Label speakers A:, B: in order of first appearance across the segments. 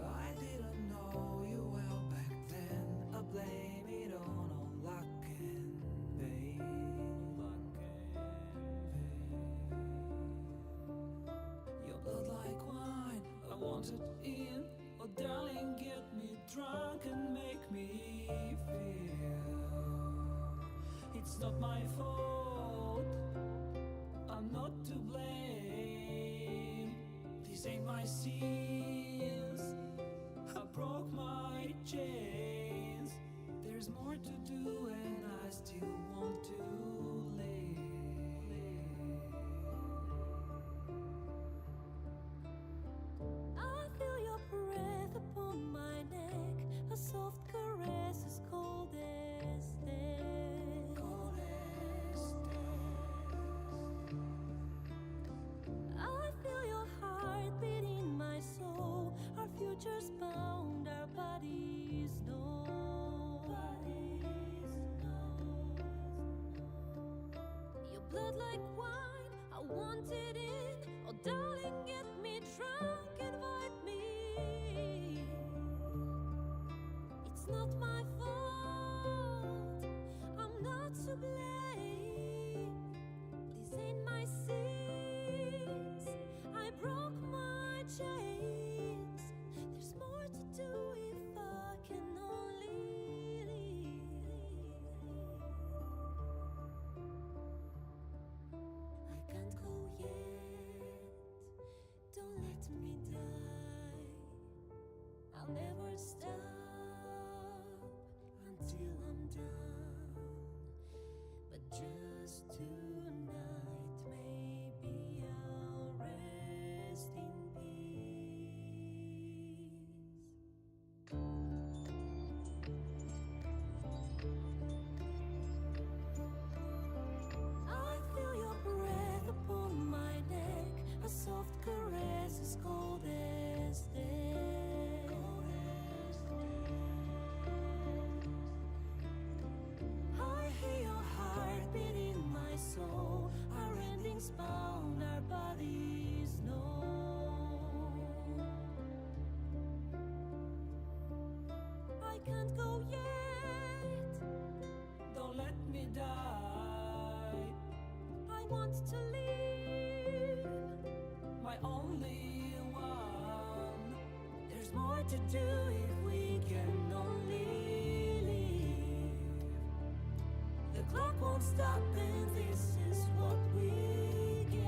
A: I didn't know you well back then. I blame it on luck and pain. Your blood like wine, I want it in. Oh darling, get me drunk and make me feel it's not my fault, I'm not to blame. These ain't my sins, I broke my chains. There's more to do and I still want to live.
B: I feel your breath upon my neck, a soft caress as cold as death.
A: Cold as
B: I feel your heart beat in my soul, our futures bound, our bodies know. Your blood like wine, I want it in. Oh darling, get me drunk, invite me. It's not my fault, I'm not to blame. These ain't my sins, I broke my chains. There's more to do if I can only leave. I can't go yet, don't let me die. I'll never stop until I'm done. But just tonight, maybe I'll rest in peace. I feel your breath upon my neck, a soft caress as cold as death. I hear your heart beat in my soul, our endings bound, our bodies know. I can't go yet,
A: don't let me die.
B: I want to live,
A: My only one. There's more to do if we can only live. The clock won't stop and this is what we get.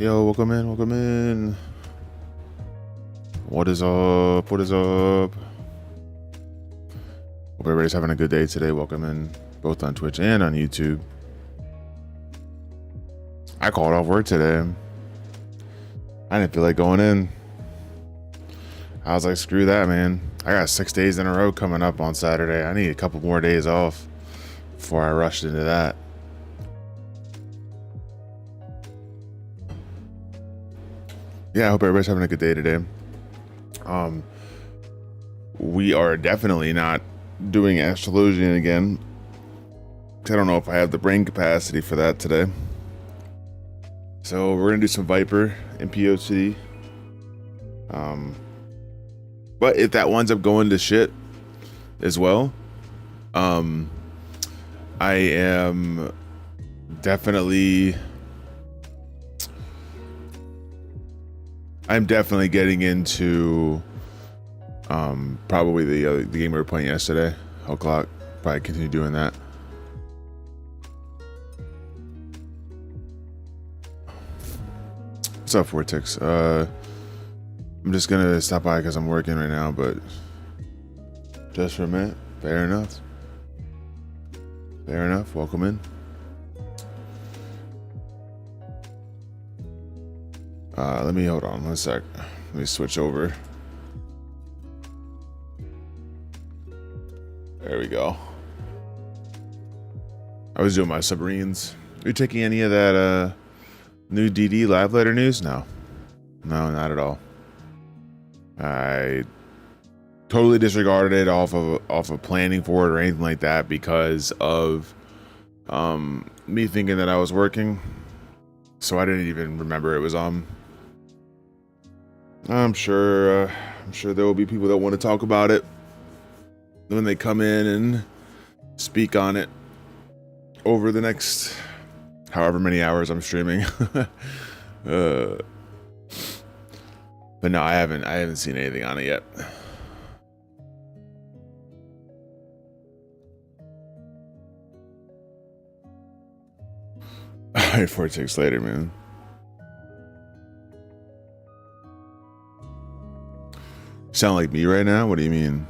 C: Yo, welcome in, welcome in. What is up? What is up? Hope everybody's having a good day today. Welcome in, both on Twitch and on YouTube. I called off work today. I didn't feel like going in. I was like, screw that, man. I got 6 days in a row coming up on Saturday. I need a couple more days off. before I rushed into that. Yeah, I hope everybody's having a good day today. We are definitely not doing Astrologian again. I don't know if I have the brain capacity for that today. So we're gonna do some Viper and POC. But if that winds up going to shit as well, I am definitely getting into probably the game we were playing yesterday, O'Clock. Probably continue doing that. What's up, Vortex? I'm just gonna stop by because I'm working right now, but just for a minute. Fair enough. Fair enough. Welcome in. Let me hold on 1 sec. Let me switch over. There we go. I was doing my submarines. Are you taking any of that new DD live letter news? No, not at all. I totally disregarded it off of planning for it or anything like that because of me thinking that I was working, so I didn't even remember it was on. I'm sure there will be people that want to talk about it when they come in and speak on it over the next however many hours I'm streaming. But no, I haven't seen anything on it yet. Alright, 4 ticks later, man. Sound like me right now? What do you mean?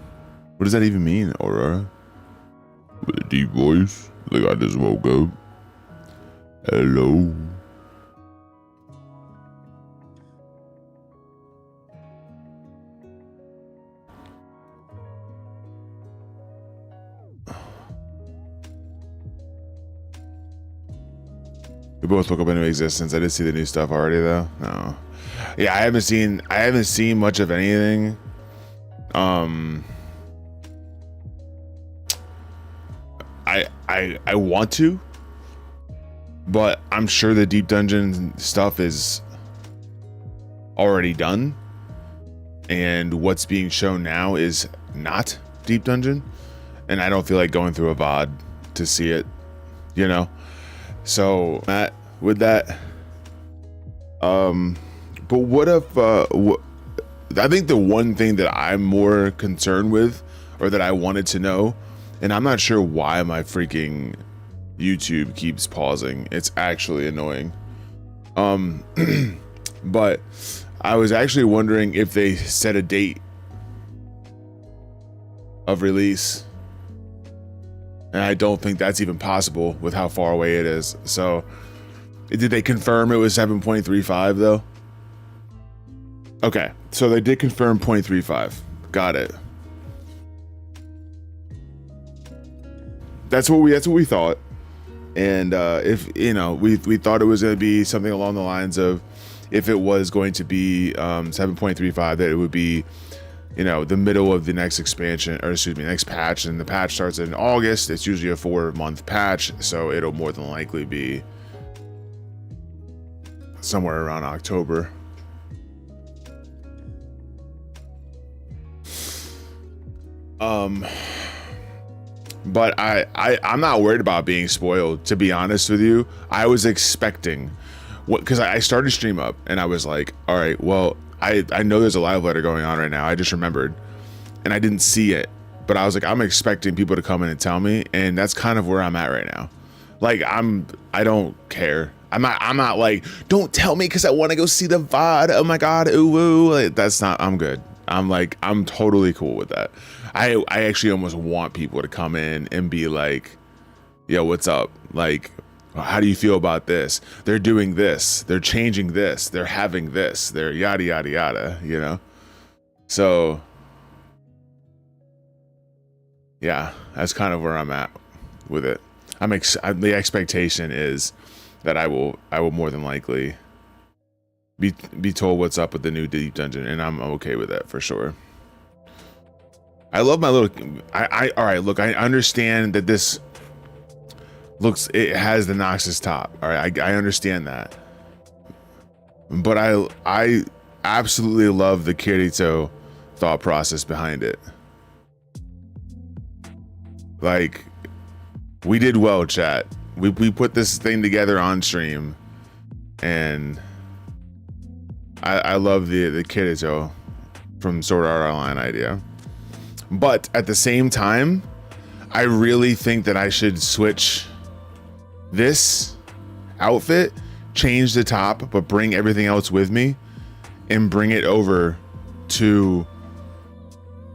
C: What does that even mean, Aurora? With a deep voice, like I just woke up. Hello. We both woke up into existence. I did see the new stuff already, though. No. Yeah, I haven't seen much of anything. I want to, but I'm sure the deep dungeon stuff is already done, and what's being shown now is not deep dungeon, and I don't feel like going through a VOD to see it, you know. So Matt, with that, but what if I think the one thing that I'm more concerned with, or that I wanted to know, and I'm not sure why my freaking YouTube keeps pausing. It's actually annoying. But I was actually wondering if they set a date of release. And I don't think that's even possible with how far away it is. So, did they confirm it was 7.35 though? Okay, so they did confirm 0.35. Got it. That's what we thought. And if you know, we thought it was going to be something along the lines of, if it was going to be 7.35, that it would be, you know, the middle of the next expansion, or excuse me, next patch, and the patch starts in August. It's usually a 4-month patch, so it'll more than likely be somewhere around October. But I'm not worried about being spoiled, to be honest with you. I was expecting what, because I started stream up and I was like, all right, well, I know there's a live letter going on right now. I just remembered, and I didn't see it, but I was like, I'm expecting people to come in and tell me, and that's kind of where I'm at right now. Like, I don't care. I'm not like, don't tell me because I want to go see the VOD. Oh my God, ooh woo. Like, that's not. I'm good. I'm totally cool with that. I actually almost want people to come in and be like, yo, what's up? Like, how do you feel about this? They're doing this. They're changing this. They're having this. They're yada, yada, yada, you know? So, yeah, that's kind of where I'm at with it. the expectation is that I will more than likely be told what's up with the new Deep Dungeon, and I'm okay with that for sure. I love my little all right, look, I understand that this it has the Noxus top. All right, I understand that. But I absolutely love the Kirito thought process behind it. Like, we did well, chat. We put this thing together on stream, and I love the Kirito from Sword Art Online idea. But at the same time, I really think that I should switch this outfit, change the top, but bring everything else with me, and bring it over to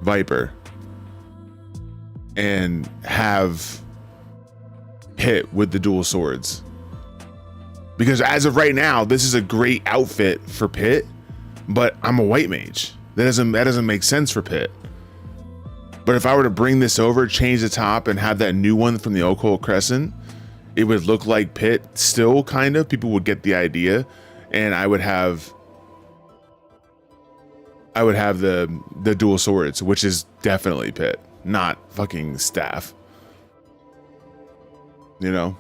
C: Viper and have Pit with the dual swords. Because as of right now, this is a great outfit for Pit, but I'm a white mage. That doesn't make sense for Pit. But if I were to bring this over, change the top, and have that new one from the Occult Crescent, it would look like Pit still, kind of. People would get the idea, and I would have the dual swords, which is definitely Pit, not fucking staff. You know?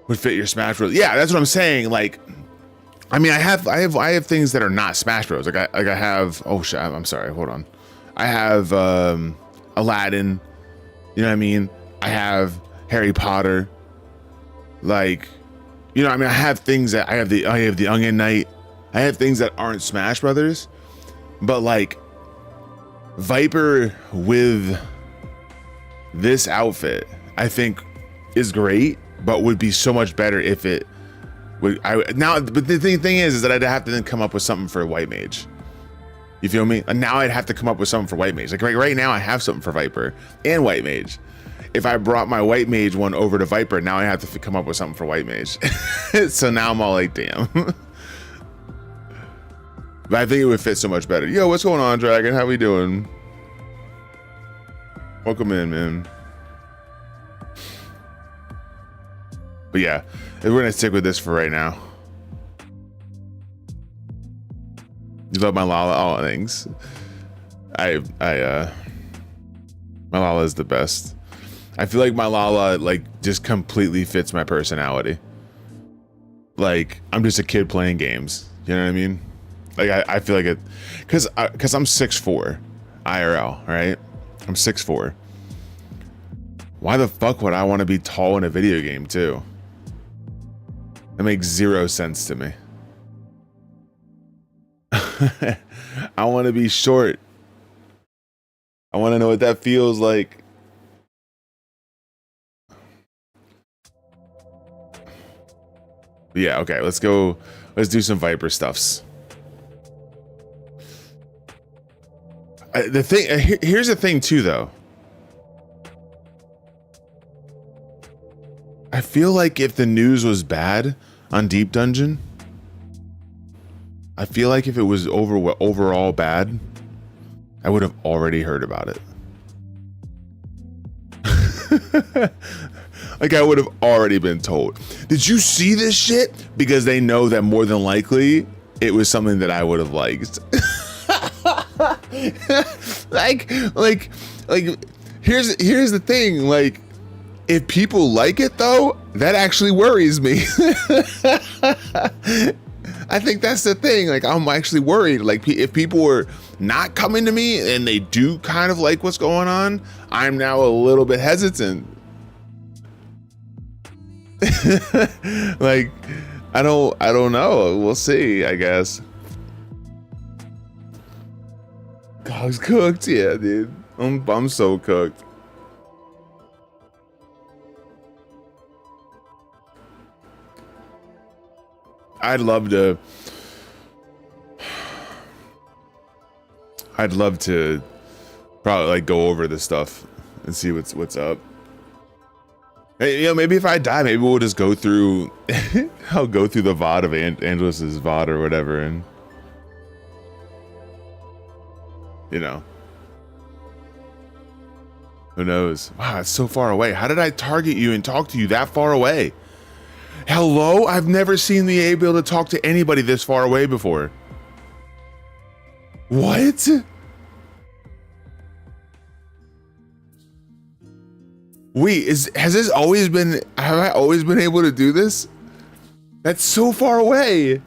C: Would fit your Smash Bros. Yeah, that's what I'm saying. Like, I mean, I have things that are not Smash Bros. Like I have, oh shit, I'm sorry, hold on. I have Aladdin, you know what I mean? I have Harry Potter. Like, you know, I mean, I have things that I have the Onion Knight. I have things that aren't Smash Brothers, but like Viper with this outfit, I think is great, but would be so much better if it would. But the thing is that I'd have to then come up with something for White Mage. You feel me? And now I'd have to come up with something for White Mage. Like right now, I have something for Viper and White Mage. If I brought my White Mage one over to Viper, now I have to come up with something for White Mage. So now I'm all like, damn. But I think it would fit so much better. Yo, what's going on, Dragon? How we doing? Welcome in, man. But yeah, we're gonna stick with this for right now. You love my Lala? Oh, thanks. My Lala is the best. I feel like my Lala like just completely fits my personality. Like, I'm just a kid playing games. You know what I mean? Like, I feel like it, cause I'm 6'4", IRL, right? I'm 6'4". Why the fuck would I want to be tall in a video game too? That makes zero sense to me. I want to be short. I want to know what that feels like. But yeah, okay, let's go. Let's do some Viper stuffs. Here's the thing too, though. I feel like if the news was bad on Deep Dungeon, I feel like if it was overall bad, I would have already heard about it. Like, I would have already been told. Did you see this shit? Because they know that more than likely it was something that I would have liked. like here's the thing, like, if people like it though, that actually worries me. I think that's the thing. Like, I'm actually worried. Like, if people were not coming to me and they do kind of like what's going on, I'm now a little bit hesitant. Like, I don't know. We'll see, I guess. Dog's cooked, yeah, dude. I'm so cooked. I'd love to probably like go over this stuff and see what's up. Hey, you know, maybe if I die, maybe we'll just go through. I'll go through the VOD of Angelus's VOD or whatever, and you know. Who knows? Wow, it's so far away. How did I target you and talk to you that far away? Hello? I've never seen the able to talk to anybody this far away before. What? Wait, has this always been, have I always been able to do this? That's so far away.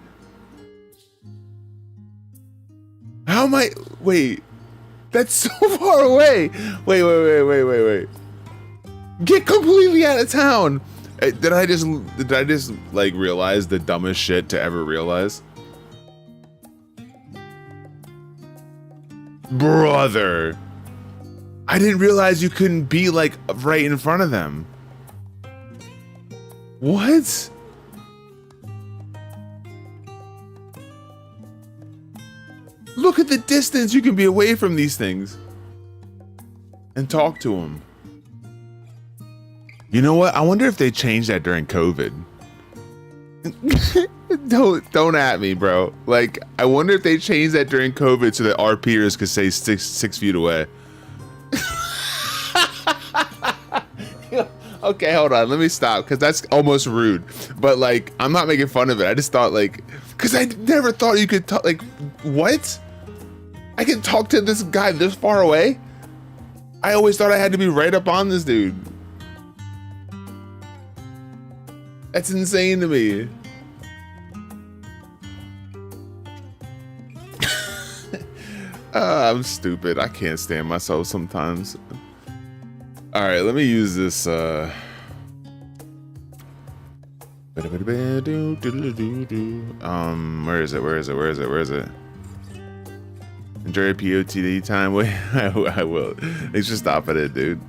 C: How am I, wait, that's so far away. Wait. Get completely out of town. Did I just like realize the dumbest shit to ever realize? Brother. I didn't realize you couldn't be like right in front of them. What? Look at the distance you can be away from these things and talk to them. You know what? I wonder if they changed that during COVID. Don't at me, bro. Like, I wonder if they changed that during COVID so that our peers could stay six feet away. Okay, hold on. Let me stop because that's almost rude. But like, I'm not making fun of it. I just thought like, because I never thought you could talk. Like, what? I can talk to this guy this far away? I always thought I had to be right up on this dude. That's insane to me. I'm stupid. I can't stand myself sometimes. All right, let me use this. Where is it? Enjoy POTD time. Wait, I will. They should stop at it, dude.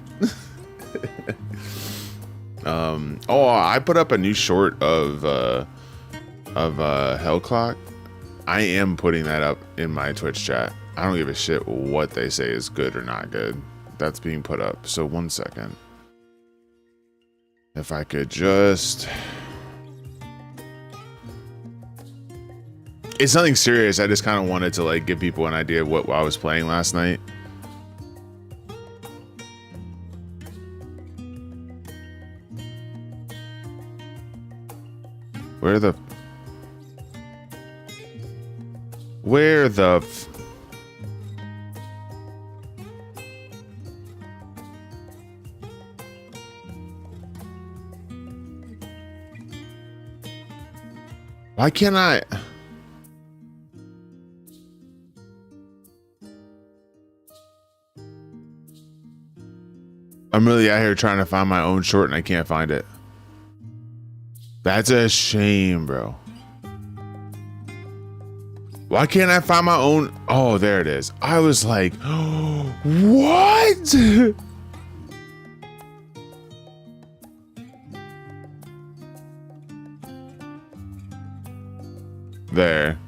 C: Oh, I put up a new short of Hellclock. I am putting that up in my Twitch chat. I don't give a shit what they say is good or not good. That's being put up. So 1 second. If I could just... It's nothing serious. I just kind of wanted to like give people an idea of what I was playing last night. Where the why can't I? I'm really out here trying to find my own short and I can't find it. That's a shame, bro. Why can't I find my own? Oh, there it is. I was like, oh, what? There.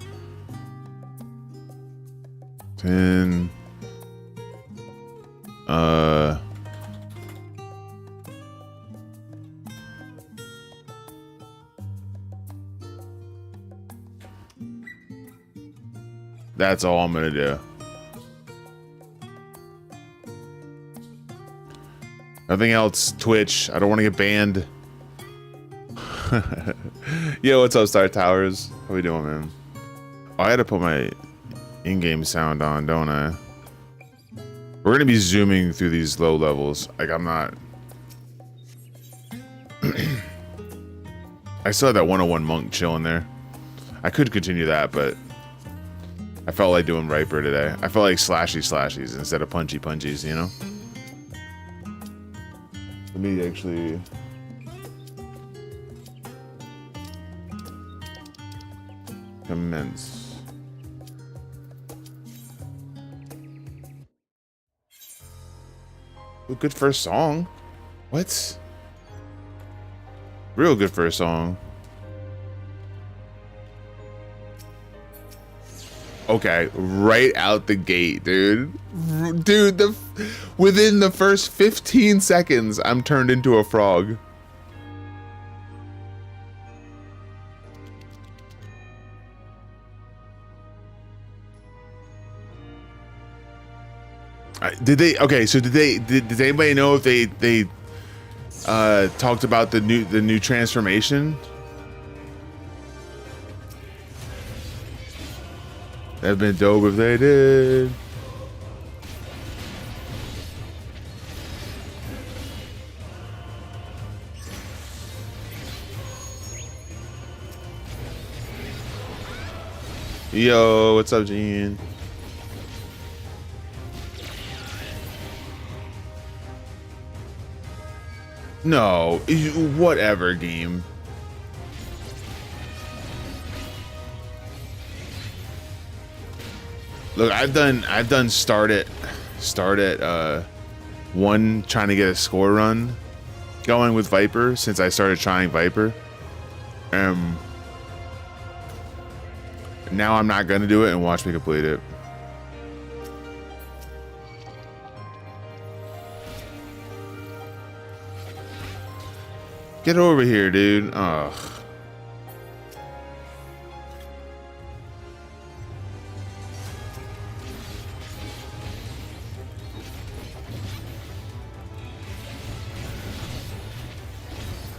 C: 10. That's all I'm gonna do. Nothing else. Twitch. I don't want to get banned. Yo, what's up, Star Towers? How we doing, man? Oh, I had to put my in-game sound on, don't I? We're gonna be zooming through these low levels. Like, I'm not... I still had that 101 monk chilling there. I could continue that, but I felt like doing Riper today. I felt like slashies instead of punchies, you know? Let me actually... commence. Ooh, good first song. What? Real good first song. Okay, right out the gate, dude. Dude, within the first 15 seconds, I'm turned into a frog. Did they? Okay, so did anybody know if they talked about the new transformation? That'd been dope if they did. Yo, what's up, Gene? No, whatever, game. Look, I've done start at 1 trying to get a score run going with Viper since I started trying Viper. Now I'm not gonna do it and watch me complete it. Get over here, dude. Ugh.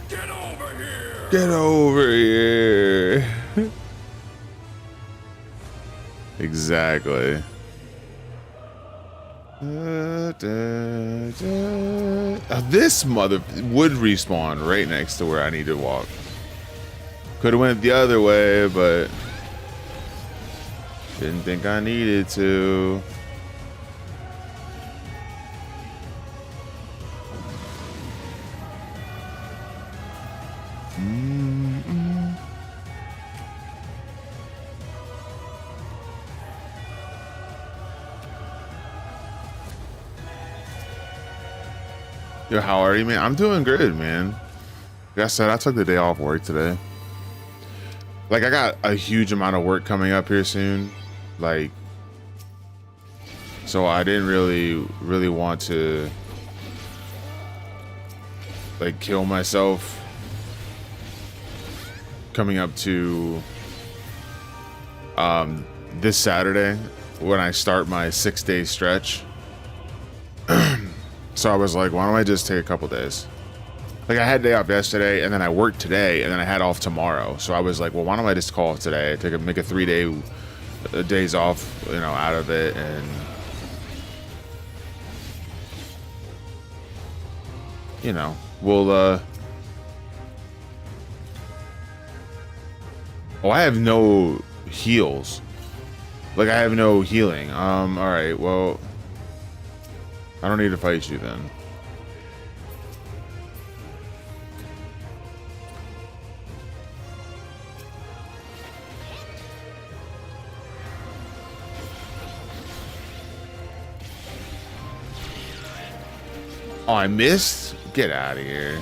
A: Get over here!
C: Get over here. Exactly. This mother would respawn right next to where I need to walk. Could have went the other way, but didn't think I needed to. Yo, how are you, man? I'm doing good, man. Like I said, I took the day off work today. Like, I got a huge amount of work coming up here soon. Like, so I didn't really want to, like, kill myself coming up to this Saturday when I start my 6-day stretch. So I was like, why don't I just take a couple days? Like, I had a day off yesterday, and then I worked today, and then I had off tomorrow. So I was like, well, why don't I just call off today? Make a 3-day days off, you know, out of it, and you know, we'll oh, I have no heals. Like, I have no healing. All right, well, I don't need to fight you then. Oh, I missed? Get out of here.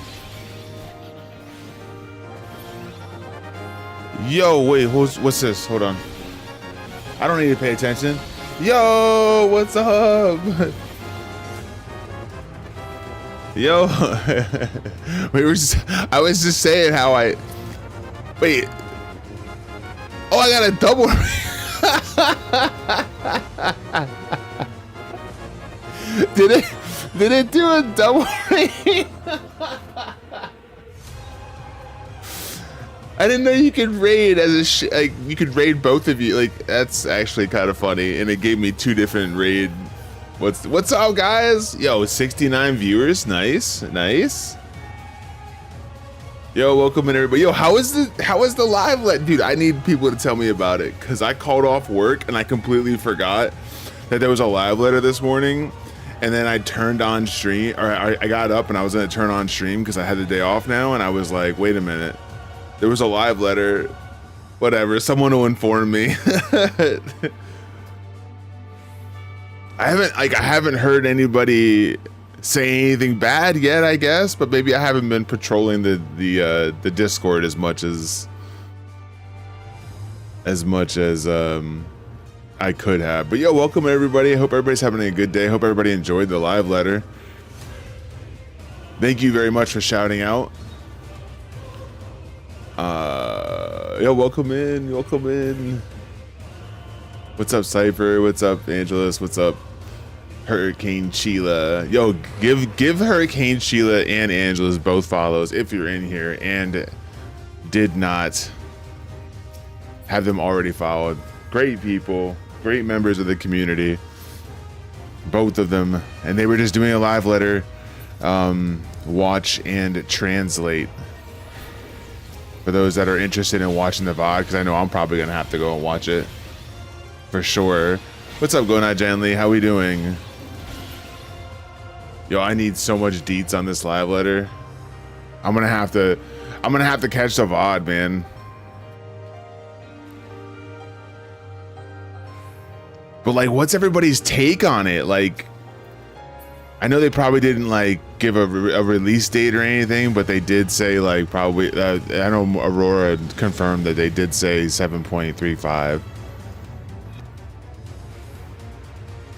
C: Yo, wait, what's this? Hold on. I don't need to pay attention. Yo, what's up? Yo, I was just saying how I, wait. Oh, I got a double. Did it do a double raid? I didn't know you could raid as a like you could raid both of you. Like, that's actually kind of funny, and it gave me 2 different raid. What's up, guys? Yo, 69 viewers. Nice. Yo, welcome in, everybody. Yo, how is the live let? Dude, I need people to tell me about it, because I called off work and I completely forgot that there was a live letter this morning. And then I turned on stream, or I got up and I was gonna turn on stream because I had the day off now, and I was like, wait a minute, there was a live letter. Whatever, someone will inform me. I haven't heard anybody say anything bad yet, I guess, but maybe I haven't been patrolling the Discord as much as I could have. But yo, welcome everybody. I hope everybody's having a good day. Hope everybody enjoyed the live letter. Thank you very much for shouting out. Yo, welcome in. What's up, Cypher? What's up, Angelus? What's up? Hurricane Sheila. Yo, give Hurricane Sheila and Angela's both follows if you're in here and did not have them already followed. Great people, great members of the community, both of them, and they were just doing a live letter, watch and translate. For those that are interested in watching the VOD, because I know I'm probably gonna have to go and watch it for sure. What's up, Going Out Gently? How we doing? Yo, I need so much deets on this live letter. I'm gonna have to catch the VOD, man. But like, what's everybody's take on it? Like, I know they probably didn't like give a release date or anything, but they did say like probably. I know Aurora confirmed that they did say 7.35.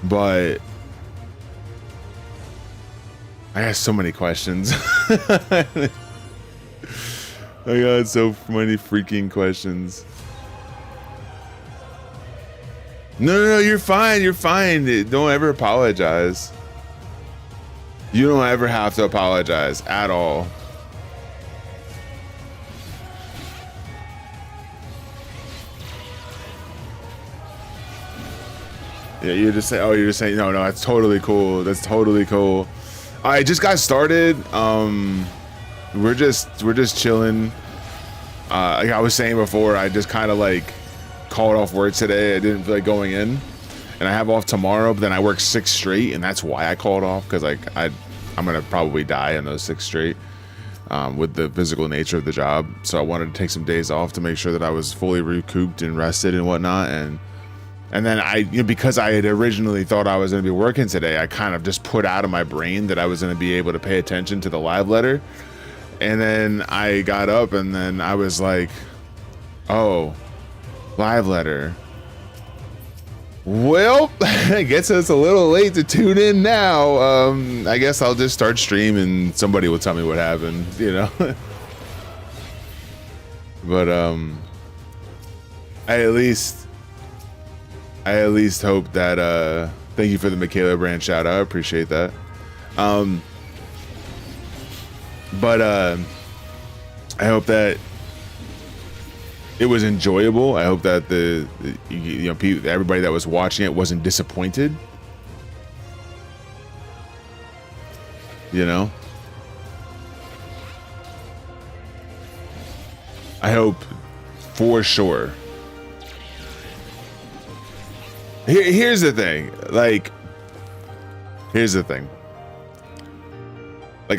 C: But I have so many questions. I got so many freaking questions. No, you're fine. You're fine. Don't ever apologize. You don't ever have to apologize at all. Yeah, you're just saying, no, that's totally cool. That's totally cool. I just got started. We're just chilling. Like I was saying before, I just kind of like called off work today. I didn't feel like going in, and I have off tomorrow, but then I work 6 straight, and that's why I called off, because like I'm gonna probably die in those 6 straight with the physical nature of the job. So I wanted to take some days off to make sure that I was fully recouped and rested and whatnot. And then because I had originally thought I was going to be working today, I kind of just put out of my brain that I was going to be able to pay attention to the live letter. And then I got up and then I was like, oh, live letter. Well, I guess it's a little late to tune in now. I guess I'll just start streaming. Somebody will tell me what happened, you know? But I at least hope that thank you for the Michaela Brand shout out. I appreciate that. But I hope that it was enjoyable. I hope that everybody that was watching it wasn't disappointed. You know? I hope for sure. Here's the thing. Like,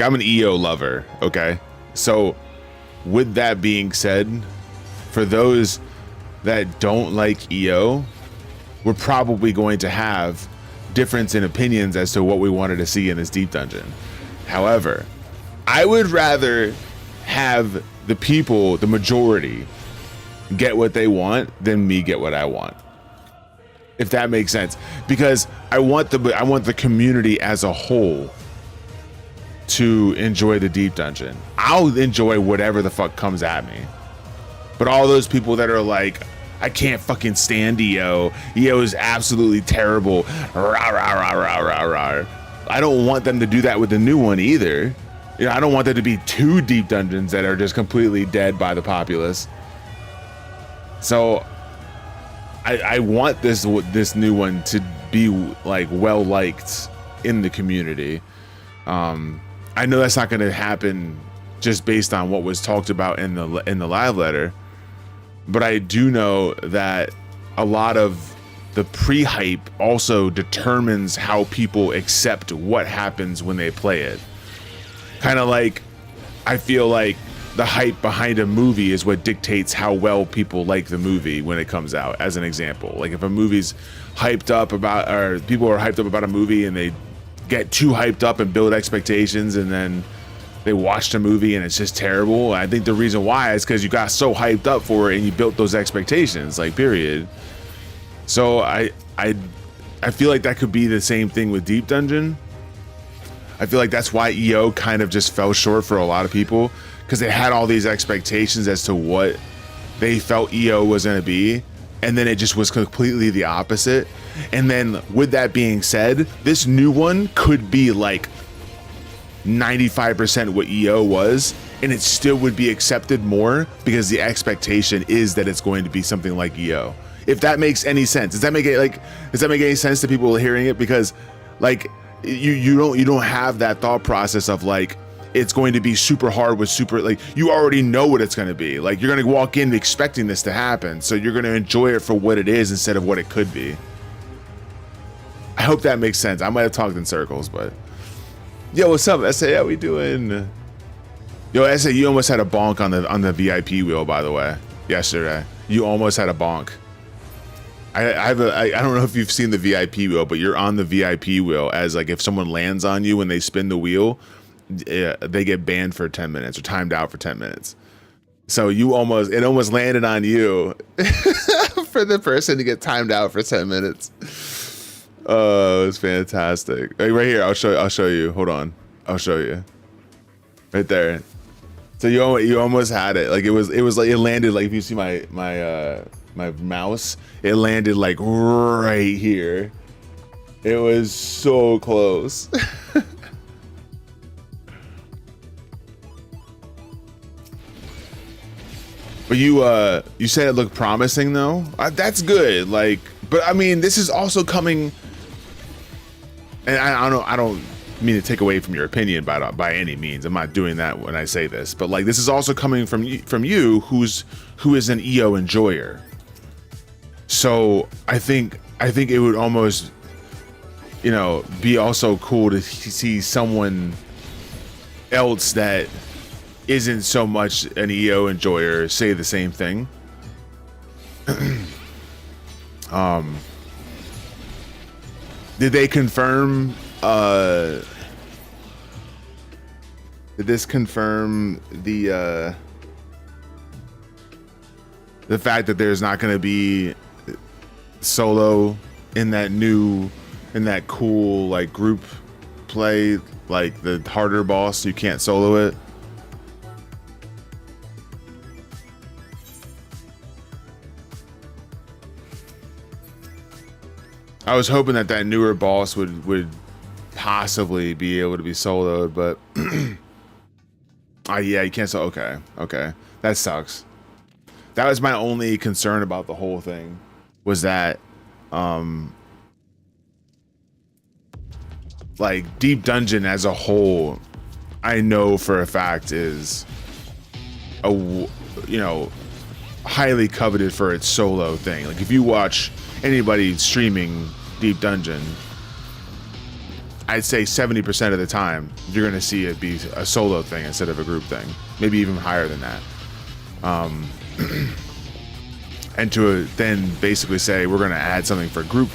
C: I'm an EO lover, okay? So, with that being said, for those that don't like EO, we're probably going to have difference in opinions as to what we wanted to see in this deep dungeon. However, I would rather have the people, the majority, get what they want than me get what I want. If that makes sense, because I want the community as a whole to enjoy the deep dungeon. I'll enjoy whatever the fuck comes at me. But all those people that are like, I can't fucking stand EO. EO is absolutely terrible. Rah, rah, rah, rah, rah, rah. I don't want them to do that with the new one either. You know, I don't want there to be 2 deep dungeons that are just completely dead by the populace. So I want this new one to be like well liked in the community. I know that's not going to happen just based on what was talked about in the live letter, but I do know that a lot of the pre-hype also determines how people accept what happens when they play it. Kind of like, I feel like the hype behind a movie is what dictates how well people like the movie when it comes out, as an example. Like if a movie's hyped up about, or people are hyped up about a movie and they get too hyped up and build expectations, and then they watch the movie and it's just terrible. I think the reason why is because you got so hyped up for it and you built those expectations, like, period. So I feel like that could be the same thing with Deep Dungeon. I feel like that's why EO kind of just fell short for a lot of people, because they had all these expectations as to what they felt EO was going to be, and then it just was completely the opposite. And then with that being said, this new one could be like 95% what EO was, and it still would be accepted more because the expectation is that it's going to be something like EO. If that makes any sense. Does that make any sense to people hearing it? Because like you don't have that thought process of like it's going to be super hard with super, like you already know what it's going to be. Like you're going to walk in expecting this to happen, so you're going to enjoy it for what it is instead of what it could be. I hope that makes sense. I might have talked in circles, but yo, what's up, SA? How we doing? Yo, SA, you almost had a bonk on the VIP wheel, by the way, yesterday. You almost had a bonk. I don't know if you've seen the VIP wheel, but you're on the VIP wheel as like if someone lands on you when they spin the wheel, they get banned for 10 minutes or timed out for 10 minutes. So it almost landed on you for the person to get timed out for 10 minutes. Oh, it was fantastic. Hey, right here, I'll show you. Hold on. I'll show you. Right there. So you almost had it. Like it was like it landed like if you see my mouse, it landed like right here. It was so close. But you said it looked promising though. That's good. Like, but I mean, this is also coming, and I don't mean to take away from your opinion by any means. I'm not doing that when I say this, but like this is also coming from you who is an EO enjoyer. So I think it would almost, you know, be also cool to see someone else that isn't so much an EO enjoyer say the same thing. Did they confirm did this confirm the fact that there's not going to be solo in that cool like group play, like the harder boss, you can't solo it? I was hoping that newer boss would possibly be able to be soloed, but yeah, you can't. So okay, that sucks. That was my only concern about the whole thing, was that like Deep Dungeon as a whole, I know for a fact is highly coveted for its solo thing. Like if you watch anybody streaming Deep Dungeon, I'd say 70% of the time you're gonna see it be a solo thing instead of a group thing, maybe even higher than that. And to then basically say we're gonna add something for group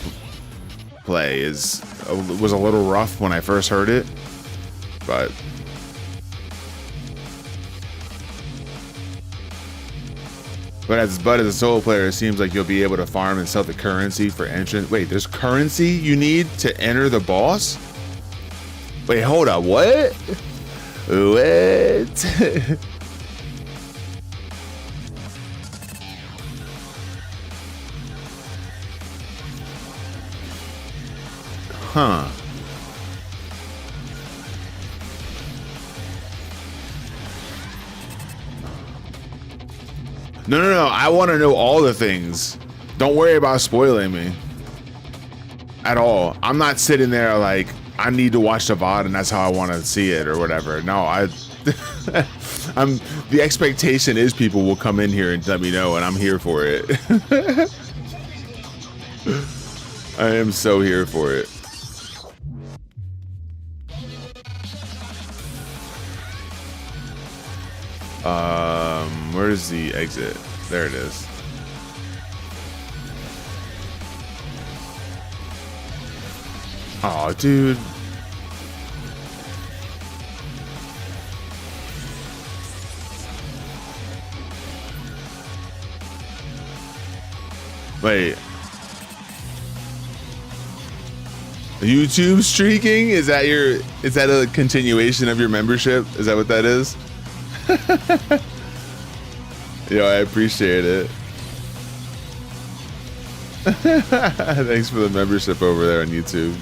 C: play was a little rough when I first heard it, but as a solo player, it seems like you'll be able to farm and sell the currency for entrance. Wait, there's currency you need to enter the boss? Wait, hold up, what? What? Huh. No. I want to know all the things. Don't worry about spoiling me at all. I'm not sitting there like I need to watch the VOD and that's how I want to see it or whatever. No, the expectation is people will come in here and let me know, and I'm here for it. I am so here for it. Where's the exit? There it is. Oh, dude. Wait. YouTube streaking? Is that a continuation of your membership? Is that what that is? Yo, I appreciate it. Thanks for the membership over there on YouTube.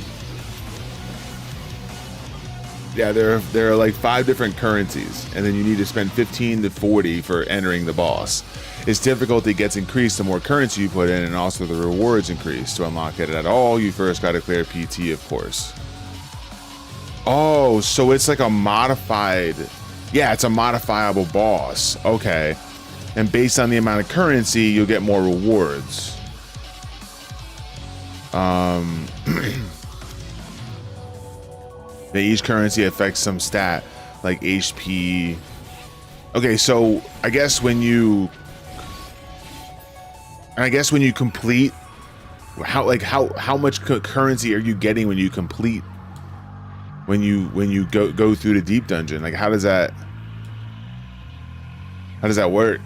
C: Yeah, there are like 5 different currencies, and then you need to spend 15 to 40 for entering the boss. Its difficulty gets increased the more currency you put in, and also the rewards increase. To unlock it at all, you first got to clear PT, of course. Oh, so it's like a modified... Yeah, it's a modifiable boss. Okay. And based on the amount of currency, you'll get more rewards. Each currency affects some stat, like HP. Okay, so I guess when you complete, how much currency are you getting when you complete? When you go through the deep dungeon, like how does that work?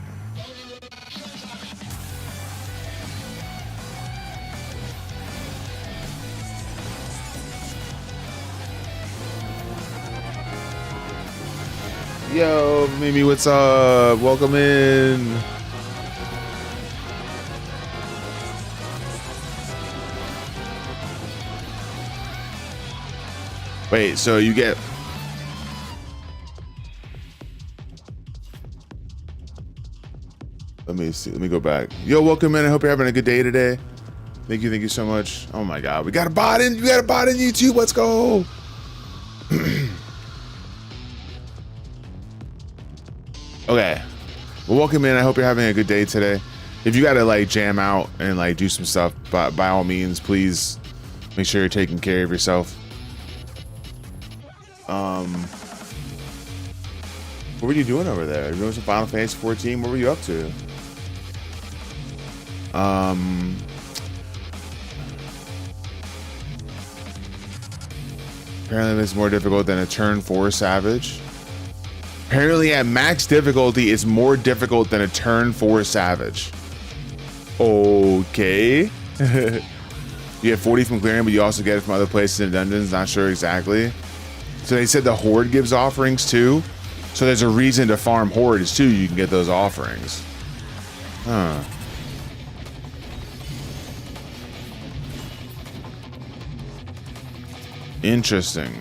C: Yo, Mimi, what's up? Welcome in. Wait, so you get... Let me see. Let me go back. Yo, welcome in. I hope you're having a good day today. Thank you so much. Oh my God, we got a bot in. We got a bot in YouTube. Let's go. Okay. Well, welcome in. I hope you're having a good day today. If you gotta like jam out and like do some stuff, by all means, please make sure you're taking care of yourself. What were you doing over there? You doing some Final Fantasy 14? What were you up to? Apparently it's more difficult than a turn 4 Savage. Apparently at max difficulty, it's more difficult than a turn 4 Savage. Okay. You get 40 from clearing, but you also get it from other places in dungeons. Not sure exactly. So they said the Horde gives offerings too. So there's a reason to farm Hordes too. You can get those offerings. Huh. Interesting.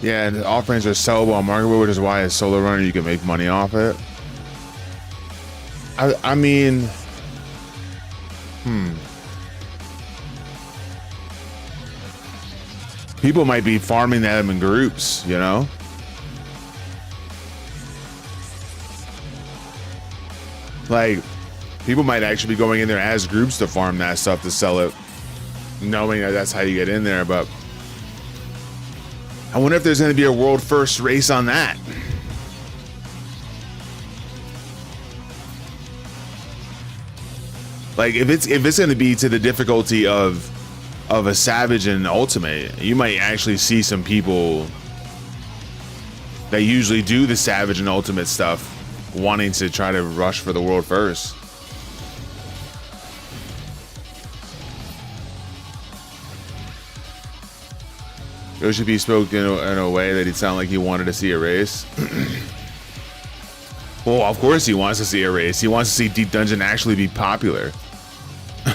C: Yeah, and the offerings are sellable on Marketplace, which is why as solo runner you can make money off it. I mean, people might be farming them in groups, you know? Like, people might actually be going in there as groups to farm that stuff to sell it, knowing that that's how you get in there, but I wonder if there's going to be a world first race on that. Like if it's going to be to the difficulty of a Savage and Ultimate, you might actually see some people that usually do the Savage and Ultimate stuff wanting to try to rush for the world first. Yoshi spoke in a way that he'd sound like he wanted to see a race. Well, of course he wants to see a race. He wants to see Deep Dungeon actually be popular.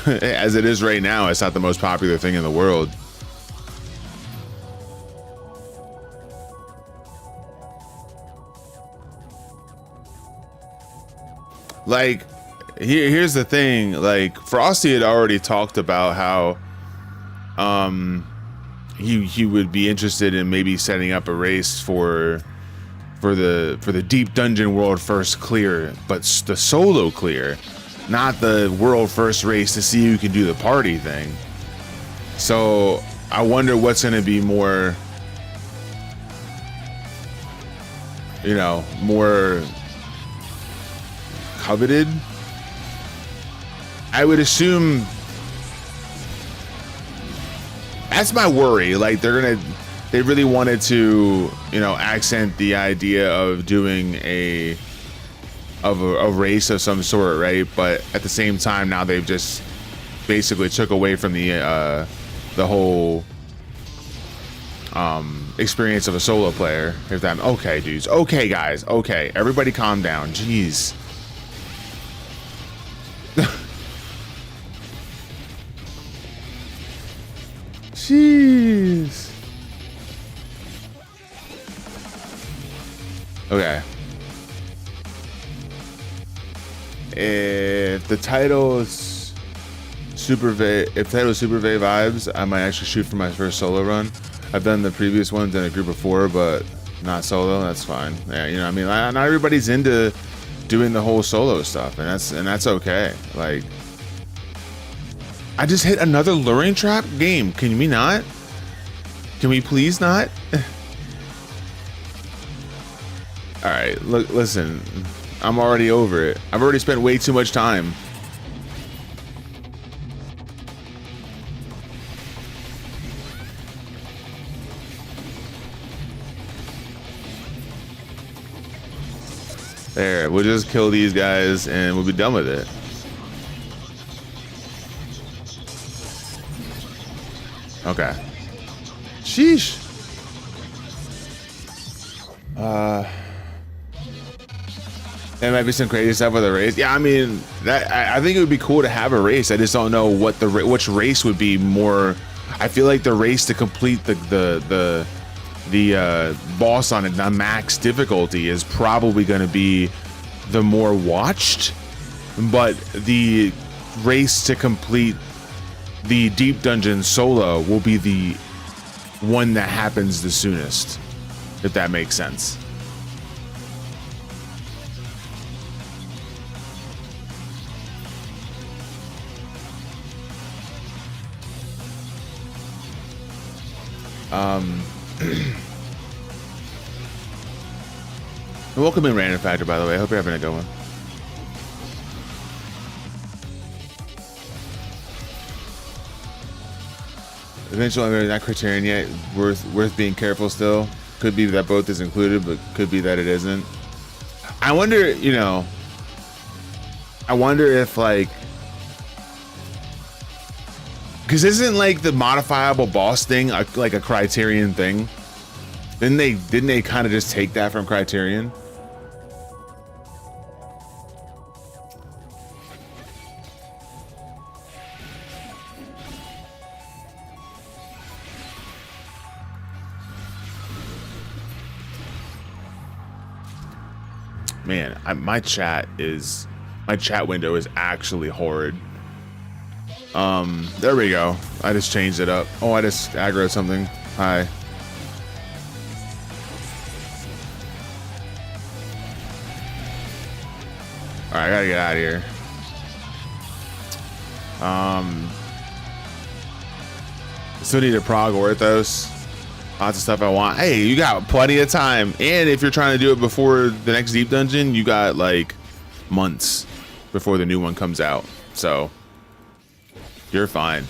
C: As it is right now, it's not the most popular thing in the world. Like, here's the thing. Like, Frosty had already talked about how he would be interested in maybe setting up a race for the Deep Dungeon world first clear, but the solo clear, not the world first race to see who can do the party thing. So I wonder what's going to be more, you know, more coveted. I would assume. That's my worry. Like they really wanted to, you know, accent the idea of doing a a race of some sort, right? But at the same time, now they've just basically took away from the whole experience of a solo player. If that okay, dudes, okay, guys, okay, everybody, calm down. Jeez. Jeez. Okay. If the title is Super Vague vibes, I might actually shoot for my first solo run. I've done the previous ones in a group before, but not solo. That's fine. Yeah, you know what I mean? Not everybody's into doing the whole solo stuff, and that's okay. Like, I just hit another luring trap game. Can we not? Can we please not? All right, look, listen, I'm already over it. I've already spent way too much time. There, we'll just kill these guys and we'll be done with it. Okay. Sheesh. There might be some crazy stuff with a race. Yeah, I mean, I think it would be cool to have a race. I just don't know what which race would be more. I feel like the race to complete the boss on it, the max difficulty, is probably going to be the more watched, but the race to complete the deep dungeon solo will be the one that happens the soonest, if that makes sense. Welcome in, Random Factor, by the way. I hope you're having a good one. Eventually, not Criterion yet. Worth being careful still. Could be that both is included, but could be that it isn't. I wonder, you know, I wonder if, like, because isn't like the modifiable boss thing like a Criterion thing? Didn't they kind of just take that from Criterion? Man, my chat window is actually horrid. There we go. I just changed it up. Oh, I just aggroed something. Hi. All right, I gotta get out of here. Still need a Prague Orthos. Lots of stuff I want. Hey, you got plenty of time. And if you're trying to do it before the next deep dungeon, you got like months before the new one comes out. So you're fine.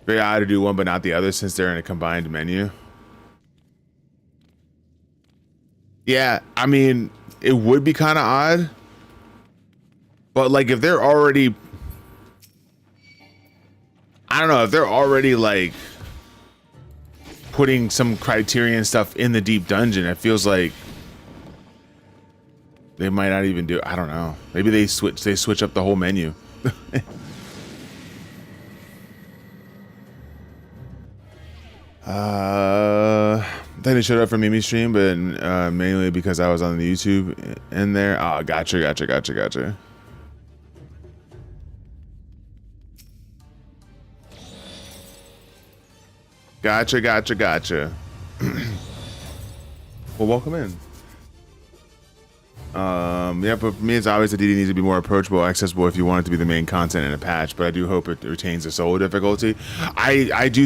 C: Very odd to do one but not the other since they're in a combined menu. Yeah, I mean, it would be kind of odd. But like if they're already, I don't know, if they're already like putting some Criterion stuff in the deep dungeon, it feels like they might not even do it. I don't know. Maybe they switch up the whole menu. I think they showed up for Mimi's stream, but mainly because I was on the YouTube in there. Oh, gotcha. Gotcha. Well, welcome in. Yeah, but for me, it's obvious that DD needs to be more approachable, accessible if you want it to be the main content in a patch. But I do hope it retains the solo difficulty. I do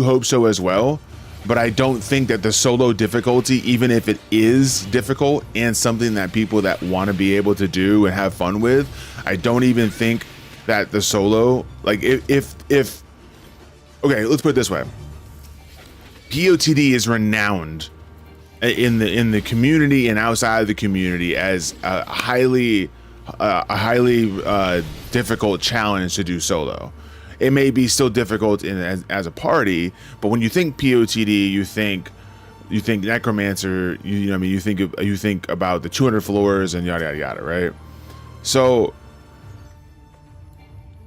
C: hope so as well. But I don't think that the solo difficulty, even if it is difficult and something that people that want to be able to do and have fun with, I don't even think that the solo, like if okay, let's put it this way. POTD is renowned in the community and outside of the community as a highly difficult challenge to do solo. It may be still difficult as a party, but when you think POTD, you think Necromancer, you think about the 200 floors and yada yada yada, right? So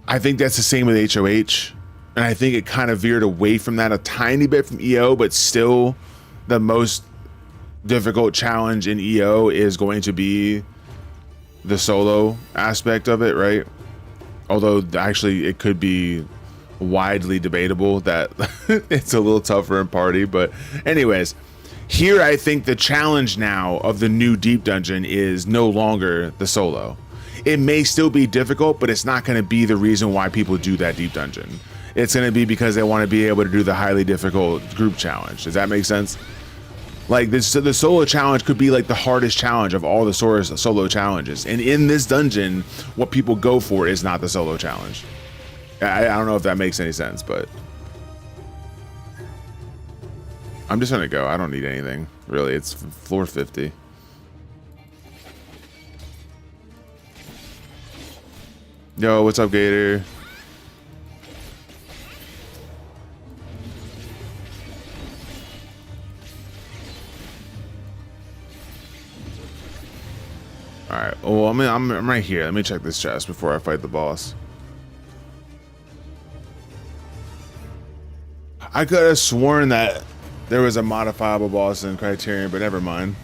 C: I think that's the same with HOH, and I think it kind of veered away from that a tiny bit from EO, but still the most difficult challenge in EO is going to be the solo aspect of it, right? Although actually it could be widely debatable that it's a little tougher in party, but anyways, here I think the challenge now of the new deep dungeon is no longer the solo. It may still be difficult, but it's not going to be the reason why people do that deep dungeon. It's going to be because they want to be able to do the highly difficult group challenge. Does that make sense? Like the solo challenge could be like the hardest challenge of all the solo challenges. And in this dungeon, what people go for is not the solo challenge. I don't know if that makes any sense, but I'm just gonna go. I don't need anything, really. It's floor 50. Yo, what's up, Gator? All right. Oh, I'm right here. Let me check this chest before I fight the boss. I could have sworn that there was a modifiable boss in Criterion, but never mind.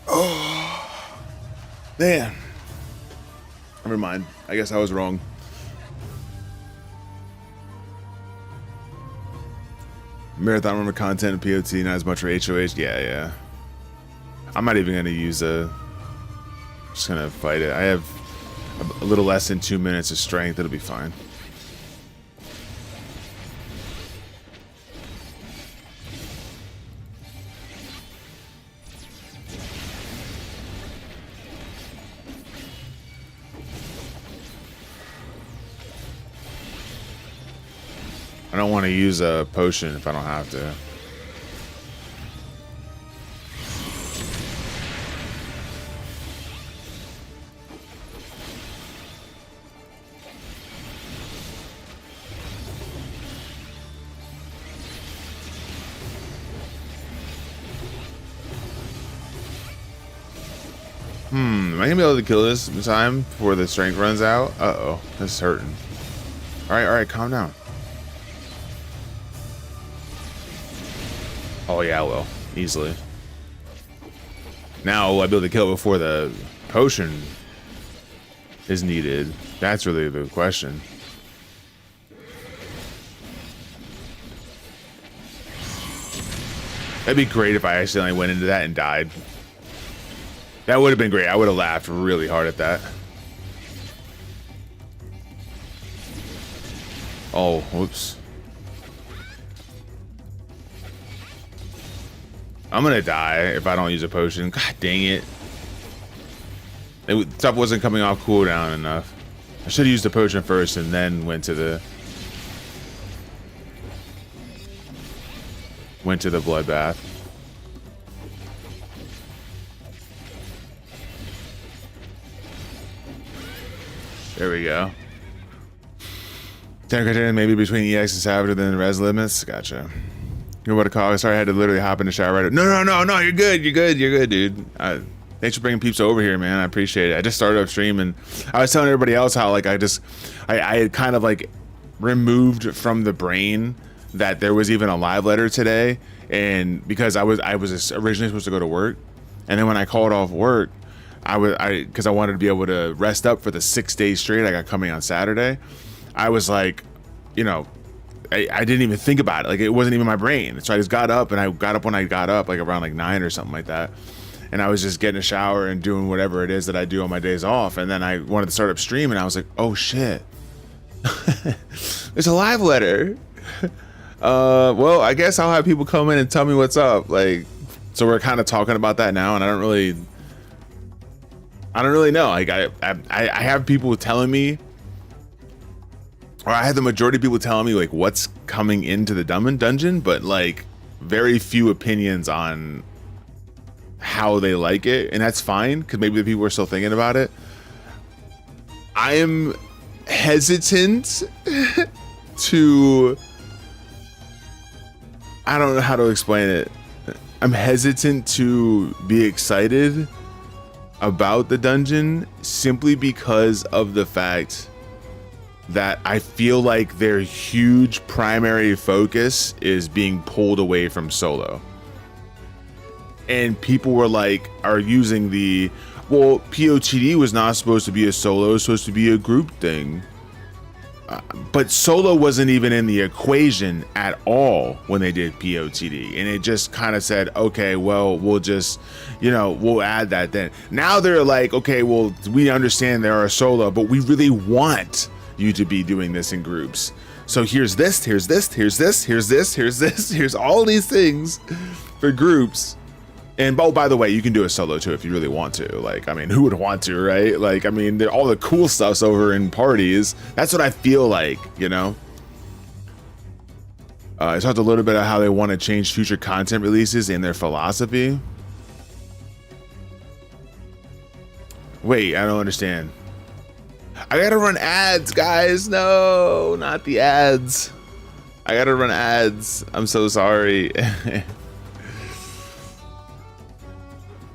C: Oh, man. Never mind. I guess I was wrong. Marathon rumor content and POT, not as much for HOH. Yeah. I'm not even gonna use just gonna fight it. I have a little less than 2 minutes of strength. It'll be fine. I don't want to use a potion if I don't have to. Am I gonna be able to kill this in time before the strength runs out? Uh-oh, this is hurting. All right, calm down. Oh yeah, I will. Easily. Now, will I be able to kill it before the potion is needed? That's really the question. That'd be great if I accidentally went into that and died. That would have been great. I would have laughed really hard at that. Oh, whoops. I'm gonna die if I don't use a potion. God dang it. Stuff wasn't coming off cooldown enough. I should have used the potion first and then went to the bloodbath. There we go. 10 criteria maybe between EX and Salvage than res limits. Gotcha. You know what a call? Sorry, I had to literally hop in the shower right. No. You're good, dude. Thanks for bringing peeps over here, man. I appreciate it. I just started up stream and I was telling everybody else how like I had kind of like removed from the brain that there was even a live letter today, and because I was originally supposed to go to work, and then when I called off work, because I wanted to be able to rest up for the 6 days straight I got coming on Saturday. I was like, I didn't even think about it. Like, it wasn't even my brain. So I just got up, and I got up when I got up, like around like 9 or something like that. And I was just getting a shower and doing whatever it is that I do on my days off. And then I wanted to start up stream, and I was like, oh shit. There's a live letter. Well, I guess I'll have people come in and tell me what's up. Like, so we're kind of talking about that now, and I don't really know. Like, I have people telling me or I had the majority of people telling me like what's coming into the dungeon, but like very few opinions on how they like it, and that's fine because maybe the people are still thinking about it. I am hesitant to, I don't know how to explain it. I'm hesitant to be excited about the dungeon simply because of the fact that I feel like their huge primary focus is being pulled away from solo. And people were like, are using the, well, POTD was not supposed to be a solo, it was supposed to be a group thing. But solo wasn't even in the equation at all when they did POTD. And it just kind of said, okay, well, we'll just, you know, we'll add that then. Now they're like, okay, well, we understand there are solo, but we really want you to be doing this in groups. So here's this, here's this, here's this, here's this, here's this, here's all these things for groups. And oh, by the way, you can do a solo too if you really want to. Like, I mean, who would want to, right? Like, I mean, all the cool stuff's over in parties. That's what I feel like, you know? I talked a little bit about how they want to change future content releases and their philosophy. Wait, I don't understand. I gotta run ads, guys. No, not the ads. I gotta run ads. I'm so sorry.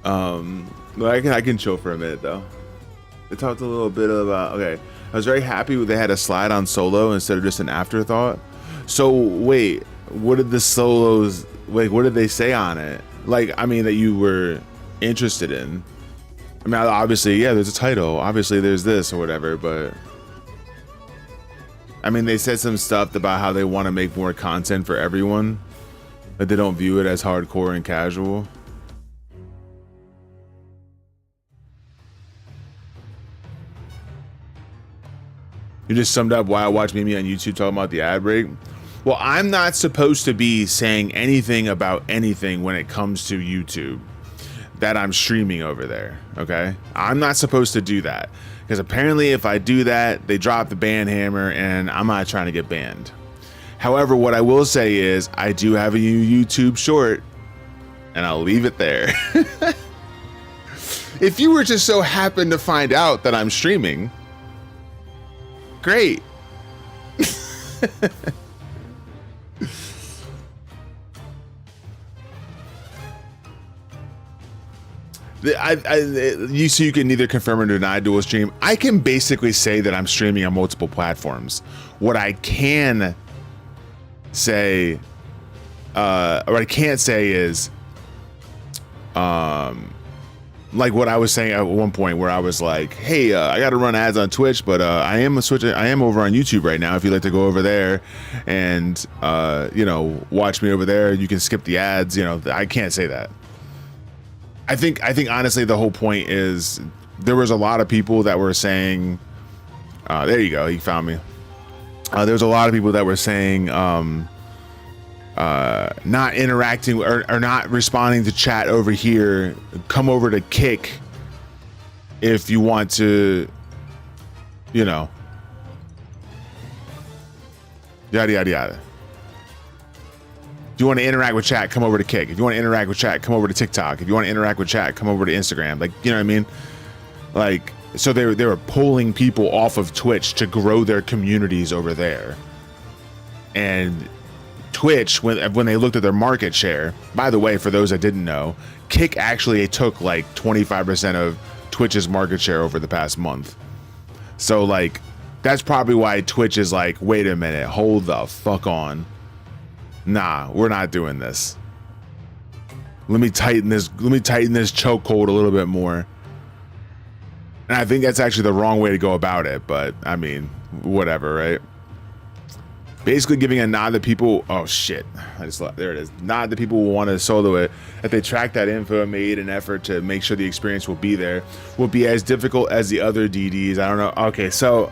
C: But I can chill for a minute though. They talked a little bit about, okay, I was very happy they had a slide on solo instead of just an afterthought. So wait, what did the solos, wait, what did they say on it? Like, I mean, that you were interested in. I mean, obviously, yeah, there's a title, obviously there's this or whatever, but I mean, they said some stuff about how they want to make more content for everyone, that they don't view it as hardcore and casual. You just summed up why I watch Mimi on YouTube talking about the ad break. Well, I'm not supposed to be saying anything about anything when it comes to YouTube that I'm streaming over there, okay? I'm not supposed to do that because apparently if I do that, they drop the ban hammer and I'm not trying to get banned. However, what I will say is I do have a new YouTube short and I'll leave it there. If you were just so happen to find out that I'm streaming, great. So you can neither confirm or deny dual stream. I can basically say that I'm streaming on multiple platforms. What I can say, or what I can't say is, like what I was saying at one point where I was like, hey, I got to run ads on Twitch, but I am over on YouTube right now. If you'd like to go over there and, you know, watch me over there, you can skip the ads. You know, I can't say that. I think honestly, the whole point is there was a lot of people that were saying, there you go. He found me. There's a lot of people that were saying, not interacting or not responding to chat over here. Come over to Kick if you want to, you know, yada yada yada. If you want to interact with chat, come over to Kick. If you want to interact with chat, come over to TikTok. If you want to interact with chat, come over to Instagram. Like, you know what I mean? Like, so they were pulling people off of Twitch to grow their communities over there. And Twitch, when they looked at their market share, by the way, for those that didn't know, Kick actually took like 25% of Twitch's market share over the past month. So like, that's probably why Twitch is like, wait a minute, hold the fuck on. Nah, we're not doing this. Let me tighten this chokehold a little bit more. And I think that's actually the wrong way to go about it, but I mean, whatever, right? Basically giving a nod to people. Oh shit, there it is. Nod to people who want to solo it. If they track that info and made an effort to make sure the experience will be there, will be as difficult as the other DDs. I don't know. Okay, so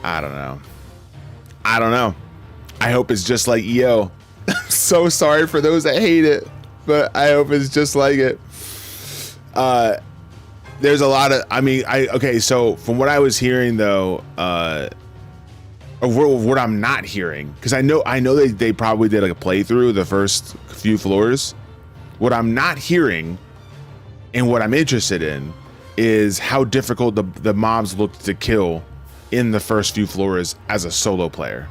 C: I don't know. I hope it's just like EO. I'm so sorry for those that hate it, but I hope it's just like it. there's a lot of, I mean, okay, so from what I was hearing though, or what I'm not hearing, because I know they probably did like a playthrough the first few floors. What I'm not hearing and what I'm interested in is how difficult the mobs looked to kill in the first few floors as a solo player.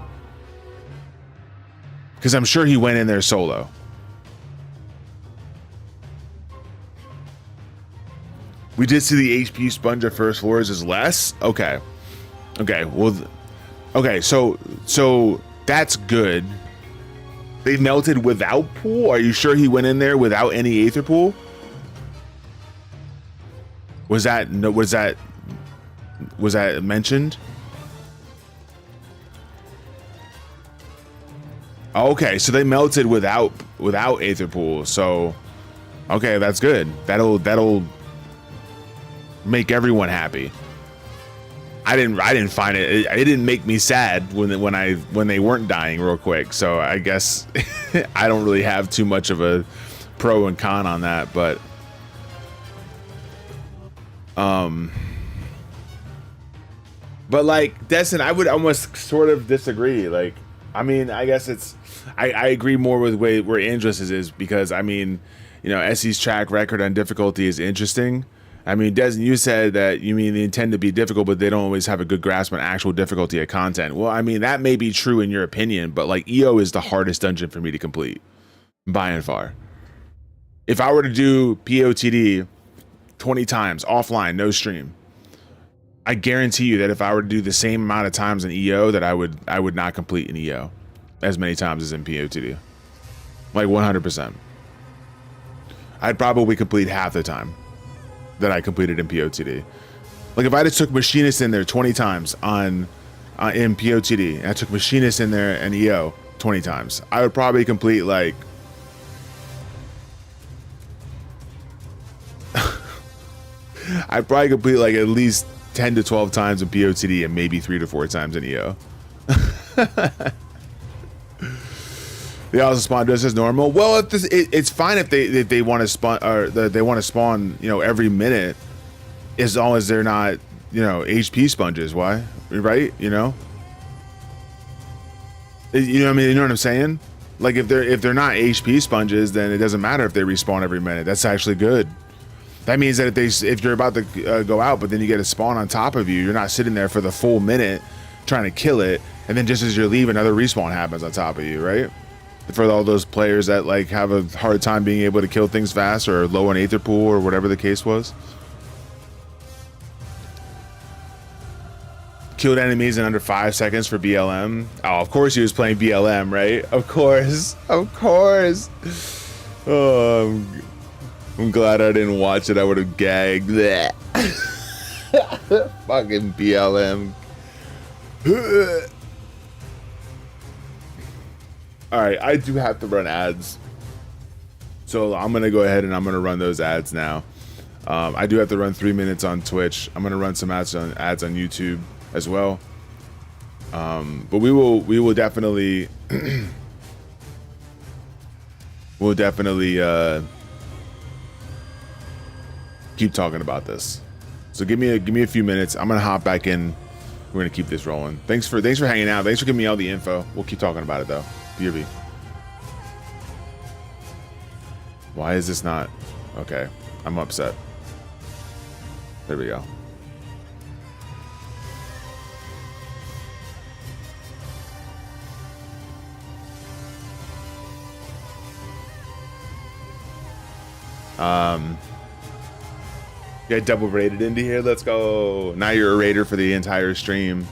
C: Because I'm sure he went in there solo. We did see the HP sponge at first floors is less. Okay. Well, okay. So that's good. They melted without pool. Are you sure he went in there without any aether pool? Was that mentioned? Okay, so they melted without aether pool. So okay, that's good. That'll make everyone happy. I didn't find it. It didn't make me sad when they weren't dying real quick. So I guess I don't really have too much of a pro and con on that, but like Destin, I would almost sort of disagree. Like, I mean, I guess I agree more with where Andrus is because I mean, you know, SE's track record on difficulty is interesting. I mean, Destin, you said that you mean they intend to be difficult, but they don't always have a good grasp on actual difficulty of content. Well, I mean, that may be true in your opinion, but like EO is the hardest dungeon for me to complete by and far. If I were to do POTD 20 times offline, no stream, I guarantee you that if I were to do the same amount of times in EO, that I would not complete in EO as many times as in POTD. Like 100%. I'd probably complete half the time that I completed in POTD. Like if I just took Machinist in there 20 times in POTD, and I took Machinist in there and EO 20 times, I would probably complete like I'd probably complete like at least 10 to 12 times in POTD and maybe 3 to 4 times in EO. They also spawn just as normal. Well, it's fine if they want to spawn or they want to spawn, you know, every minute, as long as they're not, you know, HP sponges. Why? Right? You know. You know what I mean? You know what I'm saying? Like if they're not HP sponges, then it doesn't matter if they respawn every minute. That's actually good. That means that if you're about to go out, but then you get a spawn on top of you, you're not sitting there for the full minute trying to kill it, and then just as you're leaving, another respawn happens on top of you, right? For all those players that like have a hard time being able to kill things fast or low on aether pool or whatever the case was. Killed enemies in under 5 seconds for BLM. Oh, of course he was playing BLM, right? Of course. Oh, I'm glad I didn't watch it. I would have gagged. That fucking BLM. All right, I do have to run ads, so I'm gonna go ahead and I'm gonna run those ads now. I do have to run 3 minutes on Twitch. I'm gonna run some ads on YouTube as well. But we will definitely keep talking about this. So give me a few minutes. I'm gonna hop back in. We're gonna keep this rolling. Thanks for hanging out. Thanks for giving me all the info. We'll keep talking about it though. BRB. Why is this not okay? I'm upset. There we go. Get double rated into here. Let's go. Now you're a raider for the entire stream.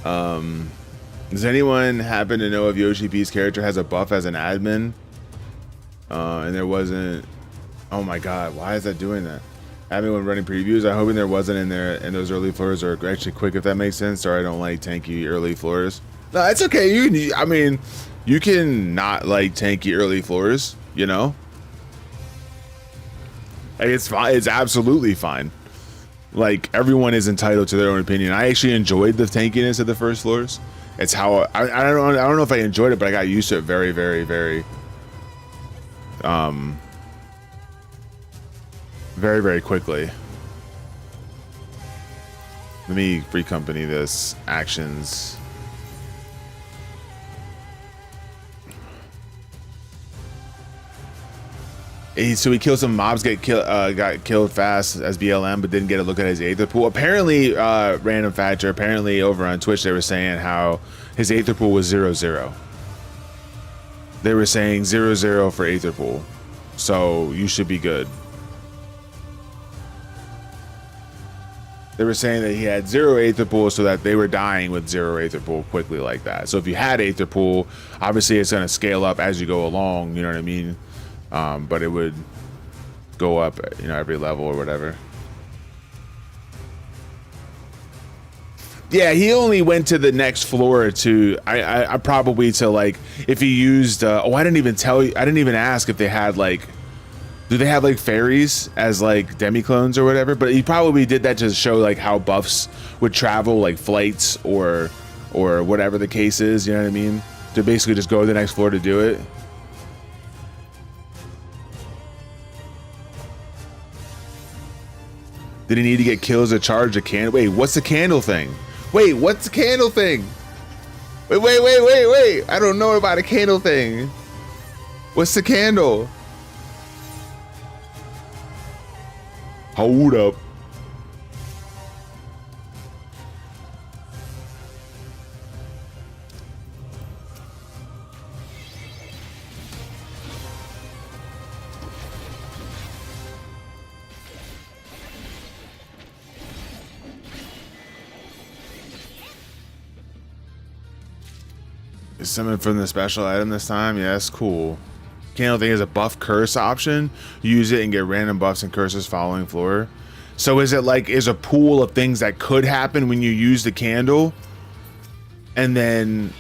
C: Does anyone happen to know if Yoshi P's character has a buff as an admin? And there wasn't. Oh my god, why is that doing that? Admin when running previews. I'm hoping there wasn't in there, and those early floors are actually quick, if that makes sense. Or I don't like tanky early floors. No, it's okay. I mean, you can not like tanky early floors, you know? Like, it's fine. It's absolutely fine. Like, everyone is entitled to their own opinion. I actually enjoyed the tankiness of the first floors. It's how I don't know if I enjoyed it, but I got used to it very, very, very very, very quickly. Let me free company this actions. So he killed some mobs, got killed fast as BLM, but didn't get a look at his Aether pool. Apparently, random factor, apparently over on Twitch, they were saying how his Aether pool was 0-0. They were saying 0-0 for Aether pool. So you should be good. They were saying that he had 0 Aether pool, so that they were dying with 0 Aether pool quickly like that. So if you had Aether pool, obviously it's going to scale up as you go along, you know what I mean? But it would go up, you know, every level or whatever. Yeah, he only went to the next floor to, I probably to like, if he used, oh, I didn't even tell you, I didn't even ask if they had like, do they have like fairies as like demi-clones or whatever? But he probably did that to show like how buffs would travel, like flights or whatever the case is, you know what I mean? To basically just go to the next floor to do it. Did he need to get kills to charge a candle? Wait, what's the candle thing? Wait, what's the candle thing? Wait. I don't know about a candle thing. What's the candle? Hold up. Summon from the special item this time. Yes, cool. Candle thing is a buff curse option. Use it and get random buffs and curses following floor. So is it like, is a pool of things that could happen when you use the candle, and then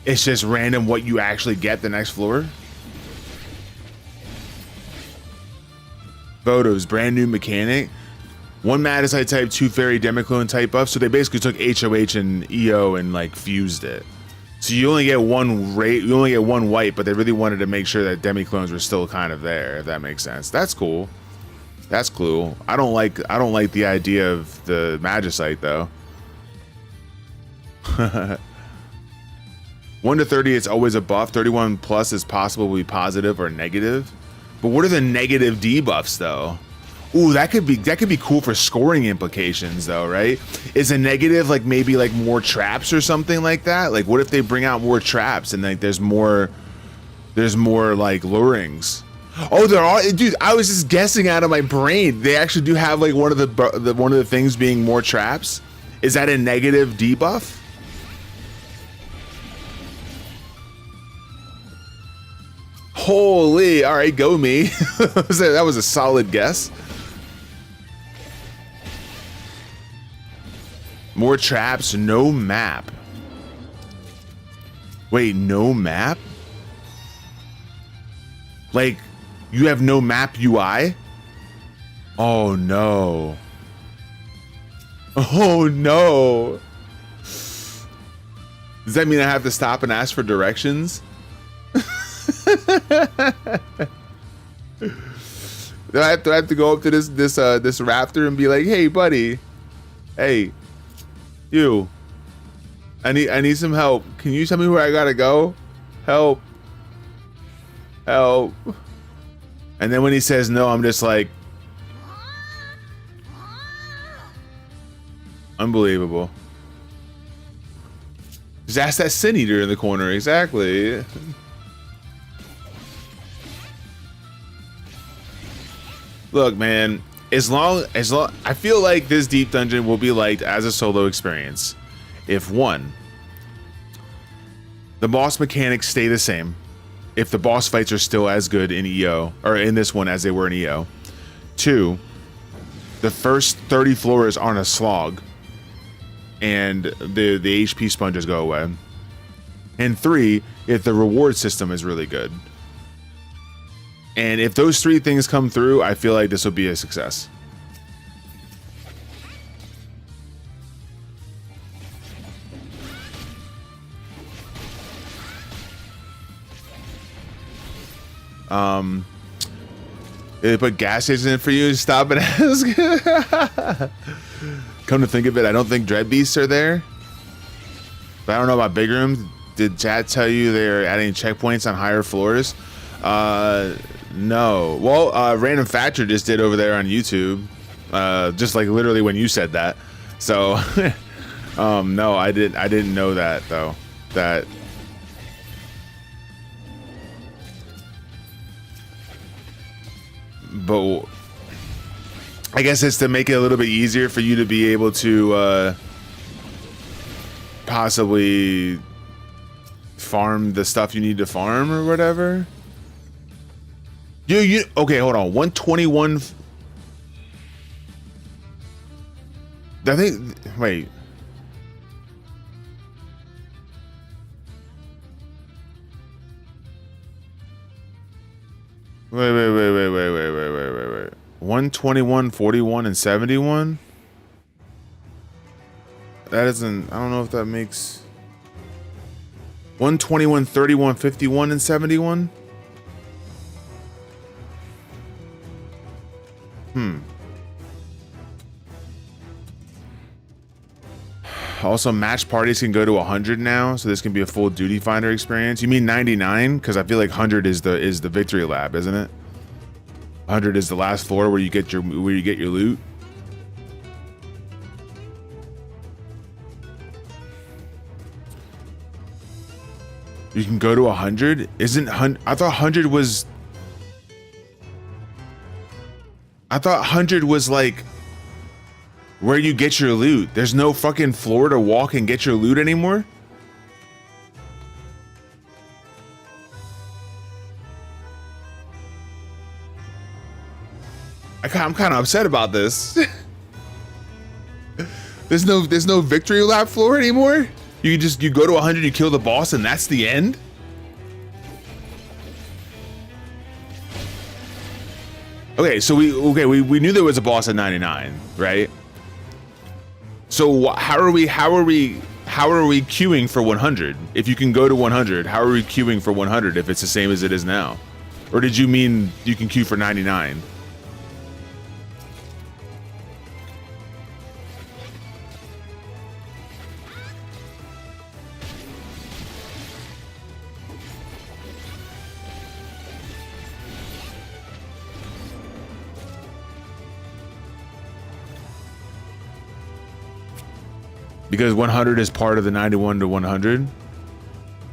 C: it's just random what you actually get the next floor? Photos, brand new mechanic. 1 Madisite type, 2 fairy demiclone type buff. So they basically took HOH and EO and like fused it. So you only get one rate, you only get one white, but they really wanted to make sure that demiclones were still kind of there, if that makes sense. That's cool. That's cool. I don't like the idea of the Magicite though. 1 to 30, it's always a buff. 31 plus is possibly positive or negative. But what are the negative debuffs though? Ooh, that could be cool for scoring implications though, right? Is a negative like maybe like more traps or something like that? Like what if they bring out more traps and like there's more like lurings? Oh, there are, dude. I was just guessing out of my brain. They actually do have like one of the things being more traps. Is that a negative debuff? Holy! All right, go me. That was a solid guess. More traps, no map. Wait, no map? Like, you have no map UI? Oh no. Oh no. Does that mean I have to stop and ask for directions? Do I have to go up to this raptor and be like, hey buddy, hey, you, I need some help. Can you tell me where I gotta go? Help. And then when he says no, I'm just like, unbelievable. Just ask that Sin Eater in the corner. Exactly. Look, man, as long I feel like this deep dungeon will be liked as a solo experience if 1, the boss mechanics stay the same, if the boss fights are still as good in EO or in this one as they were in EO. 2, the first 30 floors aren't a slog and the HP sponges go away. And 3, if the reward system is really good. And if those 3 things come through, I feel like this will be a success. They put gas stations in for you to stop and ask. Come to think of it, I don't think dread beasts are there. But I don't know about big rooms. Did chat tell you they're adding checkpoints on higher floors? No. Well, Random Factor just did over there on YouTube. Just like literally when you said that. So, no, I didn't know that though. That. But I guess it's to make it a little bit easier for you to be able to possibly farm the stuff you need to farm or whatever. You okay, hold on. 121. I think wait. Wait. 121, 41, and 71? That isn't, I don't know if that makes 121, 31, 51, and 71? Also, match parties can go to 100 now, so this can be a full duty finder experience. You mean 99? Because I feel like 100 is the victory lab, isn't it? 100 is the last floor where you get your loot. You can go to 100? Isn't I thought 100 was like where you get your loot. There's no fucking floor to walk and get your loot anymore? I'm kind of upset about this. There's no victory lap floor anymore? You go to 100, you kill the boss, and that's the end? Okay, so we knew there was a boss at 99, right? So how are we queuing for 100? If you can go to 100, how are we queuing for 100 if it's the same as it is now? Or did you mean you can queue for 99? Because 100 is part of the 91 to 100.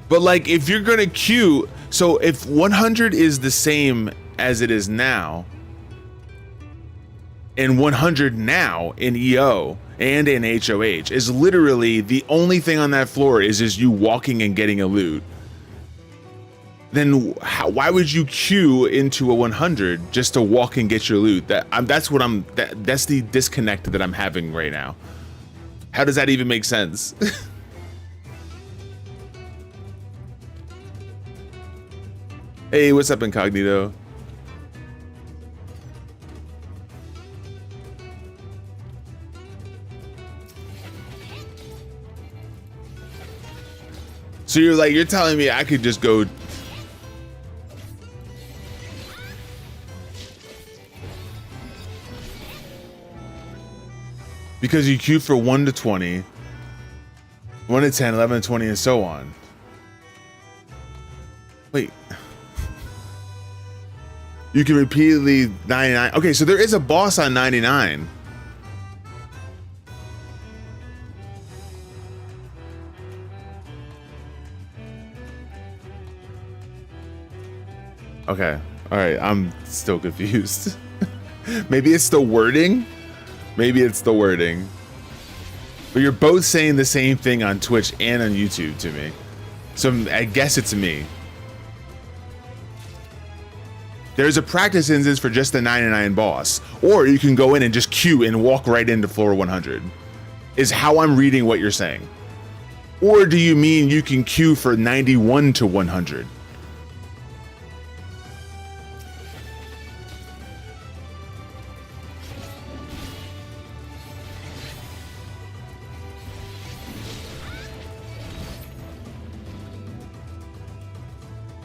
C: But like, if you're gonna queue, so if 100 is the same as it is now, and 100 now in EO and in HOH is literally the only thing on that floor is you walking and getting a loot, then why would you queue into a 100 just to walk and get your loot? That's the disconnect that I'm having right now. How does that even make sense? Hey, what's up, Incognito? So you're telling me I could just go because you queue for 1 to 20, 1 to 10, 11 to 20, and so on. Wait. You can repeatedly 99. Okay, so there is a boss on 99. Okay. All right. I'm still confused. Maybe it's the wording. Maybe it's the wording. But you're both saying the same thing on Twitch and on YouTube to me. So I guess it's me. There's a practice instance for just the 99 boss. Or you can go in and just queue and walk right into floor 100. Is how I'm reading what you're saying. Or do you mean you can queue for 91 to 100?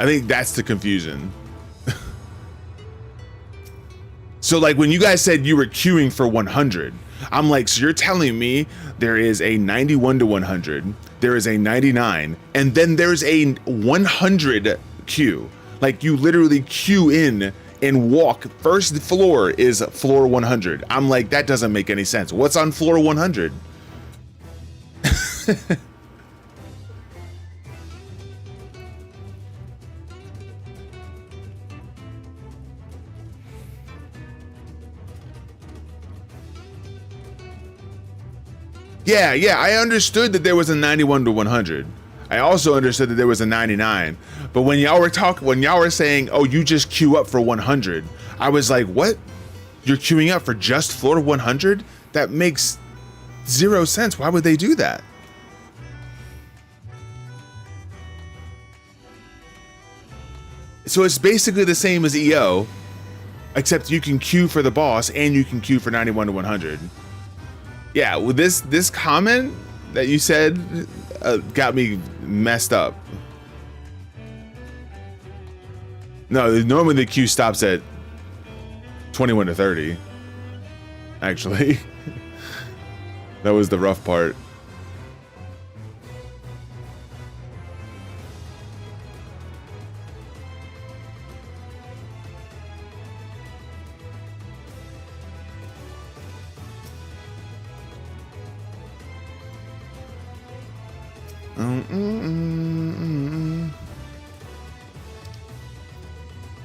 C: I think that's the confusion. So like when you guys said you were queuing for 100, I'm like, so you're telling me there is a 91 to 100, there is a 99, and then there's a 100 queue. Like you literally queue in and walk. First floor is floor 100. I'm like, that doesn't make any sense. What's on floor 100? Yeah, I understood that there was a 91 to 100. I also understood that there was a 99. But when y'all were saying, oh, you just queue up for 100, I was like, what? You're queuing up for just floor 100? That makes zero sense. Why would they do that? So it's basically the same as EO, except you can queue for the boss and you can queue for 91 to 100. Yeah, well, this comment that you said got me messed up. No, normally the queue stops at 21 to 30. Actually, that was the rough part.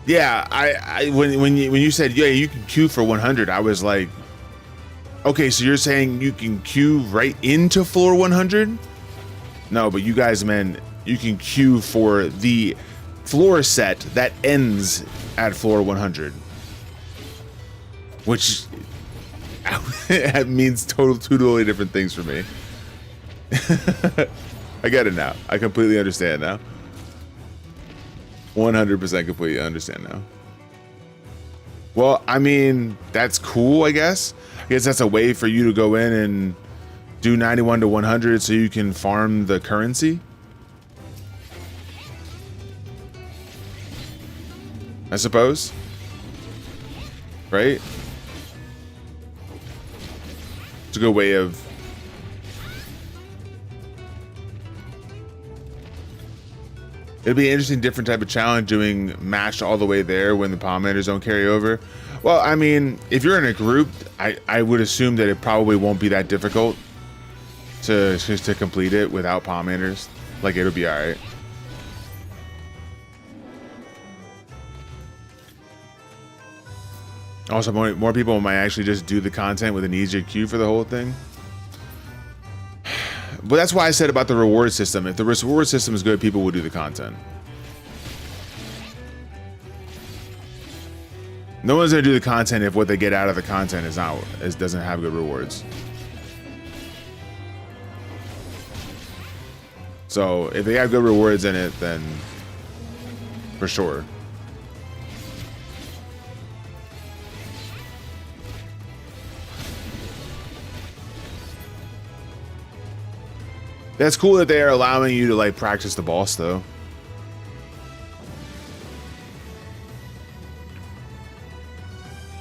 C: Yeah, I when you said yeah you can queue for 100, I was like, okay, so you're saying you can queue right into floor 100? No, but you guys meant you can queue for the floor set that ends at floor 100, which it means two totally different things for me. I get it now. I completely understand now. 100% completely understand now. Well, I mean, that's cool, I guess. I guess that's a way for you to go in and do 91 to 100 so you can farm the currency. I suppose. Right? It's a good way of... It'd be an interesting, different type of challenge doing matched all the way there when the pollinators don't carry over. Well, I mean, if you're in a group, I would assume that it probably won't be that difficult to complete it without pollinators. Like, it'll be all right. Also, more people might actually just do the content with an easier queue for the whole thing. But that's why I said about the reward system. If the reward system is good, people will do the content. No one's gonna do the content if what they get out of the content doesn't have good rewards. So if they have good rewards in it, then for sure. That's cool that they are allowing you to like practice the boss though.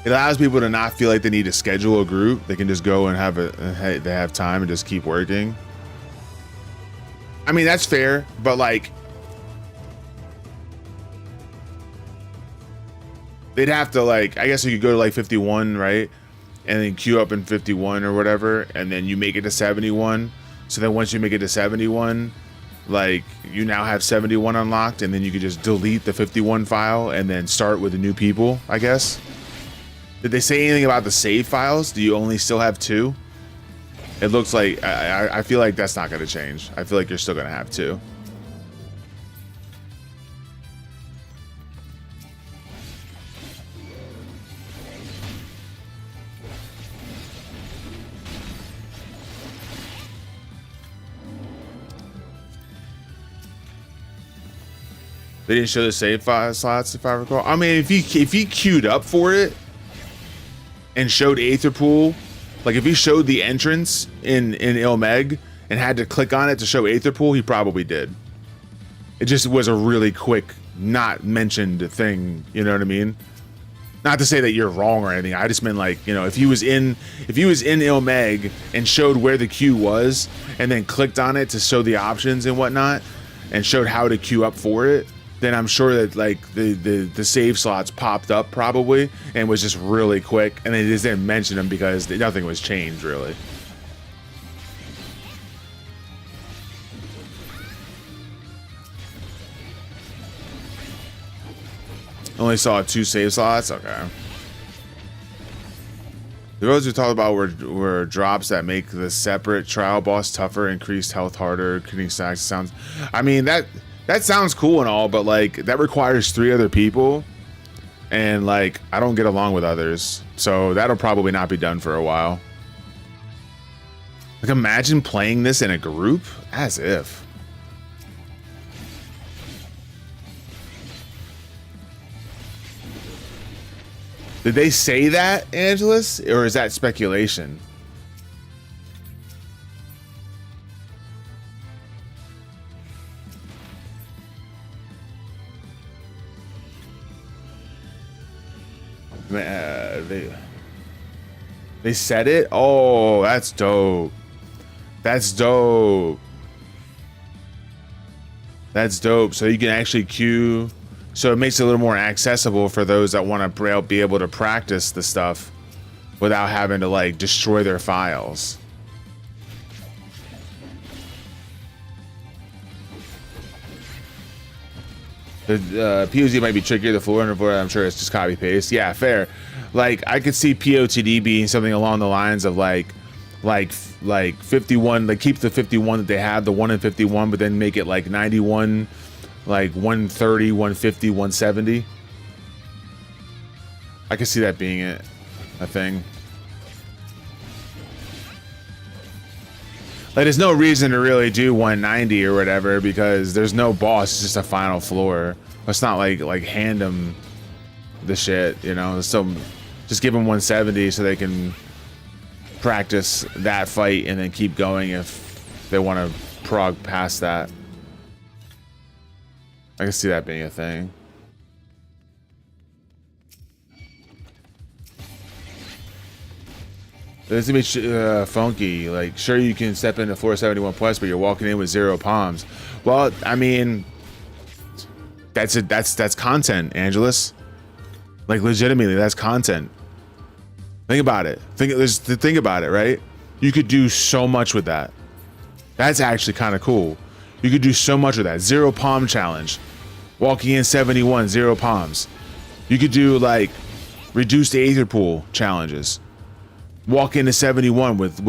C: It allows people to not feel like they need to schedule a group. They can just go and they have time and just keep working. I mean, that's fair, but like they'd have to like, I guess you could go to like 51, right? And then queue up in 51 or whatever, and then you make it to 71. So then once you make it to 71, like you now have 71 unlocked, and then you can just delete the 51 file and then start with the new people, I guess. Did they say anything about the save files? Do you only still have 2? It looks like, I feel like that's not going to change. I feel like you're still going to have 2. They didn't show the save file slots, if I recall. I mean, if he queued up for it and showed Aetherpool, like if he showed the entrance in Ilmeg and had to click on it to show Aetherpool, he probably did. It just was a really quick, not mentioned thing. You know what I mean? Not to say that you're wrong or anything. I just meant like, you know, if he was in Ilmeg and showed where the queue was and then clicked on it to show the options and whatnot and showed how to queue up for it, then I'm sure that like the save slots popped up probably and was just really quick, and they just didn't mention them because nothing was changed really. Only saw 2 save slots. Okay. The roads we talked about were drops that make the separate trial boss tougher, increased health harder, creating stacks. Sounds. I mean that sounds cool and all, but like that requires 3 other people, and like I don't get along with others, so that'll probably not be done for a while. Like imagine playing this in a group, as if. Did they say that, Angelus, or is that speculation? They said it? Oh, that's dope. That's dope. That's dope. So you can actually queue. So it makes it a little more accessible for those that want to be able to practice the stuff without having to like destroy their files. The POZ might be trickier. The floor and I'm sure it's just copy paste. Yeah, fair. Like I could see POTD being something along the lines of like 51. Like keep the 51 that they have, the 1 in 51, but then make it like 91. Like 130, 150, 170. I can see that being a thing. Like there's no reason to really do 190 or whatever because there's no boss, it's just a final floor. It's not like hand them the shit, you know. So just give them 170 so they can practice that fight and then keep going if they want to prog past that. I can see that being a thing. This is gonna be funky. Like, sure, you can step into 471 plus, but you're walking in with 0 palms. Well, I mean, that's content, Angelus. Like, legitimately, that's content. Think about it. Think about it, right? You could do so much with that. That's actually kind of cool. You could do so much with that. 0 palm challenge. Walking in 71, 0 palms. You could do like reduced aether pool challenges. Walk into 71 with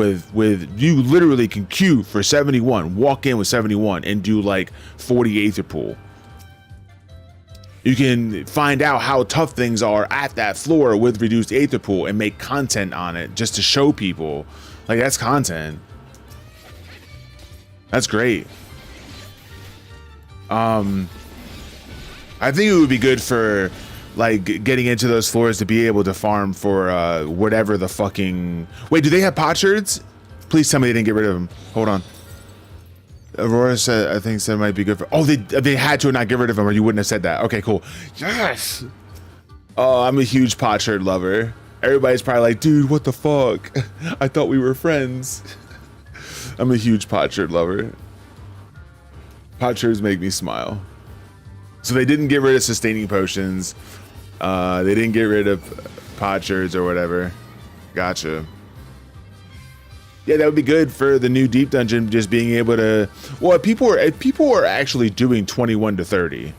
C: you literally can queue for 71. Walk in with 71 and do like 40 aether pool. You can find out how tough things are at that floor with reduced aether pool and make content on it just to show people. Like that's content. That's great. I think it would be good for like getting into those floors to be able to farm for whatever the fucking. Wait, do they have potsherds? Please tell me they didn't get rid of them. Hold on. Aurora said, I think that might be good for. Oh, they had to not get rid of them, or you wouldn't have said that. Okay, cool. Yes. Oh, I'm a huge potsherd lover. Everybody's probably like, dude, what the fuck? I thought we were friends. I'm a huge potsherd lover. Potsherds make me smile. So they didn't get rid of sustaining potions. They didn't get rid of potsherds or whatever. Gotcha. Yeah, that would be good for the new deep dungeon. Just being able to. Well, people are actually doing 21 to 30.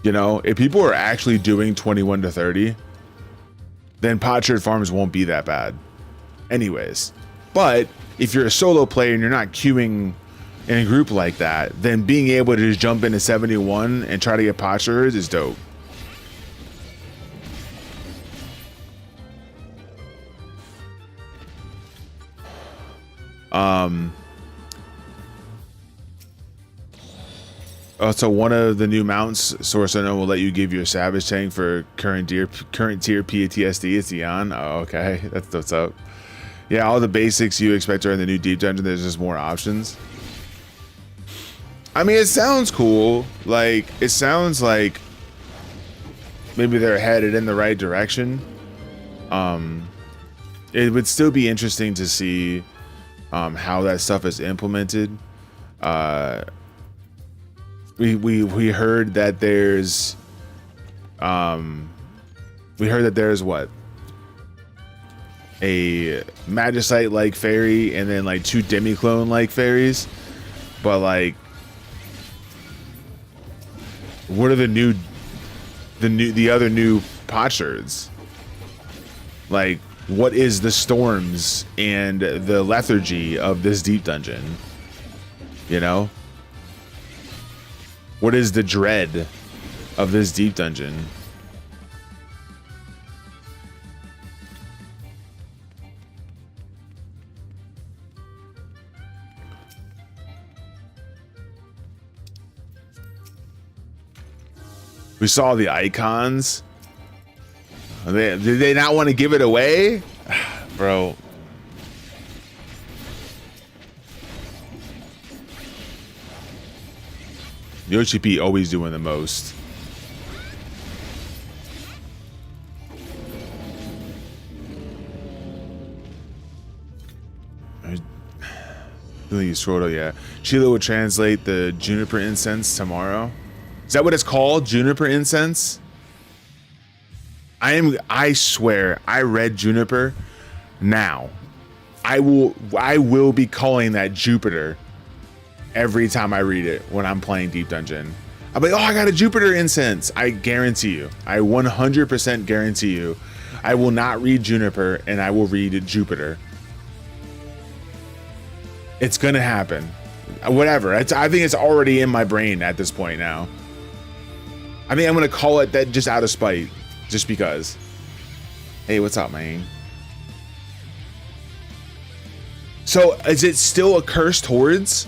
C: You know, if people are actually doing 21 to 30, then potsherd farms won't be that bad. Anyways, but if you're a solo player and you're not queuing in a group like that, then being able to just jump into 71 and try to get potsherds is dope. Also, one of the new mounts, Source Unknown, will let you give your Savage Tank for current tier PTSD. It's Eon. Oh, okay, that's what's up. Yeah, all the basics you expect are in the new deep dungeon. There's just more options. I mean, it sounds cool. Like, it sounds like maybe they're headed in the right direction. It would still be interesting to see how that stuff is implemented. We heard that there's what, a Magicite like fairy and then like 2 Demiclone like fairies, but like, what are the other new potsherds? Like, what is the storms and the lethargy of this deep dungeon? You know? What is the dread of this deep dungeon? We saw the icons. Did they not want to give it away? Bro. Yoshi P always doing the most. I think you scrolled up, yeah. Sheila will translate the juniper incense tomorrow. Is that what it's called? Juniper incense? I swear, I read Juniper. Now, I will be calling that Jupiter every time I read it when I'm playing Deep Dungeon. I'm like, oh, I got a Jupiter incense. I guarantee you. I 100% guarantee you. I will not read Juniper and I will read Jupiter. It's gonna happen. Whatever. I think it's already in my brain at this point now. I think I'm gonna call it that just out of spite. Just because. Hey, what's up, man? So, is it still a cursed hordes,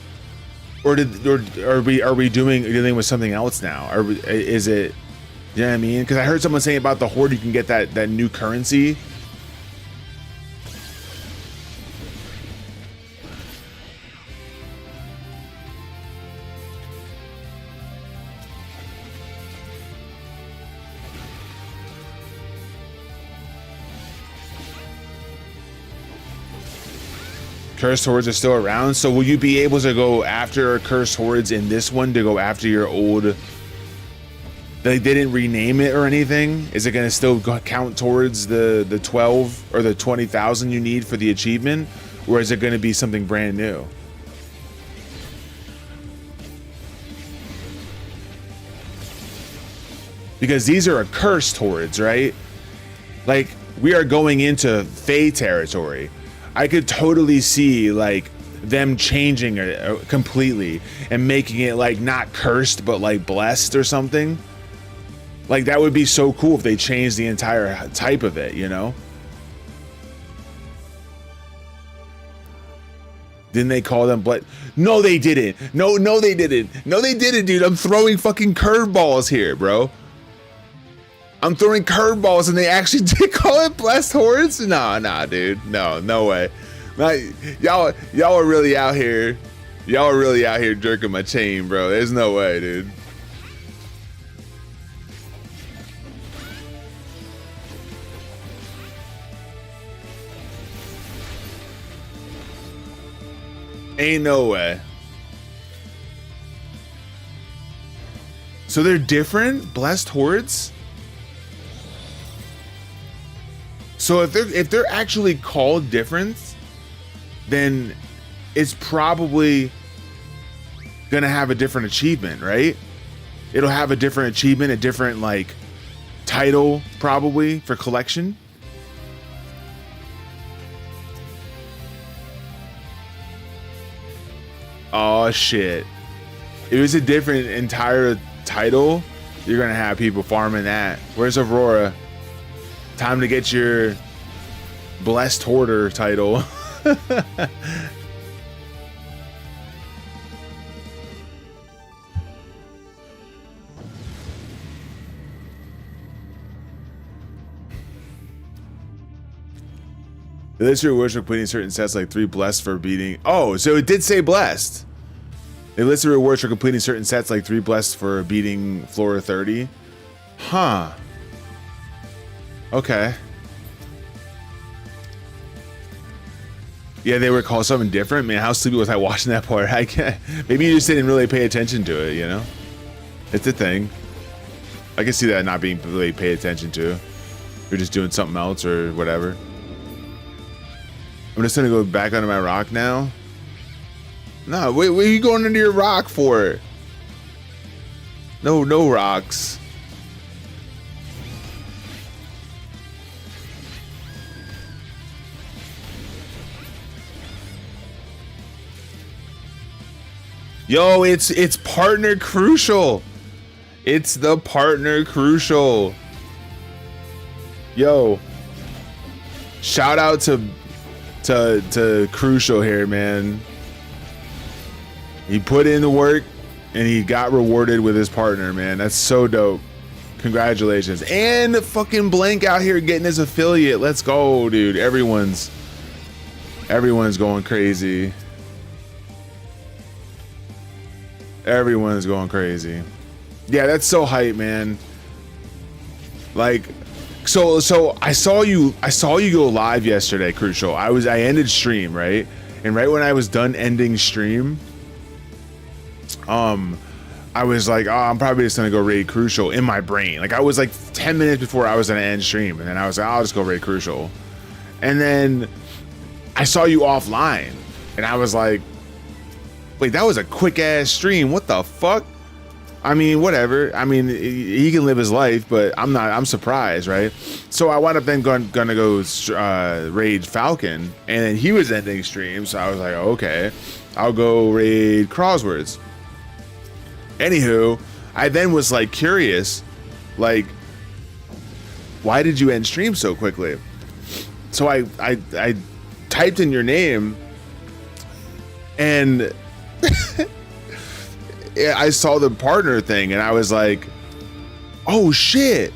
C: or are we dealing with something else now? Is it? You know what I mean? Because I heard someone saying about the horde, you can get that new currency. Cursed hordes are still around, so will you be able to go after cursed hordes in this one to go after your old? They didn't rename it or anything. Is it going to still count towards the 12 or the 20,000 you need for the achievement, or is it going to be something brand new? Because these are accursed hordes, right? Like, we are going into Fey territory. I could totally see like them changing it completely and making it like not cursed but like blessed or something. Like, that would be so cool if they changed the entire type of it, you know? Didn't they call them No, they didn't. No, they didn't. No, they didn't, dude. I'm throwing fucking curveballs here, bro. I'm throwing curveballs and they actually did call it blessed hordes? Nah, dude. No way. Y'all are really out here. Y'all are really out here jerking my chain, bro. There's no way, dude. Ain't no way. So they're different? Blessed hordes? So if they're actually called different, then it's probably gonna have a different achievement, right? It'll have a different achievement, a different like title probably for collection. Oh shit. If it's a different entire title, you're gonna have people farming that. Where's Aurora? Time to get your Blessed Hoarder title. The list of rewards for completing certain sets like 3 blessed for beating. Oh, so it did say blessed. They listed rewards for completing certain sets like 3 blessed for beating floor 30. Huh. Okay. Yeah, they were called something different. Man, how sleepy was I watching that part? I can't. Maybe you just didn't really pay attention to it, you know? It's a thing. I can see that not being really paid attention to. You're just doing something else or whatever. I'm just gonna go back under my rock now. No, wait, what are you going under your rock for? No rocks. Yo, it's partner crucial. It's the partner crucial. Yo, shout out to Crucial here, man. He put in the work and he got rewarded with his partner, man. That's so dope. Congratulations. And fucking Blank out here getting his affiliate. Let's go, dude. Everyone's going crazy. Everyone's going crazy. Yeah, that's so hype, man. Like, so I saw you go live yesterday, Crucial. I ended stream, right? And right when I was done ending stream, I was like, oh, I'm probably just gonna go raid Crucial in my brain. Like, I was like 10 minutes before I was gonna end stream, and then I was like, I'll just go raid Crucial. And then I saw you offline, and I was like, wait, that was a quick ass stream. What the fuck? I mean, whatever. I mean, he can live his life, but I'm surprised, right? So I wound up then gonna go raid Falcon, and then he was ending stream, so I was like, okay, I'll go raid Crosswords. Anywho, I then was like curious, like, why did you end stream so quickly? So I typed in your name, and I saw the partner thing, and I was like, oh shit,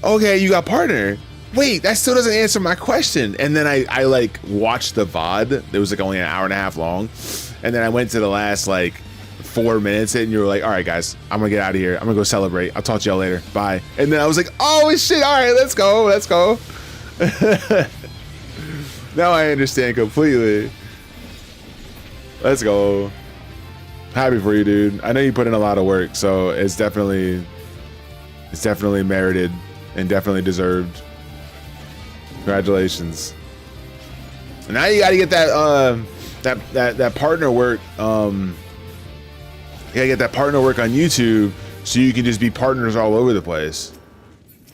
C: okay, you got partner. Wait, that still doesn't answer my question. And then I like watched the VOD. It was like only an hour and a half long, and then I went to the last like 4 minutes, and you were like, all right guys, I'm gonna get out of here, I'm gonna go celebrate, I'll talk to y'all later, bye. And then I was like, oh shit, all right, let's go. Now I understand completely. Let's go. Happy for you, dude. I know you put in a lot of work, so it's definitely merited and definitely deserved. Congratulations. And now you got to get that partner work. You gotta get that partner work on YouTube, so you can just be partners all over the place.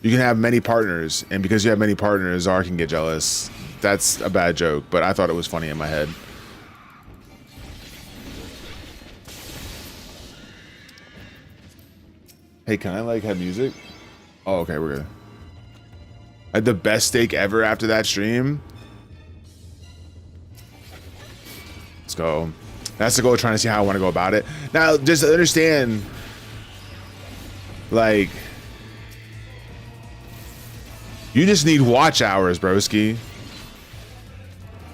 C: You can have many partners, and because you have many partners, Zara can get jealous. That's a bad joke, but I thought it was funny in my head. Hey, can I like have music? Oh, okay, we're good. I had the best steak ever after that stream. Let's go. That's the goal, trying to see how I want to go about it. Now, just understand, like, you just need watch hours, broski.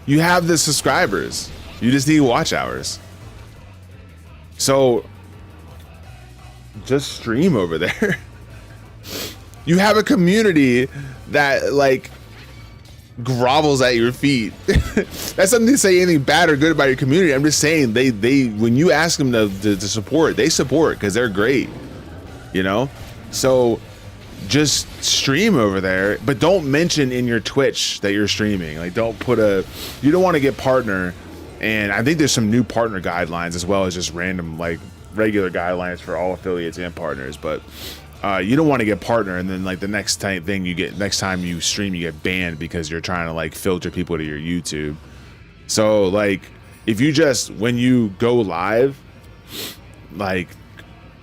C: You have the subscribers. You just need watch hours. So, just stream over there. You have a community that, like, grovels at your feet. That's something to say anything bad or good about your community. I'm just saying they when you ask them to support, they support because they're great, you know. So just stream over there, but don't mention in your Twitch that you're streaming. Like, don't put you don't want to get partner. And I think there's some new partner guidelines as well as just random, like, regular guidelines for all affiliates and partners. But you don't want to get partner and then, like, the next time you stream, you get banned because you're trying to, like, filter people to your YouTube. So, like, if you just, when you go live, like,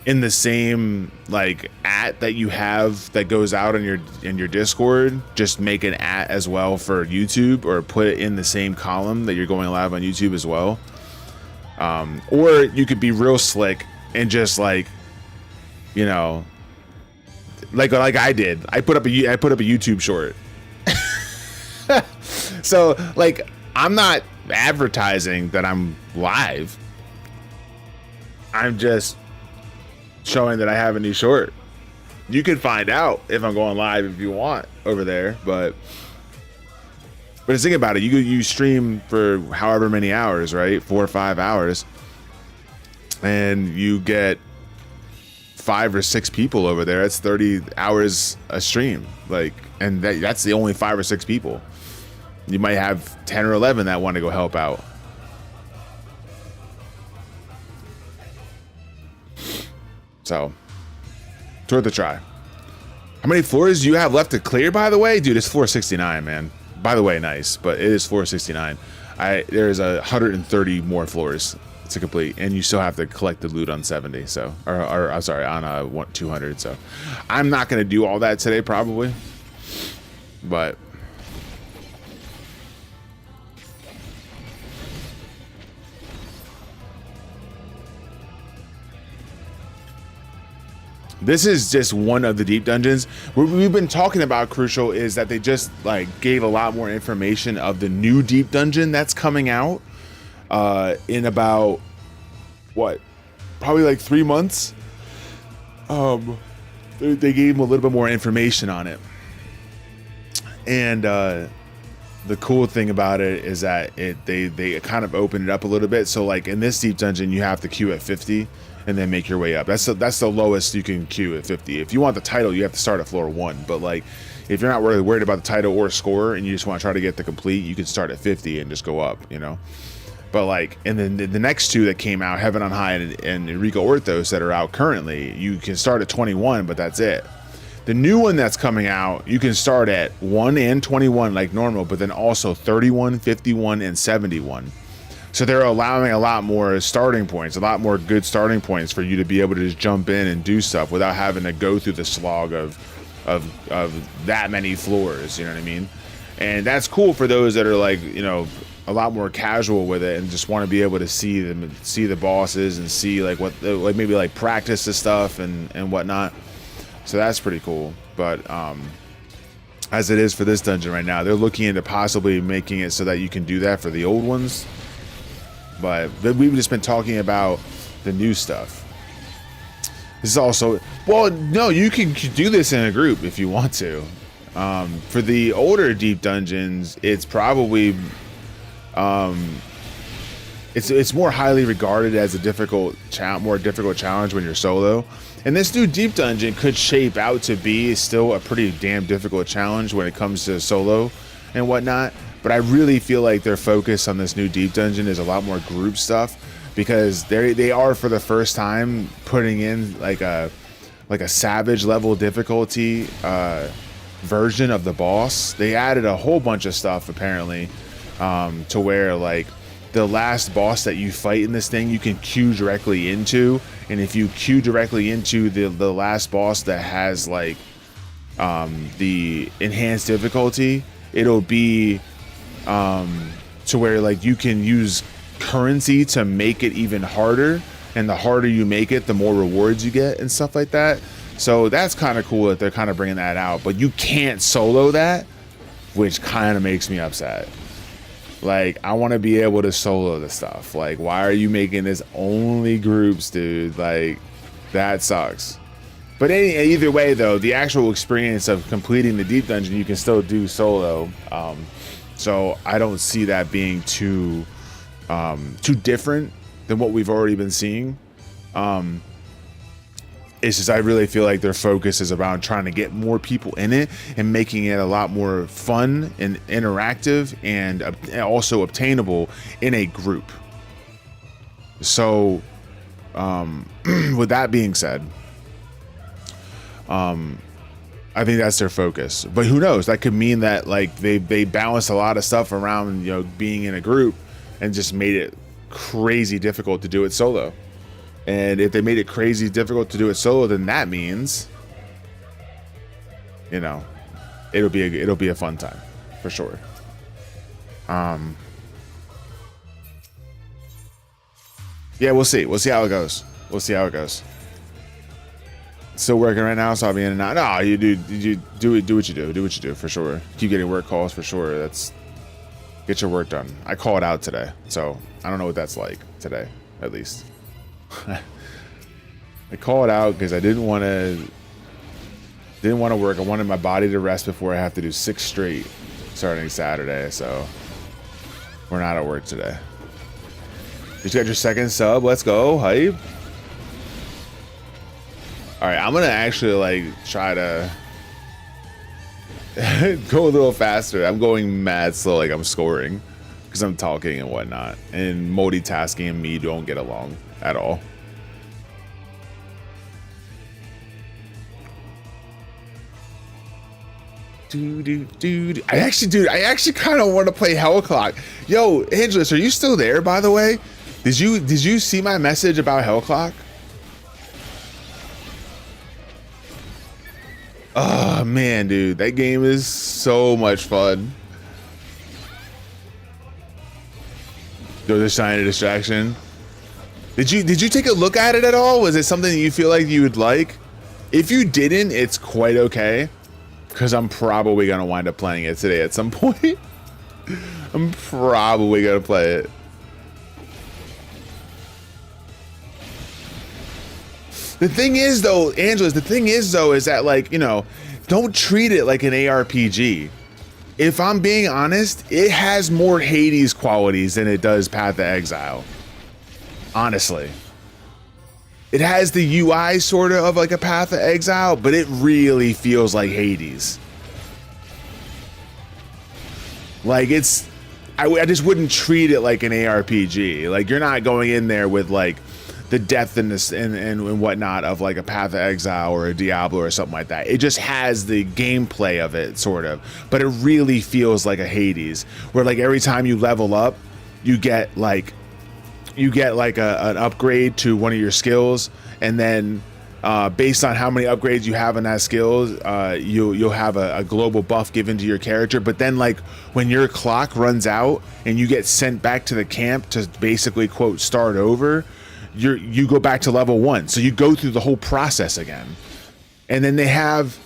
C: in the same, like, that you have that goes out in your Discord, just make an as well for YouTube, or put it in the same column that you're going live on YouTube as well. Or you could be real slick and just, like, you know, like I did. I put up a YouTube short. So, like, I'm not advertising that I'm live. I'm just showing that I have a new short. You can find out if I'm going live if you want over there, but just think about it. You stream for however many hours, right? 4 or 5 hours, and you get 5 or 6 people over there. That's 30 hours a stream, like, and that's the only 5 or 6 people. You might have 10 or 11 that want to go help out. So, it's worth a try. How many floors do you have left to clear, by the way? Dude, it's 469, man. By the way, nice, but it is 469. There's 130 more floors to complete, and you still have to collect the loot on 70. So, or I'm sorry, on 200. So, I'm not gonna do all that today, probably, but this is just one of the deep dungeons. What we've been talking about, Crucial, is that they just like gave a lot more information of the new deep dungeon that's coming out in about what, probably like 3 months. They gave them a little bit more information on it, and the cool thing about it is that they kind of opened it up a little bit. So like in this deep dungeon, you have to queue at 50. And then make your way up. That's the lowest you can queue at 50. If you want the title, you have to start at floor 1. But like, if you're not really worried about the title or score, and you just want to try to get the complete, you can start at 50 and just go up, you know. But like, and then the next 2 that came out, Heaven on High and Enrico Orthos, that are out currently, you can start at 21, but that's it. The new one that's coming out, you can start at 1 and 21 like normal, but then also 31, 51, and 71. So they're allowing a lot more starting points, a lot more good starting points for you to be able to just jump in and do stuff without having to go through the slog of that many floors, you know what I mean? And that's cool for those that are like, you know, a lot more casual with it and just want to be able to see the bosses and see like what, like maybe like practice the stuff and whatnot. So that's pretty cool. But as it is for this dungeon right now, they're looking into possibly making it so that you can do that for the old ones. But we've just been talking about the new stuff. This is also, well, no, you can do this in a group if you want to. For the older deep dungeons, it's probably it's more highly regarded as a more difficult challenge when you're solo. And this new deep dungeon could shape out to be still a pretty damn difficult challenge when it comes to solo and whatnot. But I really feel like their focus on this new deep dungeon is a lot more group stuff, because they are for the first time putting in like a savage level difficulty version of the boss. They added a whole bunch of stuff apparently to where like the last boss that you fight in this thing you can queue directly into, and if you queue directly into the last boss that has like the enhanced difficulty, it'll be to where like you can use currency to make it even harder, and the harder you make it, the more rewards you get and stuff like that. So that's kind of cool that they're kind of bringing that out, but you can't solo that, which kind of makes me upset. Like, I want to be able to solo the stuff. Like, why are you making this only groups, dude? Like, that sucks. But either way though, the actual experience of completing the deep dungeon you can still do solo. So I don't see that being too different than what we've already been seeing. It's just I really feel like their focus is around trying to get more people in it and making it a lot more fun and interactive and also obtainable in a group. So with that being said, I think that's their focus, but who knows? That could mean that like they balanced a lot of stuff around, you know, being in a group and just made it crazy difficult to do it solo. And if they made it crazy difficult to do it solo, then that means, you know, it'll be a fun time for sure. Yeah, we'll see. We'll see how it goes. Still working right now, so I'll be in and out. No, you do what you do for sure. Keep getting work calls for sure. Get your work done. I called out today, so I don't know what that's like today, at least. I called out because I didn't want to Didn't want to work. I wanted my body to rest before I have to do 6 straight starting Saturday. So we're not at work today. Just got your second sub. Let's go. Hype. All right. I'm going to actually like try to go a little faster. I'm going mad slow. Like I'm scoring because I'm talking and whatnot, and multitasking and me don't get along at all. Dude. I actually kind of want to play Hell Clock. Yo, Angelus, are you still there, by the way? Did you see my message about Hell Clock? Oh man, dude, that game is so much fun. Yo, they're shiny distraction. Did you take a look at it at all? Was it something that you feel like you would like? If you didn't, it's quite okay. Because I'm probably going to wind up playing it today at some point. I'm probably going to play it. The thing is, though, Angelus, is that, like, you know, don't treat it like an ARPG. If I'm being honest, it has more Hades qualities than it does Path of Exile. Honestly. It has the UI sort of like a Path of Exile, but it really feels like Hades. Like it's, I just wouldn't treat it like an ARPG. Like you're not going in there with like the depth and this and whatnot of like a Path of Exile or a Diablo or something like that. It just has the gameplay of it sort of, but it really feels like a Hades, where like every time you level up, you get like an upgrade to one of your skills, and then based on how many upgrades you have in that skill, you'll have a global buff given to your character. But then like when your clock runs out and you get sent back to the camp to basically quote start over, you go back to level 1. So you go through the whole process again. And then they have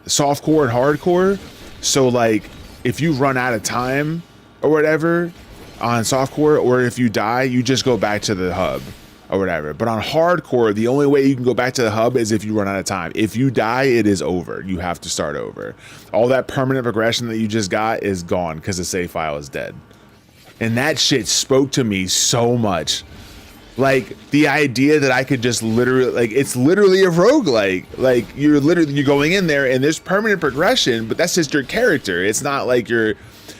C: softcore and hardcore. So like if you run out of time or whatever on softcore, or if you die, you just go back to the hub or whatever. But on hardcore, the only way you can go back to the hub is if you run out of time. If you die, it is over. You have to start over. All that permanent progression that you just got is gone because the save file is dead. And that shit spoke to me so much. Like the idea that I could just literally, like, it's literally a roguelike. Like you're going in there and there's permanent progression, but that's just your character. It's not like you're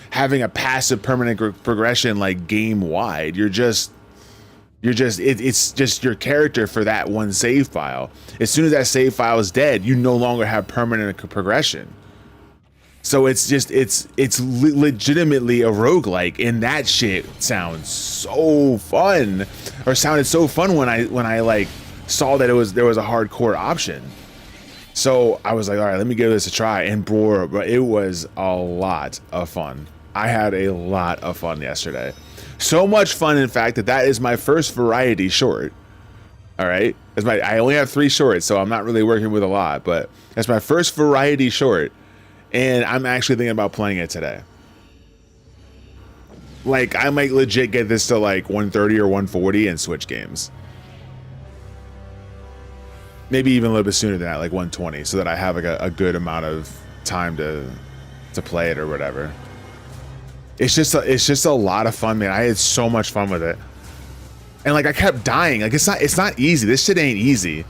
C: having a passive permanent progression like game wide. It's just your character for that one save file. As soon as that save file is dead, you no longer have permanent progression. So it's legitimately a roguelike, and that shit sounds so fun, or sounded so fun when I like saw that there was a hardcore option. So I was like, all right, let me give this a try. And bro, it was a lot of fun. I had a lot of fun yesterday. So much fun, in fact, that is my first variety short. All right, I only have 3 shorts, so I'm not really working with a lot, but that's my first variety short. And I'm actually thinking about playing it today. Like, I might legit get this to like 130 or 140 and switch games. Maybe even a little bit sooner than that, like 120, so that I have like a good amount of time to play it or whatever. It's just a lot of fun, man. I had so much fun with it. And like I kept dying. Like it's not easy. This shit ain't easy.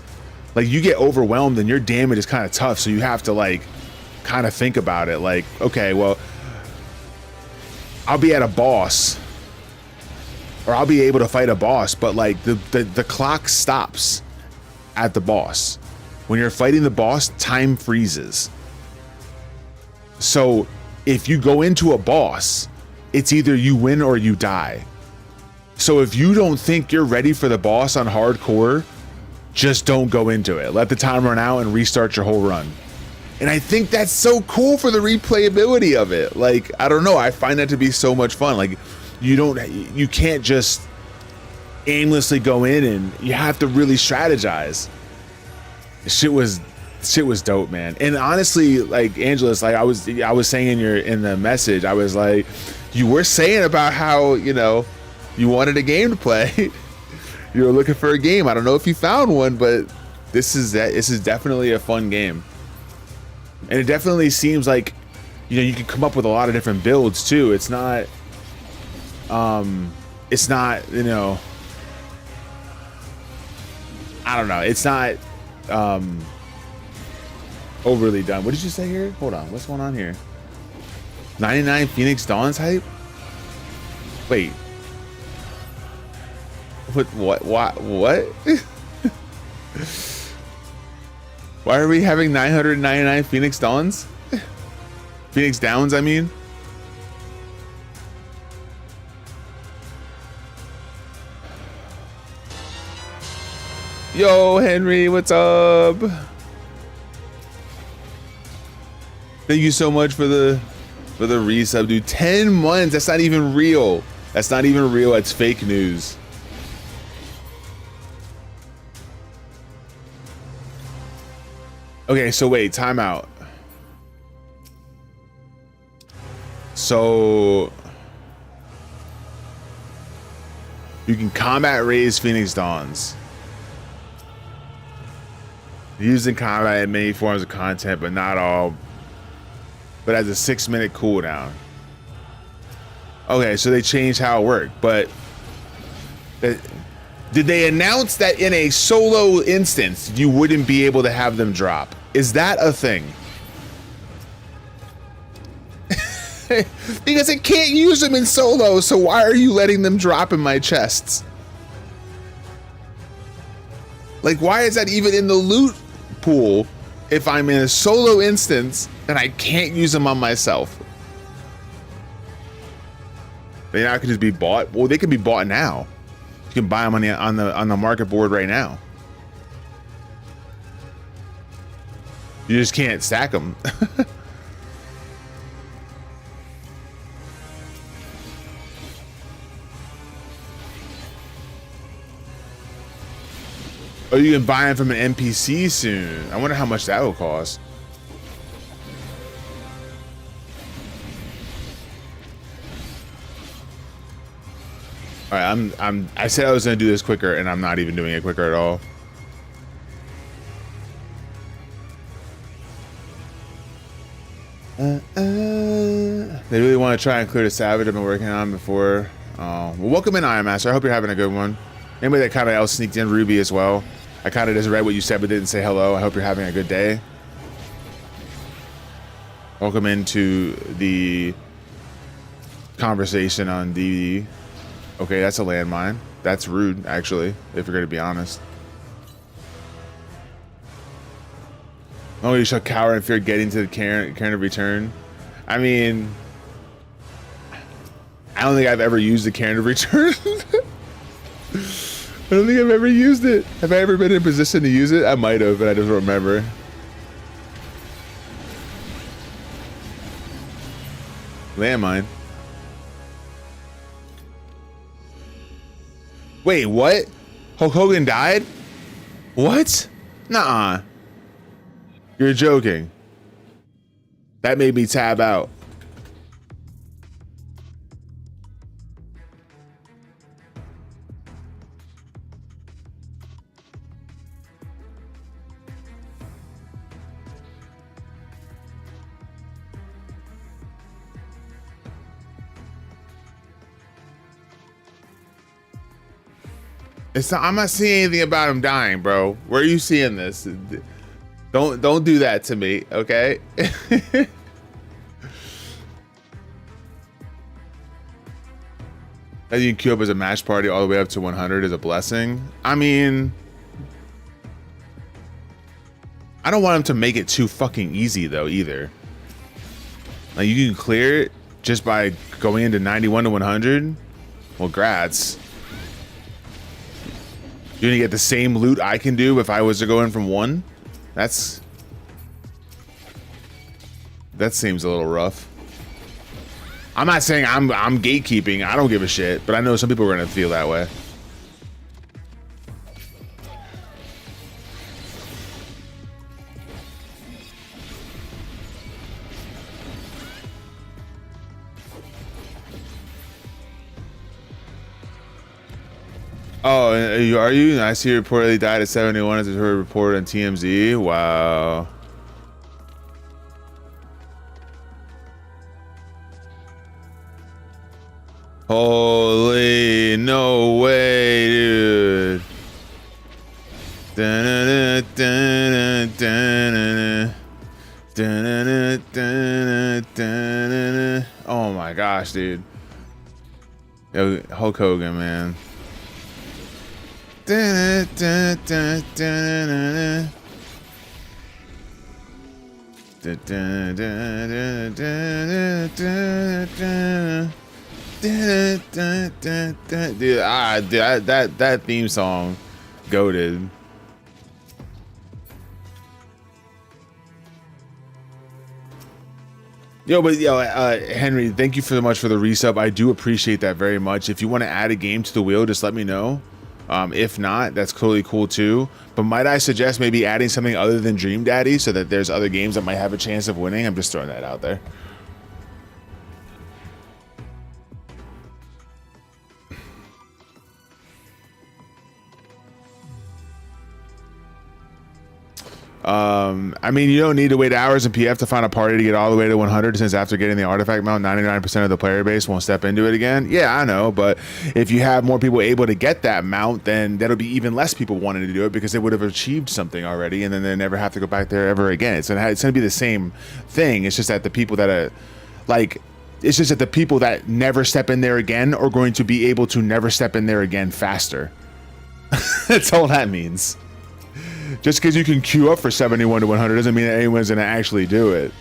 C: Like you get overwhelmed and your damage is kind of tough, so you have to like kind of think about it. Like, okay, well, I'll be at a boss, or I'll be able to fight a boss, but like the clock stops at the boss. When you're fighting the boss, time freezes. So if you go into a boss, it's either you win or you die. So if you don't think you're ready for the boss on hardcore, just don't go into it. Let the time run out and restart your whole run. And I think that's so cool for the replayability of it. Like, I don't know, I find that to be so much fun. Like, you can't just aimlessly go in, and you have to really strategize. Shit was dope, man. And honestly, like Angelus, like I was saying in the message, I was like, you were saying about how, you know, you wanted a game to play. You were looking for a game. I don't know if you found one, but This is definitely a fun game, and it definitely seems like, you know, you can come up with a lot of different builds too. It's not, you know, I don't know. It's not overly done. What did you say here? Hold on. What's going on here? 99 Phoenix Dawns hype? Wait. What? Why are we having 999 Phoenix Dawns? Phoenix Downs, I mean. Yo, Henry, what's up? Thank you so much for the resub, dude. 10 months. That's not even real. That's not even real. That's fake news. Okay, so wait, time out. So you can combat raise Phoenix Dawns. Used in combat in many forms of content, but not all. But has a 6-minute cooldown. Okay, so they changed how it worked, but did they announce that in a solo instance you wouldn't be able to have them drop? Is that a thing? Because I can't use them in solo, so why are you letting them drop in my chests? Like, why is that even in the loot pool if I'm in a solo instance and I can't use them on myself? They now can just be bought. Well, they can be bought now. You can buy them on the market board right now. You just can't stack them. Oh, you can buy them from an NPC soon. I wonder how much that will cost. All right, I said I was gonna do this quicker, and I'm not even doing it quicker at all. They really want to try and clear the Savage I've been working on before. Well, welcome in, Iron Master. I hope you're having a good one. Anybody that kind of else sneaked in, Ruby as well. I kind of just read what you said but didn't say hello. I hope you're having a good day. Welcome into the conversation on DD. Okay, that's a landmine. That's rude, actually, if you're going to be honest. Oh, you shall cower in fear getting to the cairn of return. I mean, I don't think I've ever used the cairn of return. I don't think I've ever used it. Have I ever been in a position to use it? I might have, but I just don't remember. Landmine. Wait, what? Hulk Hogan died? What? Nuh-uh. You're joking. That made me tab out. It's not, I'm not seeing anything about him dying, bro. Where are you seeing this? Don't do that to me, okay? That you can queue up as a match party all the way up to 100 is a blessing. I mean, I don't want him to make it too fucking easy though either. Like, you can clear it just by going into 91 to 100. Well, grats. You're gonna get the same loot I can do if I was to go in from 1? That seems a little rough. I'm not saying I'm gatekeeping. I don't give a shit, but I know some people are gonna feel that way. Oh, are you? I see you reportedly died at 71 as her report on TMZ. Wow. Holy, no way, dude. Da-na-na, da-na, da-na-na. Da-na-na, da-na, da-na-na. Oh my gosh, dude. Yo, Hulk Hogan, man. Da-na, da-da, da-na-na. Da-da-da-da-da-da-da-da. Dude, that theme song, goated. Yo, but Henry, thank you so much for the resub. I do appreciate that very much. If you want to add a game to the wheel, just let me know. If not, that's totally cool too. But might I suggest maybe adding something other than Dream Daddy so that there's other games that might have a chance of winning? I'm just throwing that out there. I mean, you don't need to wait hours in PF to find a party to get all the way to 100, since after getting the artifact mount, 99% of the player base won't step into it again. Yeah, I know, but if you have more people able to get that mount, then that'll be even less people wanting to do it because they would have achieved something already, and then they never have to go back there ever again. It's gonna be the same thing. It's just that the people that are like, it's just that the people that never step in there again are going to be able to never step in there again faster. That's all that means. Just because you can queue up for 71 to 100 doesn't mean that anyone's going to actually do it.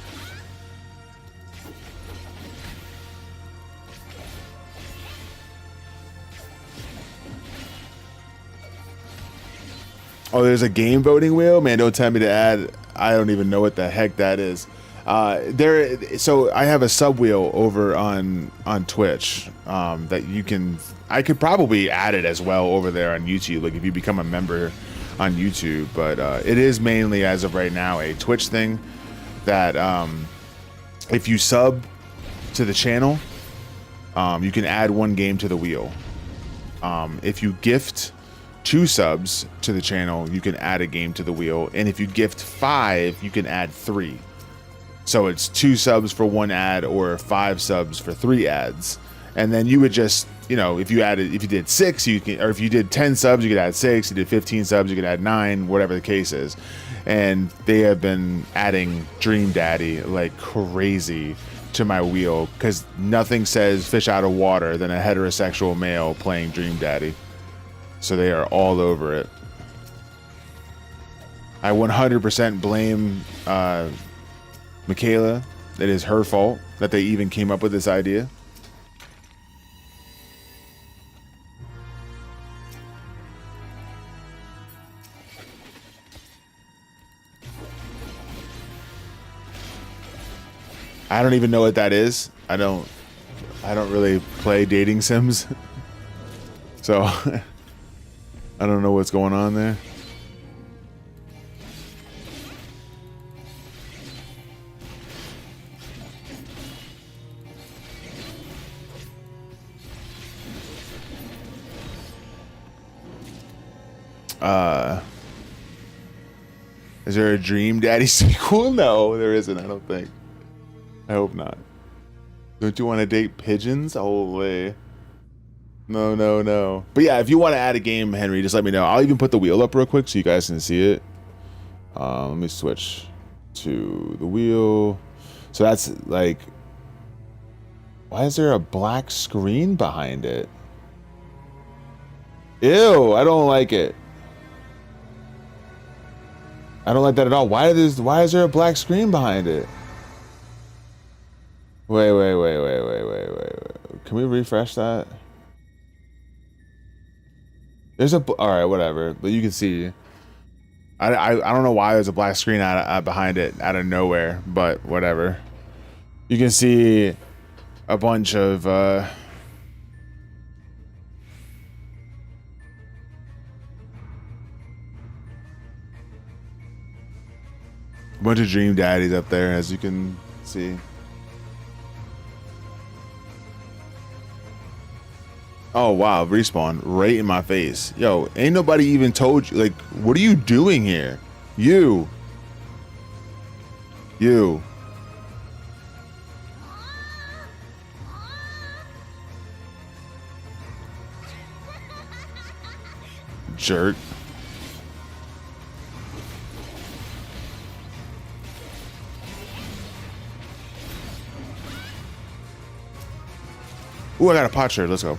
C: Oh, there's a game voting wheel? Man, don't tell me to add. I don't even know what the heck that is. So I have a sub wheel over on Twitch that you can. I could probably add it as well over there on YouTube. Like if you become a member on YouTube, but it is mainly as of right now a Twitch thing that if you sub to the channel, you can add one game to the wheel. If you gift 2 subs to the channel, you can add a game to the wheel, and if you gift 5, you can add 3. So it's 2 subs for 1 ad or 5 subs for 3 ads. And then you would just, you know, if you did 6, you can, or if you did 10 subs, you could add 6. You did 15 subs, you could add 9, whatever the case is. And they have been adding Dream Daddy like crazy to my wheel because nothing says fish out of water than a heterosexual male playing Dream Daddy. So they are all over it. I 100% blame Michaela. It is her fault that they even came up with this idea. I don't even know what that is. I don't really play dating sims. So I don't know what's going on there. Is there a Dream Daddy sequel? No, there isn't, I don't think. I hope not. Don't you want to date pigeons? Holy. No, no, no. But yeah, if you want to add a game, Henry, just let me know. I'll even put the wheel up real quick so you guys can see it. Let me switch to the wheel. So that's like... Why is there a black screen behind it? Ew, I don't like it. I don't like that at all. Why is there a black screen behind it? Wait. Can we refresh that? There's a... Alright, whatever. But you can see. I don't know why there's a black screen behind it out of nowhere, but whatever. You can see a bunch of... a bunch of Dream Daddies up there, as you can see. Oh wow, respawn right in my face. Yo, ain't nobody even told you. Like, what are you doing here? You. Jerk. Ooh, I got a pot shirt. Let's go.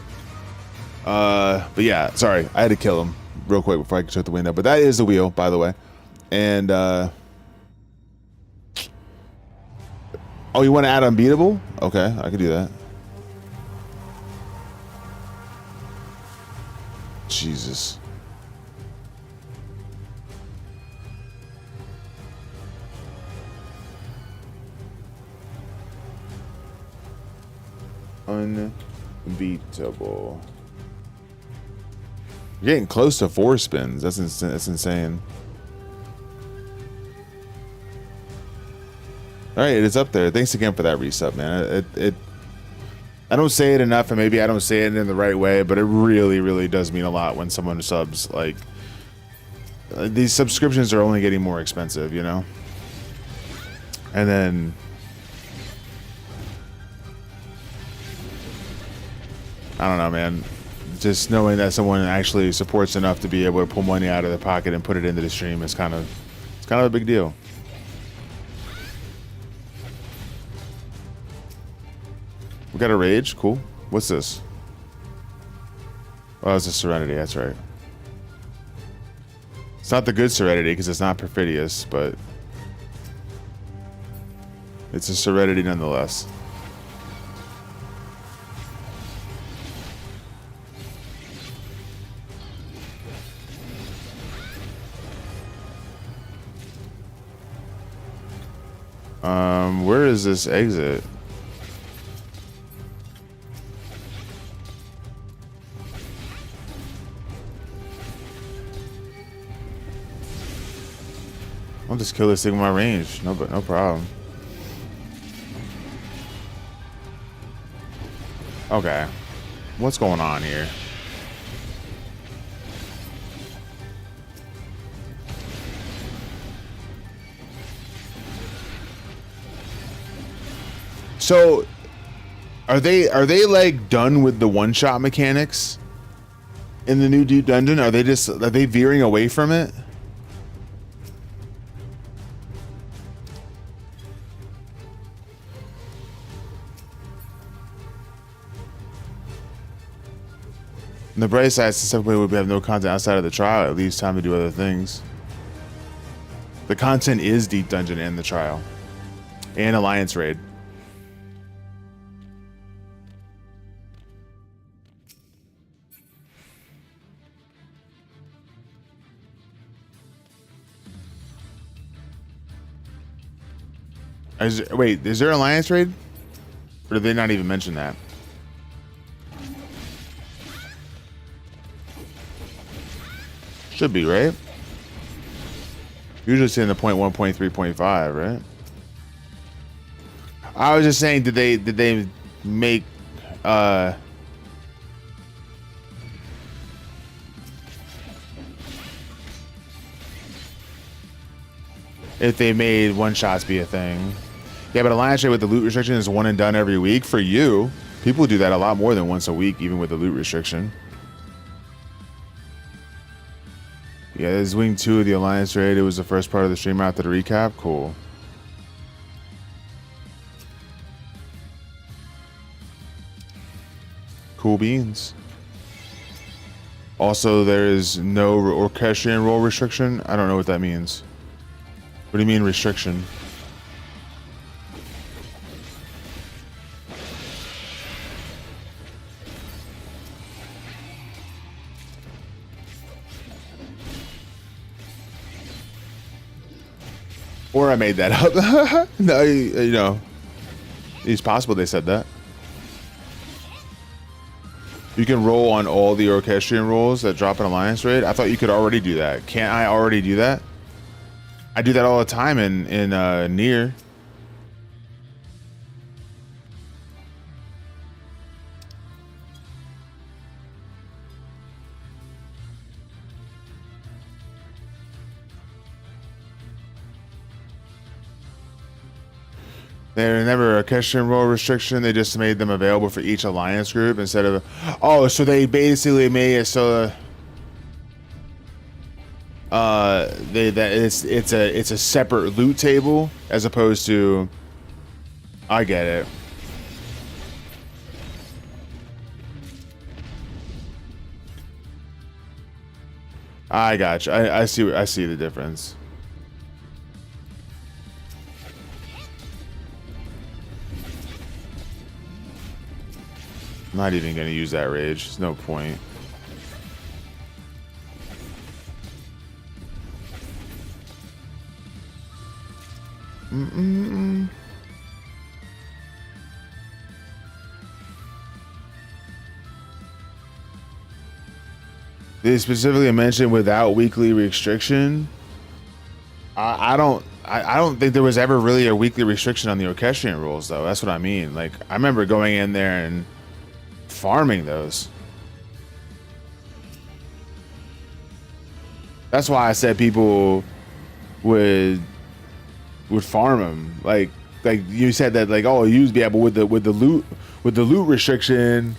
C: But yeah, sorry, I had to kill him real quick before I could shut the window. But that is the wheel, by the way. And oh, you want to add unbeatable? Okay, I could do that. Jesus. Unbeatable. You're getting close to 4 spins. That's insane. All right, it's up there. Thanks again for that resub, man. I don't say it enough, and maybe I don't say it in the right way, but it really, really does mean a lot when someone subs. Like, these subscriptions are only getting more expensive, you know? And then I don't know, man. Just knowing that someone actually supports enough to be able to pull money out of their pocket and put it into the stream is kind of a big deal. We got a rage, cool. What's this? Oh, it's a serenity. That's right. It's not the good serenity because it's not perfidious, but it's a serenity nonetheless. Where is this exit? I'll just kill this thing with my range. No problem. Okay. What's going on here? So, are they like done with the one-shot mechanics in the new Deep Dungeon? Are they veering away from it? On the bright side, since we would have no content outside of the trial, it leaves time to do other things. The content is Deep Dungeon and the trial, and Alliance Raid. Wait, is there Alliance Raid? Or did they not even mention that? Should be, right? Usually it's in the 0.1, 0.3, 0.5, right? I was just saying, did they make if they made one shots be a thing? Yeah, but Alliance Raid with the loot restriction is one and done every week. For you, people do that a lot more than once a week, even with the loot restriction. Yeah, this is Wing 2 of the Alliance Raid. It was the first part of the stream after the recap. Cool. Cool beans. Also, there is no orchestrion roll restriction. I don't know what that means. What do you mean restriction? Or I made that up. No, you know, it's possible they said that. You can roll on all the orchestrion rolls that drop an Alliance Raid. I thought you could already do that. Can't I already do that? I do that all the time in Nier. They were never a Orchestrion role restriction. They just made them available for each alliance group instead of. Oh, so they basically made it so. It's a separate loot table as opposed to. I get it. I got you. I see the difference. I'm not even gonna use that rage. There's no point. They specifically mentioned without weekly restriction. I don't think there was ever really a weekly restriction on the Orchestrion rules, though. That's what I mean. Like, I remember going in there and farming those. That's why I said people would farm them. Like you said that, like, oh, you'd be able with the loot restriction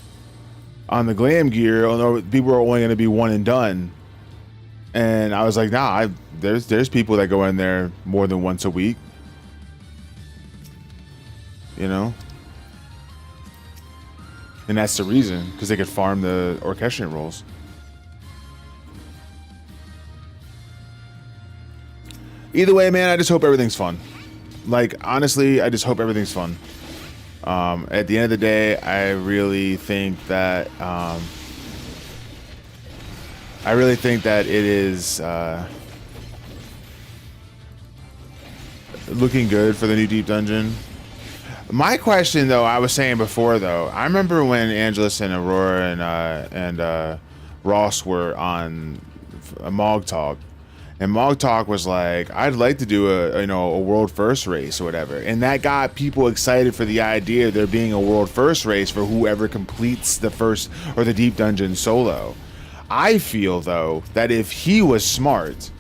C: on the glam gear. People are only going to be one and done. And I was like, nah, there's people that go in there more than once a week. You know? And that's the reason, because they could farm the Orchestrion rolls. Either way, man, I just hope everything's fun. Like, honestly, I just hope everything's fun. At the end of the day, I really think that it is looking good for the new Deep Dungeon. My question, though, I was saying before, though, I remember when Angelus and Aurora and Ross were on a Mog Talk, and Mog Talk was like, I'd like to do a world first race or whatever, and that got people excited for the idea of there being a world first race for whoever completes the first or the Deep Dungeon solo. I feel, though, that if he was smart,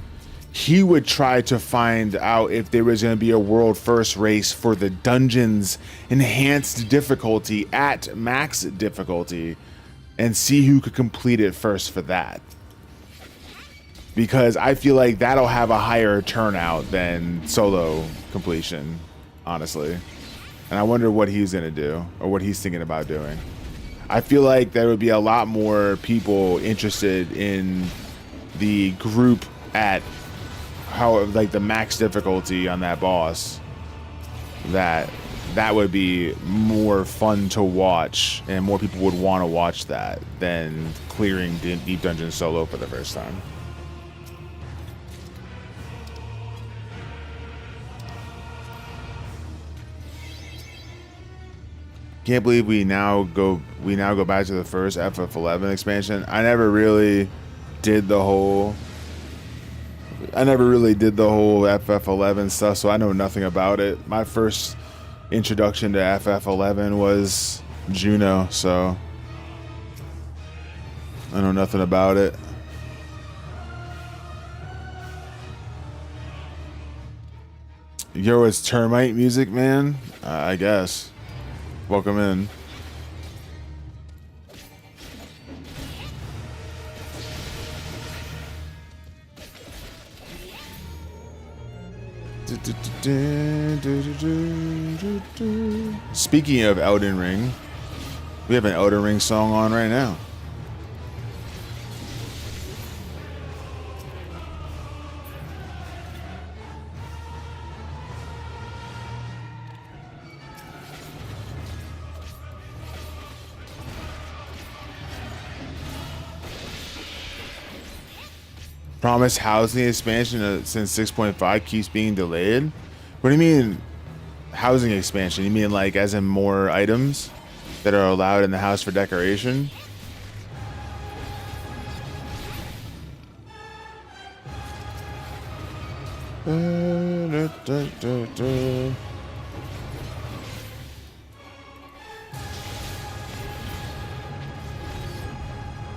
C: he would try to find out if there was going to be a world first race for the dungeon's enhanced difficulty at max difficulty and see who could complete it first for that. Because I feel like that'll have a higher turnout than solo completion, honestly. And I wonder what he's going to do or what he's thinking about doing. I feel like there would be a lot more people interested in the group at the max difficulty on that boss. That would be more fun to watch, and more people would want to watch that than clearing Deep Dungeon solo for the first time. Can't believe we now go back to the first FF11 expansion. I never really did the whole FF11 stuff, so I know nothing about it. My first introduction to FF11 was Juno, so I know nothing about it. Yo, it's termite music, man. I guess. Welcome in. Speaking of Elden Ring, we have an Elden Ring song on right now. Promised housing expansion since 6.5 keeps being delayed. What do you mean housing expansion? You mean like as in more items that are allowed in the house for decoration?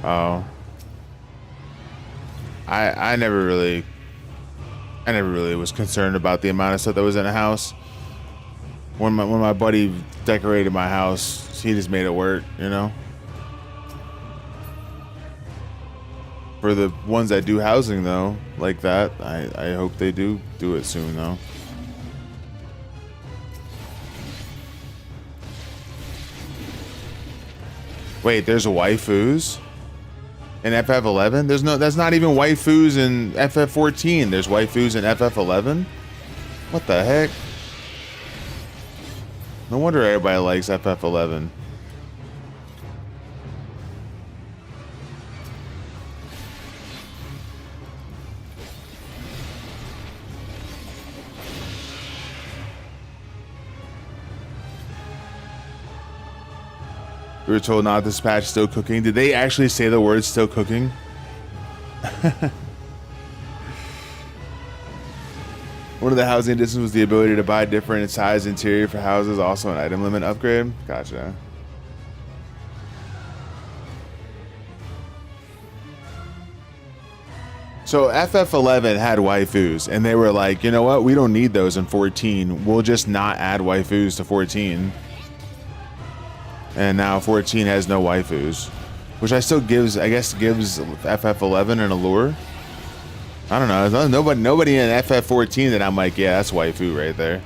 C: Oh. I never really was concerned about the amount of stuff that was in a house. when my buddy decorated my house, he just made it work, you know. For the ones that do housing though, like that, I hope they do it soon though. Wait, there's waifus in FF11? That's not even waifus in FF14. There's waifus in FF11? What the heck? No wonder everybody likes FF11. We were told not to dispatch still cooking. Did they actually say the word still cooking? One of the housing additions was the ability to buy different size interior for houses, also an item limit upgrade. Gotcha. So FF11 had waifus, and they were like, you know what? We don't need those in 14. We'll just not add waifus to 14. And now 14 has no waifus, which I guess gives FF11 an allure. I don't know. There's nobody in FF14 that I'm like, yeah, that's waifu right there.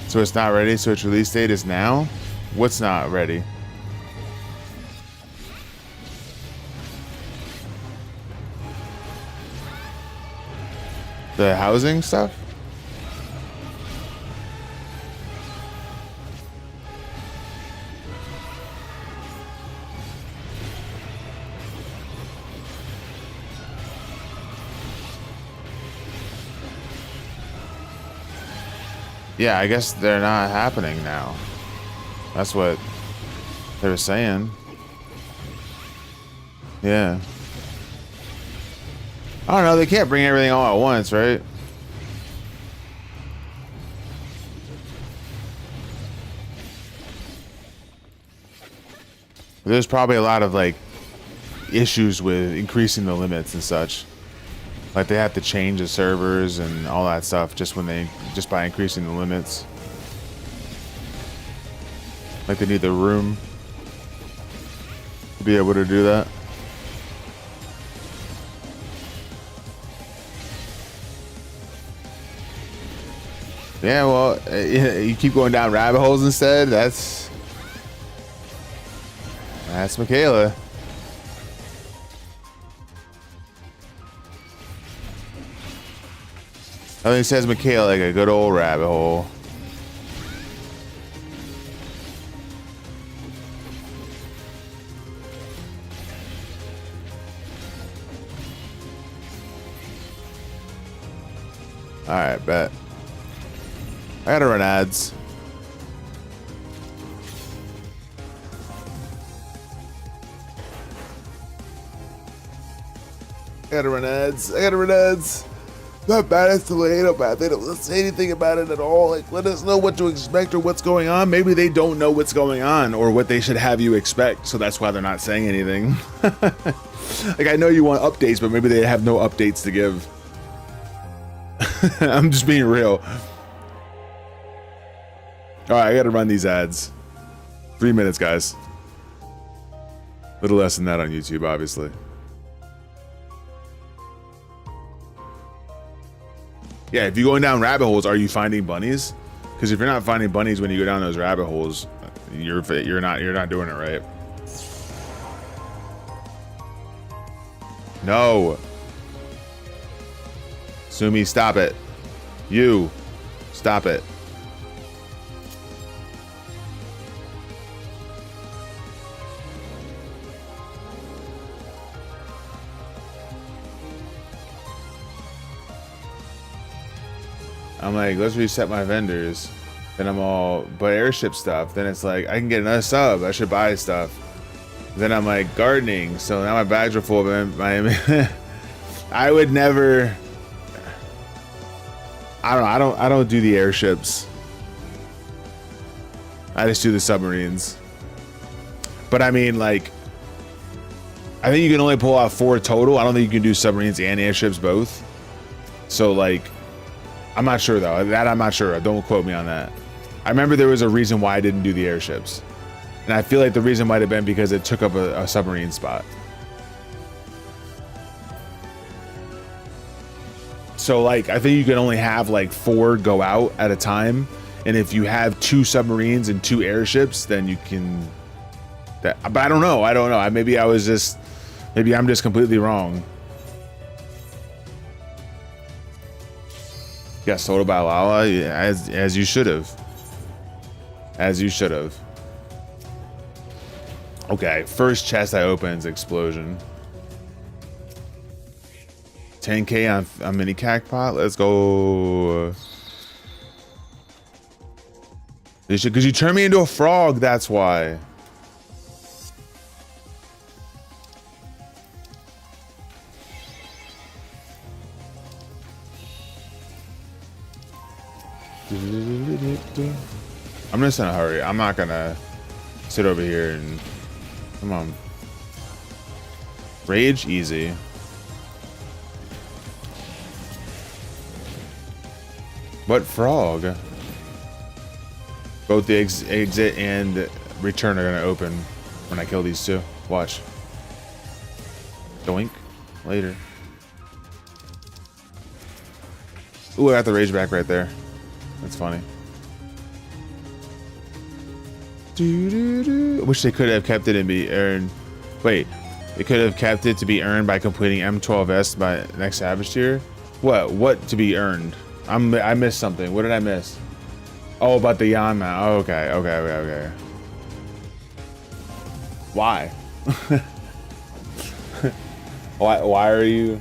C: So it's not ready. So its release date is now. What's not ready? The housing stuff? Yeah, I guess they're not happening now. That's what they were saying. Yeah. I don't know, they can't bring everything all at once, right? There's probably a lot of like issues with increasing the limits and such. Like they have to change the servers and all that stuff just by increasing the limits. Like they need the room to be able to do that. Yeah, well, you keep going down rabbit holes instead. That's Michaela. I think it says Michaela like a good old rabbit hole. All right, bet. I gotta run ads. I gotta run ads. Not bad, it's delayed. Not bad. They don't say anything about it at all. Like, let us know what to expect or what's going on. Maybe they don't know what's going on or what they should have you expect, so that's why they're not saying anything. Like, I know you want updates, but maybe they have no updates to give. I'm just being real. All right, I gotta run these ads. 3 minutes, guys. Little less than that on YouTube, obviously. Yeah, if you're going down rabbit holes, are you finding bunnies? Because if you're not finding bunnies when you go down those rabbit holes, you're not doing it right. No. Sumi, stop it. You, stop it. I'm like, let's reset my vendors. Then I'm all, but airship stuff. Then it's like, I can get another sub. I should buy stuff. Then I'm like, gardening. So now my bags are full of my I would never. I don't do the airships. I just do the submarines. But I mean, like, I think you can only pull out 4 total. I don't think you can do submarines and airships both. So like, I'm not sure though. That I'm not sure. Don't quote me on that. I remember there was a reason why I didn't do the airships. And I feel like the reason might have been because it took up a submarine spot. So like, I think you can only have like 4 go out at a time. And if you have 2 submarines and 2 airships, then you can, but I don't know. I don't know. Maybe I'm just completely wrong. Yes, total by Lala, as you should have. As you should have. Okay, first chest I open is explosion. 10k on a mini cacpot. Let's go. Because you turned me into a frog, that's why. I'm just in a hurry. I'm not gonna sit over here and come on. Rage easy. What frog? Both the exit and return are gonna open when I kill these 2. Watch. Doink. Later. Ooh, I got the rage back right there. That's funny. I wish they could have kept it and be earned. Wait, they could have kept it to be earned by completing M12S by next Savage tier. What to be earned? I missed something. What did I miss? Oh, about the Yan mount. Oh, okay. Why? Why are you?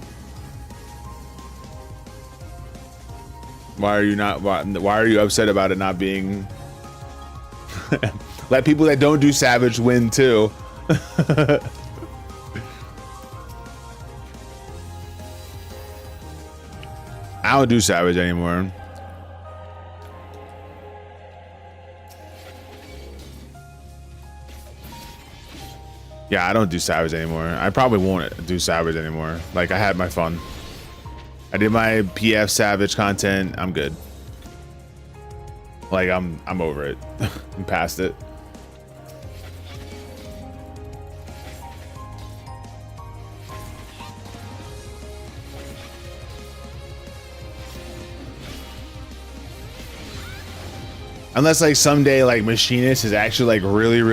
C: Why are you upset about it not being? Let people that don't do Savage win too. I don't do Savage anymore. Yeah, I don't do Savage anymore. I probably won't do Savage anymore. Like, I had my fun. I did my PF Savage content. I'm good. Like, I'm over it. I'm past it. Unless like someday like Machinist is actually like really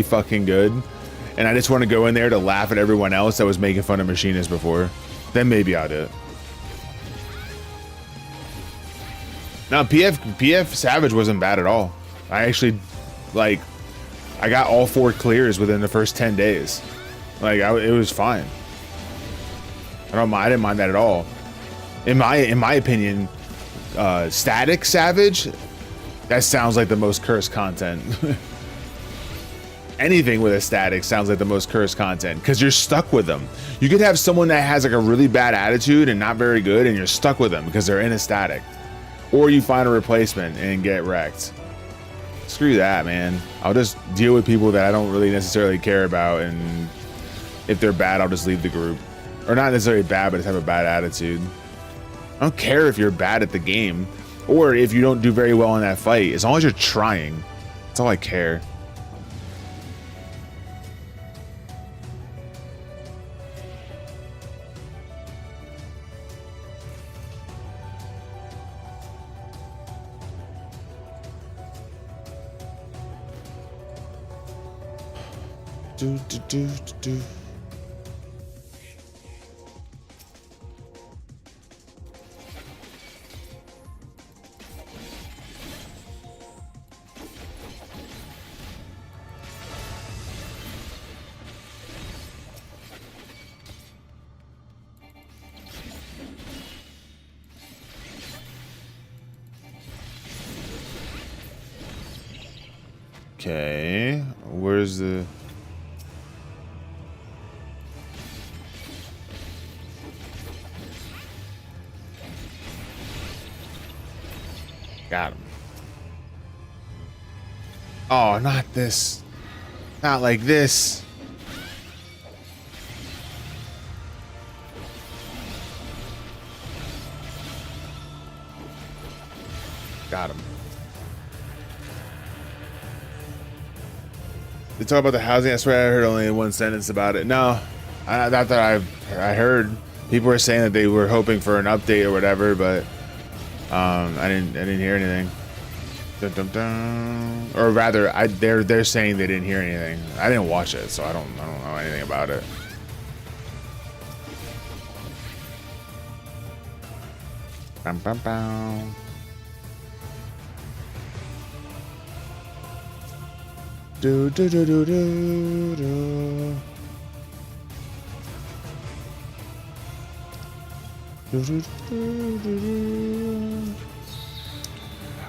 C: fucking good, and I just want to go in there to laugh at everyone else that was making fun of Machinist before, then maybe I'll do it. No, PF Savage wasn't bad at all. I actually, like, I got all 4 clears within the first 10 days. Like, it was fine. I didn't mind that at all. In my opinion, static Savage, that sounds like the most cursed content. Anything with a static sounds like the most cursed content because you're stuck with them. You could have someone that has like a really bad attitude and not very good, and you're stuck with them because they're in a static. Or you find a replacement and get wrecked. Screw that, man. I'll just deal with people that I don't really necessarily care about, and if they're bad, I'll just leave the group. Or not necessarily bad, but just have a bad attitude. I don't care if you're bad at the game or if you don't do very well in that fight. As long as you're trying, that's all I care. Do. Okay, where's the... Got him. Oh, not this. Not like this. Got him. They talk about the housing. I swear I heard only one sentence about it. No, not that I heard. People were saying that they were hoping for an update or whatever, but I didn't hear anything. Dun, dun, dun. Or rather, they're saying they didn't hear anything. I didn't watch it, so I don't know anything about it. Bam, bam, bam. Do do do do do do.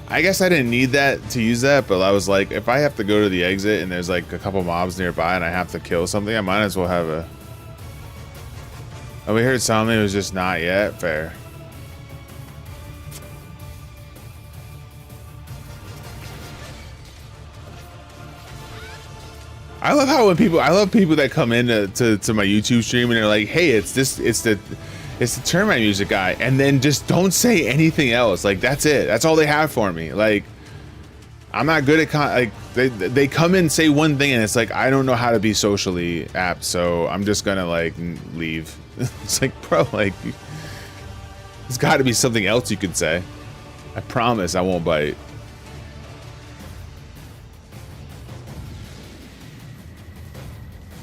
C: I guess I didn't need that to use that, but I was like, if I have to go to the exit and there's like a couple mobs nearby and I have to kill something, I might as well have a... Oh, we heard something, it was just not yet. Fair. I love how when people, I love people that come in to my YouTube stream and they're like, hey, it's the tournament music guy, and then just don't say anything else. Like, that's it. That's all they have for me. Like, I'm not good at like they come in, say one thing, and it's like, I don't know how to be socially apt, so I'm just gonna like leave. It's like, bro, like, there's got to be something else you could say. I promise I won't bite.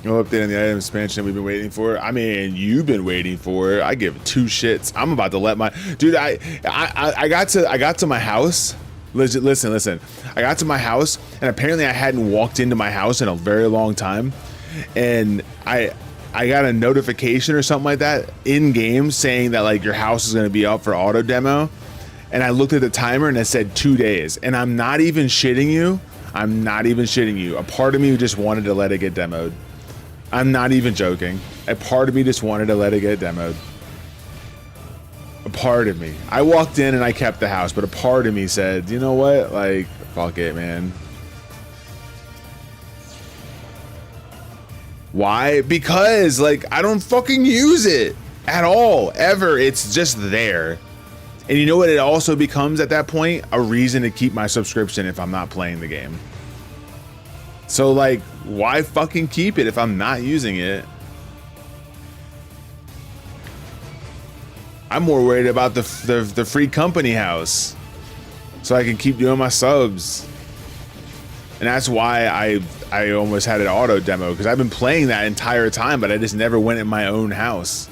C: No update on the item expansion we've been waiting for. I mean, you've been waiting for it. I give two shits. I'm about to let my dude. I got to my house. Listen. I got to my house, and apparently I hadn't walked into my house in a very long time, and I got a notification or something like that in game saying that like your house is gonna be up for auto demo, and I looked at the timer and it said 2 days, and I'm not even shitting you. I'm not even shitting you. A part of me just wanted to let it get demoed. I'm not even joking. A part of me just wanted to let it get demoed. A part of me. I walked in and I kept the house, but a part of me said, you know what? Like, fuck it, man. Why? Because, like, I don't fucking use it at all, ever. It's just there. And you know what it also becomes at that point? A reason to keep my subscription if I'm not playing the game. So, like, why fucking keep it if I'm not using it? I'm more worried about the free company house, so I can keep doing my subs. And that's why I almost had an auto demo, because I've been playing that entire time, but I just never went in my own house.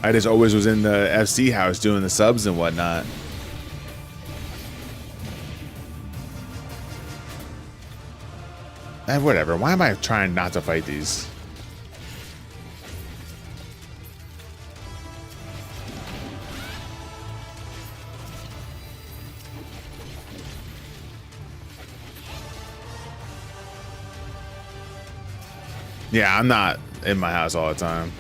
C: I just always was in the FC house doing the subs and whatnot. Whatever. Why am I trying not to fight these? Yeah, I'm not in my house all the time.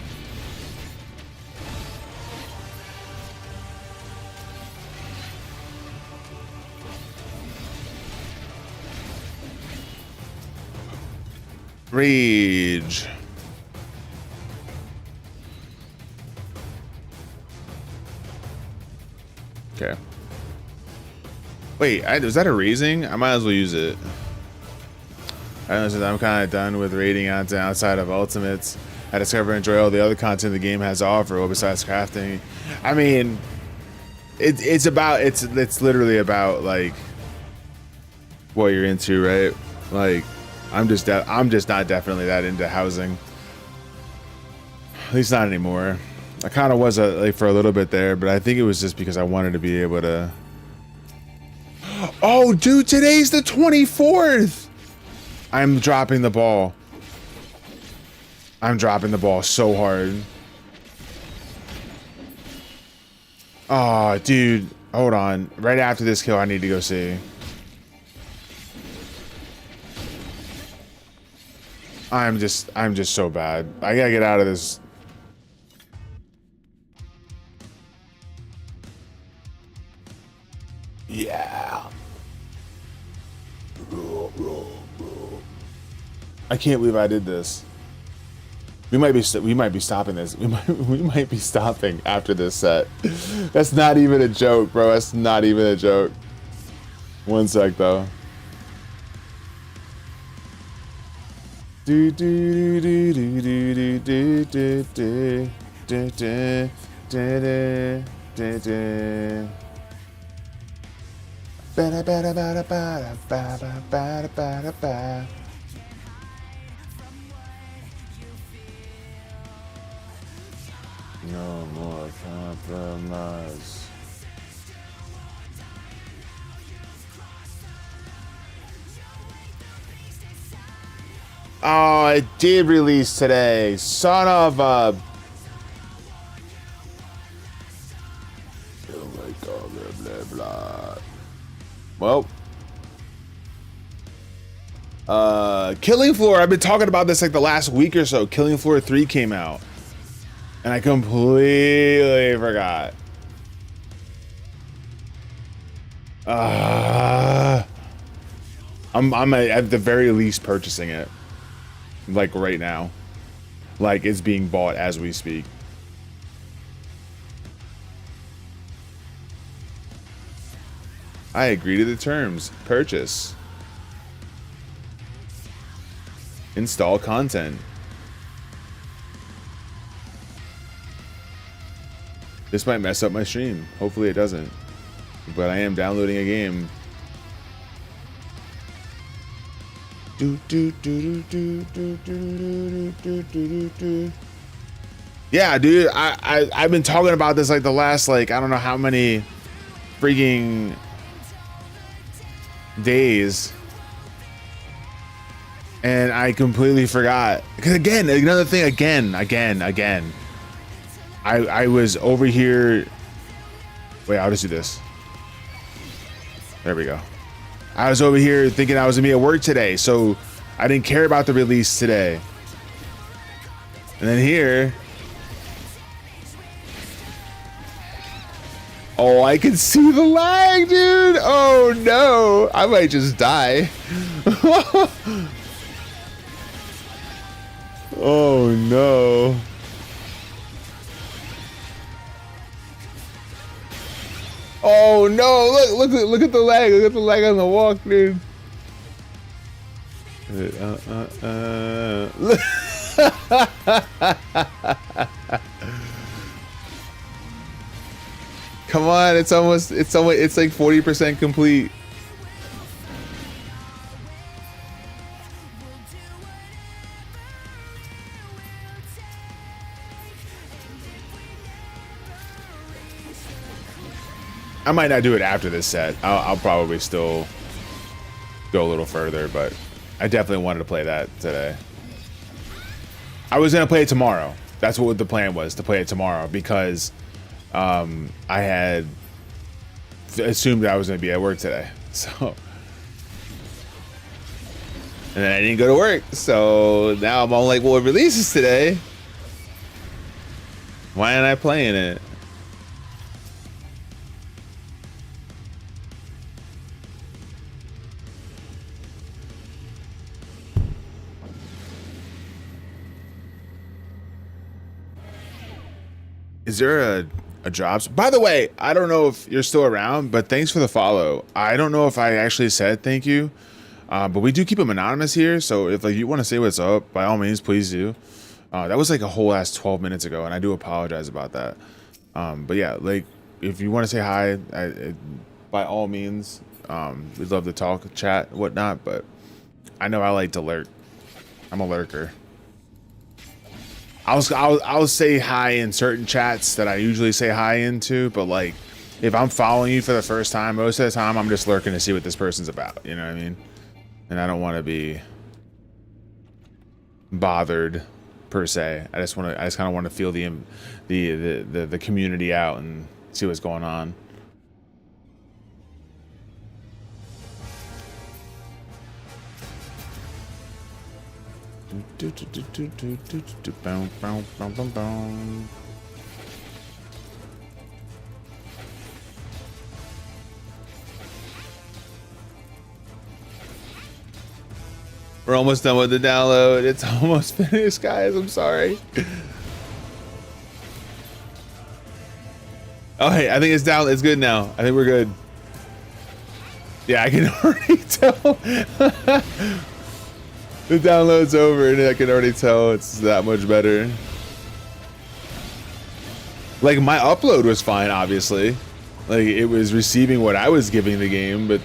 C: Rage. Okay. Wait, was that a raising? I might as well use it. I'm kind of done with raiding outside of Ultimates. I discover and enjoy all the other content the game has to offer, well, besides crafting. I mean, it's literally about like what you're into, right? Like, I'm just not definitely that into housing. At least not anymore. I kind of was like for a little bit there, but I think it was just because I wanted to be able to. Oh, dude, today's the 24th. I'm dropping the ball. I'm dropping the ball so hard. Oh, dude, hold on. Right after this kill, I need to go see. I'm just so bad. I gotta get out of this. Yeah. I can't believe I did this. We might be stopping this. We might be stopping after this set. That's not even a joke, bro. That's not even a joke. One sec though. Do do do do do do do do do do do do do. Ba ba ba ba ba ba ba ba ba. No more compromise. Oh, it did release today. Son of a... Oh my god, blah, blah, blah. Well. Killing Floor, I've been talking about this like the last week or so. Killing Floor 3 came out. And I completely forgot. I'm at the very least purchasing it. Like right now. Like it's being bought as we speak. I agree to the terms. Purchase. Install content. This might mess up my stream. Hopefully it doesn't. But I am downloading a game. Yeah, dude, I've been talking about this like the last like I don't know how many freaking days. And I completely forgot. Because again, another thing, again. I was over here. Wait, I'll just do this. There we go. I was over here thinking I was gonna be at work today, so I didn't care about the release today. And then here. Oh, I can see the lag, dude. Oh no, I might just die. Oh no. Oh no! Look at the lag! Look at the lag on the walk, dude. Come on! It's like 40% complete. I might not do it after this set. I'll probably still go a little further, but I definitely wanted to play that today. I was gonna play it tomorrow. That's what the plan was, to play it tomorrow, because I had assumed I was gonna be at work today. So, and then I didn't go to work. So now I'm all like, well, it releases today. Why aren't I playing it? Is there a jobs? By the way, I don't know if you're still around, but thanks for the follow. I don't know if I actually said thank you, but we do keep them anonymous here. So if like you want to say what's up, by all means, please do. That was like a whole ass 12 minutes ago, and I do apologize about that. But yeah, like if you want to say hi, by all means, we'd love to talk, chat, whatnot. But I know I like to lurk. I'm a lurker. I'll say hi in certain chats that I usually say hi into, but like if I'm following you for the first time, most of the time I'm just lurking to see what this person's about, you know what I mean? And I don't want to be bothered per se. I just kind of want to feel the community out and see what's going on. We're almost done with the download. It's almost finished, guys. I'm sorry. Oh, hey, I think it's down. It's good now. I think we're good. Yeah, I can already tell. The download's over, and I can already tell it's that much better. Like, my upload was fine, obviously. Like, it was receiving what I was giving the game, but...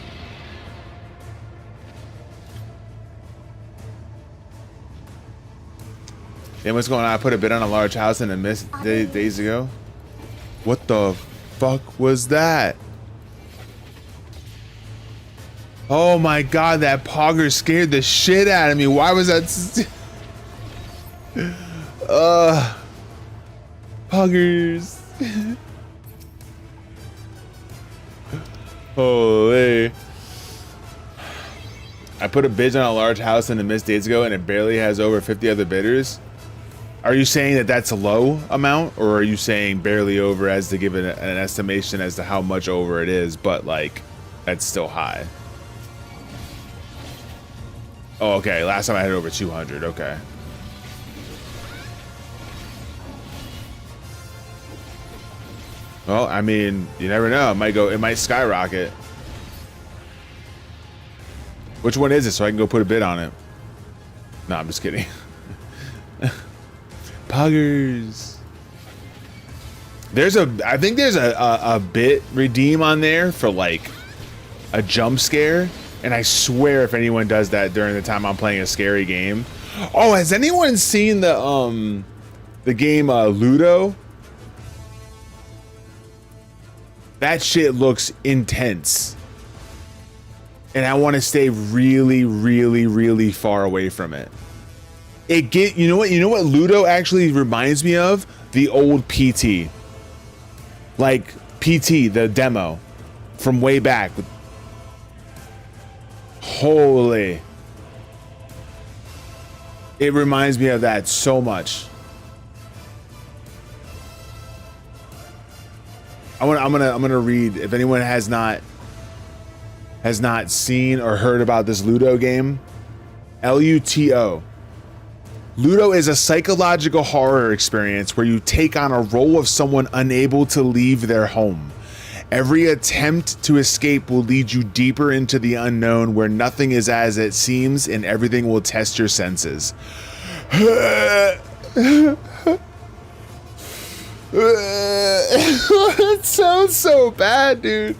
C: Hey, what's going on? I put a bid on a large house in a mist days ago. What the fuck was that? Oh my god, that pogger scared the shit out of me. Why was that? Poggers. Holy. I put a bid on a large house in the mist days ago and it barely has over 50 other bidders. Are you saying that that's a low amount, or are you saying barely over as to give it an estimation as to how much over it is, but like that's still high? Oh, okay. Last time I had over 200. Okay. Well, I mean, you never know. It might skyrocket. Which one is it, so I can go put a bid on it? No, I'm just kidding. Poggers. I think there's a bit redeem on there for like a jump scare, and I swear if anyone does that during the time I'm playing a scary game. Oh, has anyone seen the game Ludo? That shit looks intense, and I want to stay really, really, really far away from it. You know what Ludo actually reminds me of? The old PT. Like PT, the demo from way back. Holy. It reminds me of that so much. I'm gonna read, if anyone has not seen or heard about this Ludo game. LUTO. Ludo is a psychological horror experience where you take on a role of someone unable to leave their home. Every attempt to escape will lead you deeper into the unknown, where nothing is as it seems and everything will test your senses. It sounds so bad, dude.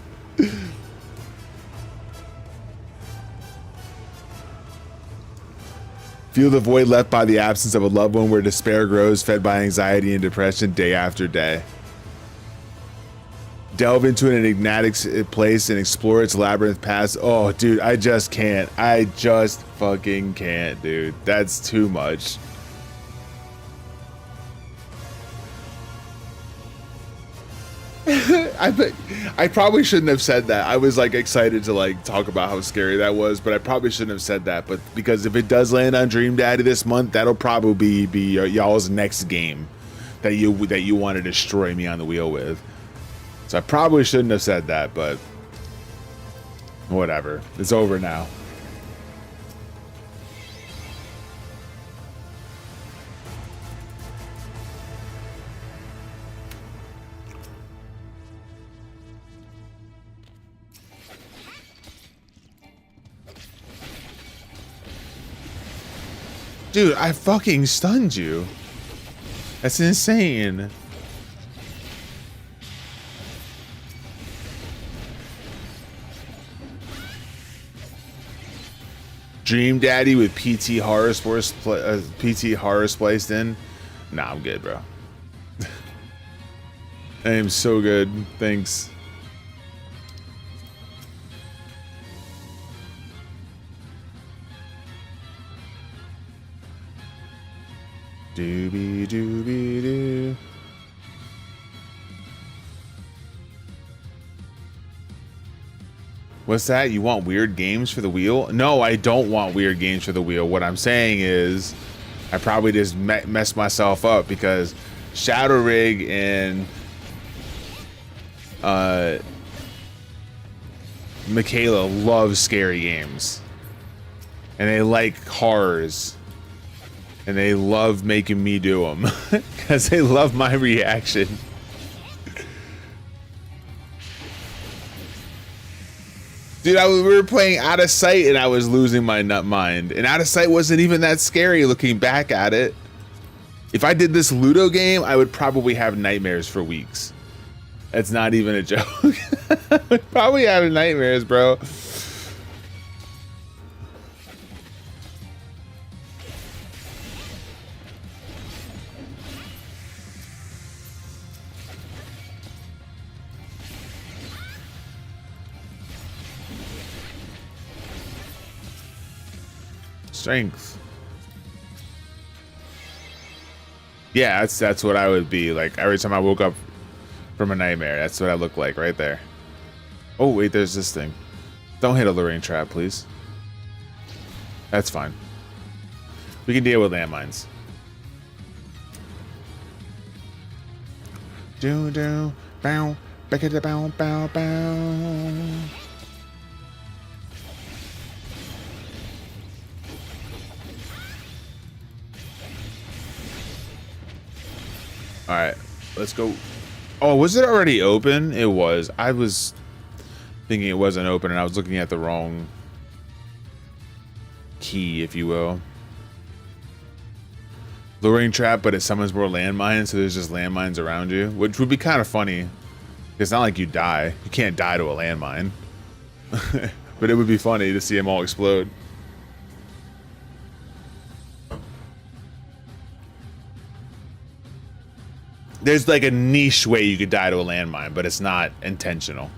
C: Feel the void left by the absence of a loved one, where despair grows, fed by anxiety and depression day after day. Delve into an enigmatic place and explore its labyrinth past. Oh, dude, I just can't. I just fucking can't, dude. That's too much. I probably shouldn't have said that. I was like excited to like talk about how scary that was, but I probably shouldn't have said that. But because if it does land on Dream Daddy this month, that'll probably be y'all's next game that you want to destroy me on the wheel with. So I probably shouldn't have said that, but whatever. It's over now. Dude, I fucking stunned you. That's insane. Dream Daddy with PT horror sports, PT horror spliced in. Nah, I'm good, bro. I am so good. Thanks. Doobie doobie doo. What's that? You want weird games for the wheel? No, I don't want weird games for the wheel. What I'm saying is I probably just messed myself up because Shadow Rig and Michaela loves scary games. And they like cars. And they love making me do them. Because they love my reaction. Dude, we were playing Out of Sight and I was losing my nut mind. And Out of Sight wasn't even that scary looking back at it. If I did this Ludo game, I would probably have nightmares for weeks. That's not even a joke. I would probably have nightmares, bro. Strength. Yeah, that's what I would be like every time I woke up from a nightmare. That's what I look like right there. Oh wait, there's this thing. Don't hit a luring trap, please. That's fine. We can deal with landmines. Do do bow, back at the bow bow bow. All right, let's go. Oh, was it already open? It was. I was thinking it wasn't open and I was looking at the wrong key, if you will. Luring trap, but it summons more landmines, so there's just landmines around you, which would be kind of funny. It's not like you die. You can't die to a landmine. But it would be funny to see them all explode. There's like a niche way you could die to a landmine, but it's not intentional.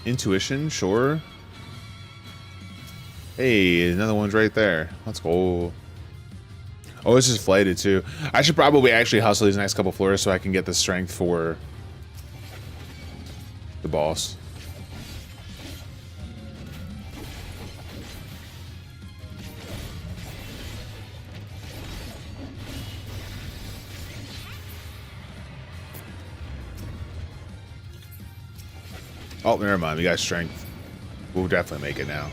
C: Intuition, sure. Hey, another one's right there. Let's go. Oh, this is flighted too. I should probably actually hustle these next couple floors so I can get the strength for the boss. Oh, never mind. We got strength. We'll definitely make it now.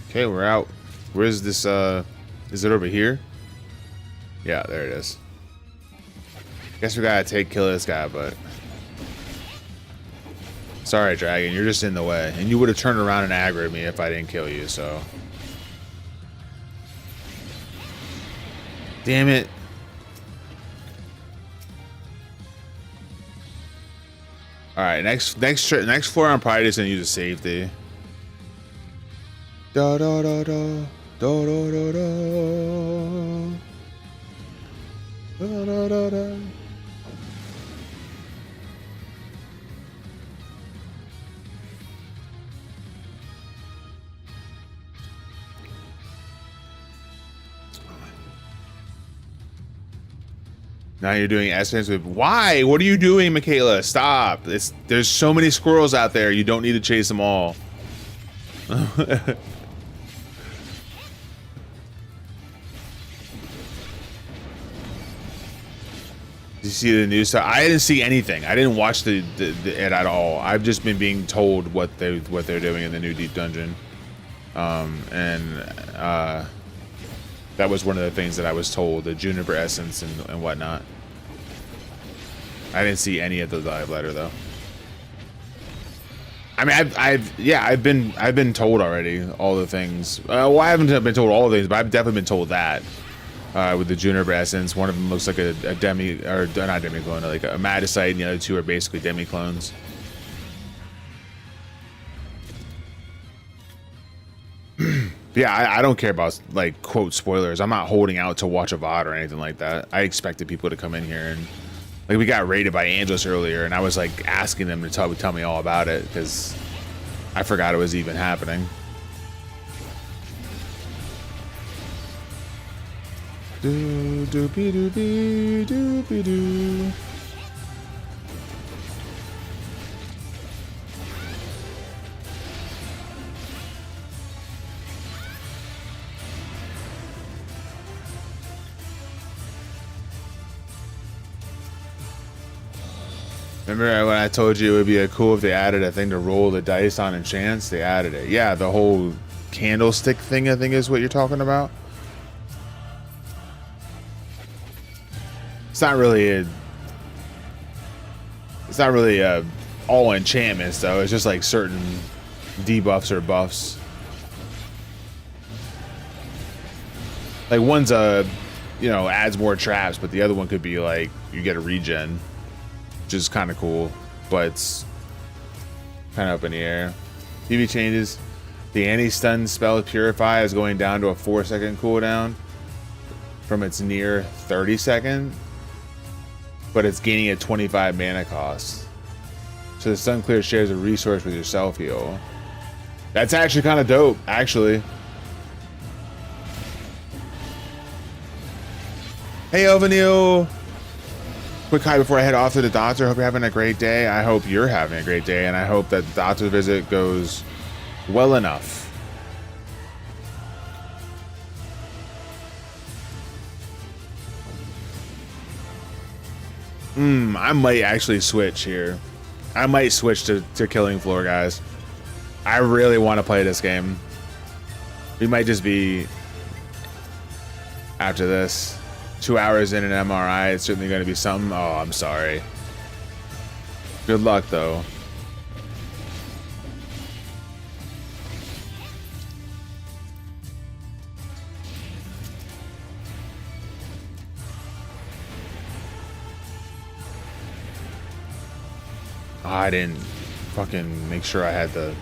C: Okay, we're out. Where's this, is it over here? Yeah, there it is. Guess we gotta kill this guy, but... Sorry, Dragon, you're just in the way. And you would have turned around and aggroed me if I didn't kill you, so... Damn it. Alright, next floor I'm probably just gonna use a safety. Da da da da da da da da da da da da. Now you're doing essence with why? What are you doing, Michaela? Stop! There's so many squirrels out there. You don't need to chase them all. Did you see the news? I didn't see anything. I didn't watch it at all. I've just been being told what they're doing in the new deep dungeon, that was one of the things that I was told, the juniper essence and whatnot. I didn't see any of the live letter though. I mean, I've been told already all the things. Well, I haven't been told all the things, but I've definitely been told that. With the juniper essence, one of them looks like a demi, or not demi clone, like a Madicite, and the other two are basically demi clones. Yeah, I don't care about like quote spoilers. I'm not holding out to watch a VOD or anything like that. I expected people to come in here and Like, we got raided by Angelus earlier, and I was like asking them to tell me all about it because I forgot it was even happening. Do doopy doopy doopy doo. Remember when I told you it would be cool if they added a thing to roll the dice on enchants? They added it. Yeah, the whole candlestick thing, I think, is what you're talking about. It's not really all enchantments though. It's just like certain debuffs or buffs. Like one's adds more traps, but the other one could be like you get a regen, which is kind of cool, but it's kind of up in the air. PV changes. The anti-stun spell Purify is going down to a 4-second cooldown from its near 30-second, but it's gaining a 25 mana cost. So the stun clear shares a resource with your self heal. That's actually kind of dope, actually. Hey, Elvanil. Quick hi before I head off to the doctor. Hope you're having a great day. I hope you're having a great day, and I hope that the doctor visit goes well enough. I might actually switch here. I might switch to Killing Floor, guys. I really want to play this game. We might just be after this. 2 hours in an MRI, it's certainly going to be something. Oh, I'm sorry. Good luck, though. I didn't fucking make sure I had the...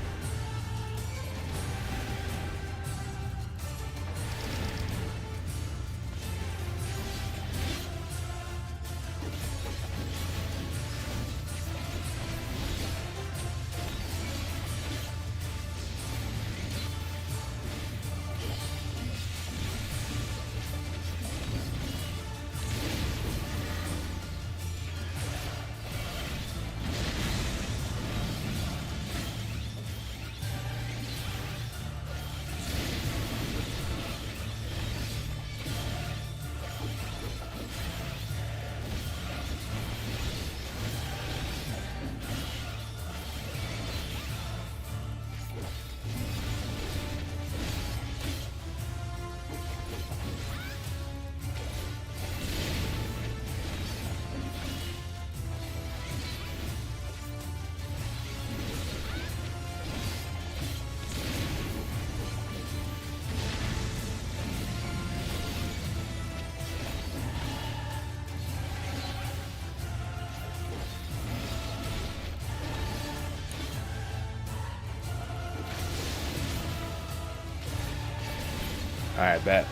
C: Alright, bet.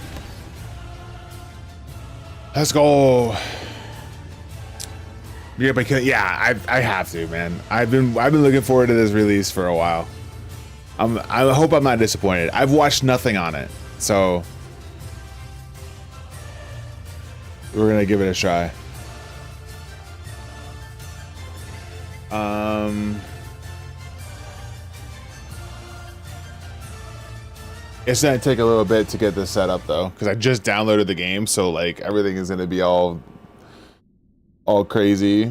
C: Let's go. Yeah, but I have to, man. I've been looking forward to this release for a while. I hope I'm not disappointed. I've watched nothing on it, so we're gonna give it a try. It's gonna take a little bit to get this set up though, because I just downloaded the game, so like everything is gonna be all crazy.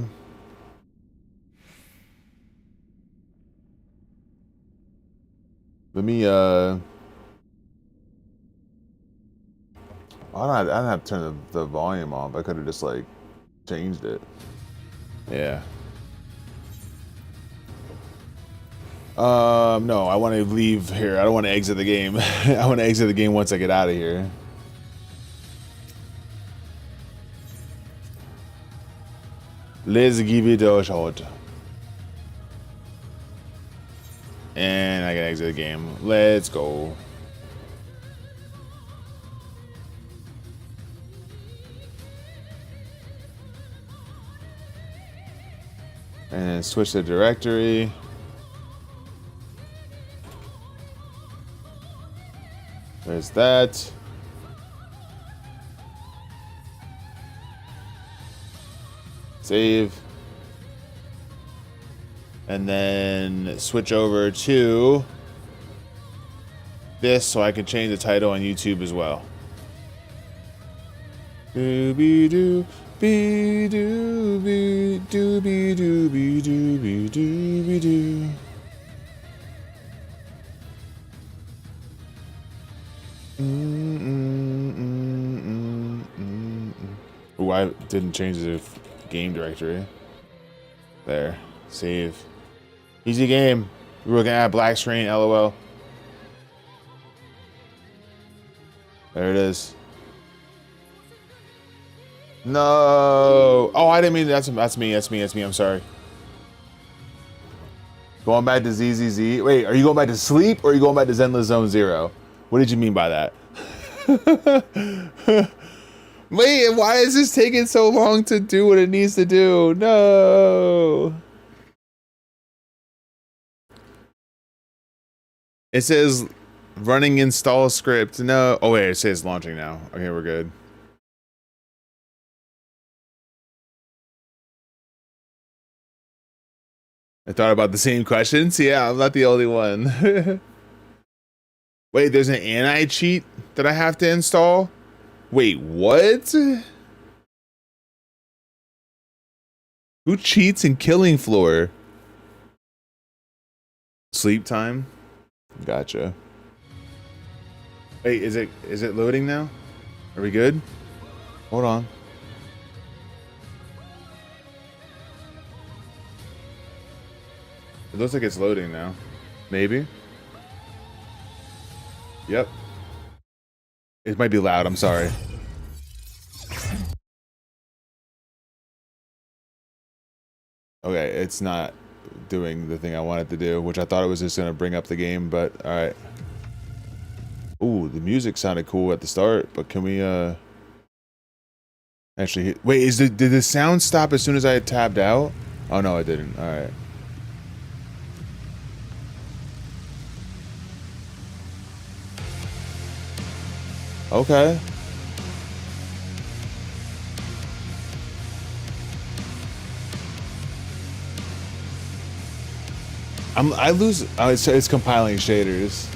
C: Let me I don't have to turn the volume off. I could have just like changed it. Yeah. No, I want to leave here. I don't want to exit the game. I want to exit the game once I get out of here. Let's give it a shot. And I can exit the game. Let's go. And then switch the directory. There's that. Save. And then switch over to this so I can change the title on YouTube as well. Dooby doo, be dooby dooby dooby dooby dooby doo. Oh, I didn't change the game directory. There, save. Easy game. We were looking at black screen, LOL. There it is. No. Oh, I didn't mean that's me. I'm sorry. Going back to ZZZ. Wait, are you going back to sleep or are you going back to Zenless Zone Zero? What did you mean by that? Wait, why is this taking so long to do what it needs to do? No. It says running install script. No. Oh, wait, it says launching now. Okay, we're good. I thought about the same questions. Yeah, I'm not the only one. Wait, there's an anti-cheat that I have to install? Wait, what? Who cheats in Killing Floor? Sleep time? Gotcha. Wait, is it loading now? Are we good? Hold on. It looks like it's loading now. Maybe. Yep. It might be loud, I'm sorry. Okay, it's not doing the thing I wanted to do, which I thought it was just gonna bring up the game, but alright. Ooh, the music sounded cool at the start, but can we actually wait, did the sound stop as soon as I had tabbed out? Oh no, it didn't. Alright. Okay. I lose. Oh, it's compiling shaders.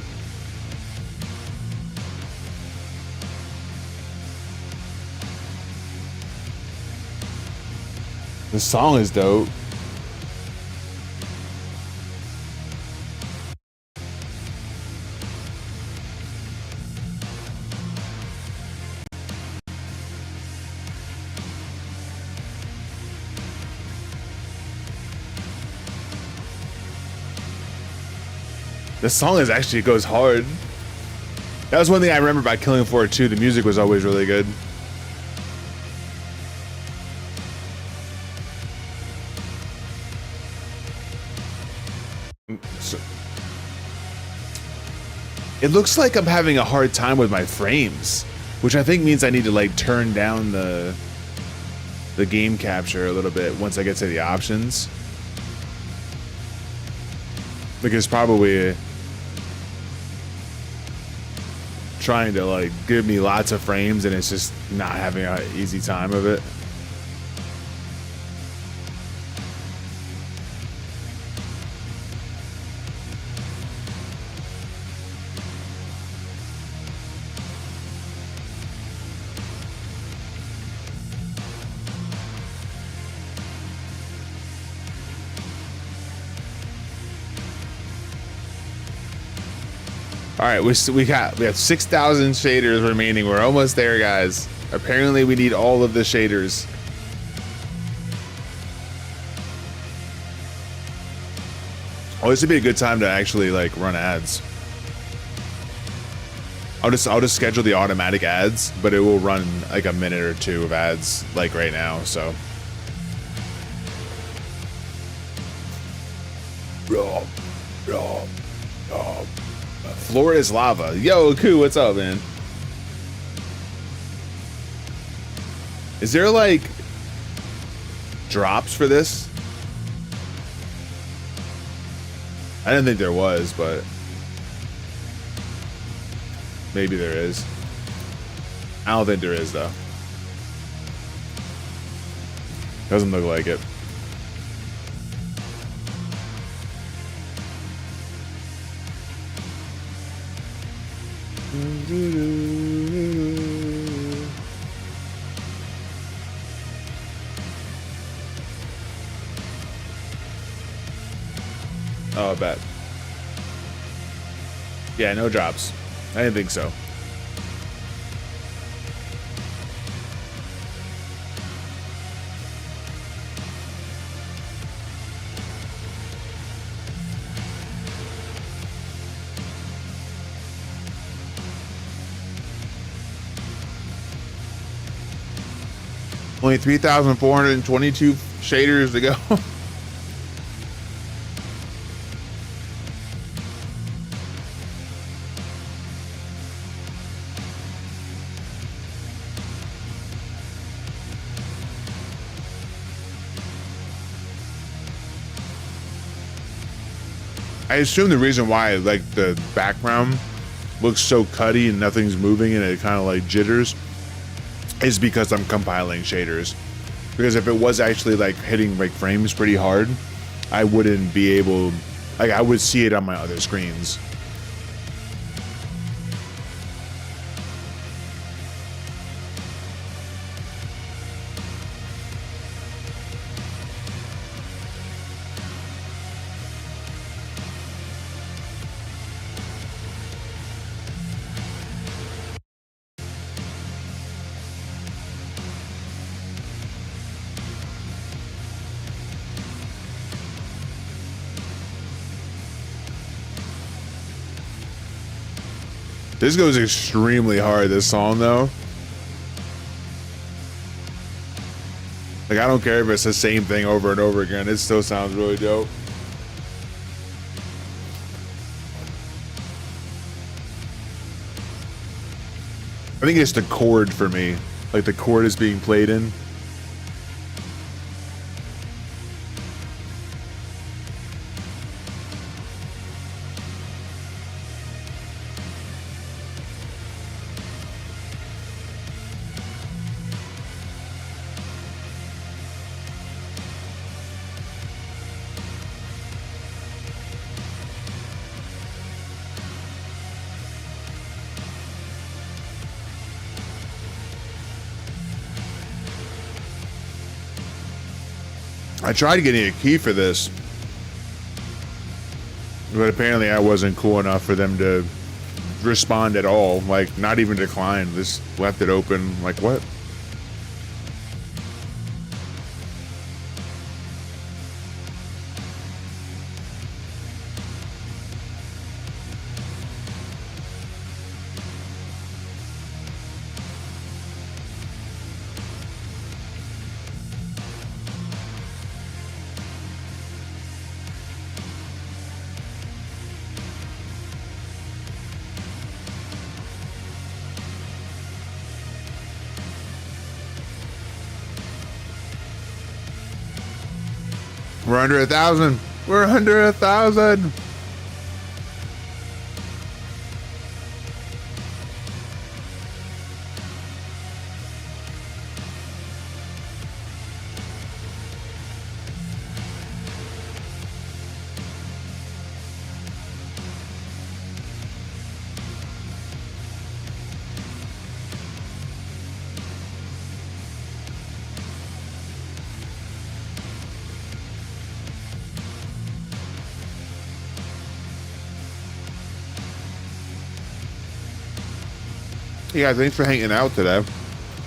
C: The song is dope. The song is actually goes hard. That was one thing I remember about Killing Floor 2. The music was always really good. So, it looks like I'm having a hard time with my frames, which I think means I need to like turn down the game capture a little bit once I get to the options. Because probably trying to like give me lots of frames and it's just not having an easy time of it. All right, we have 6,000 shaders remaining. We're almost there, guys. Apparently, we need all of the shaders. Oh, this would be a good time to actually like run ads. I'll just schedule the automatic ads, but it will run like a minute or two of ads like right now. So. Floor is lava. Yo, Koo, what's up, man? Is there like drops for this? I didn't think there was, but maybe there is. I don't think there is, though. Doesn't look like it. Oh, I bet. Yeah, no drops. I didn't think so. Only 3,422 shaders to go. I assume the reason why like the background looks so cutty and nothing's moving and it kind of like jitters is because I'm compiling shaders. Because if it was actually like hitting like frames pretty hard, I wouldn't be able, like I would see it on my other screens. This goes extremely hard, this song, though. Like, I don't care if it's the same thing over and over again. It still sounds really dope. I think it's the chord for me. Like, the chord is being played in. I tried getting a key for this, but apparently I wasn't cool enough for them to respond at all. Like, not even decline, just left it open. Like, what? We're under 1,000. We're under 1,000. Hey guys, thanks for hanging out today.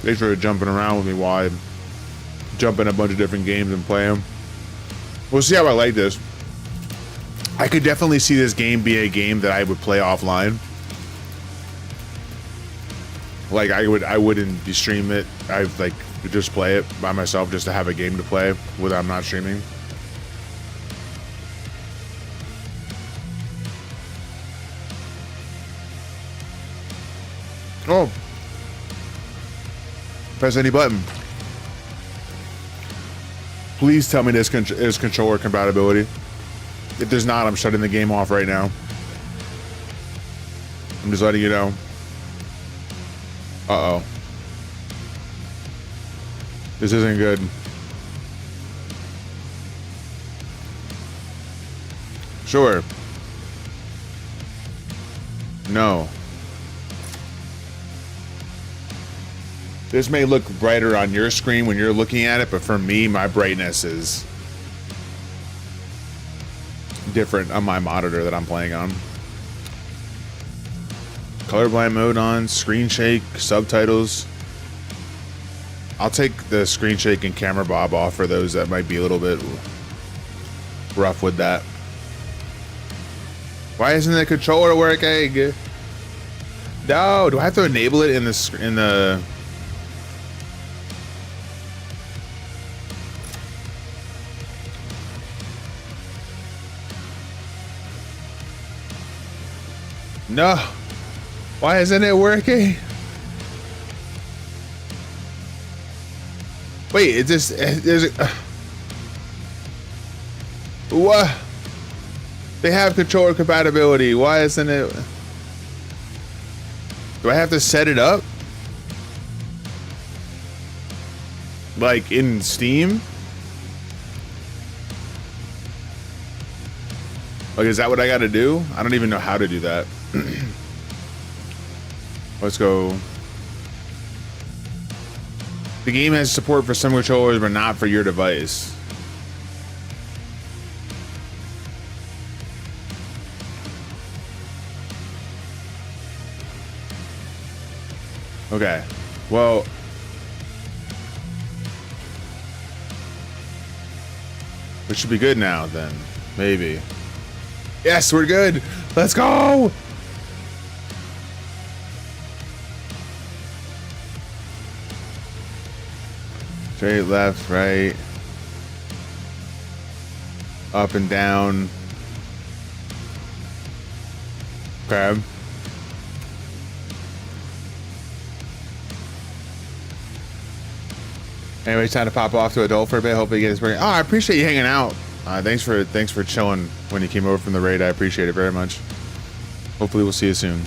C: Thanks for jumping around with me while I jump in a bunch of different games and play them. We'll see how I like this. I could definitely see this game be a game that I would play offline. Like I wouldn't stream it. I'd like just play it by myself just to have a game to play when I'm not streaming. Oh, press any button. Please tell me this is controller compatibility. If there's not, I'm shutting the game off right now. I'm just letting you know. Uh-oh. This isn't good. Sure. No. This may look brighter on your screen when you're looking at it, but for me, my brightness is different on my monitor that I'm playing on. Colorblind mode on, screen shake, subtitles. I'll take the screen shake and camera bob off for those that might be a little bit rough with that. Why isn't the controller working? No, do I have to enable it in the No. Why isn't it working? Wait, it just what? They have controller compatibility. Why isn't it? Do I have to set it up? Like in Steam? Like, is that what I gotta do? I don't even know how to do that. Let's go. The game has support for some controllers, but not for your device. Okay. Well, we should be good now then. Maybe. Yes, we're good. Let's go. Straight, left, right, up and down. Crab. Anyway, it's time to pop off to adult for a bit. Hopefully, you get this break. Oh, I appreciate you hanging out. Thanks for chilling when you came over from the raid. I appreciate it very much. Hopefully, we'll see you soon.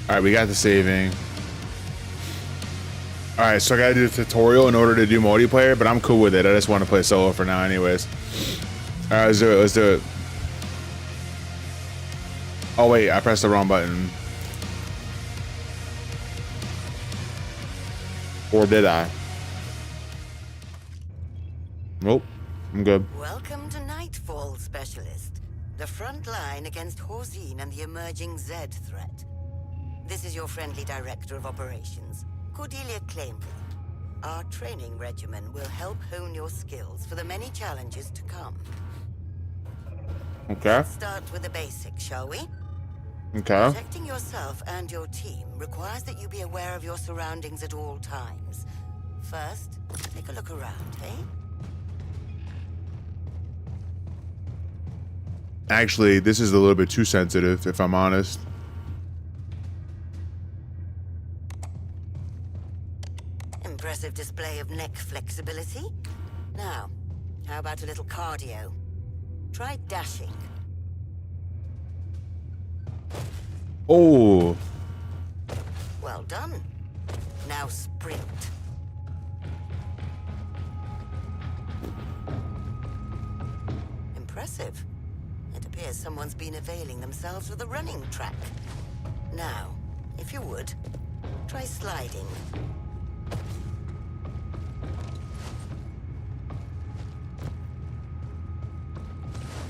C: All right, we got the saving. All right, so I gotta do the tutorial in order to do multiplayer, but I'm cool with it. I just want to play solo for now anyways. All right, let's do it. Let's do it. Oh wait, I pressed the wrong button. Or did I? Nope, I'm good.
D: Welcome to Nightfall, Specialist. The front line against Horzine and the emerging Zed threat. This is your friendly Director of Operations, Cordelia Claimley. Our training regimen will help hone your skills for the many challenges to come.
C: Okay.
D: Let's start with the basics, shall we?
C: Okay.
D: Protecting yourself and your team requires that you be aware of your surroundings at all times. First, take a look around, eh?
C: Actually, this is a little bit too sensitive, if I'm honest.
D: Impressive display of neck flexibility. Now, how about a little cardio? Try dashing.
C: Oh.
D: Well done. Now sprint. Impressive. It appears someone's been availing themselves with a running track. Now, if you would, try sliding.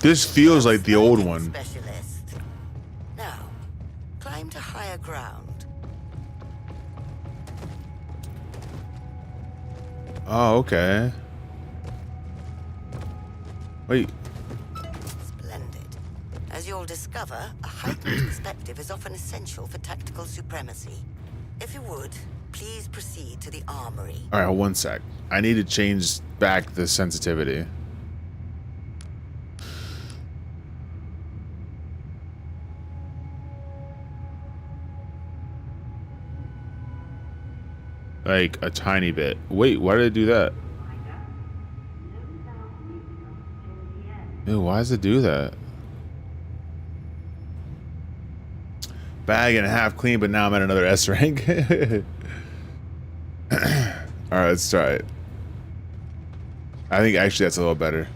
C: This feels like the old one.
D: Specialist. Now, climb to higher ground.
C: Oh, okay. Wait.
D: Splendid. As you'll discover, a heightened perspective is often essential for tactical supremacy. If you would, please proceed to the armory.
C: All right, one sec. I need to change back the sensitivity. like a tiny bit. Wait, why did it do that? Ew, why does it do that? Bag and a half clean, but now I'm at another S rank. Alright, let's try it. I think actually that's a little better.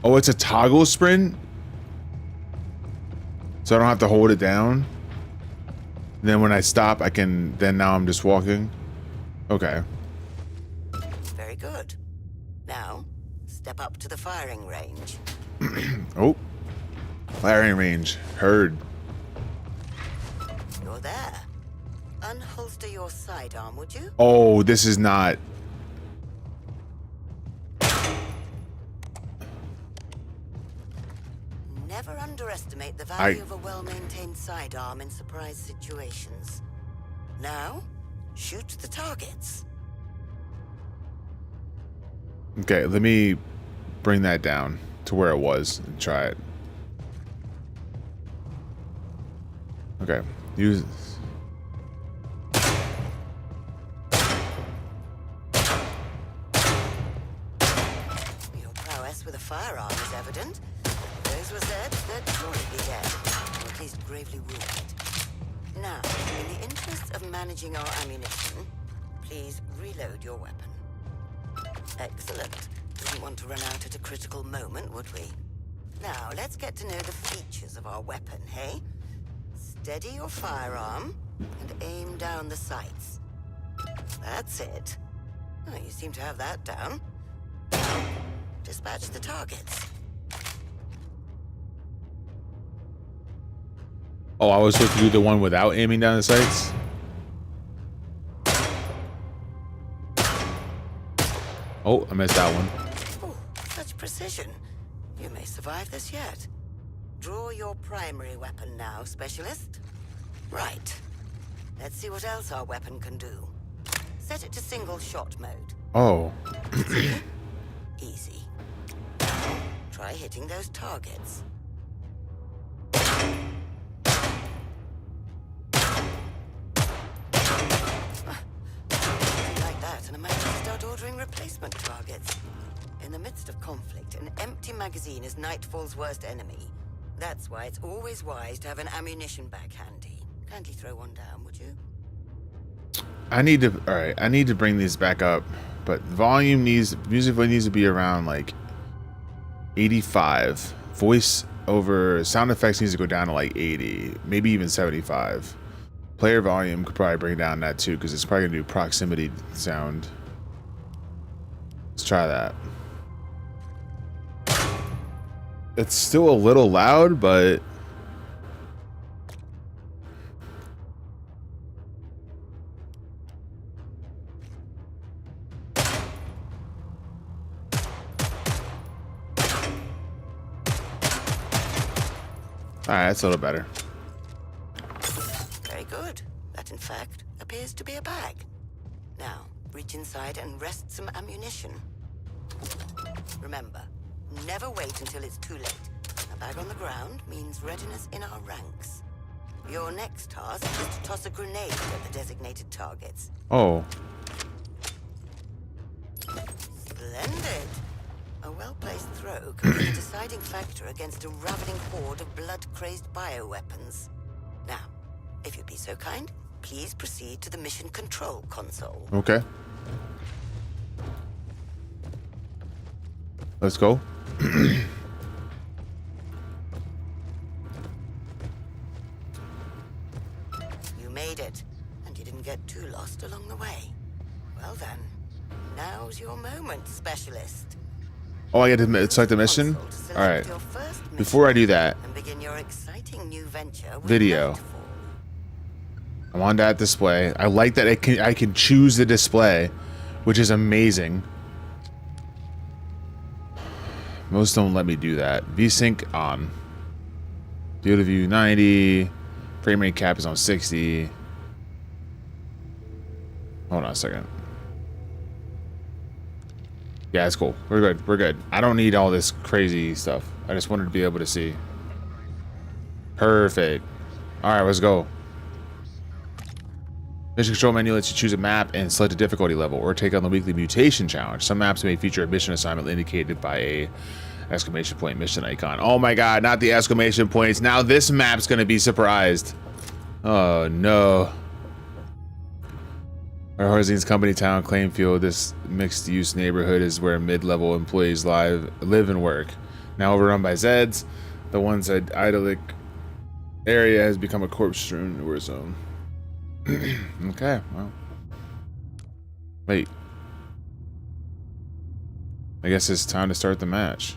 C: Oh, it's a toggle sprint? So I don't have to hold it down? And then when I stop, I can... Then now I'm just walking? Okay.
D: Very good. Now, step up to the firing range.
C: Oh. Firing range. Heard.
D: You're there. Unholster your sidearm, would you?
C: Oh, this is not...
D: Never underestimate the value of a well-maintained sidearm in surprise situations. Now, shoot the targets.
C: Okay, let me bring that down to where it was and try it. Okay, use...
D: Your prowess with a firearm is evident. If those were Zed, they'd surely be dead, or at least gravely wounded. Now, in the interest of managing our ammunition, please reload your weapon. Excellent. Wouldn't want to run out at a critical moment, would we? Now, let's get to know the features of our weapon, hey? Steady your firearm and aim down the sights. That's it. Oh, you seem to have that down. Now, dispatch the targets.
C: Oh, I was supposed to do the one without aiming down the sights? Oh, I missed that one.
D: Oh, such precision. You may survive this yet. Draw your primary weapon now, Specialist. Right. Let's see what else our weapon can do. Set it to single shot mode.
C: Oh.
D: Easy. Try hitting those targets. Like that, and I might start ordering replacement targets. In the midst of conflict, an empty magazine is Nightfall's worst enemy. That's why it's always wise to have an ammunition bag handy. Kindly throw one down, would you?
C: I need to... Alright, I need to bring these back up. But volume needs... Music needs to be around, like, 85. Voice over... Sound effects needs to go down to, like, 80. Maybe even 75. Player volume could probably bring down that, too, because it's probably going to do proximity sound. Let's try that. It's still a little loud, but... Alright, that's a little better.
D: Very good. That, in fact, appears to be a bag. Now, reach inside and wrest some ammunition. Remember, never wait until it's too late. A bag on the ground means readiness in our ranks. Your next task is to toss a grenade at the designated targets.
C: Oh.
D: Splendid! A well-placed throw can be the deciding factor against a ravening horde of blood-crazed bioweapons. Now, if you'd be so kind, please proceed to the mission control console.
C: Okay. Let's go.
D: You made it, and you didn't get too lost along the way. Well then, now's your moment, Specialist.
C: Oh, I get to select the mission? Alright. Before I do that,
D: And begin your exciting new venture with
C: Video.
D: Nightfall.
C: I'm on that display. I like that I can choose the display, which is amazing. Most don't let me do that. VSync on. Field of view 90. Frame rate cap is on 60. Hold on a second. Yeah, it's cool. We're good. We're good. I don't need all this crazy stuff. I just wanted to be able to see. Perfect. All right, let's go. Mission control menu lets you choose a map and select a difficulty level, or take on the weekly mutation challenge. Some maps may feature a mission assignment indicated by a exclamation point mission icon. Oh my god, not the exclamation points. Now this map's gonna be surprised. Oh no. Our Horzine's company town claim field. This mixed-use neighborhood is where mid-level employees live and work. Now overrun by Zeds, the once idyllic area has become a corpse-strewn war zone. Okay, well. Wait. I guess it's time to start the match.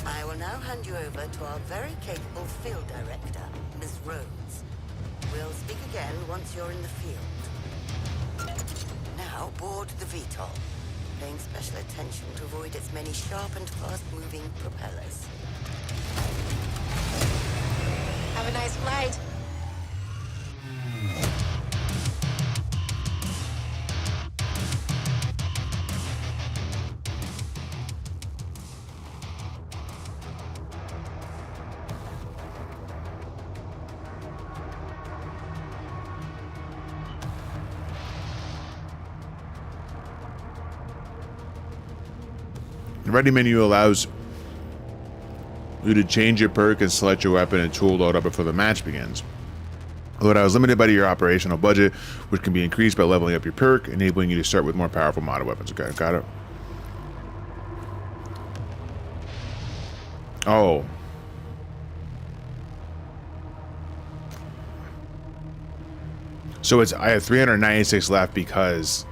D: I will now hand you over to our very capable field director, Ms. Rhodes. We'll speak again once you're in the field. Now board the VTOL, paying special attention to avoid its many sharp and fast-moving propellers.
E: Have a nice flight.
C: The ready menu allows you to change your perk and select your weapon and tool loadout before the match begins. Loadout is limited by your operational budget, which can be increased by leveling up your perk, enabling you to start with more powerful modded weapons. Okay, got it. Oh. So it's, I have 396 left because...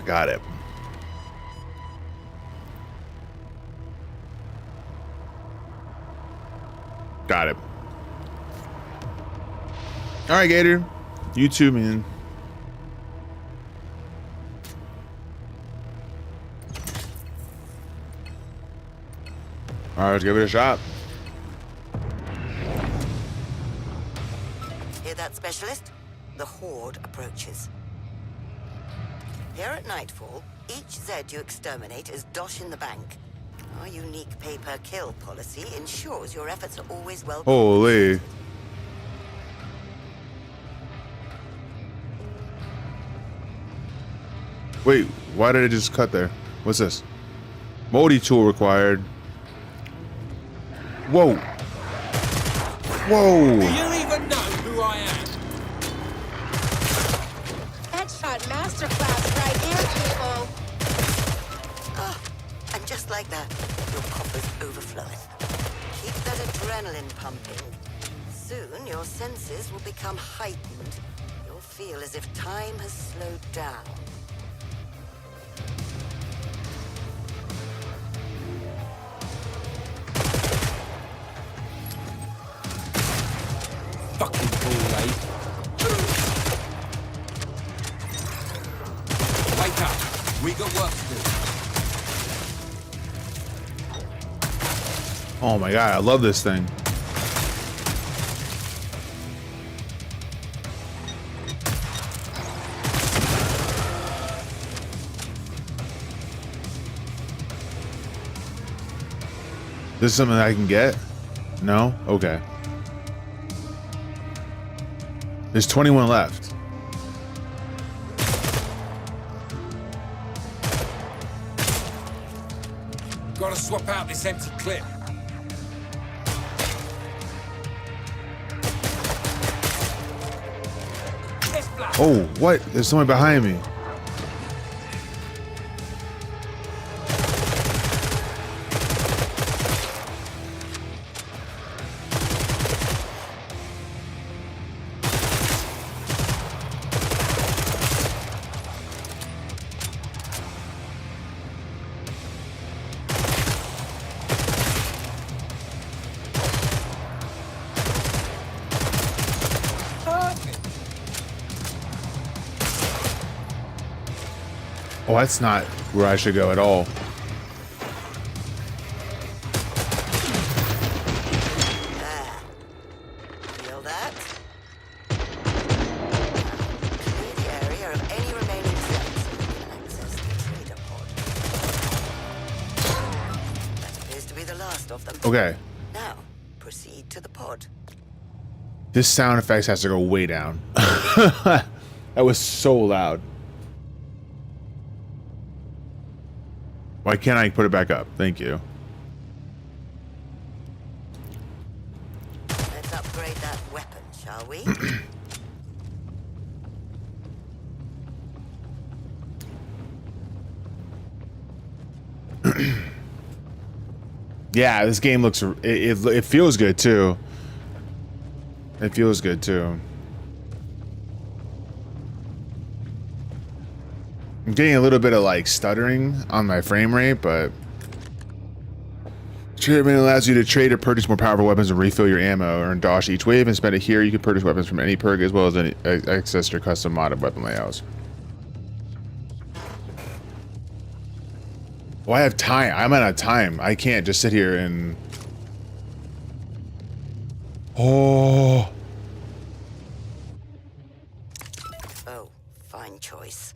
C: Got it. Got it. All right, Gator. You too, man. All right, let's give it a shot.
D: Hear that, Specialist? The Horde approaches. Here at Nightfall, each Zed you exterminate is dosh in the bank. Our unique pay-per-kill policy ensures your efforts are always well.
C: Holy. Wait, why did it just cut there? What's this? Multi-tool required. Whoa. Whoa.
F: Do you even know who I am?
E: Headshot masterclass right here, people.
D: And just like that, your coffers overfloweth. Keep that adrenaline pumping. Soon your senses will become heightened. You'll feel as if time has slowed down.
F: Fucking ball, eh? Wake up. We got work to do.
C: Oh my god, I love this thing. This is something I can get? No? Okay. There's 21 left.
F: Gotta swap out this empty clip.
C: Oh, what? There's someone behind me. Oh, that's not where I should go at all.
D: There. Feel that? Clear the area of any remaining Zeds so you can access the trader pod. That appears to be the last of them.
C: Okay.
D: Now, proceed to the pod.
C: This sound effects has to go way down. That was so loud. Why can't I put it back up? Thank you.
D: Let's upgrade that weapon, shall we?
C: Yeah, this game looks... It feels good, too. It feels good, too. I'm getting a little bit of, like, stuttering on my frame rate, but... Trade allows you to trade or purchase more powerful weapons and refill your ammo. Earn dosh each wave and spend it here. You can purchase weapons from any perk as well as any access to custom modded weapon layouts. Well, I have time. I'm out of time. I can't just sit here and... Oh.
D: Oh, fine choice.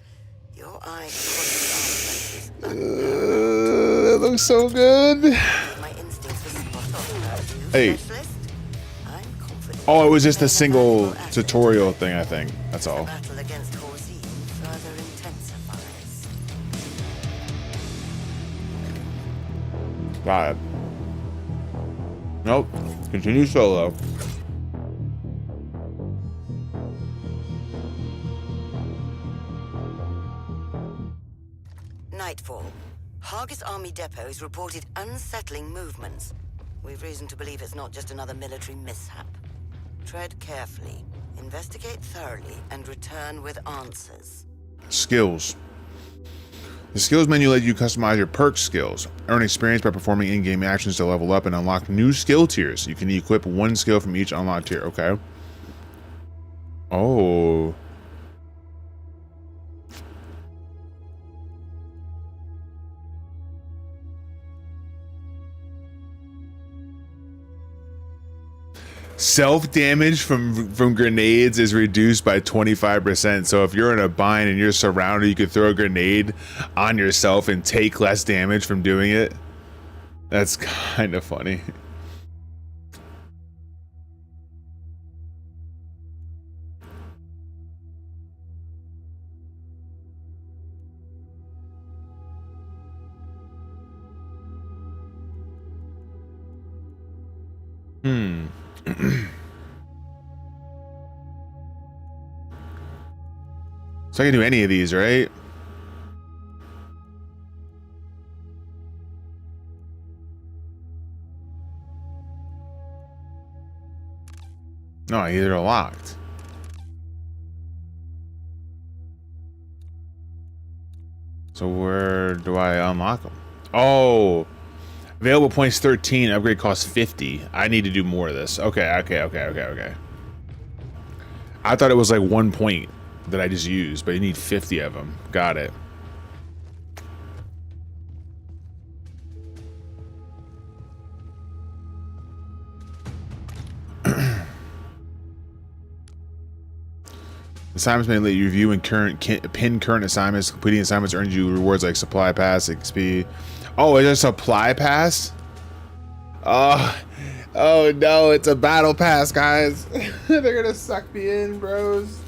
D: Your eye
C: That looks so good.
D: my instincts were spot on.
C: Hey.
D: Specialist? I'm confident.
C: Oh, it was just a single tutorial thing, I think. That's all.
D: Battle against Horzine further intensifies.
C: Got it. Nope. Continue solo.
D: Nightfall. Hargis Army Depot has reported unsettling movements. We've reason to believe it's not just another military mishap. Tread carefully, investigate thoroughly, and return with answers.
C: Skills. The skills menu lets you customize your perk skills. Earn experience by performing in-game actions to level up and unlock new skill tiers. You can equip one skill from each unlocked tier. Okay. Oh. Self-damage from grenades is reduced by 25%. So if you're in a bind and you're surrounded, you could throw a grenade on yourself and take less damage from doing it. That's kind of funny. So I can do any of these, right? No, either are locked. So where do I unlock them? Oh, available points 13. Upgrade costs 50. I need to do more of this. Okay. I thought it was like 1 point that I just used, but you need 50 of them. Got it. Assignments may let you review and pin current assignments. Completing assignments earns you rewards like supply pass, XP. Oh, it's a supply pass? Oh no, it's a battle pass, guys. They're gonna suck me in, bros.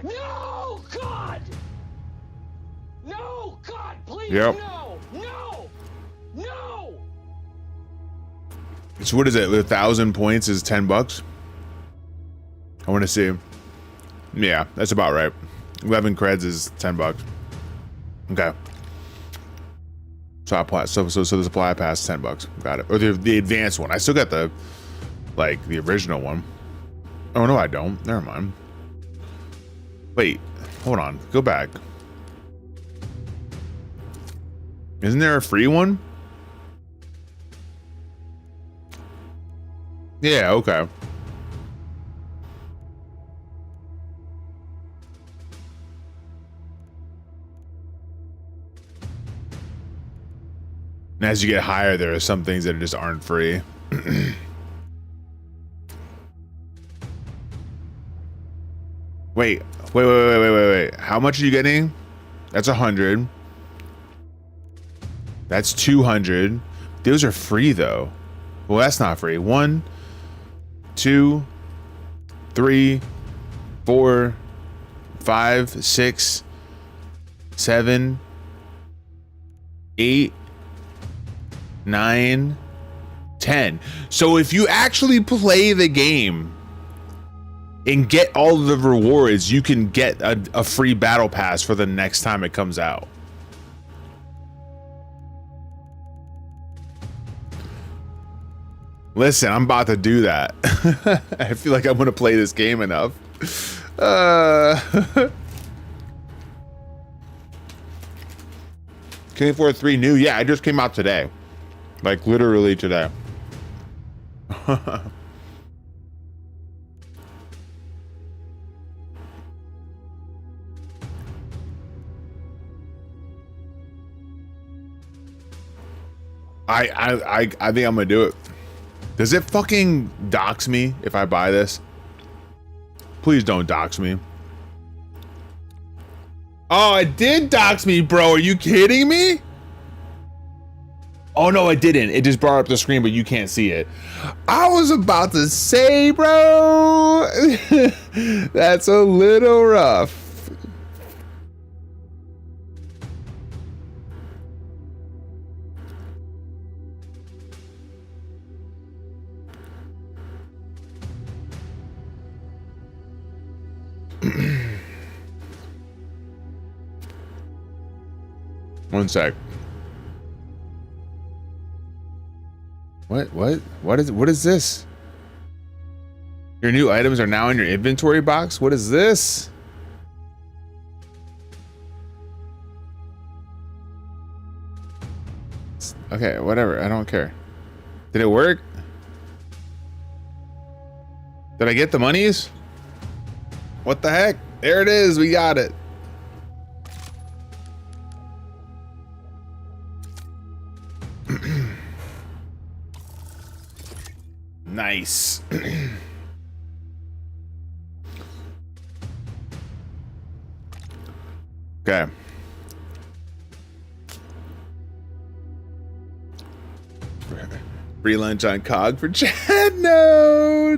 G: No, God! No, God, please,
C: Yep.
G: no!
C: So what is it? 1,000 points is 10 bucks. I want to see. Yeah, that's about right. 11 creds is 10 bucks. Okay. So the supply pass is 10 bucks. Got it. Or the advanced one. I still got the original one. Oh no, I don't. Never mind. Wait, hold on. Go back. Isn't there a free one? Yeah, okay. as you get higher, there are some things that just aren't free. Wait. How much are you getting? That's 100. That's 200. Those are free though. Well, that's not free. 1, 2, 3, 4, 5, 6, 7, 8, 9, 10. So if you actually play the game and get all the rewards, you can get a free battle pass for the next time it comes out. Listen, I'm about to do that. I feel like I'm gonna play this game enough. K43 new, yeah, it just came out today. Like literally today. I think I'm gonna do it. Does it fucking dox me if I buy this? Please don't dox me. Oh, it did dox me, bro. Are you kidding me? Oh no, it didn't. It just brought up the screen, but you can't see it. I was about to say, bro, that's a little rough. One sec. What is this? Your new items are now in your inventory box? What is this? Okay, whatever. I don't care. Did it work? Did I get the monies? What the heck? There it is. We got it. Nice. Okay. Free lunch on COG for Chad. No.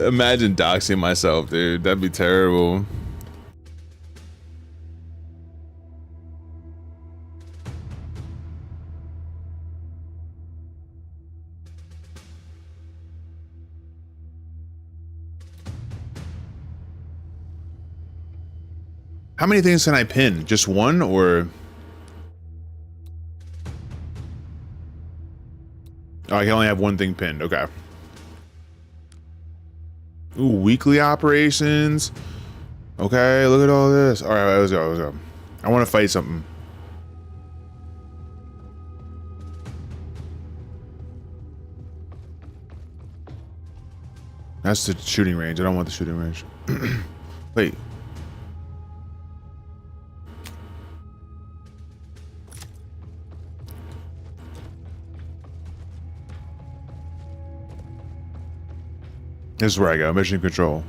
C: Imagine doxing myself, dude. That'd be terrible. How many things can I pin? Just one, or? Oh, I can only have one thing pinned. Okay. Ooh, weekly operations. Okay, look at all this. All right, let's go. I want to fight something. That's the shooting range. I don't want the shooting range. Wait. This is where I go. Mission control.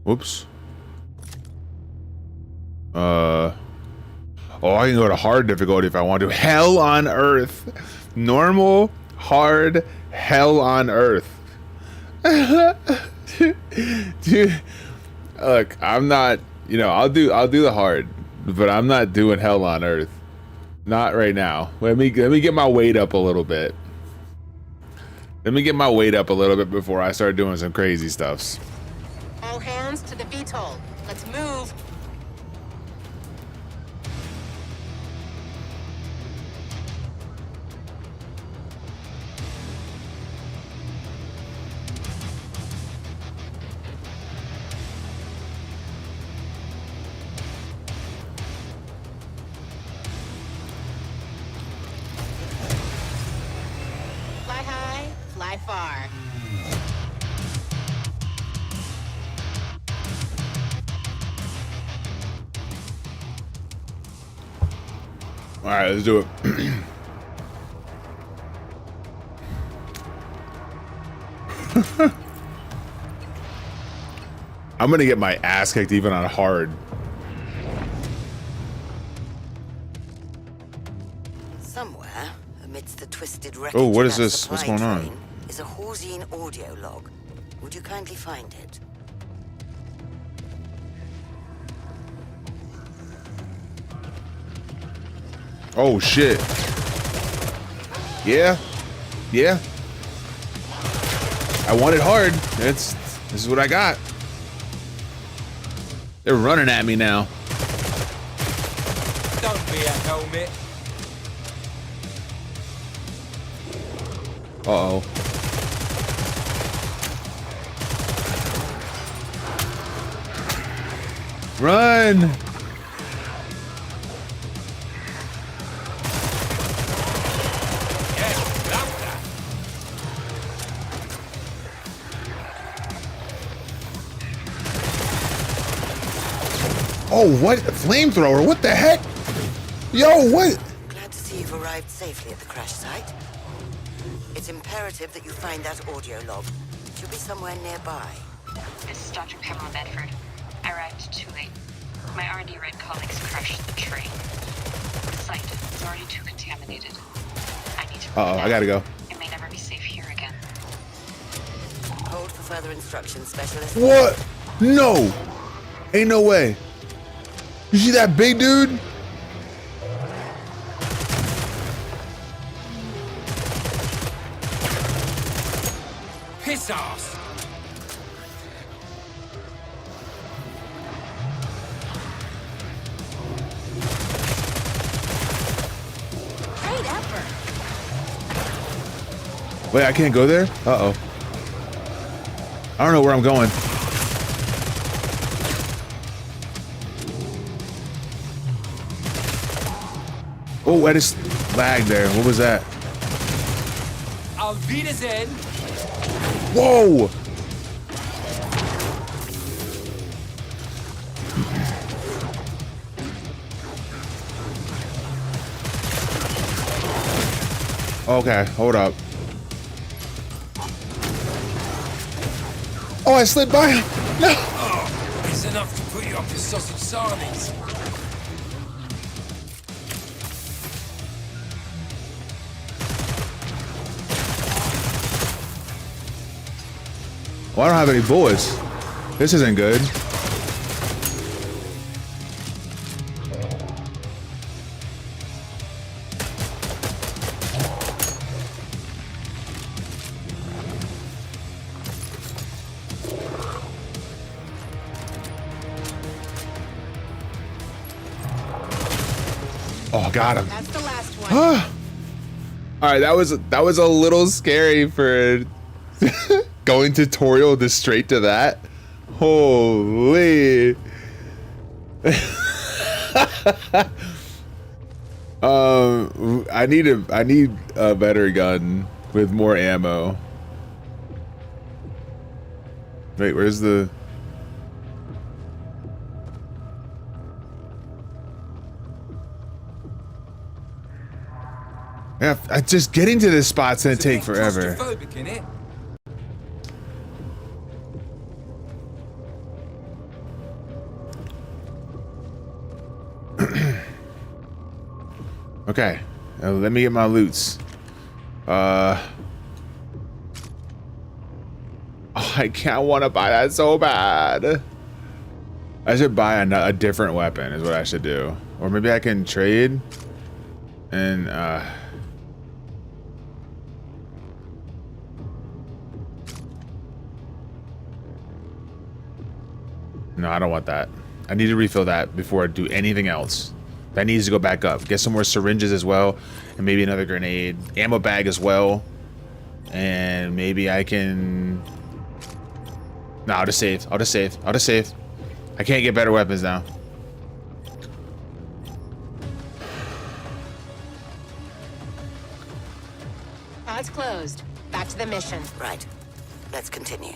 C: Whoops. Oh, I can go to hard difficulty if I want to. Hell on earth. Normal, hard, hell on earth. Dude, look, I'm not, you know, I'll do the hard, but I'm not doing hell on earth. Not right now. Let me get my weight up a little bit. Let me get my weight up a little bit before I start doing some crazy stuffs.
E: All hands to the VTOL. Let's move. Fly high, fly far.
C: right, let's do it. I'm gonna get my ass kicked even on hard.
D: Somewhere, amidst the twisted wreckage
C: Oh, what
D: of
C: is
D: that
C: this? What's
D: supply
C: going on?
D: train, is a Horsine audio log. Would you kindly find it?
C: Oh shit. Yeah. Yeah. I want it hard. This is what I got. They're running at me now.
F: Don't be a helmet.
C: Uh-oh. Run!
F: Yeah, love that.
C: Oh, what? Flamethrower? What the heck? Yo, what?
D: Glad to see you've arrived safely at the crash site. It's imperative that you find that audio log. It should be somewhere nearby.
H: This is Dr. Pamela Bedford. I arrived too late. My R&D Red colleagues crashed the train. The site is already too contaminated. I need to...
C: Uh-oh, I gotta go.
H: It may never be safe here again.
D: Hold for further instructions, specialist.
C: What? No! Ain't no way. You see that big dude?
F: Piss ass.
E: Great effort.
C: Wait, I can't go there? Uh-oh. I don't know where I'm going. Oh, I just lagged there. What was that?
F: Auf Wiedersehen.
C: Whoa! Okay, hold up. Oh, I slid by him. No!
F: Oh, it's enough to put you up your sausage sarnies.
C: Well, I don't have any bullets. This isn't good. Oh, got him.
E: That's the last one.
C: All right, that was a little scary for going tutorial to straight to that. Holy. I need a better gun with more ammo. Wait, where's the? Yeah, just getting to this spot's gonna take forever.
F: Claustrophobic, innit?
C: Okay, let me get my loots. Oh, I can't want to buy that so bad. I should buy a different weapon is what I should do. Or maybe I can trade and no, I don't want that. I need to refill that before I do anything else. That needs to go back up. Get some more syringes as well, and maybe another grenade, ammo bag as well, and maybe I can. No, I'll just save. I'll just save. I'll just save. I can't get better weapons now.
E: Pod's closed. Back to the mission.
D: Right. Let's continue.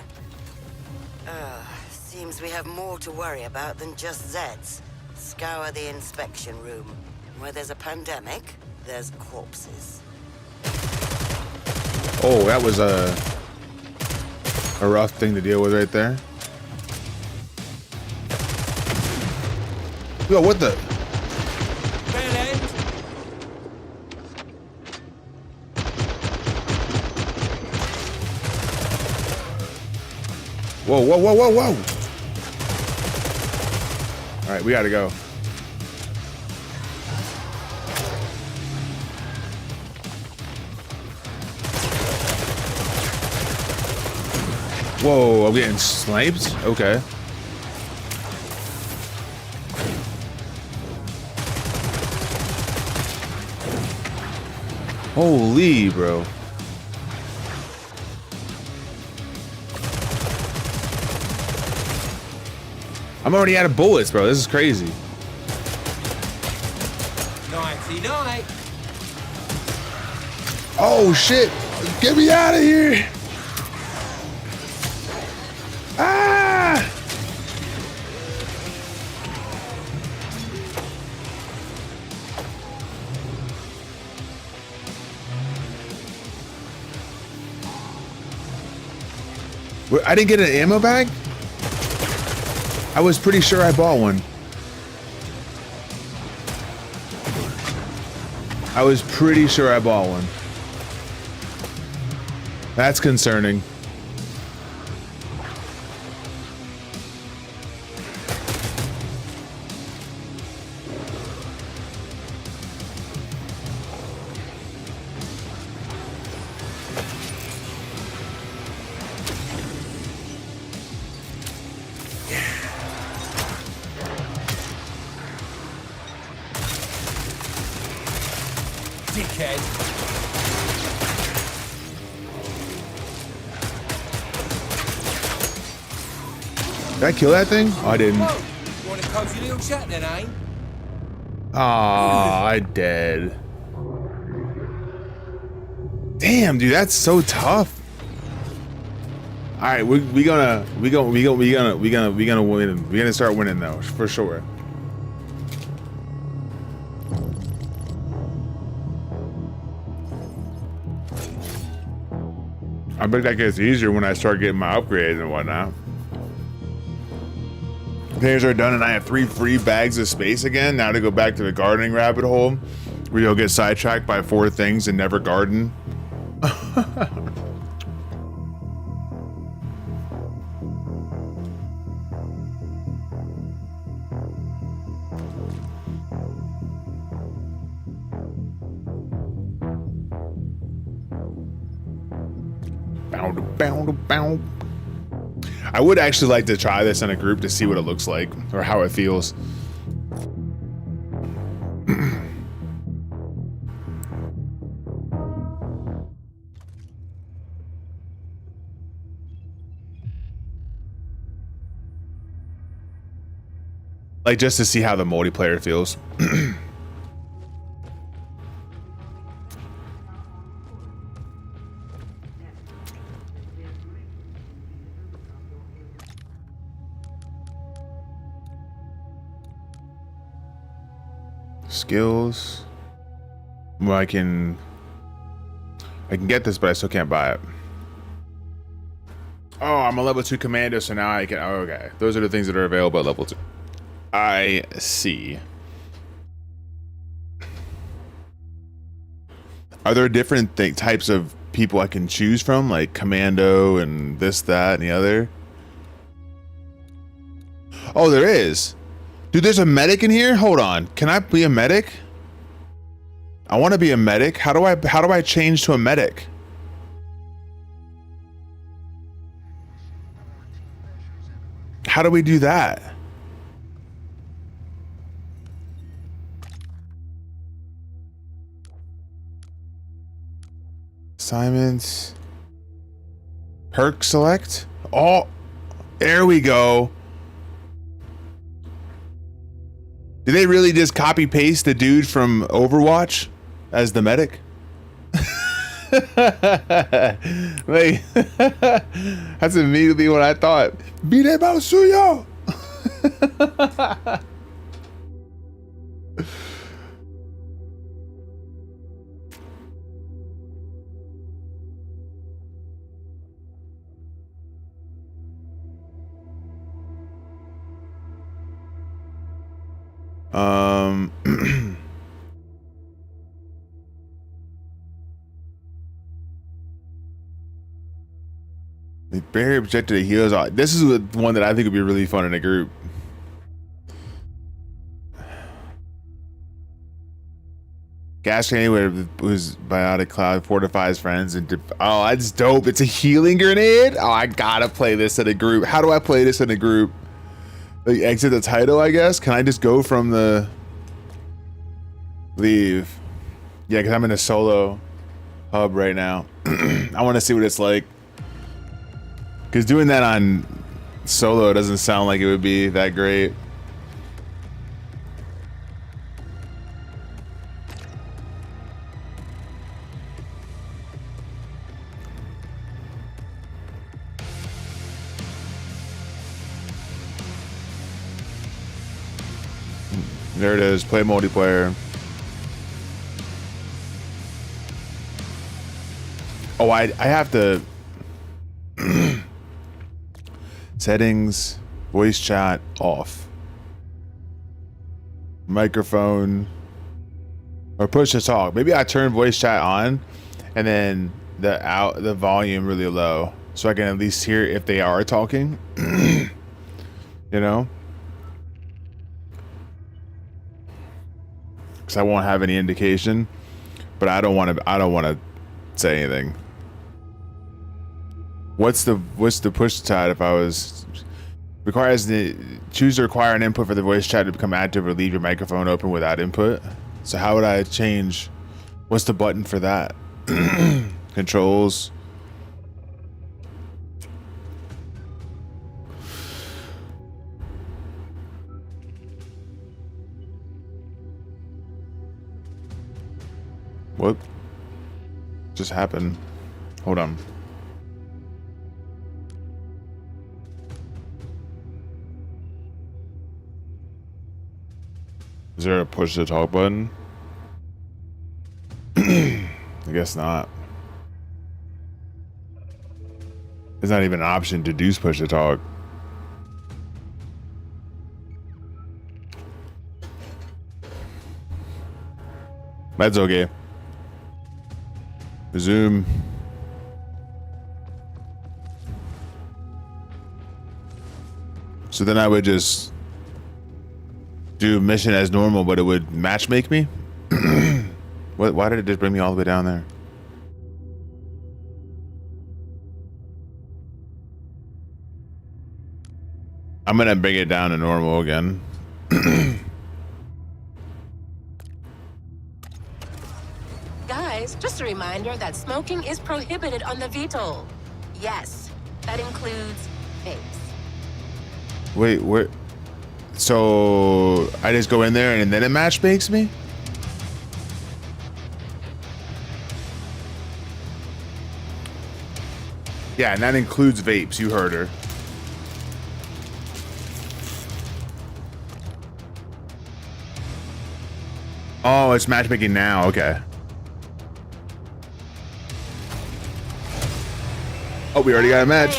D: Seems we have more to worry about than just Zeds. Scour the inspection room. where there's a pandemic, there's corpses.
C: Oh, that was a rough thing to deal with right there. Yo, what the? Whoa, whoa, whoa, whoa, whoa! All right, we gotta go. Whoa, I'm getting sniped? Okay. Holy, bro. I'm already out of bullets, bro. This is crazy.
F: Nighty night.
C: Oh, shit. Get me out of here. Ah! I didn't get an ammo bag? I was pretty sure I bought one. I was pretty sure I bought one. That's concerning.
F: Dickhead.
C: Did I kill that thing? Oh, I didn't.
F: Whoa. You want a cozy little chat then, eh?
C: Aw, I dead. Damn, dude, that's so tough. All right, we gonna win. We're gonna start winning though, for sure. I bet that gets easier when I start getting my upgrades and whatnot. Players are done and I have 3 free bags of space again. Now to go back to the gardening rabbit hole where you'll get sidetracked by 4 things and never garden. I would actually like to try this in a group to see what it looks like or how it feels. Like just to see how the multiplayer feels. Skills. Well, I can get this, but I still can't buy it. Oh, I'm a level 2 commando, so now I can. Oh, okay, those are the things that are available at level 2. I see. Are there different types of people I can choose from, like commando and this, that, and the other? Oh, there is. Dude, there's a medic in here? Hold on. Can I be a medic? I want to be a medic. How do I change to a medic? How do we do that? Assignments. Perk select. Oh, there we go. Did they really just copy paste the dude from Overwatch as the medic? Like, that's immediately what I thought. Bide Suyo. The barrier objective that heals. This is one that I think would be really fun in a group. Gas grenade whose biotic cloud fortifies friends and oh, that's dope. It's a healing grenade. Oh, I gotta play this in a group. How do I play this in a group? Like exit the title, I guess. Can I just go from the leave? Yeah, because I'm in a solo hub right now. I want to see what it's like. Because doing that on solo doesn't sound like it would be that great. There it is. Play multiplayer. Oh, I have to. Settings, voice chat off. Microphone. Or push to talk. Maybe I turn voice chat on and then the volume really low so I can at least hear if they are talking. You know? Because I won't have any indication, but I don't want to say anything. What's the push chat if I was requires the choose to require an input for the voice chat to become active or leave your microphone open without input? So how would I change? What's the button for that? Controls. What just happened? Hold on. Is there a push to talk button? I guess not. There's not even an option to do push to talk. That's okay. Resume. So then I would just do mission as normal, but it would matchmake me? Why did it just bring me all the way down there? I'm gonna bring it down to normal again.
E: Guys, just a reminder that smoking is prohibited on the VTOL. Yes, that includes vapes.
C: Wait, where? So I just go in there and then it matchmakes me? Yeah, and that includes vapes. You heard her. Oh, it's matchmaking now. Okay. Oh, we already got a match.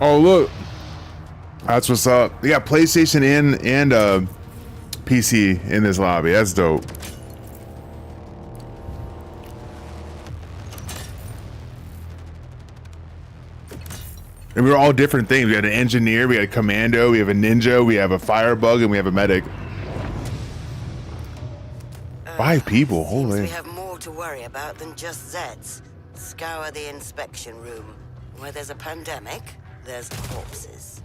C: Oh, look. That's what's up. They got PlayStation and PC in this lobby. That's dope. And we were all different things. We had an engineer, we had a commando, we have a ninja, we have a firebug, and we have a medic. 5 people, holy.
D: We have more to worry about than just Zeds. Scour the inspection room. Where there's a pandemic, there's corpses.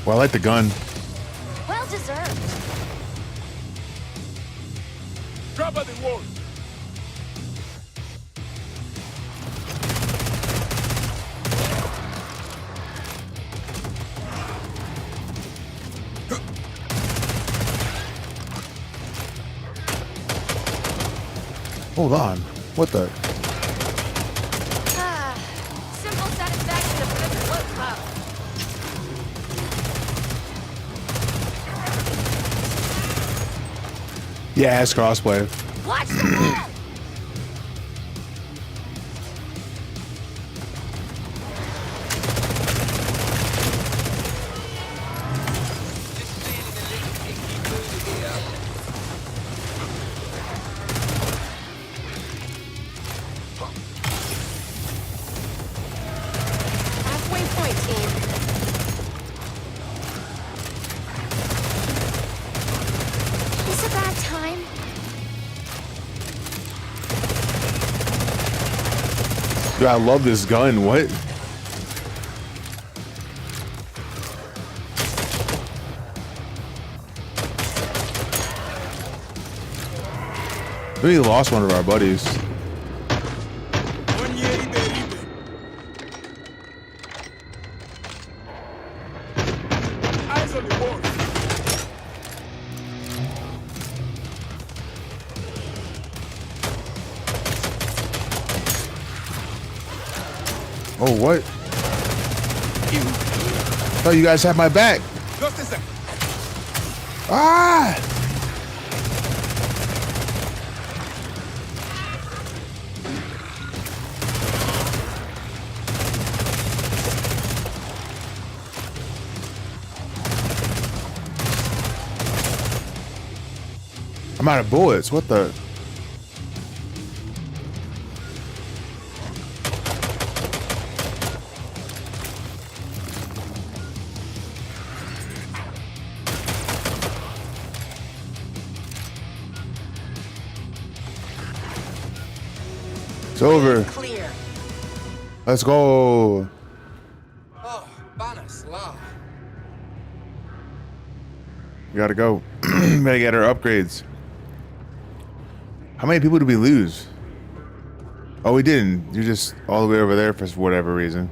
C: Well, I like the gun.
B: Well deserved.
F: Drop on the wall.
C: Hold on. What the? Yeah, it's crossplay.
B: Watch the wall!
E: Halfway point, team.
B: Is it that time?
C: Dude, I love this gun. What? We lost one of our buddies.
F: Eyes on the wall.
C: Oh, what? Oh, you guys have my back.
F: Just a sec.
C: Ah! I'm out of bullets. What the? It's over.
E: Clear.
C: Let's go.
F: Oh, Banas, la.
C: We gotta go. Gotta get our upgrades. How many people did we lose? Oh, we didn't. You're just all the way over there for whatever reason.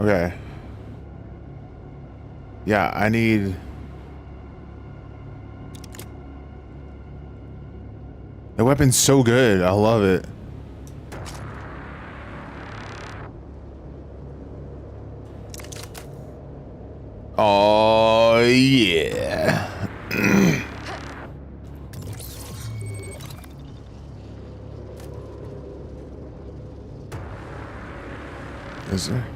C: Okay. Yeah, I need... The weapon's so good. I love it. Oh, yeah. Is there?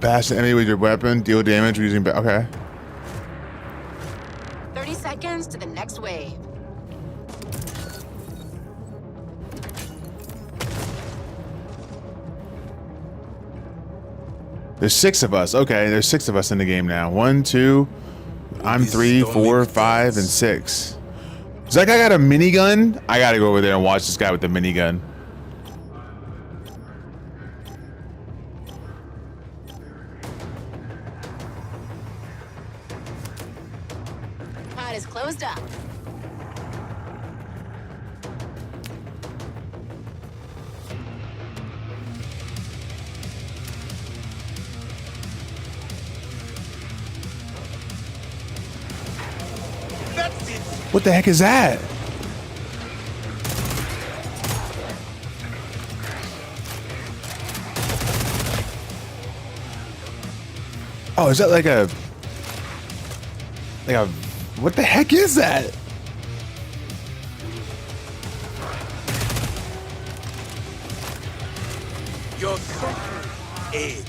C: Bash the enemy with your weapon. Deal damage using... Okay.
E: 30 seconds to the next wave.
C: There's 6 of us. Okay, there's 6 of us in the game now. 1, 2. I'm 3, 4, 5, and 6. Does that guy got a minigun? I gotta go over there and watch this guy with the minigun.
E: Pod is closed up.
F: That's it.
C: What the heck is that? Oh, is that like a... What the heck is that?
F: Your suffering aid.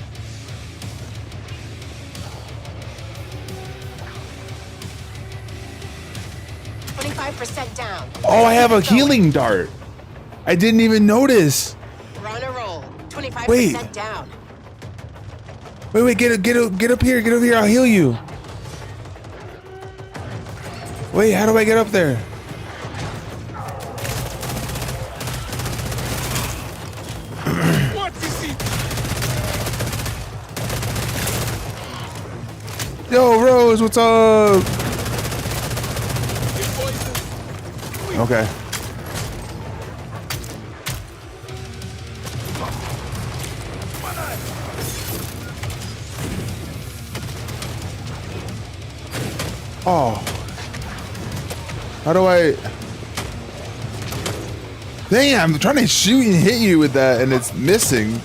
E: %down.
C: Oh, I have a healing dart. I didn't even notice.
E: We're on a roll. 25%
C: Wait.
E: down.
C: Wait, get up here. Get over here. I'll heal you. Wait, how do I get up there?
F: What is it?
C: Yo, Rose, what's up? Okay. Oh. How do I... Dang, I'm trying to shoot and hit you with that and it's missing.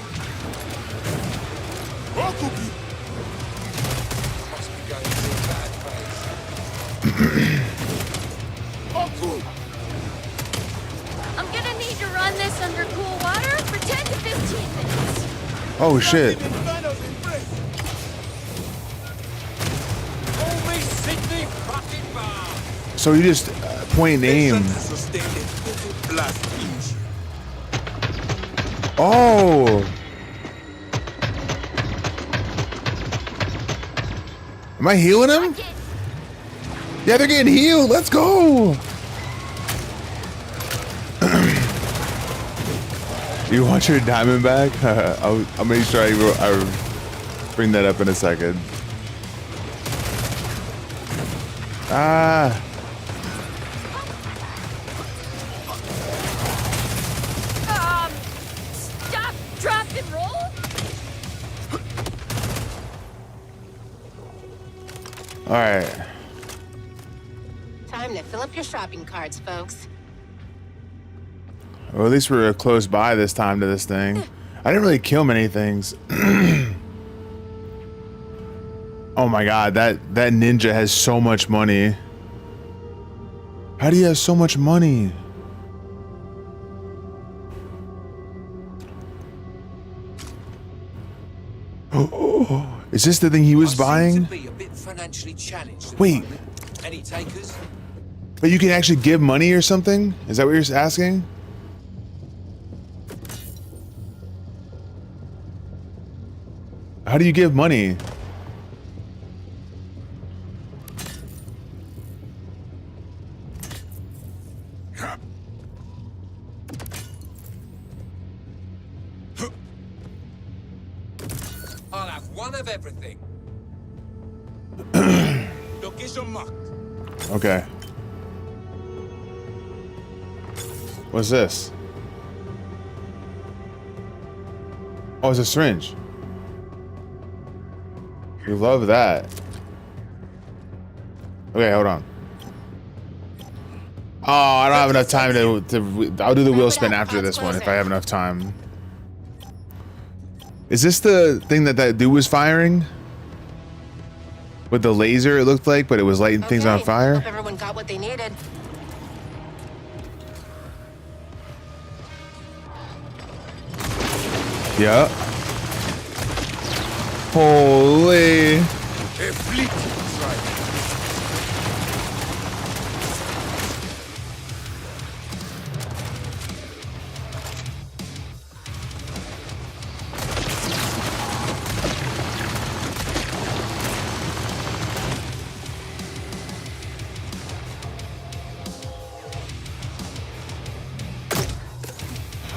C: Oh shit. So you just point and aim. Oh. Am I healing him? Yeah, they're getting healed. Let's go. You want your diamond back? I'll make sure I bring that up in a second. Ah.
B: Stop, drop, and roll?
C: All right.
E: Time to fill up your shopping carts, folks.
C: Well, at least we're close by this time to this thing. I didn't really kill many things. Oh my god, that ninja has so much money. How do you have so much money? Oh, is this the thing he was buying? Wait.
F: Any takers?
C: But you can actually give money or something? Is that what you're asking? How do you give money?
F: I'll have one of everything. Location marked.
C: Okay. What's this? Oh, it's a syringe. We love that. Okay, hold on. Oh, I don't have enough time to I'll do the wheel spin after this one if I have enough time. Is this the thing that dude was firing? With the laser, it looked like, but it was lighting things on fire?
E: Hope everyone got what they needed.
C: Yeah. Holy.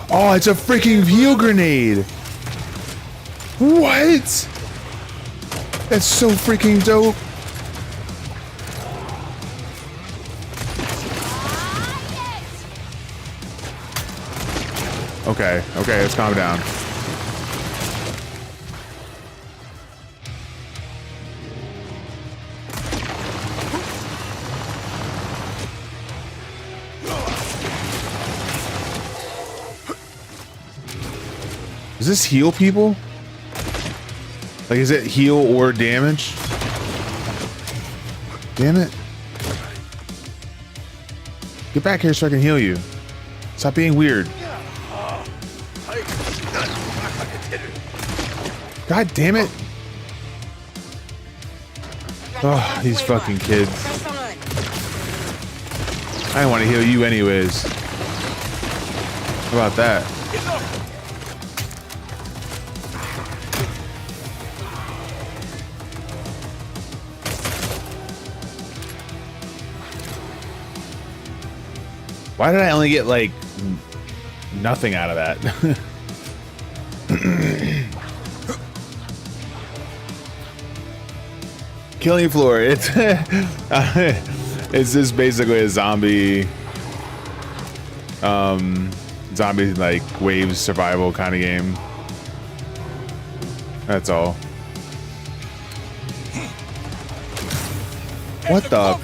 C: Oh, it's a freaking heal grenade. What? That's so freaking dope. Okay, okay, let's calm down. Does this heal people? Like, is it heal or damage? Damn it. Get back here so I can heal you. Stop being weird. God damn it. Oh, these fucking kids. I don't want to heal you anyways. How about that? Why did I only get like nothing out of that? Killing floor. It's it's just basically a zombie zombie like waves survival kind of game. That's all. What the?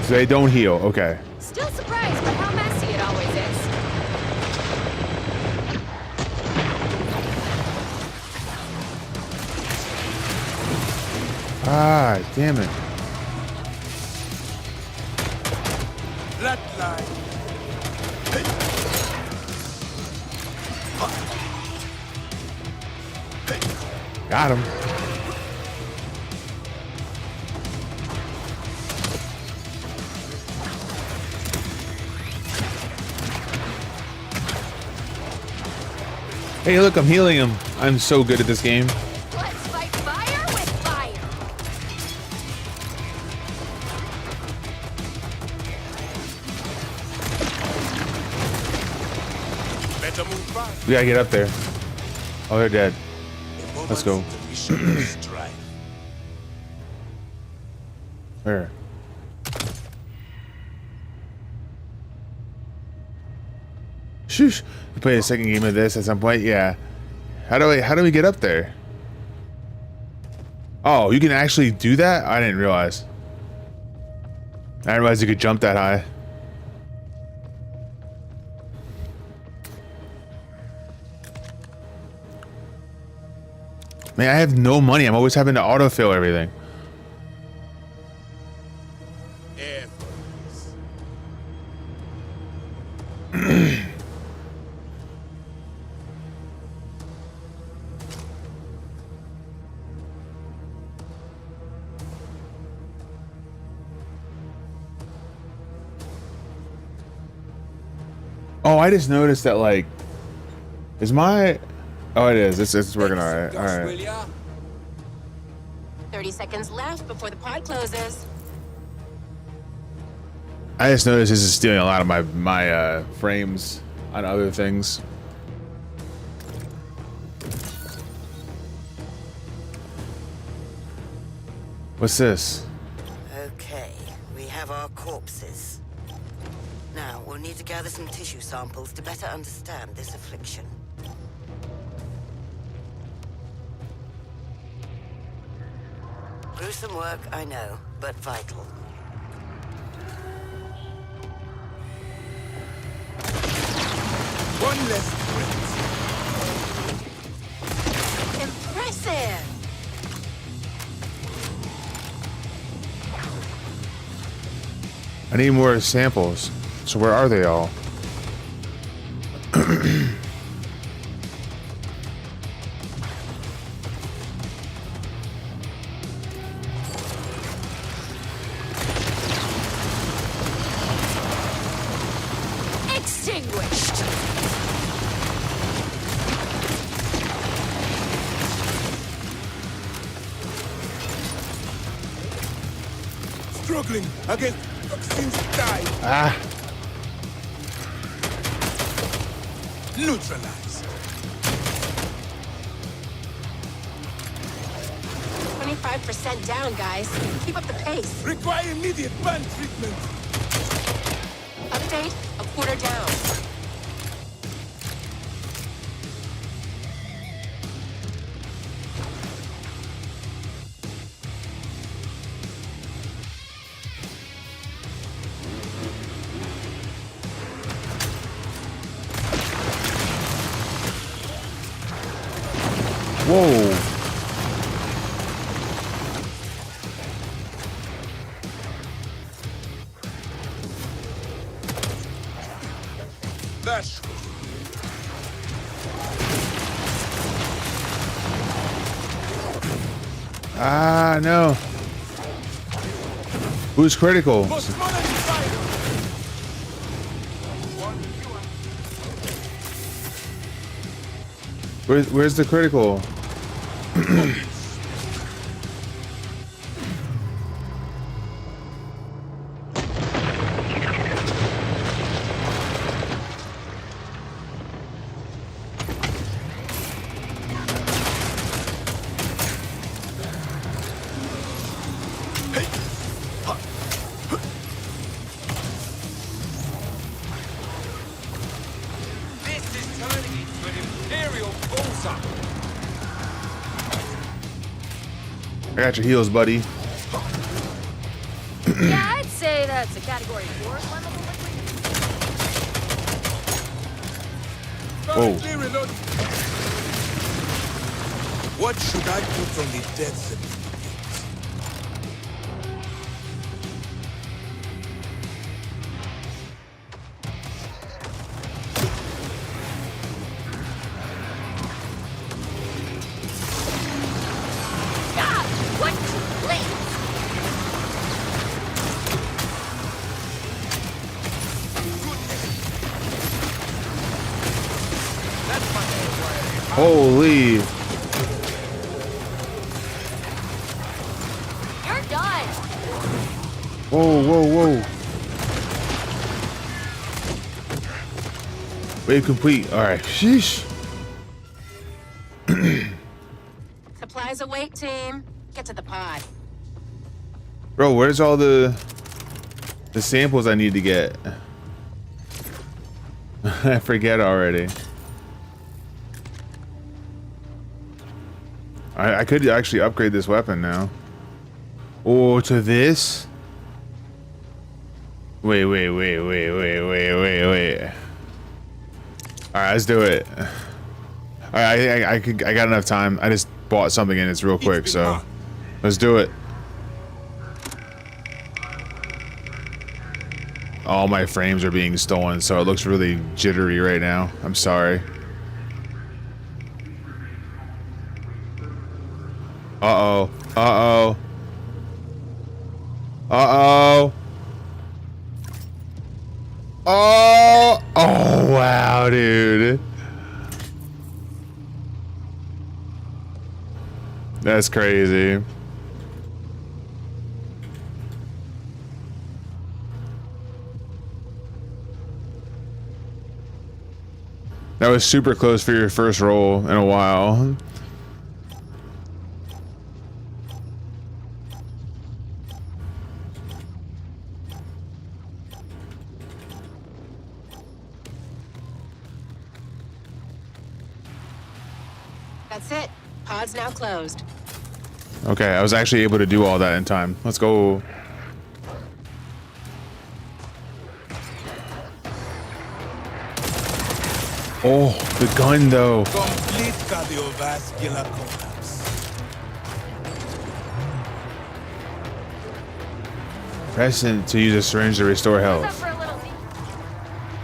C: They don't heal. Okay.
B: Still surprised by how messy it always is.
C: Ah, damn it.
F: Flatline.
C: Got him. Hey, look, I'm healing him. I'm so good at this game.
B: Let's fight fire with fire.
F: Better move fast.
C: We gotta get up there. Oh, they're dead. Let's go. Where? Shoosh. We play a second game of this at some point. Yeah. How do we get up there? Oh, you can actually do that? I didn't realize. I didn't realize you could jump that high. Man, I have no money. I'm always having to autofill everything. Oh, I just noticed that, like, is my... Oh, it is. It's working all right. All right.
E: 30 seconds left before the pod closes.
C: I just noticed this is stealing a lot of my frames on other things. What's this?
D: Okay, we have our corpses. Now, we'll need to gather some tissue samples to better understand this affliction. Gruesome work, I know, but vital.
F: One less threat.
E: Impressive!
C: I need more samples. So where are they all?
B: Extinguished.
F: Struggling against toxins die.
C: Ah.
F: Neutralize.
E: 25% down, guys. Keep up the pace.
F: Require immediate burn treatment.
E: Update, a quarter down.
C: Whoa.
F: That's
C: Ah, no. Who's critical?
F: postmodern fire.
C: Where's the critical?
F: This is turning into an imperial bullseye.
C: I got your heels, buddy.
B: Yeah, I'd say that's a category 4 flammable liquid.
C: Whoa.
F: Currently reloading. What should I put on the death certificate?
C: Holy.
B: You're done.
C: Whoa, whoa, whoa. Wave complete. All right. Sheesh.
E: Supplies await, team. Get to the pod.
C: Bro, where's all the samples I need to get? I forget already. I could actually upgrade this weapon now. Oh, to this? Wait. All right, let's do it. All right, I got enough time. I just bought something and it's real quick, so let's do it. All my frames are being stolen, so it looks really jittery right now. I'm sorry. Uh-oh. Uh-oh. Uh-oh. Oh! Oh, wow, dude. That's crazy. That was super close for your first roll in a while.
E: That's it. Pod's now closed.
C: Okay, I was actually able to do all that in time. Let's go. Oh, the gun though.
F: Complete cardiovascular collapse.
C: Press it to use a syringe to restore health.
B: For a little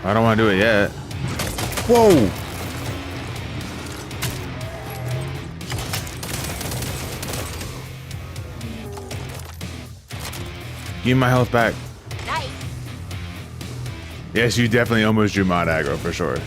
C: I don't want to do it yet. Whoa! Give me my health back.
B: night.
C: Yes, you definitely almost drew mod aggro for sure.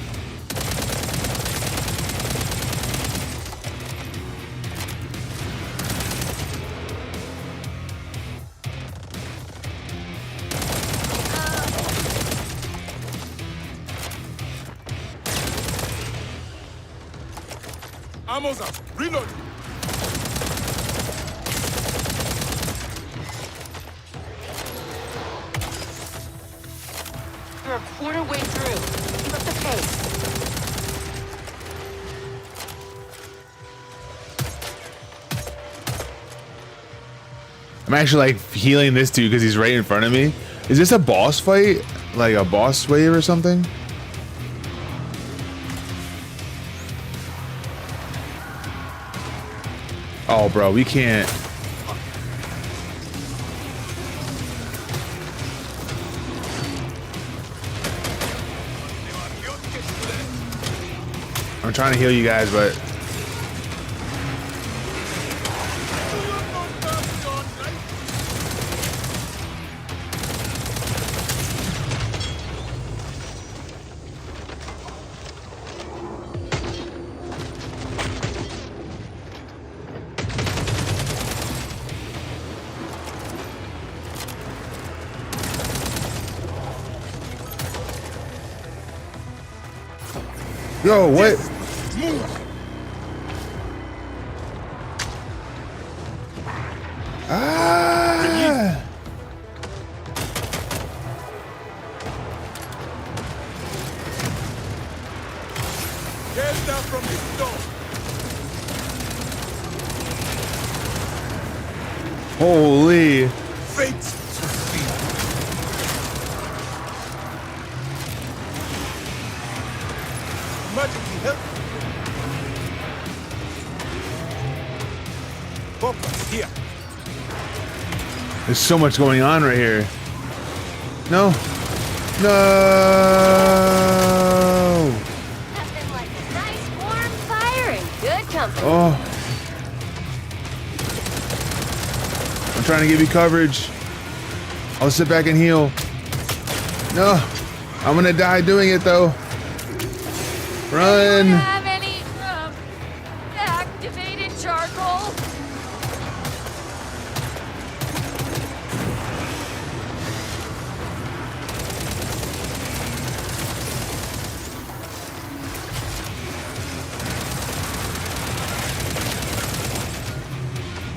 F: Ammo's up. Reload.
E: You're a quarter way through. Keep up the pace.
C: I'm actually like healing this dude because he's right in front of me. Is this a boss fight? Like a boss wave or something? Oh, bro, we can't. I'm trying to heal you guys, but yo, what? Ah!
F: Get down from the stone.
C: Holy!
F: Fate to see. Magically help. Focus here.
C: There's so much going on right here. No. No.
B: Nothing like a nice warm fire and good company.
C: Oh. I'm trying to give you coverage. I'll sit back and heal. No. I'm gonna die doing it though. Run.
B: Have any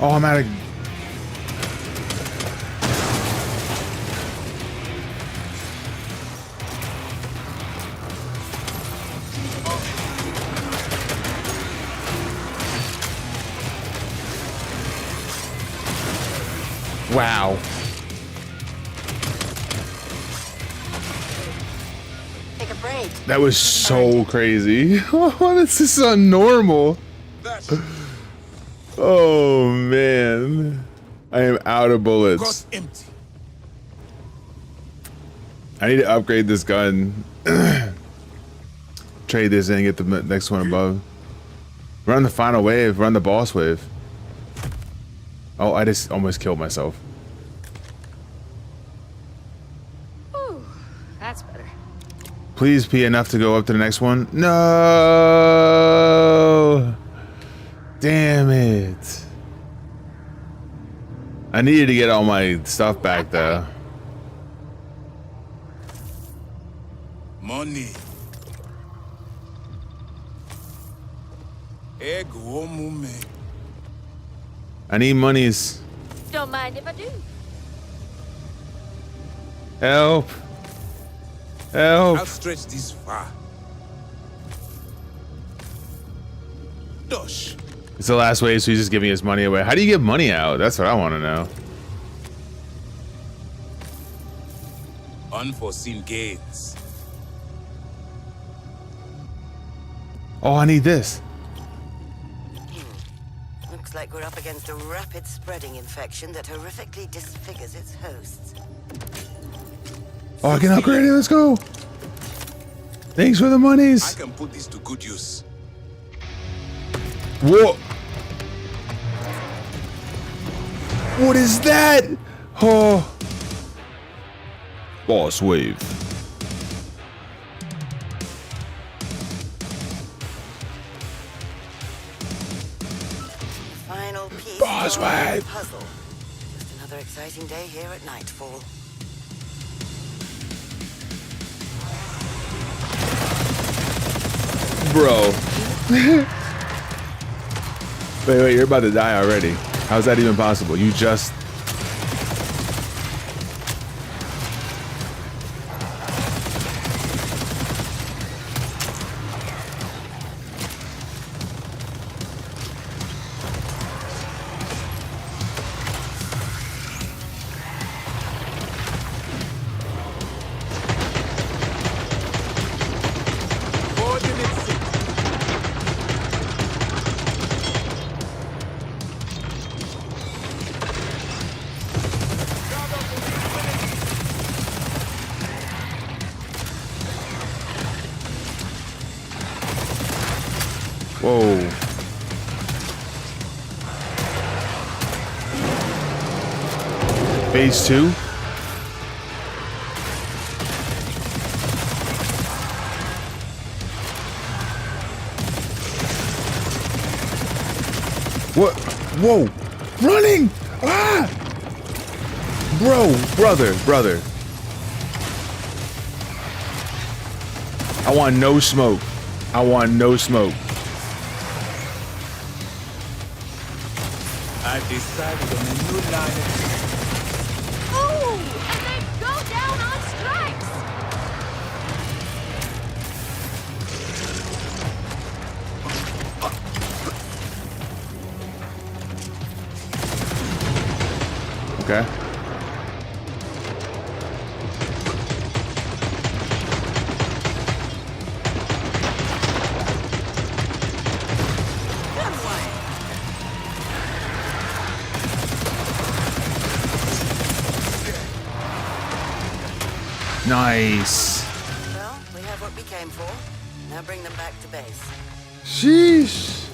C: Oh, I'm out of. Wow.
E: Take a break.
C: That was so crazy. Oh, this is unnormal. Oh man. I am out of bullets.
F: Empty.
C: I need to upgrade this gun. Trade this in and get the next one above. Run the final wave, run the boss wave. Oh, I just almost killed myself.
B: Ooh, that's better.
C: Please be enough to go up to the next one. No. Damn it. I needed to get all my stuff back though.
F: Money. Egg woman.
C: I need monies.
B: Don't mind if I do.
C: Help. Help.
F: I'll stretch this far. Dosh.
C: It's the last wave, so he's just giving his money away. How do you give money out? That's what I want to know.
F: Unforeseen gains.
C: Oh, I need this.
D: Looks like we're up against a rapid spreading infection that horrifically disfigures its hosts.
C: Oh, I can upgrade it. Let's go. Thanks for the
F: I
C: monies.
F: can put this to good use.
C: Whoa. What is that? Oh. Boss wave.
D: Final piece
C: Boss
D: of our
C: wave.
D: puzzle. Just another exciting day here at Nightfall.
C: Bro. Wait, you're about to die already. How's that even possible? You just... Whoa. Phase 2? What? Whoa! Running! Ah! Brother. I want no smoke.
F: I've decided on a new line of...
B: Ooh, and they go down on strikes.
C: Okay. Nice.
D: Well, we have what we came for. Now bring them back to base.
C: Sheesh.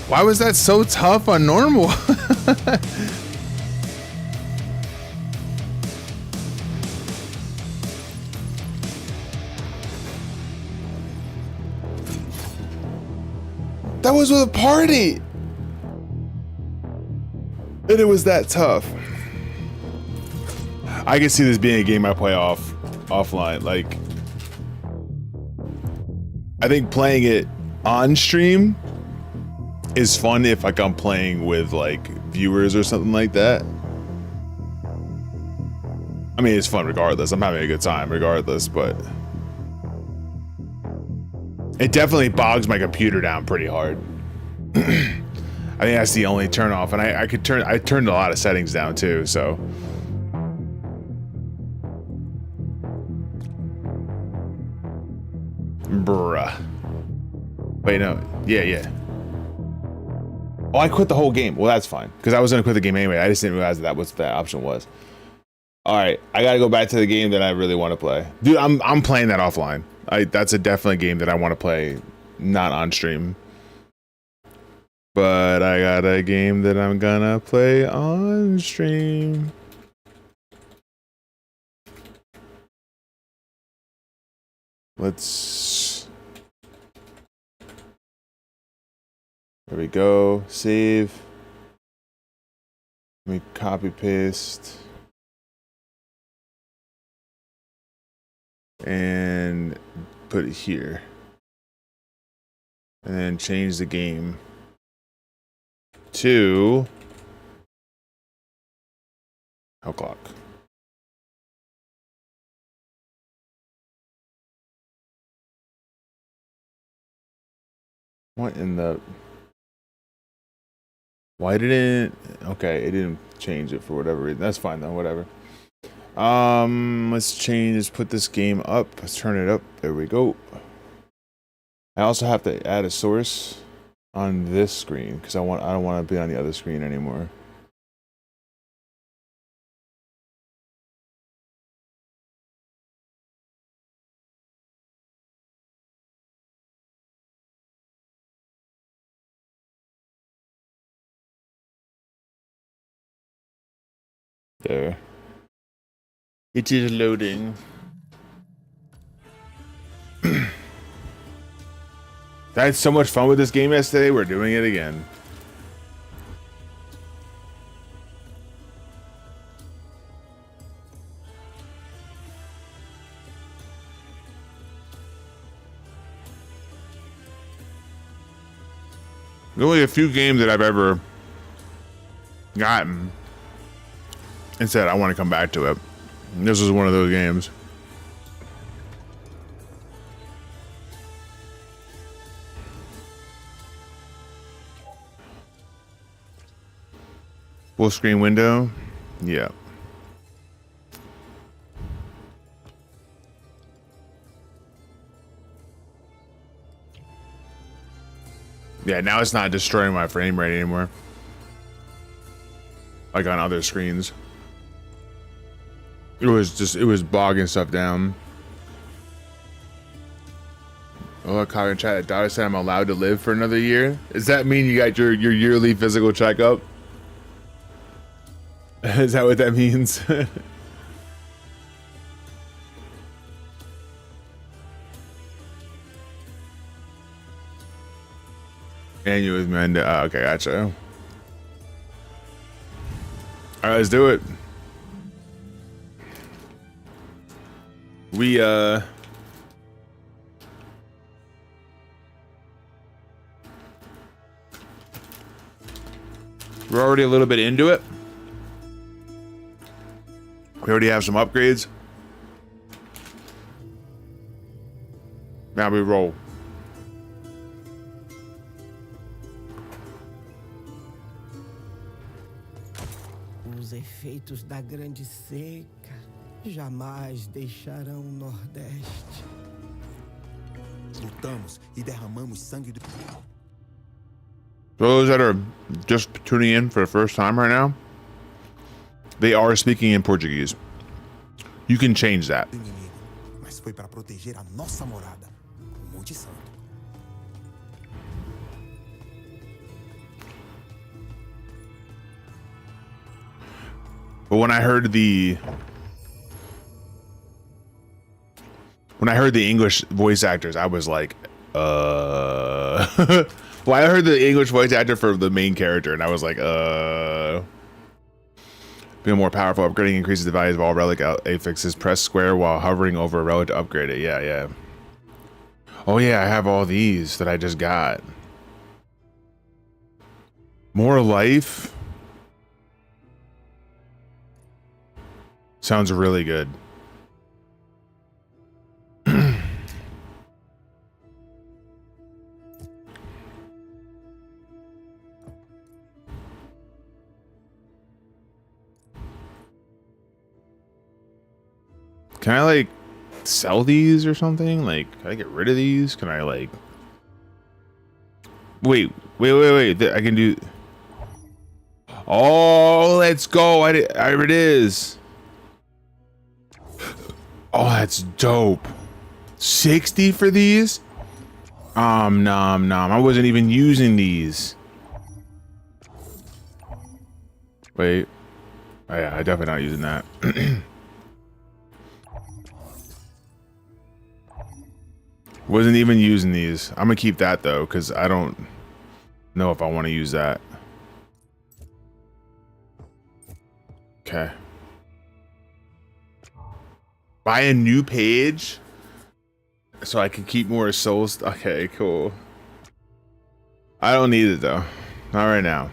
C: Why was that so tough on normal? That was with a party. And it was that tough. I can see this being a game I play offline. Like, I think playing it on stream is fun if like I'm playing with like viewers or something like that. I mean, it's fun regardless. I'm having a good time regardless, but it definitely bogs my computer down pretty hard. I think that's the only turn off, and I turned a lot of settings down too, so. Bruh. Wait, no. Yeah. Oh, I quit the whole game. Well, that's fine, because I was gonna quit the game anyway. I just didn't realize that what that option was. All right, I gotta go back to the game that I really want to play. Dude, I'm playing that offline. That's a definitely game that I want to play, not on stream. But I got a game that I'm gonna play on stream. Let's. There we go. Save. Let me copy paste. And put it here. And then change the game to o'clock. What in the? Why didn't? Okay, it didn't change it for whatever reason. That's fine though. Whatever. Let's put this game up. Let's turn it up. There we go. I also have to add a source on this screen because I don't want to be on the other screen anymore. There. It is loading. I had so much fun with this game yesterday. We're doing it again. There's only a few games that I've ever gotten and said I want to come back to it. And this was one of those games. Full screen window. Yeah. Yeah, now it's not destroying my frame rate anymore. Like on other screens. It was bogging stuff down. Oh, Kyle in chat. Daughter said I'm allowed to live for another year. Does that mean you got your yearly physical checkup? Is that what that means? And you with Manda. Oh, okay, gotcha. All right, let's do it. We're already a little bit into it. We already have some upgrades. Now we roll.
I: Os efeitos da grande seca jamais deixarão o Nordeste.
J: Lutamos e derramamos sangue do...
C: For those that are just tuning in for the first time right now, they are speaking in Portuguese. You can change that.
J: Mas foi para proteger a nossa morada, o Monte Santo.
C: But when I heard the English voice actors, I was like, Well, I heard the English voice actor for the main character, and I was like, Being more powerful, upgrading increases the values of all relic affixes. Press square while hovering over a relic to upgrade it. Yeah. Oh yeah, I have all these that I just got. More life. Sounds really good. Can I like sell these or something? Like, can I get rid of these? Can I like... Wait. I can do... Oh, let's go. There it is. Oh, that's dope. 60 for these? Nom. I wasn't even using these. Wait. Oh, yeah, I definitely not using that. Wasn't even using these. I'm gonna keep that though, because I don't know if I want to use that. Okay. Buy a new page so I can keep more souls. Okay, cool. I don't need it though. Not right now.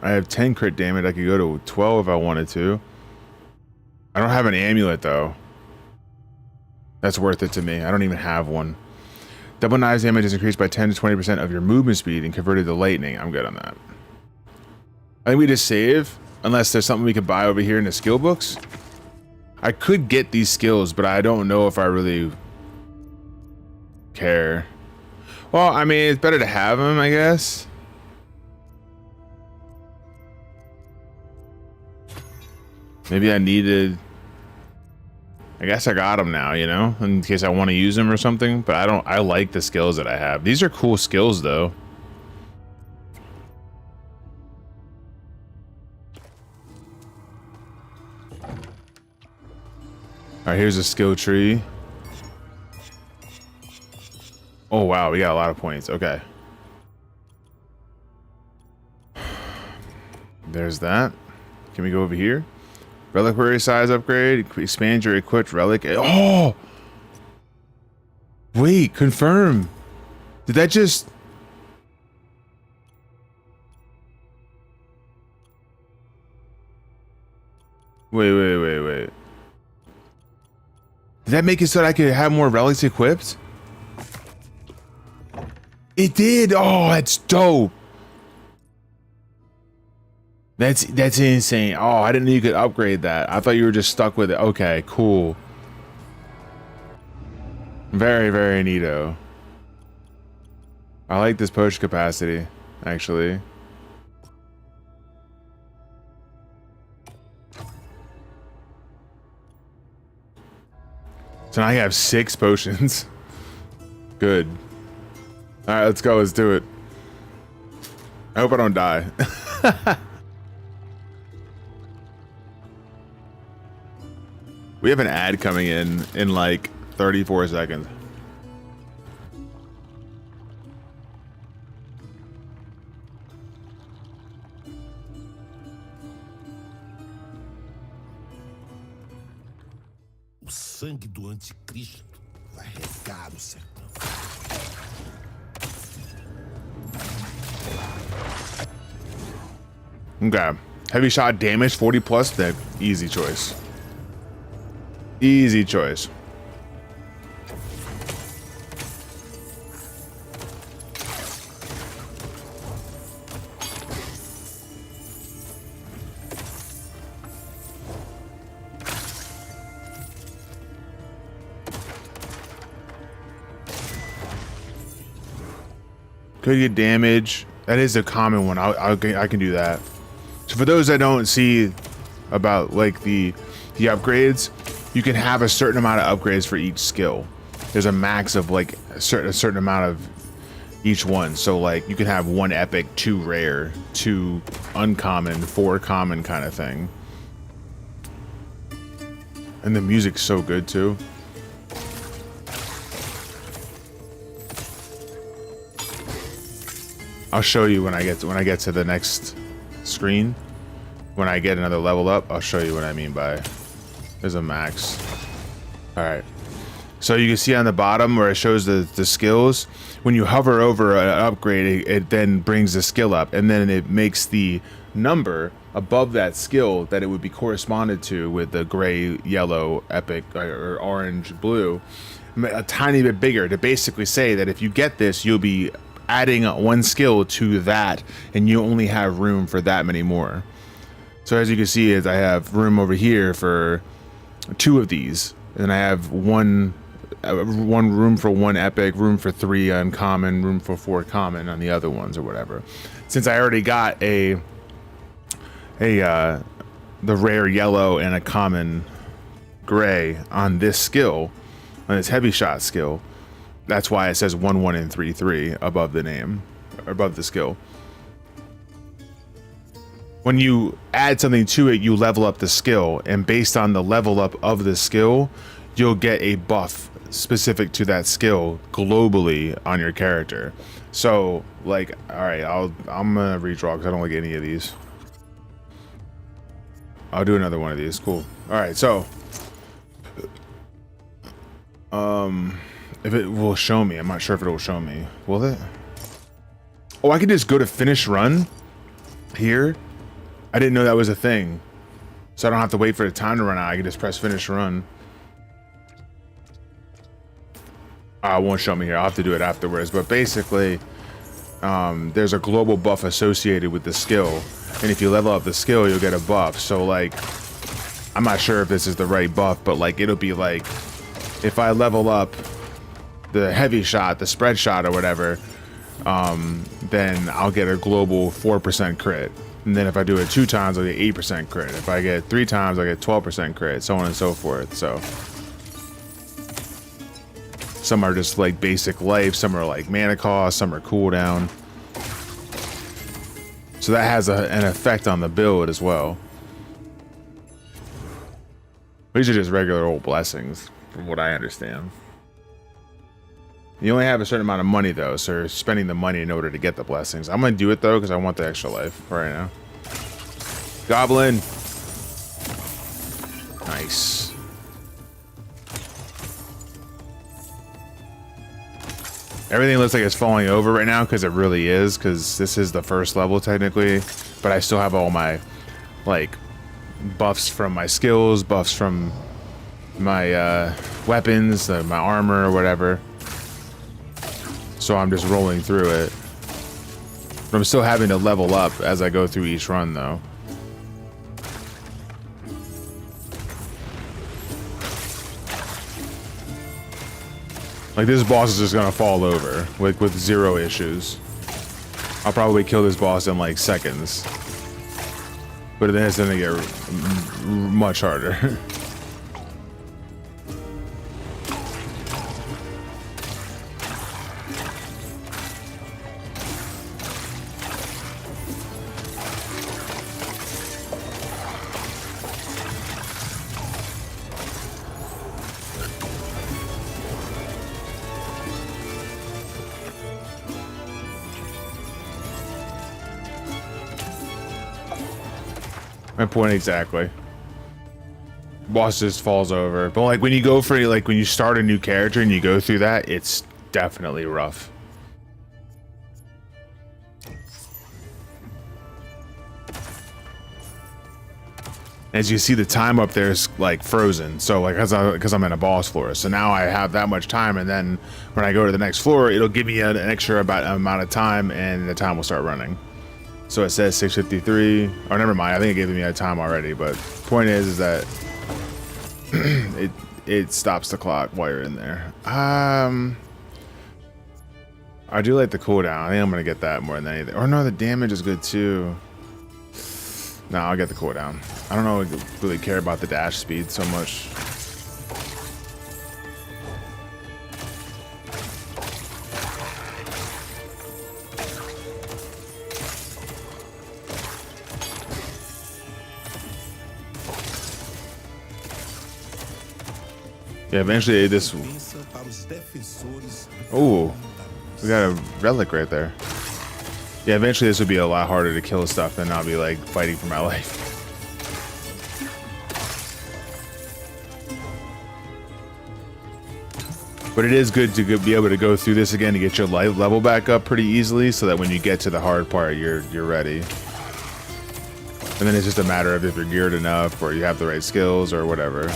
C: I have 10 crit damage. I could go to 12 if I wanted to. I don't have an amulet though. That's worth it to me. I don't even have one. Double knives damage is increased by 10 to 20% of your movement speed and converted to lightning. I'm good on that. I think we just save, unless there's something we could buy over here in the skill books. I could get these skills, but I don't know if I really care. Well, I mean, it's better to have them, I guess. Maybe I needed... I guess I got them now, you know, in case I want to use them or something, but I like the skills that I have. These are cool skills though. All right, here's a skill tree. Oh wow, we got a lot of points. Okay. There's that. Can we go over here? Reliquary size upgrade. Expand your equipped relic. Oh! Wait, confirm. Did that just... Wait. Did that make it so that I could have more relics equipped? It did! Oh, that's dope! That's insane. Oh, I didn't know you could upgrade that. I thought you were just stuck with it. Okay, cool. Very, very neato. I like this potion capacity, actually. So now I have 6 potions. Good. All right, let's go. Let's do it. I hope I don't die. We have an ad coming in like 34 seconds.
K: O sangue do anticristo vai regar o sertão.
C: Okay. Heavy shot damage 40 plus. That easy choice. Easy choice. Could get damage. That is a common one. I can do that. So for those that don't see about like the upgrades, you can have a certain amount of upgrades for each skill. There's a max of like a certain amount of each one. So like you can have 1 epic, 2 rare, 2 uncommon, 4 common kind of thing. And the music's so good too. I'll show you when I get to the next screen. When I get another level up, I'll show you what I mean by there's a max. All right. So you can see on the bottom where it shows the skills. When you hover over an upgrade, it then brings the skill up, and then it makes the number above that skill that it would be corresponded to with the gray, yellow, epic, or orange, blue, a tiny bit bigger, to basically say that if you get this, you'll be adding one skill to that, and you only have room for that many more. So as you can see, is I have room over here for 2 of these, and I have one room for 1 epic, room for 3 uncommon, room for 4 common on the other ones or whatever. Since I already got the rare yellow and a common gray on this skill, on this heavy shot skill, that's why it says 1 1 and 3 3 above the name, or above the skill. When you add something to it, you level up the skill, and based on the level up of the skill, you'll get a buff specific to that skill globally on your character. So, like, all right, I'm gonna redraw because I don't like any of these. I'll do another one of these. Cool. All right, so if it will show me, I'm not sure if it will show me. Will it? Oh, I can just go to finish run here. I didn't know that was a thing, so I don't have to wait for the time to run out. I can just press finish run. It won't show me here. I'll have to do it afterwards. But basically, there's a global buff associated with the skill, and if you level up the skill, you'll get a buff. So like, I'm not sure if this is the right buff, but like, it'll be like, if I level up the heavy shot, the spread shot or whatever, then I'll get a global 4% crit. And then if I do it 2 times, I'll get 8% crit. If I get 3 times, I'll get 12% crit, so on and so forth. So some are just like basic life, some are like mana cost, some are cooldown. So that has an effect on the build as well. These are just regular old blessings, from what I understand. You only have a certain amount of money though, so you're spending the money in order to get the blessings. I'm gonna do it though because I want the extra life right now. Goblin. Nice. Everything looks like it's falling over right now because it really is, because this is the first level technically, but I still have all my like buffs from my skills, buffs from my weapons, my armor or whatever. So I'm just rolling through it. But I'm still having to level up as I go through each run though. Like this boss is just gonna fall over with 0 issues. I'll probably kill this boss in like seconds. But then it's gonna get much harder. My point exactly. Boss just falls over. But like when you go for, like when you start a new character and you go through that, it's definitely rough. As you see, the time up there is like frozen. So like because I'm in a boss floor, so now I have that much time, and then when I go to the next floor, it'll give me an extra amount of time, and the time will start running. So it says 6:53. Oh, never mind. I think it gave me a time already. But point is that it stops the clock while you're in there. I do like the cooldown. I think I'm gonna get that more than anything. Or no, the damage is good too. No, I'll get the cooldown. I don't really care about the dash speed so much. Yeah, eventually this. Oh, we got a relic right there. Yeah, eventually this would be a lot harder to kill stuff, and I'll be like fighting for my life. But it is good to be able to go through this again to get your life level back up pretty easily, so that when you get to the hard part, you're ready. And then it's just a matter of if you're geared enough or you have the right skills or whatever.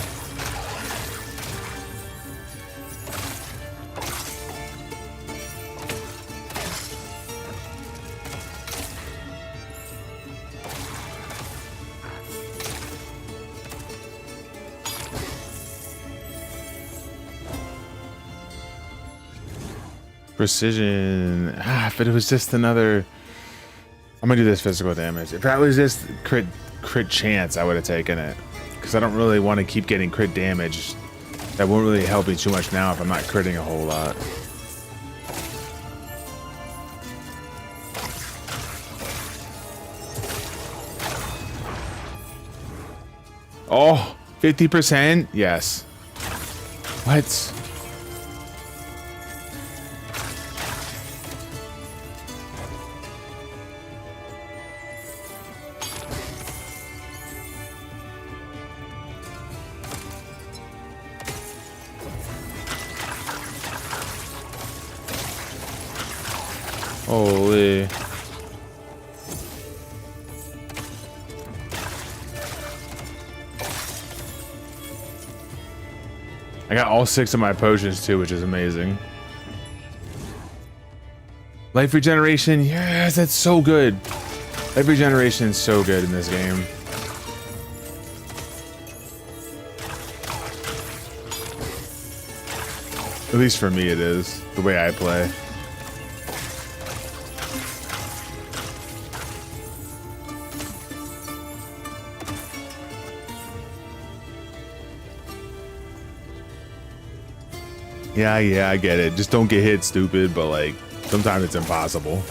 C: Precision. If it was just another... I'm gonna do this physical damage. If that was just crit chance, I would have taken it. Because I don't really want to keep getting crit damage. That won't really help me too much now if I'm not critting a whole lot. Oh, 50%? Yes. What? Holy. I got all 6 of my potions too, which is amazing. Life regeneration, yes, that's so good. Life regeneration is so good in this game. At least for me it is, the way I play. Yeah, I get it. Just don't get hit, stupid, but like, sometimes it's impossible.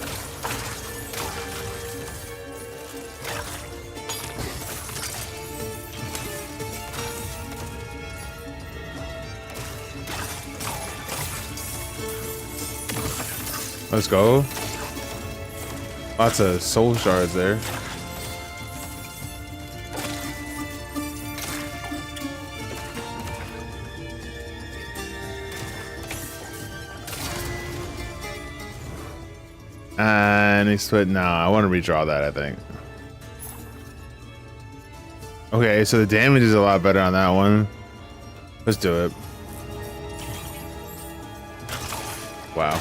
C: Let's go. Lots of soul shards there. And expect no, I want to redraw that, I think. Okay, so the damage is a lot better on that one. Let's do it. Wow.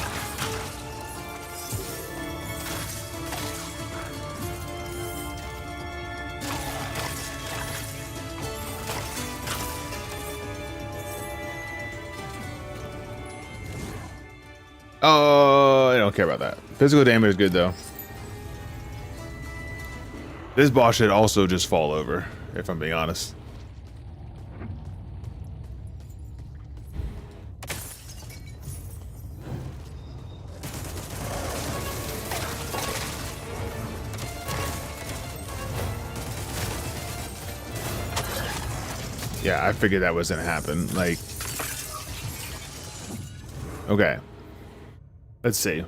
C: Oh, I don't care about that. Physical damage is good though. This boss should also just fall over, if I'm being honest. Yeah, I figured that was gonna happen. Like, okay. Let's see.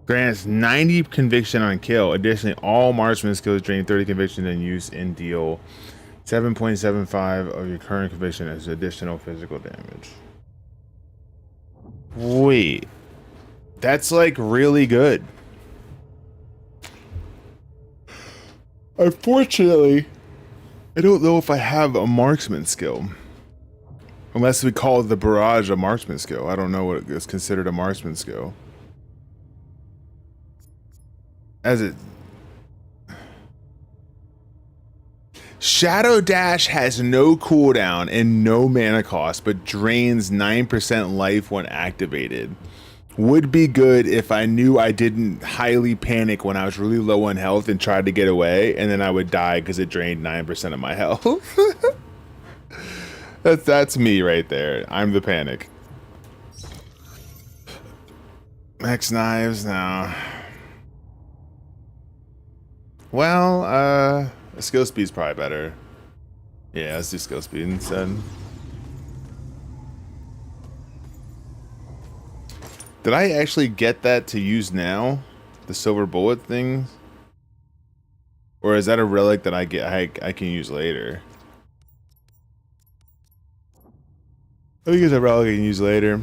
C: Grants 90 conviction on kill. Additionally, all marksman skills drain 30 conviction and use and deal 7.75 of your current conviction as additional physical damage. Wait. That's like really good. Unfortunately, I don't know if I have a marksman skill. Unless we call the barrage a marksman skill. I don't know what is considered a marksman skill. As it... Shadow Dash has no cooldown and no mana cost, but drains 9% life when activated. Would be good if I knew I didn't highly panic when I was really low on health and tried to get away, and then I would die because it drained 9% of my health. That's me right there. I'm the panic. Max knives now. Well, skill speed's probably better. Yeah, let's do skill speed instead. Did I actually get that to use now? The silver bullet thing? Or is that a relic that I can use later? I think it's a relic I can use later.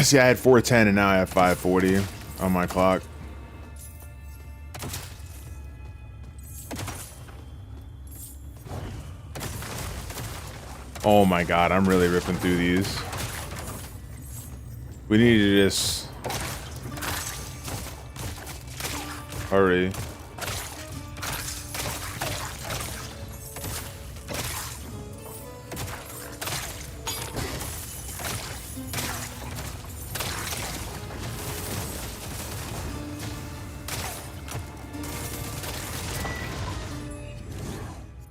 C: See, I had 410 and now I have 540 on my clock. Oh my god, I'm really ripping through these. We need to just hurry.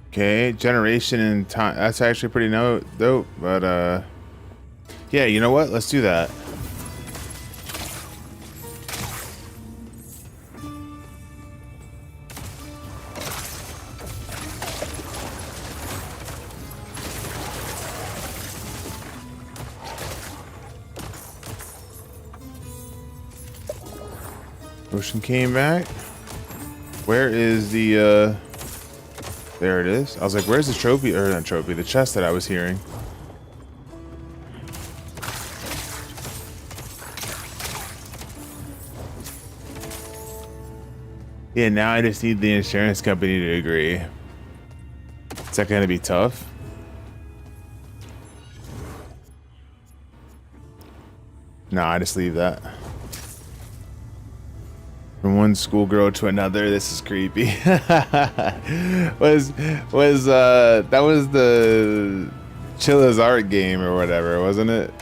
C: Okay, generation and time. That's actually pretty dope. But yeah, you know what? Let's do that. Ocean came back. Where is the there it is. I was like, where's the trophy, or not trophy, the chest that I was hearing? Yeah, now I just need the insurance company to agree. Is that gonna be tough? No, I just leave that. From one schoolgirl to another, this is creepy. That was the Chilla's art game or whatever, wasn't it?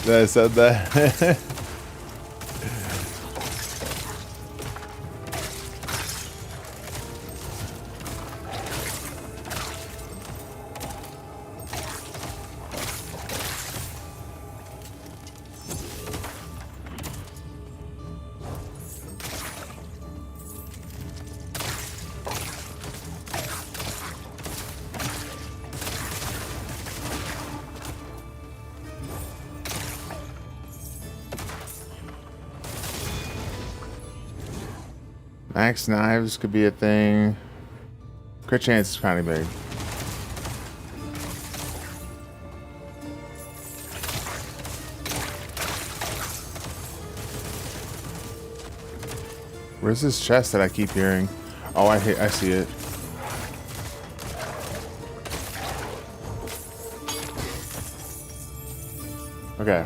C: That I said that. Max knives could be a thing. Crit chance is kind of big. Where's this chest that I keep hearing? Oh, I see it. Okay.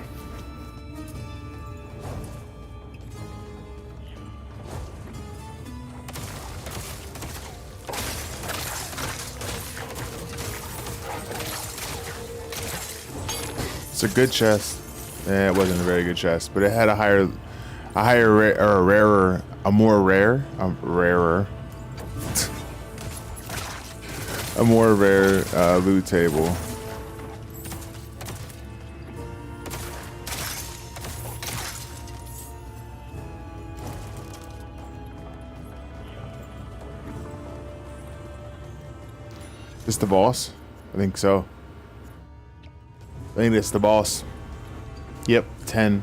C: It's a good chest. Eh, it wasn't a very good chest, but it had a more rare loot table. Is this the boss? I think so. I think it's the boss. Yep, 10.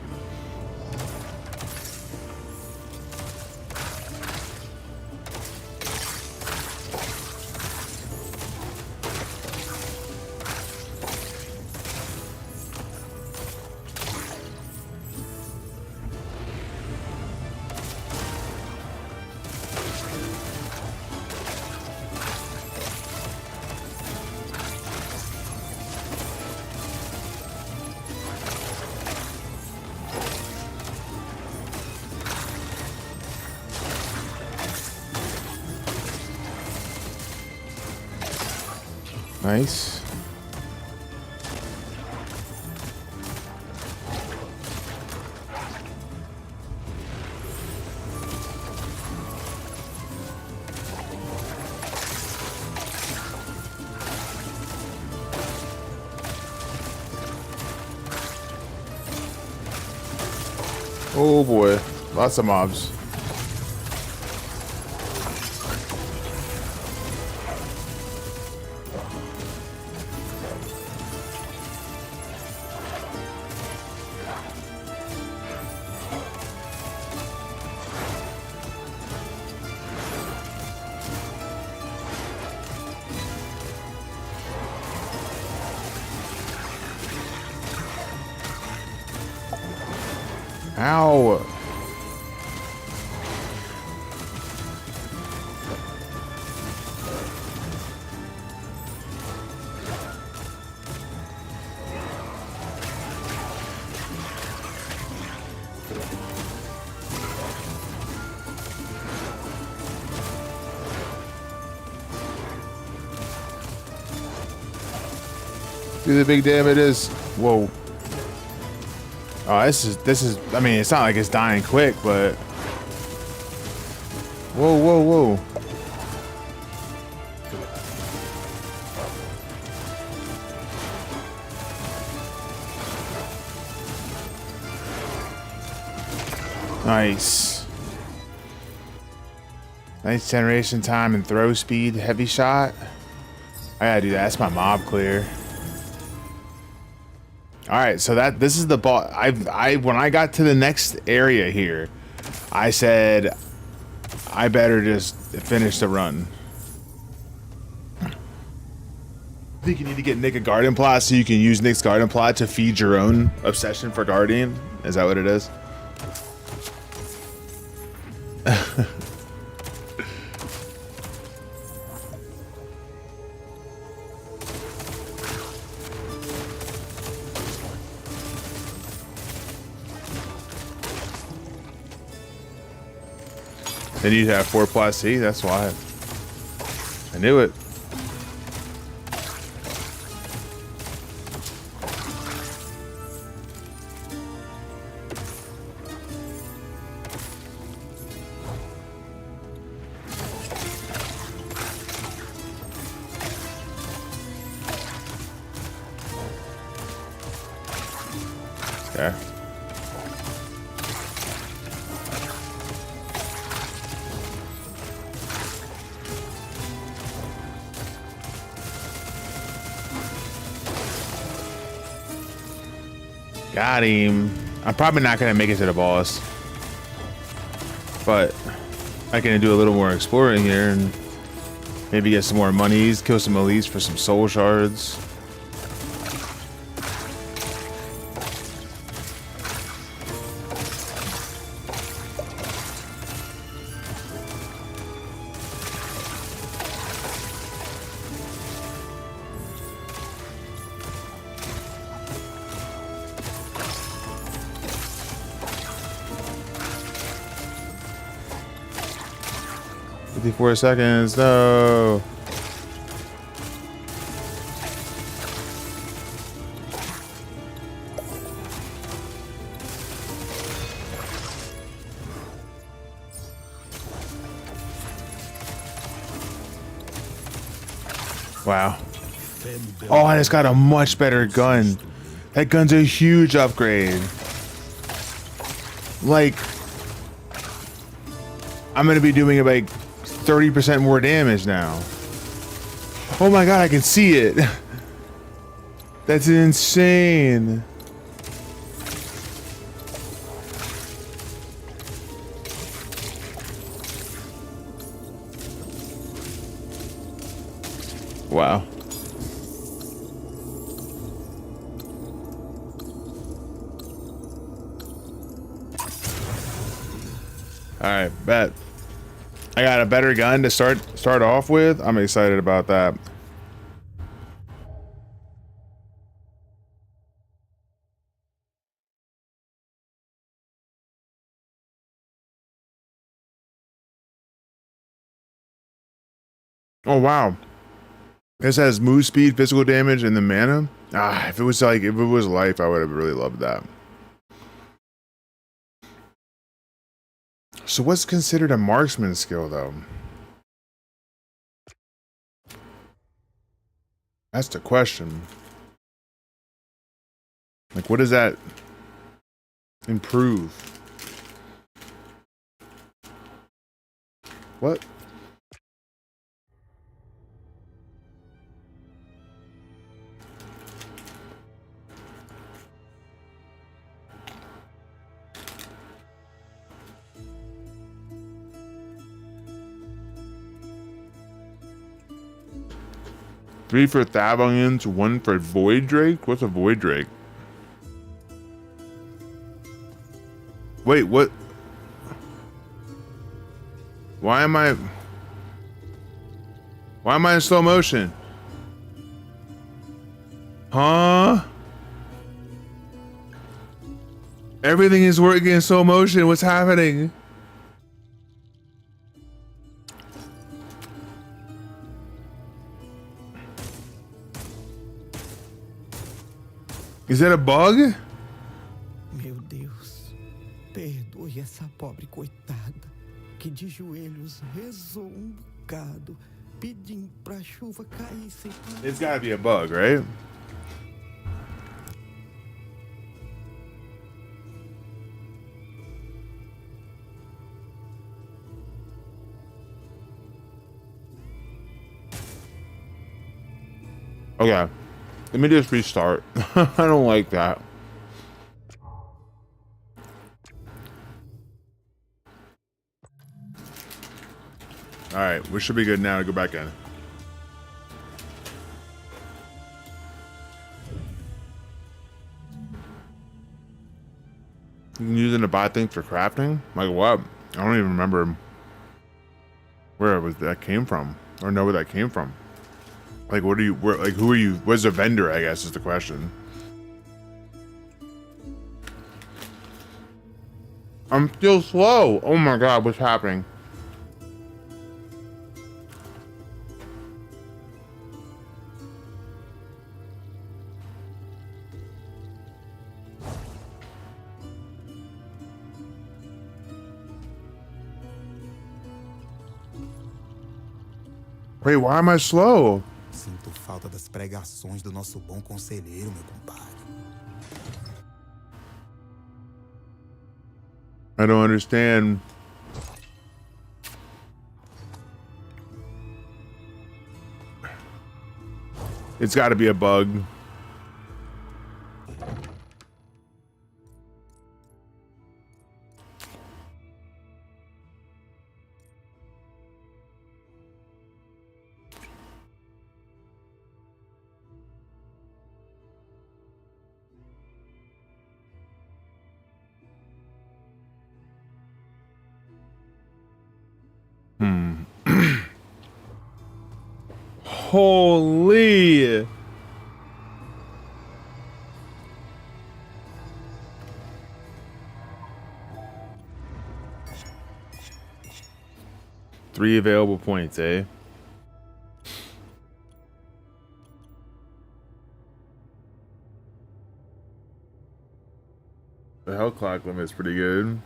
C: Nice. Oh boy, lots of mobs. Ow. Do the big damages. Whoa. Oh, this is, I mean, it's not like it's dying quick, but. Whoa, whoa, whoa. Nice. Nice generation time and throw speed, heavy shot. I gotta do that. That's my mob clear. All right, so this is the boss. When I got to the next area here, I said I better just finish the run. I think you need to get Nick a garden plot so you can use Nick's garden plot to feed your own obsession for guardian. Is that what it is? Then you'd have 4 plus C, that's why. I knew it. Okay. Got him. I'm probably not gonna make it to the boss, but I can do a little more exploring here and maybe get some more monies, kill some elites for some soul shards. Four seconds, no. Wow. Oh, I just got a much better gun. That gun's a huge upgrade. Like, I'm gonna be doing like 30% more damage now. Oh my god, I can see it. That's insane. Wow. All right, bet. I got a better gun to start off with. I'm excited about that. Oh wow. This has move speed, physical damage, and the mana. Ah, if it was life, I would have really loved that. So what's considered a marksman skill though? That's the question. Like, what does that improve? What? Three for Thavonians, 1 for Void Drake? What's a Void Drake? Wait, what? Why am I in slow motion? Huh? Everything is working in slow motion. What's happening? Is that a bug?
I: Meu Deus, perdoe essa pobre coitada que de joelhos rezou bocado, pedindo pra chuva cair sem parar.
C: It's gotta be a bug, right? Okay, let me just restart. I don't like that. All right, we should be good now to go back in. You can use it to buy things for crafting? Like what? I don't even remember where that came from, or know where that came from. Like, what are you, like, who are you, where's the vendor, I guess, is the question. I'm still slow. Oh my God, what's happening? Wait, why am I slow?
J: Sinto falta das pregações do nosso bom conselheiro, meu compadre.
C: I don't understand. It's got to be a bug. Holy. Three available points, eh? The health clock limit is pretty good.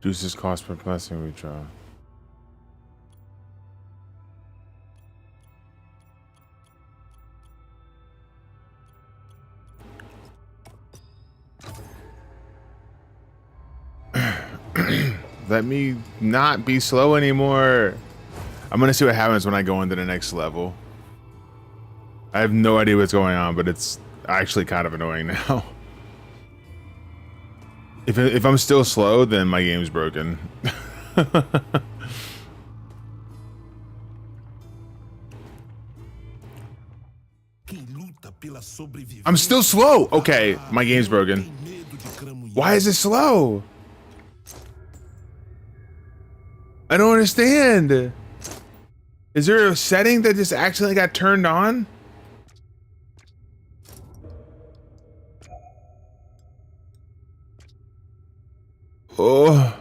C: Reduces cost per blessing we draw. Let me not be slow anymore. I'm gonna see what happens when I go into the next level. I have no idea what's going on, but it's actually kind of annoying now. If I'm still slow, then my game's broken. I'm still slow. Okay, my game's broken. Why is it slow? I don't understand. Is there a setting that just accidentally got turned on? Oh.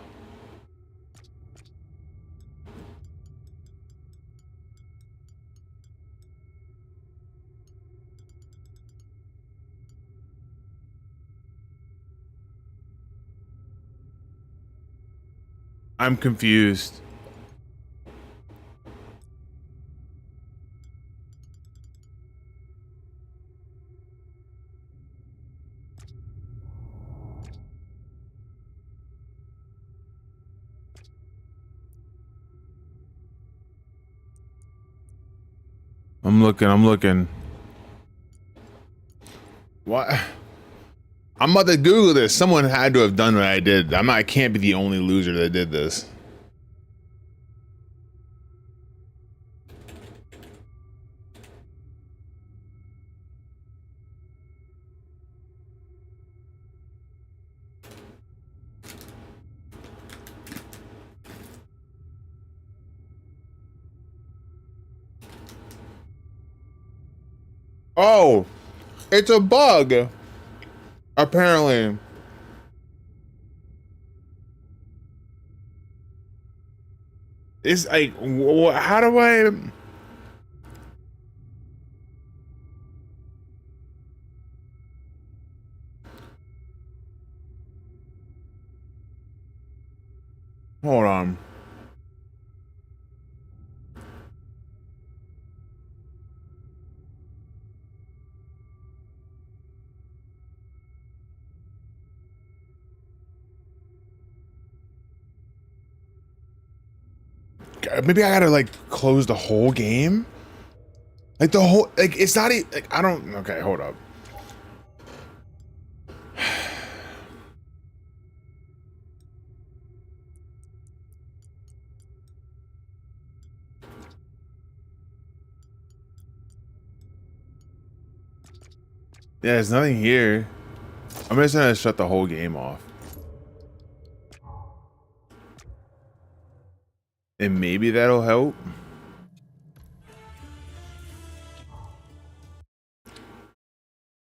C: I'm confused. I'm looking. What? I'm about to Google this. Someone had to have done what I did. I can't be the only loser that did this. Oh, it's a bug. Apparently. It's like, how do I? Hold on. Maybe I gotta like close the whole game. Like the whole, like it's not even, like I don't, okay, hold up. Yeah, there's nothing here. I'm just gonna shut the whole game off. And maybe that'll help.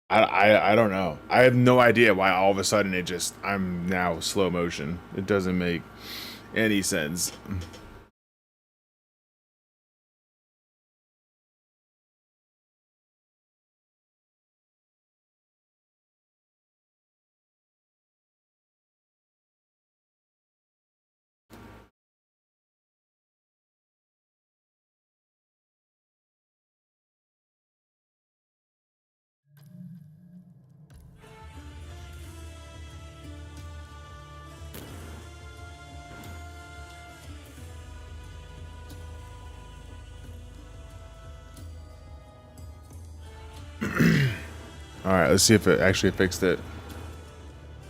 C: I don't know. I have no idea why all of a sudden I'm now slow motion. It doesn't make any sense. All right, let's see if it actually fixed it.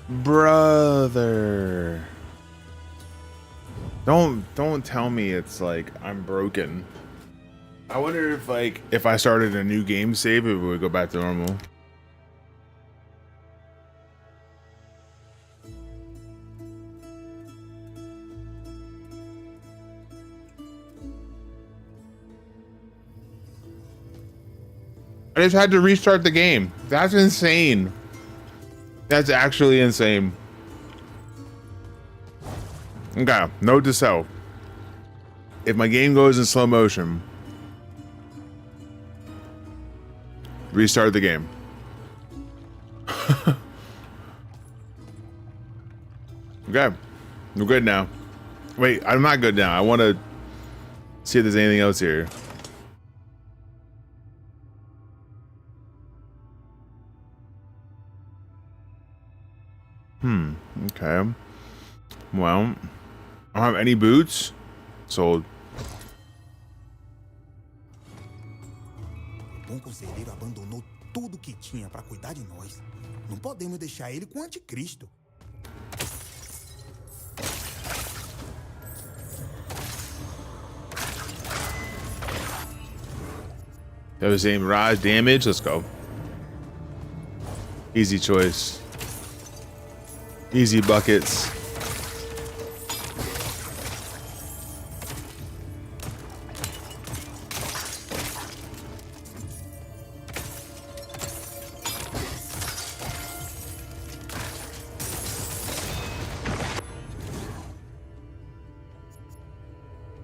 C: Brother. Don't tell me it's like I'm broken. I wonder if like if I started a new game save it would go back to normal. I just had to restart the game. That's insane. That's actually insane. Okay, note to self. If my game goes in slow motion, restart the game. Okay, we're good now. Wait, I'm not good now. I want to see if there's anything else here. Okay. Well, I don't have any boots. Sold.
J: O bom conselheiro abandonou tudo que tinha para cuidar de nós. Não podemos deixar ele com o anticristo.
C: That was aim Raj damage. Let's go. Easy choice. Easy buckets.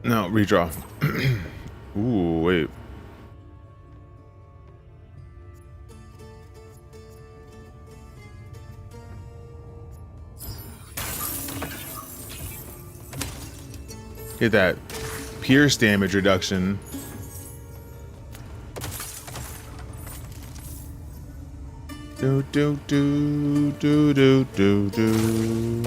C: No, redraw. Ooh, wait. Get that pierce damage reduction. Do do do do do do do.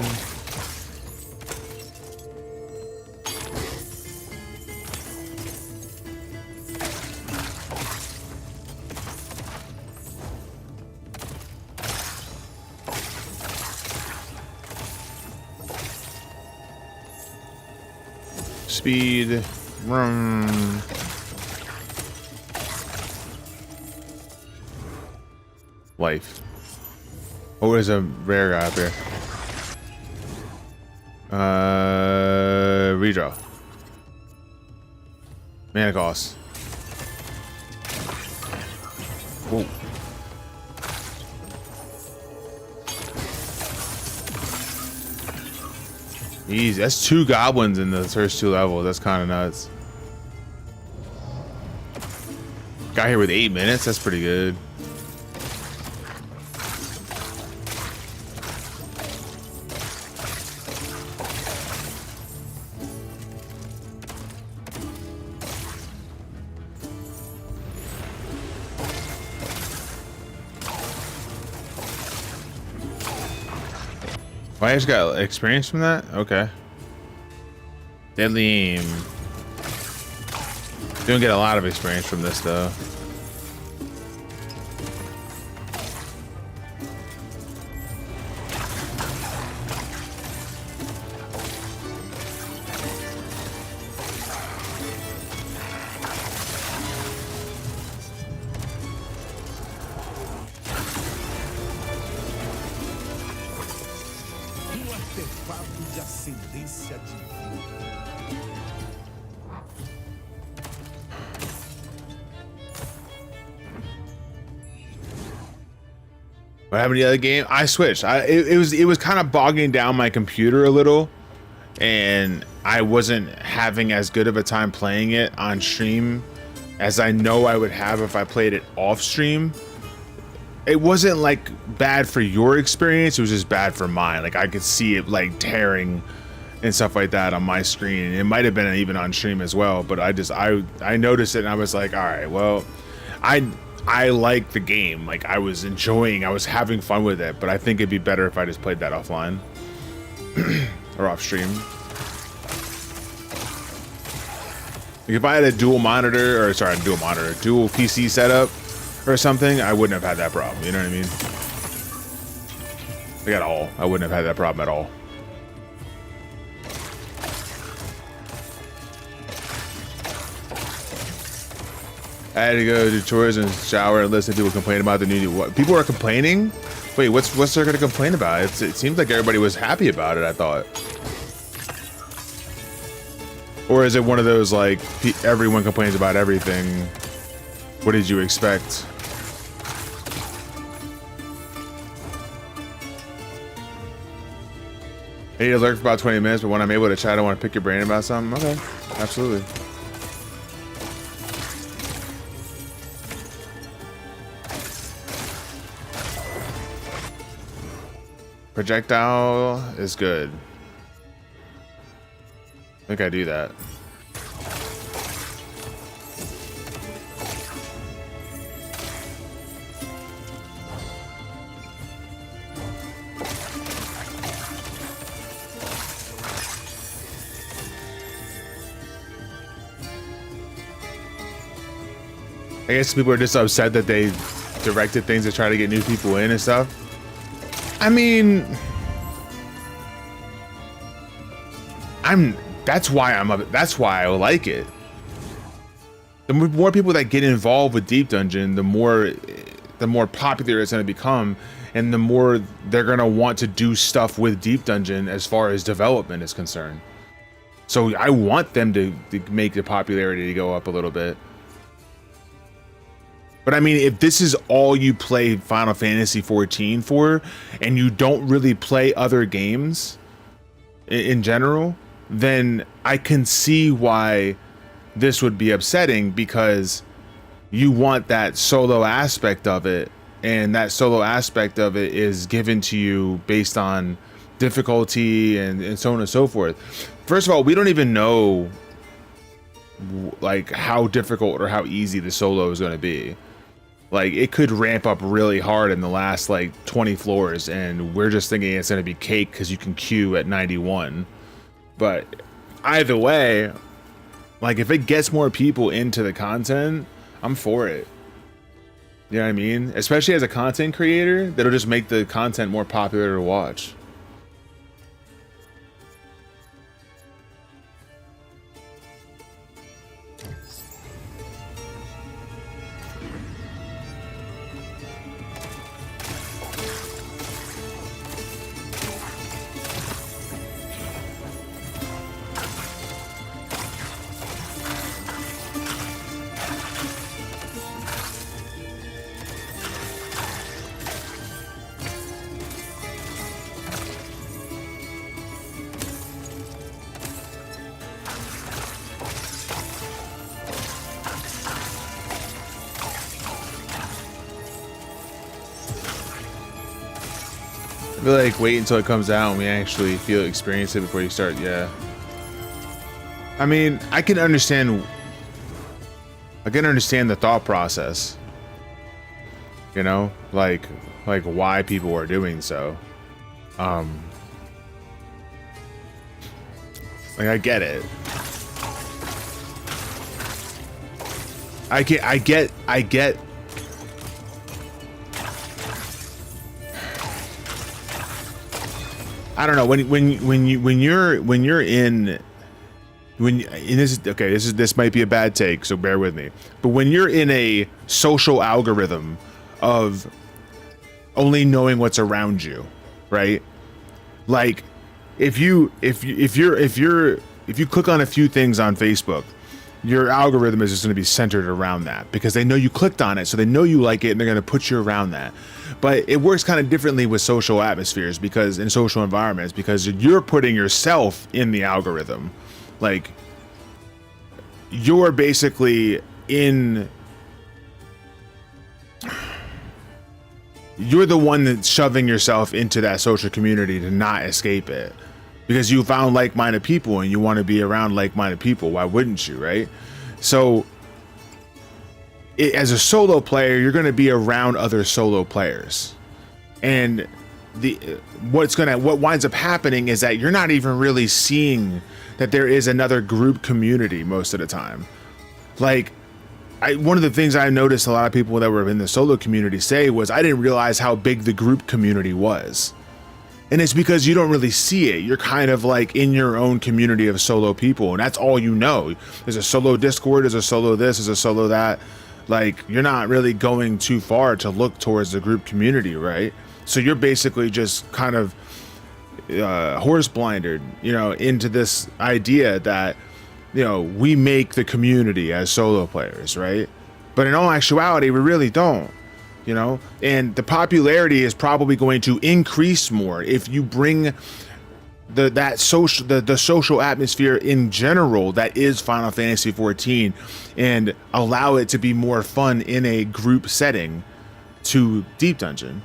C: Speed. Vroom. Life. Oh, there's a rare guy up here. Redraw. Mana cost. Whoa. Easy. That's 2 goblins in the first 2 levels. That's kind of nuts. Got here with 8 minutes. That's pretty good. I just got experience from that? Okay. Deadly aim. Don't get a lot of experience from this though.
K: De ascendência divina.
C: What happened to the other game? I switched. It was kind of bogging down my computer a little, and I wasn't having as good of a time playing it on stream as I know I would have if I played it off stream. It wasn't like bad for your experience, it was just bad for mine. Like I could see it like tearing and stuff like that on my screen, and it might have been even on stream as well, but I noticed it and I was like, all right, well, I like the game. Like I was having fun with it, but I think it'd be better if I just played that offline or off stream. Like if I had a dual PC setup or something, I wouldn't have had that problem. You know what I mean? Like at all. I wouldn't have had that problem at all. I had to go do chores and shower and listen to people complain about the new. What people are complaining? Wait, what's there gonna complain about? It seems like everybody was happy about it. I thought. Or is it one of those like everyone complains about everything? What did you expect? I need to lurk for about 20 minutes, but when I'm able to chat, I want to pick your brain about something. Okay, absolutely. Projectile is good. I think I do that. I guess people are just upset that they directed things to try to get new people in and stuff. I mean, that's why I like it. The more people that get involved with Deep Dungeon, the more popular it's going to become, and the more they're going to want to do stuff with Deep Dungeon as far as development is concerned. So I want them to make the popularity to go up a little bit. But I mean, if this is all you play Final Fantasy XIV for, and you don't really play other games in general, then I can see why this would be upsetting, because you want that solo aspect of it, and that solo aspect of it is given to you based on difficulty and so on and so forth. First of all, we don't even know like how difficult or how easy the solo is going to be. Like it could ramp up really hard in the last like 20 floors, and we're just thinking it's going to be cake because you can queue at 91. But either way, like if it gets more people into the content, I'm for it. You know what I mean? Especially as a content creator, that'll just make the content more popular to watch. I feel like wait until it comes out and we actually experience it before you start. Yeah. I mean, I can understand the thought process. You know, like why people are doing so. Like I get it. I get I don't know when you're in this might be a bad take, so bear with me. But when you're in a social algorithm of only knowing what's around you, right? Like if you click on a few things on Facebook, your algorithm is just going to be centered around that because they know you clicked on it, so they know you like it and they're going to put you around that. But it works kind of differently with social atmospheres because in social environments, because you're putting yourself in the algorithm. Like you're basically you're the one that's shoving yourself into that social community to not escape it. Because you found like-minded people and you want to be around like-minded people. Why wouldn't you, right? So as a solo player, you're going to be around other solo players. And what winds up happening is that you're not even really seeing that there is another group community most of the time. Like one of the things I noticed a lot of people that were in the solo community say was I didn't realize how big the group community was. And it's because you don't really see it. You're kind of like in your own community of solo people, and that's all you know. There's a solo Discord, there's a solo this, there's a solo that. Like, you're not really going too far to look towards the group community, right? So you're basically just kind of horse blinded, you know, into this idea that, you know, we make the community as solo players, right? But in all actuality, we really don't. You know, and the popularity is probably going to increase more if you bring the social atmosphere in general that is Final Fantasy XIV and allow it to be more fun in a group setting to Deep Dungeon.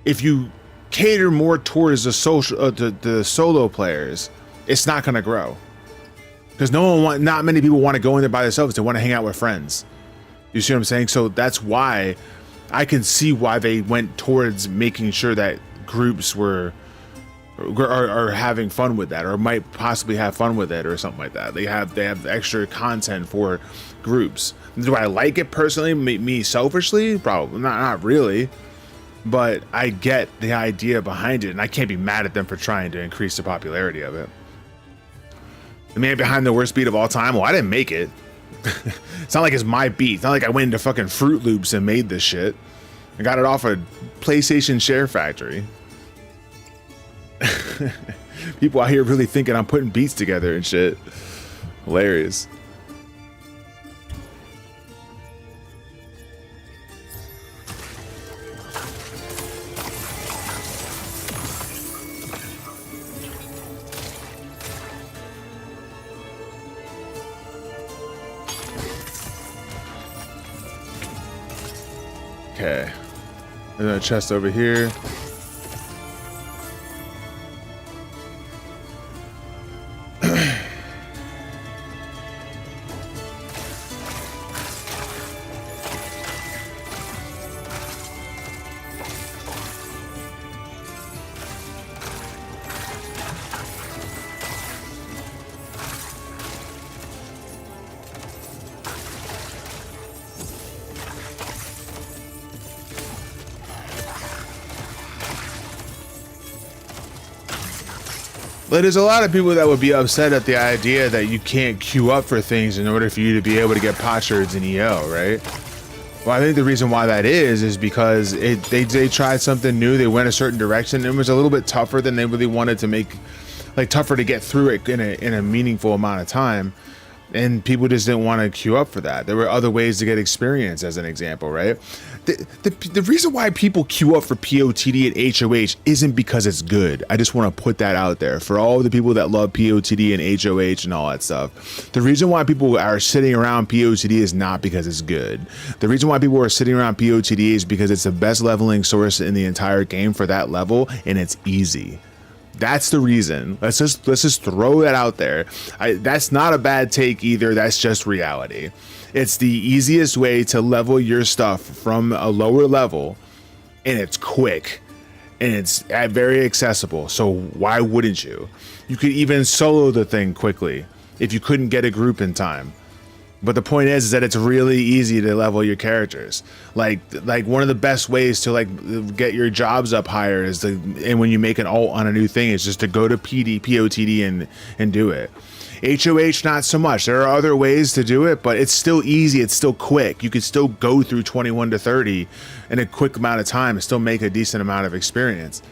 C: If you cater more towards the solo players, it's not going to grow because not many people want to go in there by themselves. They want to hang out with friends. You see what I'm saying? So that's why I can see why they went towards making sure that groups are having fun with that, or might possibly have fun with it, or something like that. They have extra content for groups. Do I like it personally? Me selfishly, probably not really. But I get the idea behind it, and I can't be mad at them for trying to increase the popularity of it. The man behind the worst beat of all time. Well, I didn't make it. It's not like it's my beat. It's not like I went into fucking Fruit Loops and made this shit. I got it off a PlayStation Share Factory. People out here really thinking I'm putting beats together and shit. Hilarious. Okay, there's a chest over here. But there's a lot of people that would be upset at the idea that you can't queue up for things in order for you to be able to get potsherds in EO, right? Well, I think the reason why that is because they tried something new. They went a certain direction. It was a little bit tougher than they really wanted to make, like tougher to get through it in a meaningful amount of time. and people just didn't want to queue up for that. There were other ways to get experience, as an example, right? The reason why people queue up for POTD and HOH isn't because it's good. I just want to put that out there for all the people that love POTD and HOH and all that stuff. The reason why people are sitting around POTD is not because it's good. The reason why people are sitting around POTD is because it's the best leveling source in the entire game for that level, and it's easy. That's the reason. Let's just throw that out there. That's not a bad take either. That's just reality. It's the easiest way to level your stuff from a lower level, and it's quick, and it's very accessible. So why wouldn't you? You could even solo the thing quickly if you couldn't get a group in time. But the point is that it's really easy to level your characters. Like one of the best ways to like get your jobs up higher is and when you make an ult on a new thing, is just to go to POTD and do it. HOH, not so much. There are other ways to do it, but it's still easy. It's still quick. You can still go through 21 to 30 in a quick amount of time and still make a decent amount of experience.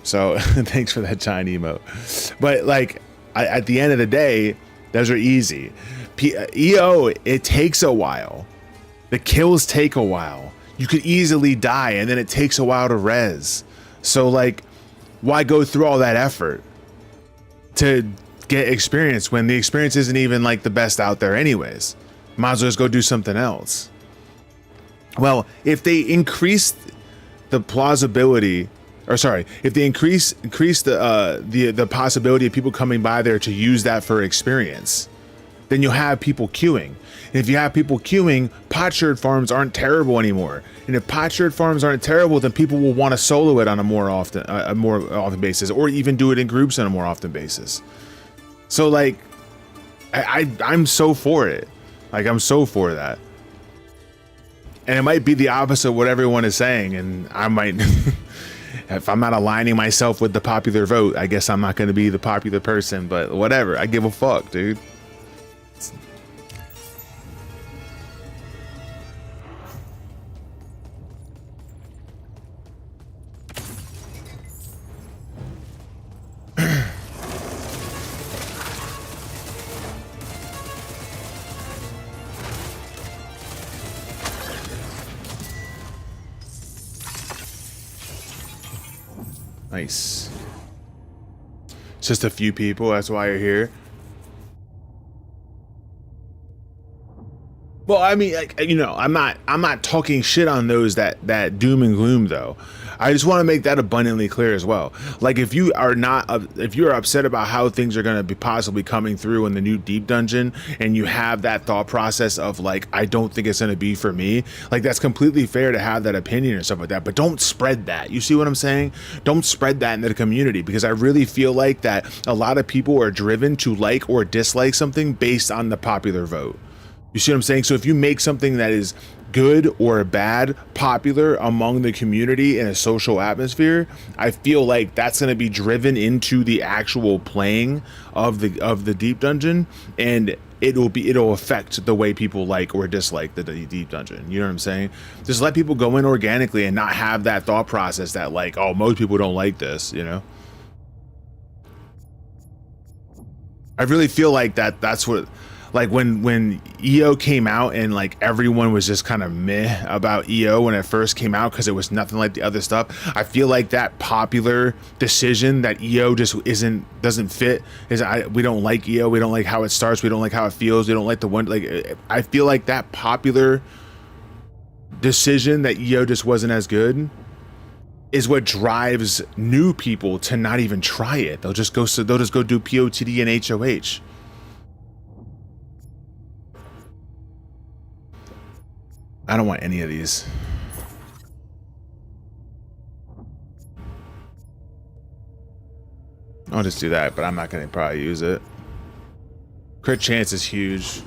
C: So thanks for that giant emote. But like at the end of the day, those are easy. EO, it takes a while. The kills take a while. You could easily die, and then it takes a while to res. So like, why go through all that effort to get experience when the experience isn't even like the best out there anyways? Might as well just go do something else. Well, if they increase the plausibility, or sorry, if they increase the possibility of people coming by there to use that for experience, then you'll have people queuing. And if you have people queuing, potsherd farms aren't terrible anymore. And if potsherd farms aren't terrible, then people will want to solo it on a more often basis, or even do it in groups on a more often basis. So like, I'm so for it. Like, I'm so for that. And it might be the opposite of what everyone is saying, and I might, if I'm not aligning myself with the popular vote, I guess I'm not going to be the popular person, but whatever. I give a fuck, dude. Nice. It's just a few people, that's why you're here. Well, I mean, like, you know, I'm not talking shit on those that doom and gloom though. I just want to make that abundantly clear as well. Like, if you are upset about how things are going to be possibly coming through in the new deep dungeon, and you have that thought process of like, I don't think it's going to be for me, like, that's completely fair to have that opinion or stuff like that, but don't spread that. You see what I'm saying? Don't spread that into the community, because I really feel like that a lot of people are driven to like or dislike something based on the popular vote. You see what I'm saying? So if you make something that is good or bad popular among the community in a social atmosphere, I feel like that's going to be driven into the actual playing of the deep dungeon, and it'll affect the way people like or dislike the deep dungeon. You know what I'm saying? Just let people go in organically and not have that thought process that like, oh, most people don't like this, you know? I really feel like that's what, like, when EO came out and like everyone was just kind of meh about EO when it first came out because it was nothing like the other stuff. I feel like that popular decision that EO just doesn't fit is we don't like EO, we don't like how it starts, we don't like how it feels, we don't like the one, like, I feel like that popular decision that EO just wasn't as good is what drives new people to not even try it. They'll just go do POTD and HOH. I don't want any of these. I'll just do that, but I'm not going to probably use it. Crit chance is huge.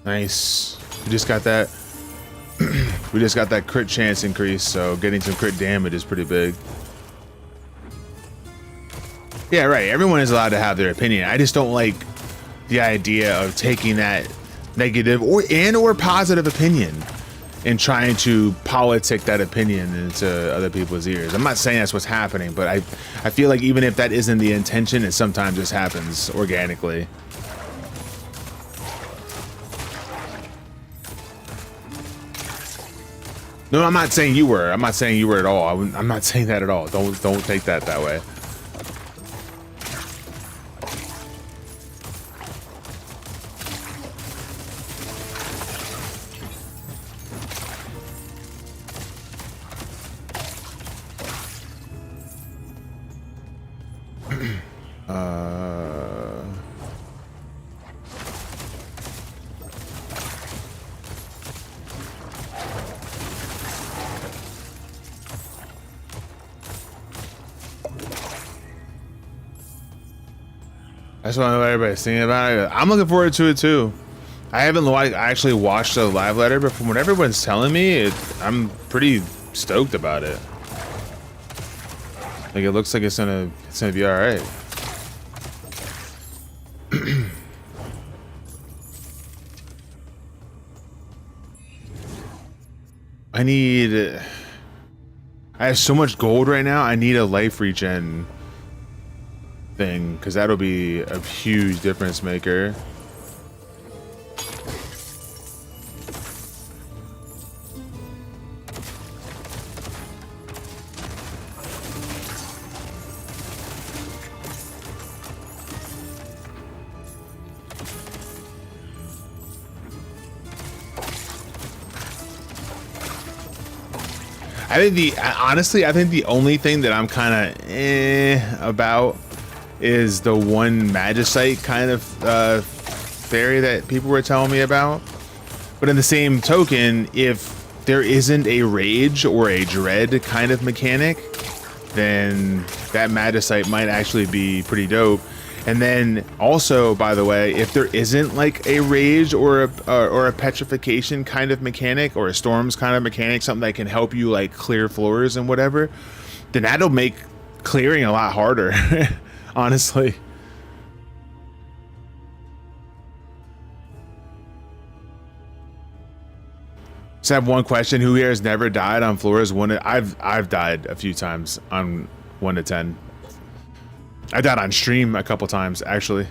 C: Nice. We just got that. We just got that crit chance increase, so getting some crit damage is pretty big. Yeah, right. Everyone is allowed to have their opinion. I just don't like the idea of taking that negative or positive opinion and trying to politic that opinion into other people's ears. I'm not saying that's what's happening, but I feel like even if that isn't the intention, it sometimes just happens organically. No, I'm not saying you were. I'm not saying you were at all. I'm not saying that at all. Don't take that way. That's what everybody's thinking about it. I'm looking forward to it too. I haven't actually watched the live letter, but from what everyone's telling me, I'm pretty stoked about it. Like, it looks like it's gonna be all right. I have so much gold right now. I need a life regen thing, because that'll be a huge difference maker. Honestly, I think the only thing that I'm kind of about is the one magicite kind of fairy that people were telling me about. But in the same token, if there isn't a rage or a dread kind of mechanic, then that magicite might actually be pretty dope. And then also, by the way, if there isn't like a rage or a petrification kind of mechanic, or a storms kind of mechanic, something that can help you like clear floors and whatever, then that'll make clearing a lot harder. Honestly. Just have one question: who here has never died on floors 1 to... I've died a few times on 1 to 10. I died on stream a couple times, actually.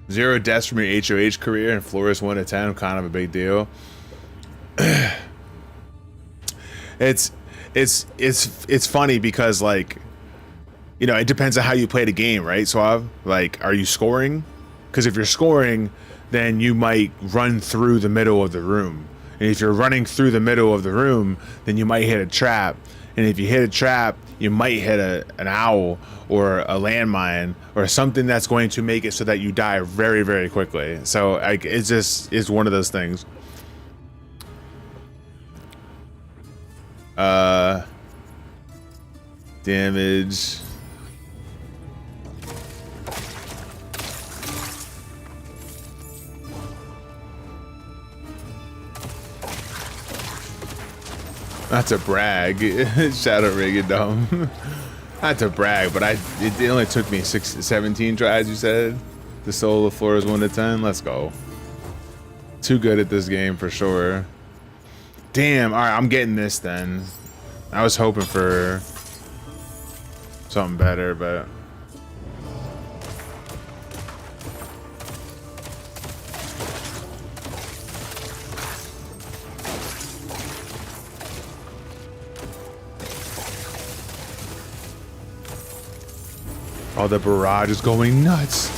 C: Zero deaths from your HOH career and floors 1 to 10, kind of a big deal. It's funny because, like, you know, it depends on how you play the game, right? So like, are you scoring? Because if you're scoring, then you might run through the middle of the room. And if you're running through the middle of the room, then you might hit a trap. And if you hit a trap, you might hit an owl or a landmine or something that's going to make it so that you die very, very quickly. So like, it's one of those things. Damage. Not to brag, Shadow Rigadom. Not to brag, but it only took me 17 tries, you said, to solo floors 1 to 10. Let's go. Too good at this game for sure. Damn, all right, I'm getting this then. I was hoping for something better, but oh, the barrage is going nuts.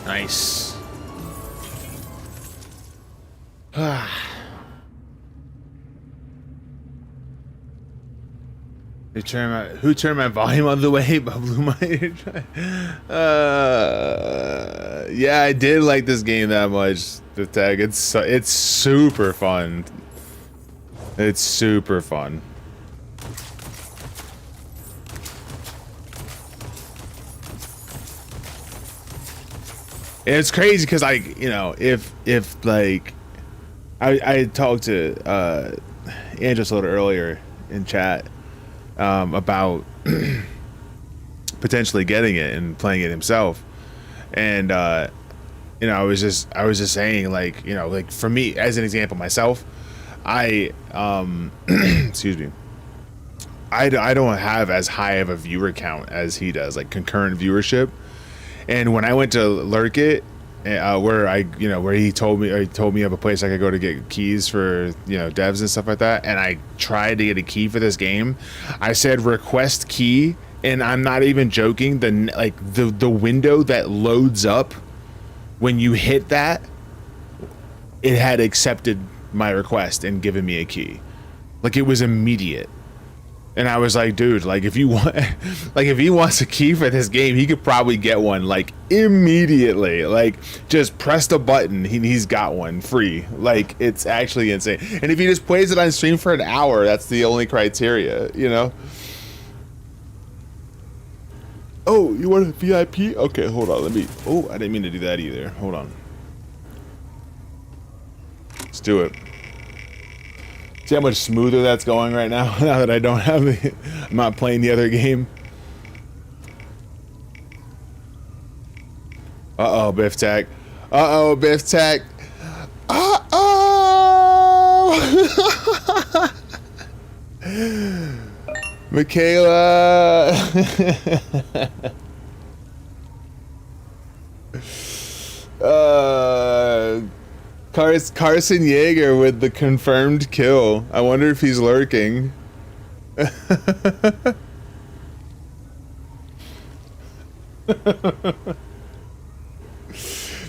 C: Nice. Who turned my volume all the way but blew my yeah, I did like this game that much. The tag, it's super fun. It's super fun. And it's crazy because, like, you know, if like I talked to Andres a little earlier in chat about potentially getting it and playing it himself, and you know, I was just saying, like, you know, like, for me, as an example, myself, I excuse me, I don't have as high of a viewer count as he does, like concurrent viewership. And when I went to lurk it, where he told me of a place I could go to get keys for, you know, devs and stuff like that, and I tried to get a key for this game, I said request key, and I'm not even joking, the window that loads up when you hit that, it had accepted my request and given me a key. Like, it was immediate. And I was like, dude, like, if you want, like, if he wants a key for this game, he could probably get one, like, immediately. Like, just press the button, he's got one free. Like, it's actually insane. And if he just plays it on stream for an hour, that's the only criteria, you know? Oh, you want a VIP? Okay, hold on, oh, I didn't mean to do that either. Hold on. Let's do it. See how much smoother that's going right now, now that I don't have the, I'm not playing the other game. Uh-oh, Biff Tack. Uh-oh, Biff Tack. Uh-oh! Michaela! Carson Yeager with the confirmed kill. I wonder if he's lurking.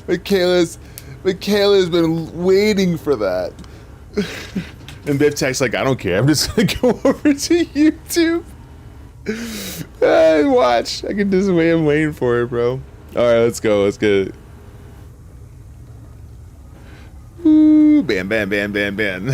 C: Michaela's been waiting for that. And Biff Tech's like, I don't care. I'm just gonna go over to YouTube and watch. I can just wait. I'm waiting for it, bro. All right, let's go. Let's get it. Ooh, bam, bam, bam, bam, bam.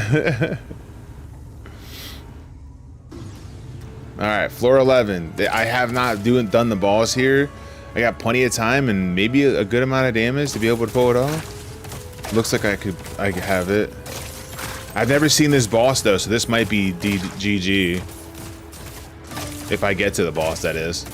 C: All right, floor 11. I have not done the balls here. I got plenty of time and maybe a good amount of damage to be able to pull it off. Looks like I could have it. I've never seen this boss though, so this might be GG. If I get to the boss, that is.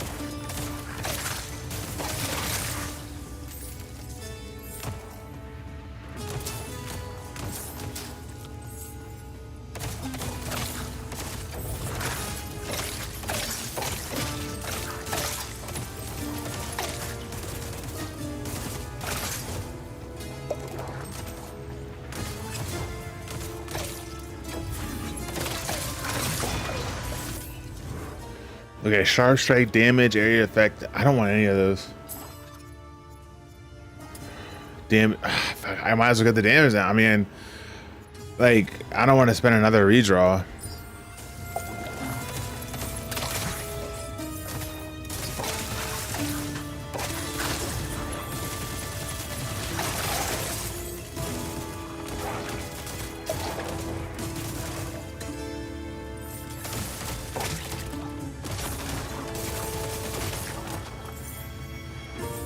C: Okay, sharp strike, damage, area effect. I don't want any of those. Damn, I might as well get the damage now. I mean, like, I don't want to spend another redraw.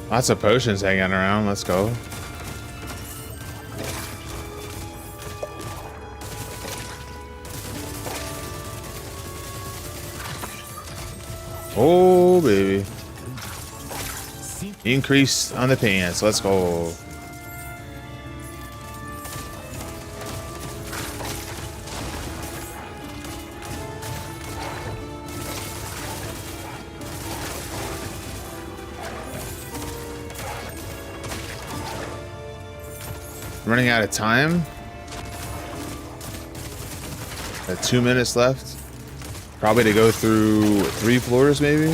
C: Lots of potions hanging around. Let's go. Oh, baby. Increase on the pants. Let's go. Running out of time. Got 2 minutes left. Probably to go through 3 floors, maybe.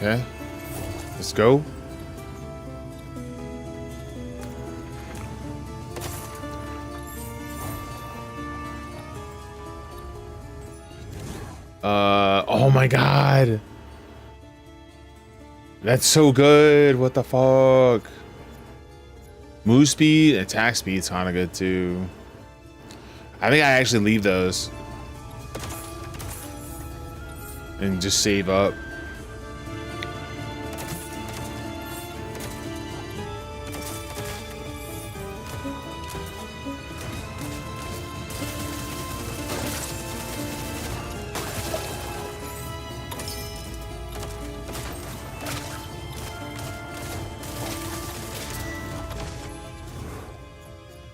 C: Okay. Let's go. Oh my god. That's so good. What the fuck? Move speed, attack speed's kind of good too. I think I actually leave those and just save up.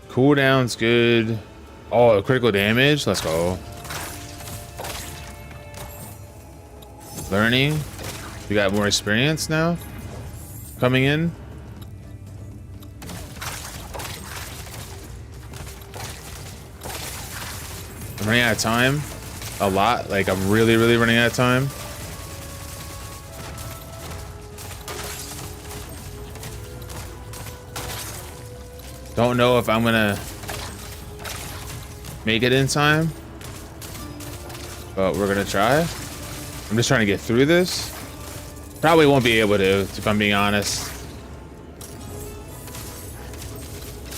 C: Cooldown's good. Oh, critical damage. Let's go. Learning. We got more experience now coming in. I'm running out of time a lot. Like, I'm really running out of time. Don't know if I'm gonna make it in time, but we're gonna try. I'm just trying to get through this. Probably won't be able to, if I'm being honest.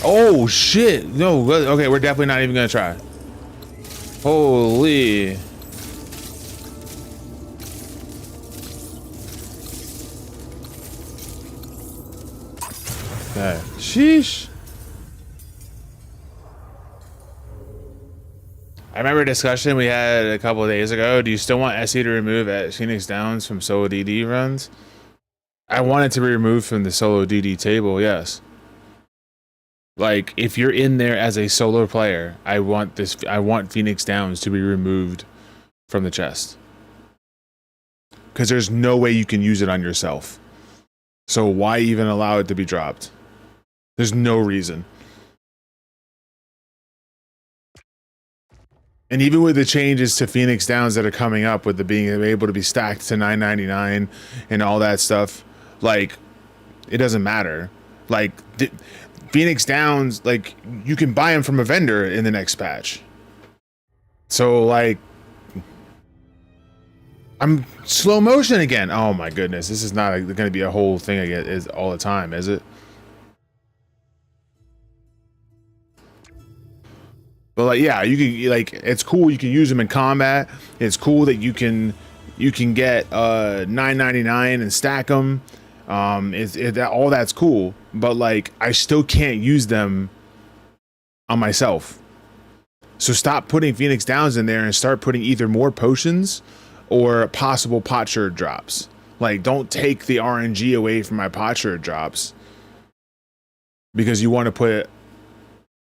C: Oh shit! No, okay, we're definitely not even gonna try. Holy. Okay. Sheesh. I remember a discussion we had a couple of days ago. Do you still want SE to remove at Phoenix Downs from solo DD runs? I want it to be removed from the solo DD table, yes. Like, if you're in there as a solo player, I want Phoenix Downs to be removed from the chest. Because there's no way you can use it on yourself. So why even allow it to be dropped? There's no reason. And even with the changes to Phoenix Downs that are coming up, with the being able to be stacked to $9.99 and all that stuff, like, it doesn't matter. Like, Phoenix Downs, like, you can buy them from a vendor in the next patch. So, like, I'm slow motion again. Oh my goodness, this is not going to be a whole thing again is all the time, is it? But like, yeah, you can, like, it's cool. You can use them in combat. It's cool that you can get $9.99 and stack them. All that's cool. But like, I still can't use them on myself. So stop putting Phoenix Downs in there and start putting either more potions or possible potsherd drops. Like, don't take the RNG away from my potsherd drops because you want to put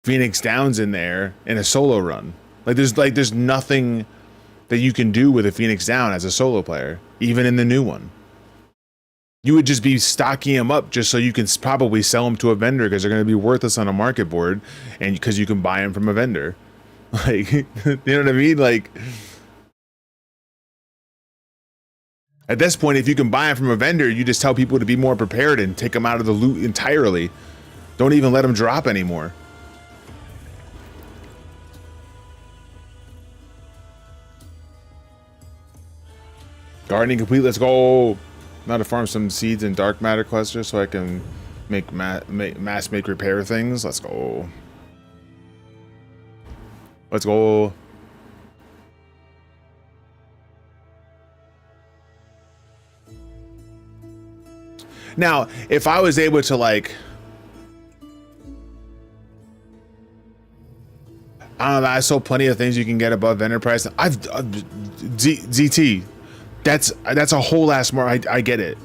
C: Phoenix Downs in there in a solo run. There's nothing that you can do with a Phoenix Down as a solo player, even in the new one. You would just be stocking them up just so you can probably sell them to a vendor because they're going to be worthless on a market board, and because you can buy them from a vendor. Like, you know what I mean? Like, at this point, if you can buy them from a vendor, you just tell people to be more prepared and take them out of the loot entirely. Don't even let them drop anymore. Gardening complete. Let's go. Now to farm some seeds and dark matter clusters so I can make mass make repair things. Let's go. Let's go. Now, if I was able to, like, I don't know, I saw plenty of things you can get above vendor price. ZT. That's a whole ass more. I get it.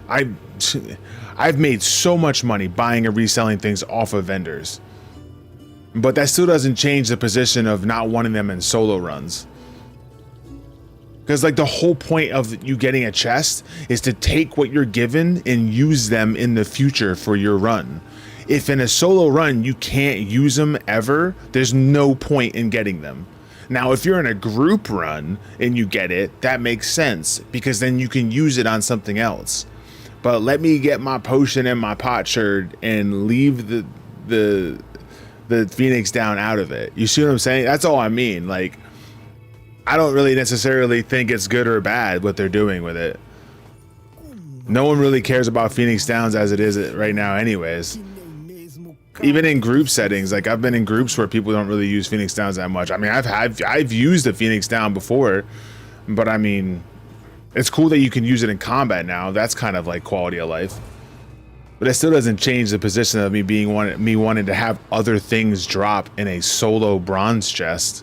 C: I've made so much money buying and reselling things off of vendors, but that still doesn't change the position of not wanting them in solo runs. Because, like, the whole point of you getting a chest is to take what you're given and use them in the future for your run. If in a solo run you can't use them ever, there's no point in getting them. Now, if you're in a group run and you get it, that makes sense because then you can use it on something else. But let me get my potion and my potsherd and leave the Phoenix down out of it. You see what I'm saying? That's all I mean. Like, I don't really necessarily think it's good or bad what they're doing with it. No one really cares about Phoenix Downs as it is right now anyways. Even in group settings, like I've been in groups where people don't really use Phoenix Downs that much. I mean, I've used a Phoenix Down before, but I mean, it's cool that you can use it in combat now. That's kind of like quality of life. But it still doesn't change the position of me wanting to have other things drop in a solo bronze chest.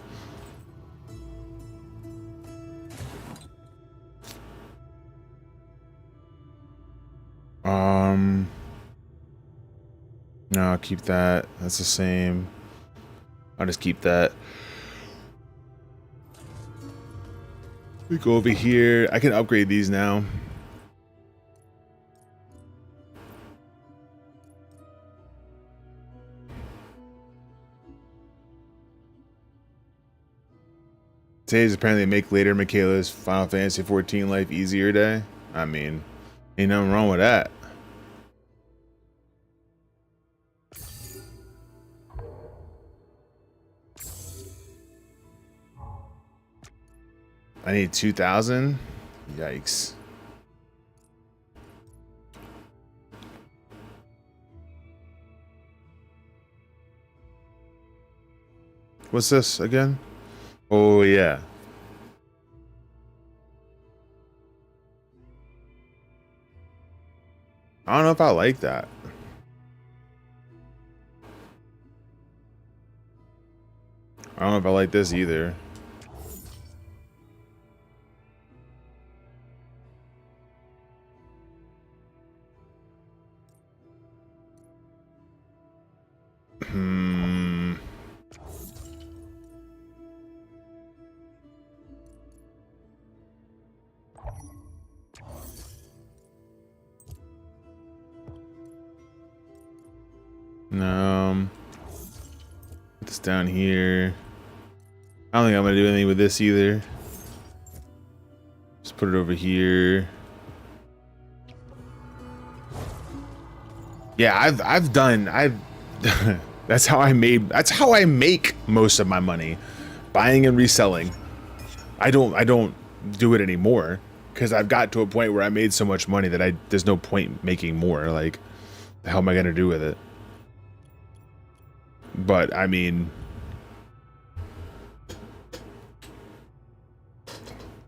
C: No, I'll keep that. That's the same. I'll just keep that. We go over here. I can upgrade these now. Today's apparently make later Michaela's Final Fantasy 14 life easier day. I mean, ain't nothing wrong with that. I need 2,000. Yikes. What's this again? Oh, yeah. I don't know if I like that. I don't know if I like this either. No. Put this down here. I don't think I'm gonna do anything with this either. Just put it over here. Yeah, that's how I make most of my money. Buying and reselling. I don't do it anymore because I've got to a point where I made so much money that there's no point making more. Like, the hell am I gonna do with it? But I mean,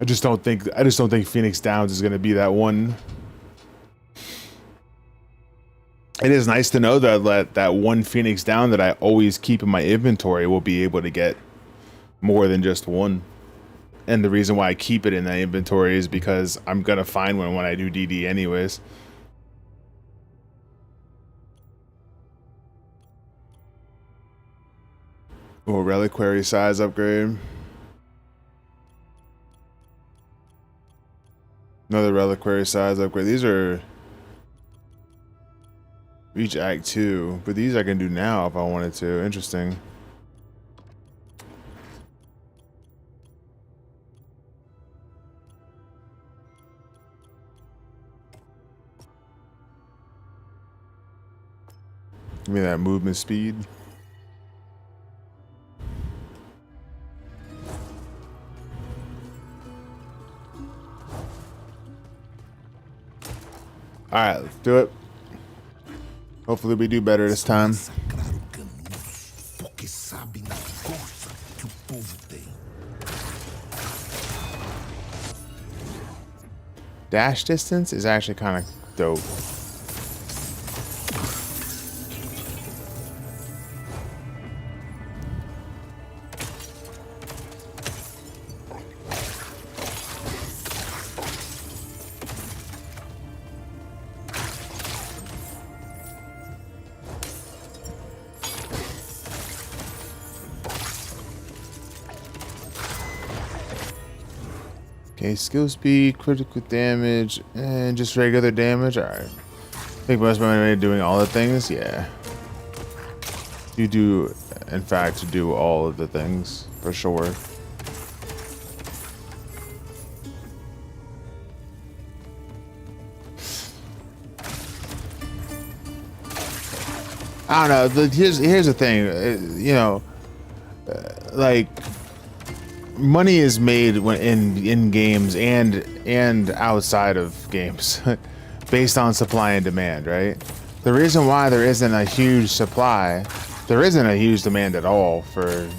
C: I just don't think Phoenix Downs is going to be that one. It is nice to know that one Phoenix Down that I always keep in my inventory will be able to get more than just one. And the reason why I keep it in that inventory is because I'm going to find one when I do DD anyways. Oh, reliquary size upgrade. Another reliquary size upgrade. These are each Act 2, but these I can do now if I wanted to. Interesting. Give me that movement speed. Alright, let's do it. Hopefully we do better this time. Dash distance is actually kind of dope. Okay, skill speed, critical damage, and just regular damage. Alright. I think most of my money doing all the things. Yeah. You do, in fact, do all of the things, for sure. I don't know. Here's the thing. You know, like money is made when in games and outside of games, based on supply and demand, right? The reason why there isn't a huge supply, there isn't a huge demand at all for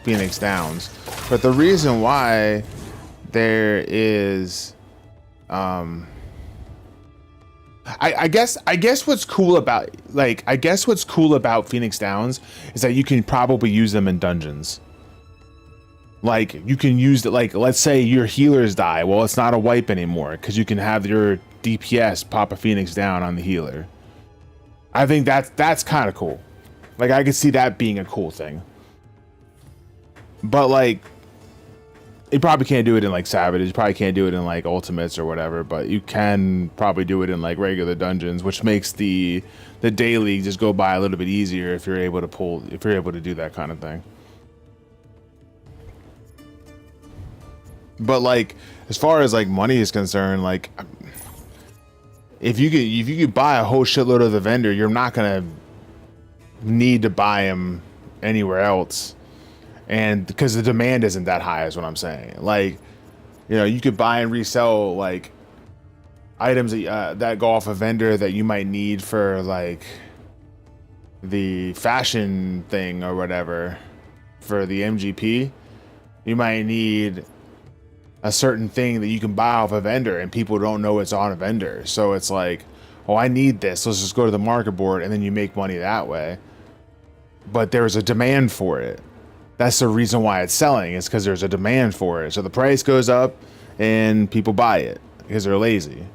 C: Phoenix Downs, but the reason why there is, I guess what's cool about Phoenix Downs is that you can probably use them in dungeons. Like you can use it, like let's say your healers die, well it's not a wipe anymore because you can have your DPS pop a Phoenix Down on the healer. I think that's kind of cool. Like I could see that being a cool thing. But like you probably can't do it in like Savage, you probably can't do it in like Ultimates or whatever, but you can probably do it in like regular dungeons, which makes the daily just go by a little bit easier if you're able to do that kind of thing. But like as far as like money is concerned, like if you could buy a whole shitload of the vendor, you're not gonna need to buy him anywhere else, and because the demand isn't that high is what I'm saying. Like, you know, you could buy and resell like items that go off a vendor that you might need for like the fashion thing or whatever for the MGP. You might need a certain thing that you can buy off a vendor and people don't know it's on a vendor. So it's like, oh, I need this. Let's just go to the market board, and then you make money that way. But there's a demand for it. That's the reason why it's selling, is because there's a demand for it. So the price goes up and people buy it because they're lazy.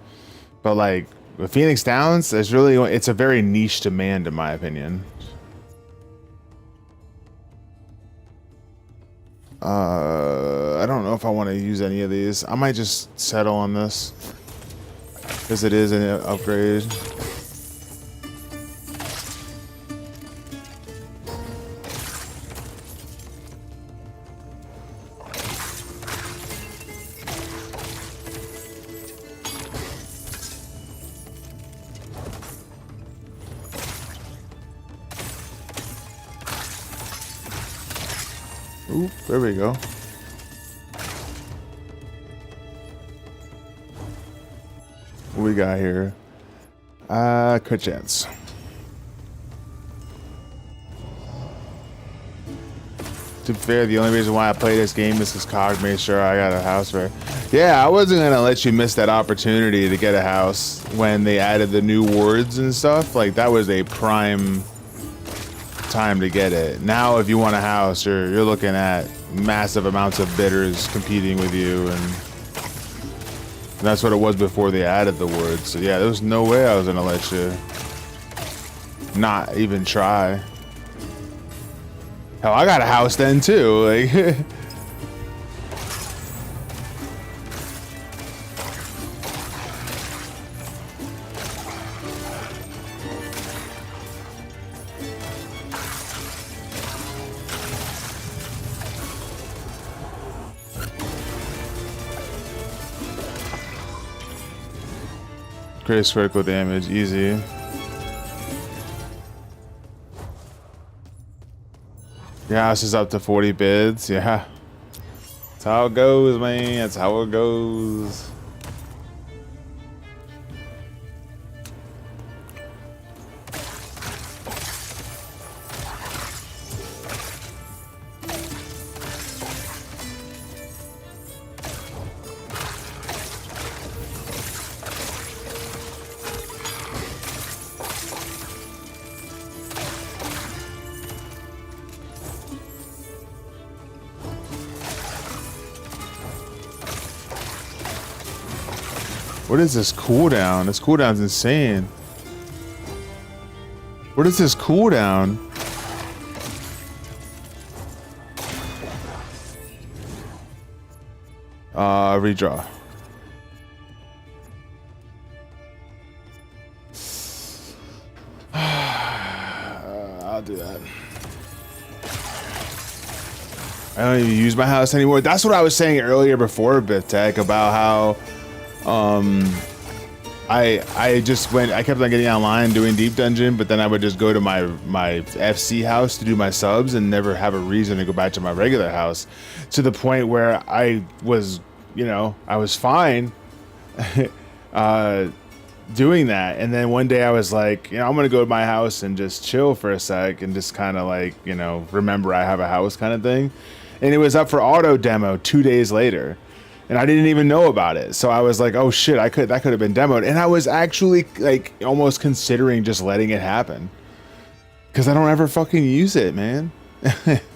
C: But like with Phoenix Downs, it's a very niche demand in my opinion. I don't know if I want to use any of these. I might just settle on this because it is an upgrade. Oop, there we go. What we got here? Crit chance. To be fair, the only reason why I play this game is because Cog made sure I got a house right. Yeah, I wasn't gonna let you miss that opportunity to get a house when they added the new wards and stuff. Like that was a prime time to get it. Now if you want a house, you're looking at massive amounts of bidders competing with you, and that's what it was before they added the words. So yeah, there was no way I was gonna let you not even try. Hell, I got a house then too, like Greatest critical damage, easy. Your house is up to 40 bids, yeah. That's how it goes, man. That's how it goes. What is this cooldown? This cooldown's insane. What is this cooldown? Redraw. I'll do that. I don't even use my house anymore. That's what I was saying earlier before, BitTech, about how I just went. I kept on getting online doing deep dungeon, but then I would just go to my FC house to do my subs and never have a reason to go back to my regular house, to the point where I was, you know, I was fine doing that. And then one day I was like, you know, I'm gonna go to my house and just chill for a sec and just kind of like, you know, remember I have a house kind of thing. And it was up for auto demo 2 days later. And I didn't even know about it. So I was like, oh shit, that could have been demoed. And I was actually like almost considering just letting it happen. Cause I don't ever fucking use it, man.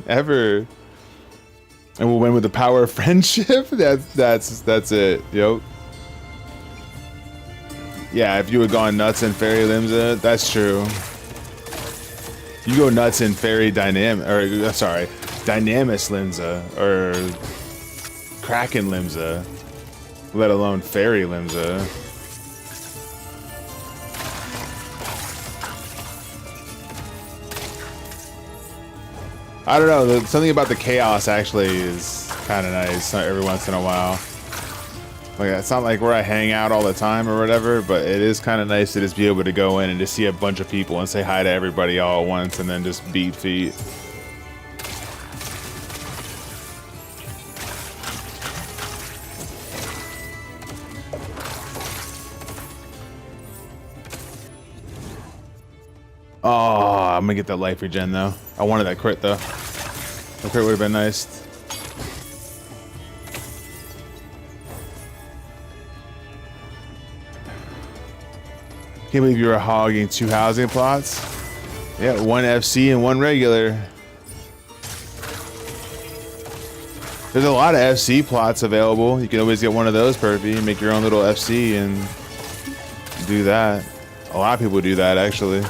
C: Ever. And we'll win with the power of friendship. That's it. Yo. Yeah, if you had gone nuts in Fairy Limsa, that's true. You go nuts in Fairy Dynamic, or sorry, Dynamis Limsa, or Kraken Limsa, let alone Fairy Limsa. I don't know, something about the chaos actually is kind of nice every once in a while. Like, it's not like where I hang out all the time or whatever, but it is kind of nice to just be able to go in and just see a bunch of people and say hi to everybody all at once and then just beat feet. Oh, I'm gonna get that life regen though. I wanted that crit though. The crit would have been nice. Can't believe you were hogging 2 housing plots. Yeah, 1 FC and 1 regular. There's a lot of FC plots available. You can always get one of those, Perfy. Make your own little FC and do that. A lot of people do that, actually.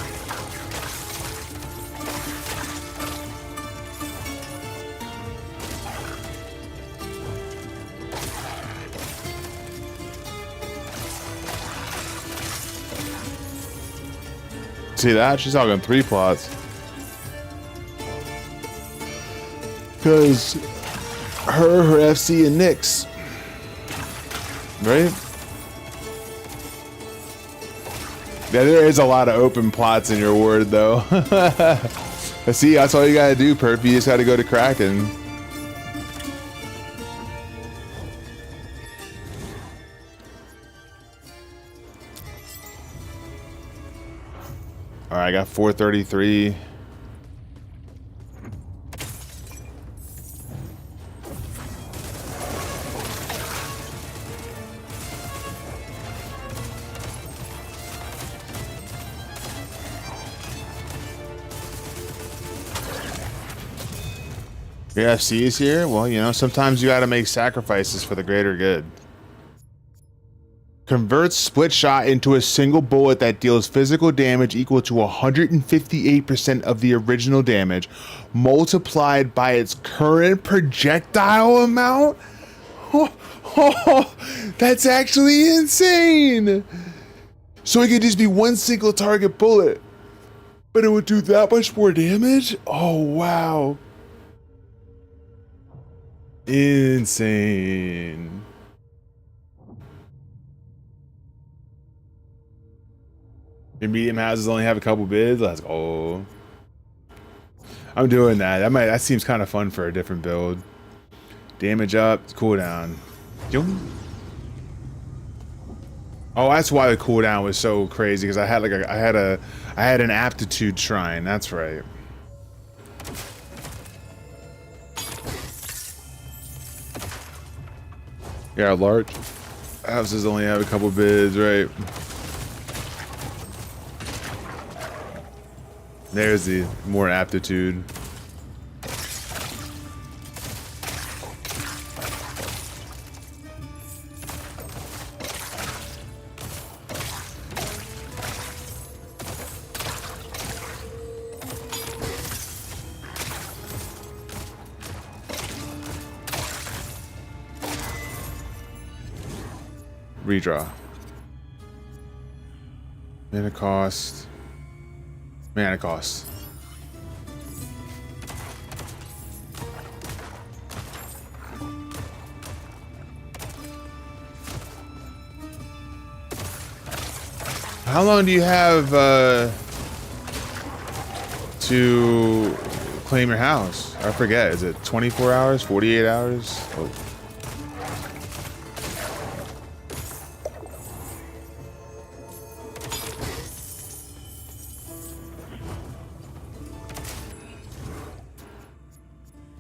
C: See that? She's talking 3 plots. Because her FC, and Nyx. Right? Yeah, there is a lot of open plots in your ward, though. See, that's all you gotta do, Perp. You just gotta go to Kraken. Alright, I got 433. Your FC is here? Well, you know, sometimes you gotta make sacrifices for the greater good. Converts split shot into a single bullet that deals physical damage equal to 158% of the original damage, multiplied by its current projectile amount? That's actually insane! So it could just be one single target bullet, but it would do that much more damage? Oh, wow. Insane. Your medium houses only have a couple bids. Let's go. I'm doing that. That seems kind of fun for a different build. Damage up, cooldown. Oh, that's why the cooldown was so crazy, because I had like I had an aptitude shrine. That's right. Yeah, large houses only have a couple bids, right? There's the more aptitude. Redraw. Mana cost. Mana cost. How long do you have to claim your house? I forget. Is it 24 hours? 48 hours? Oh.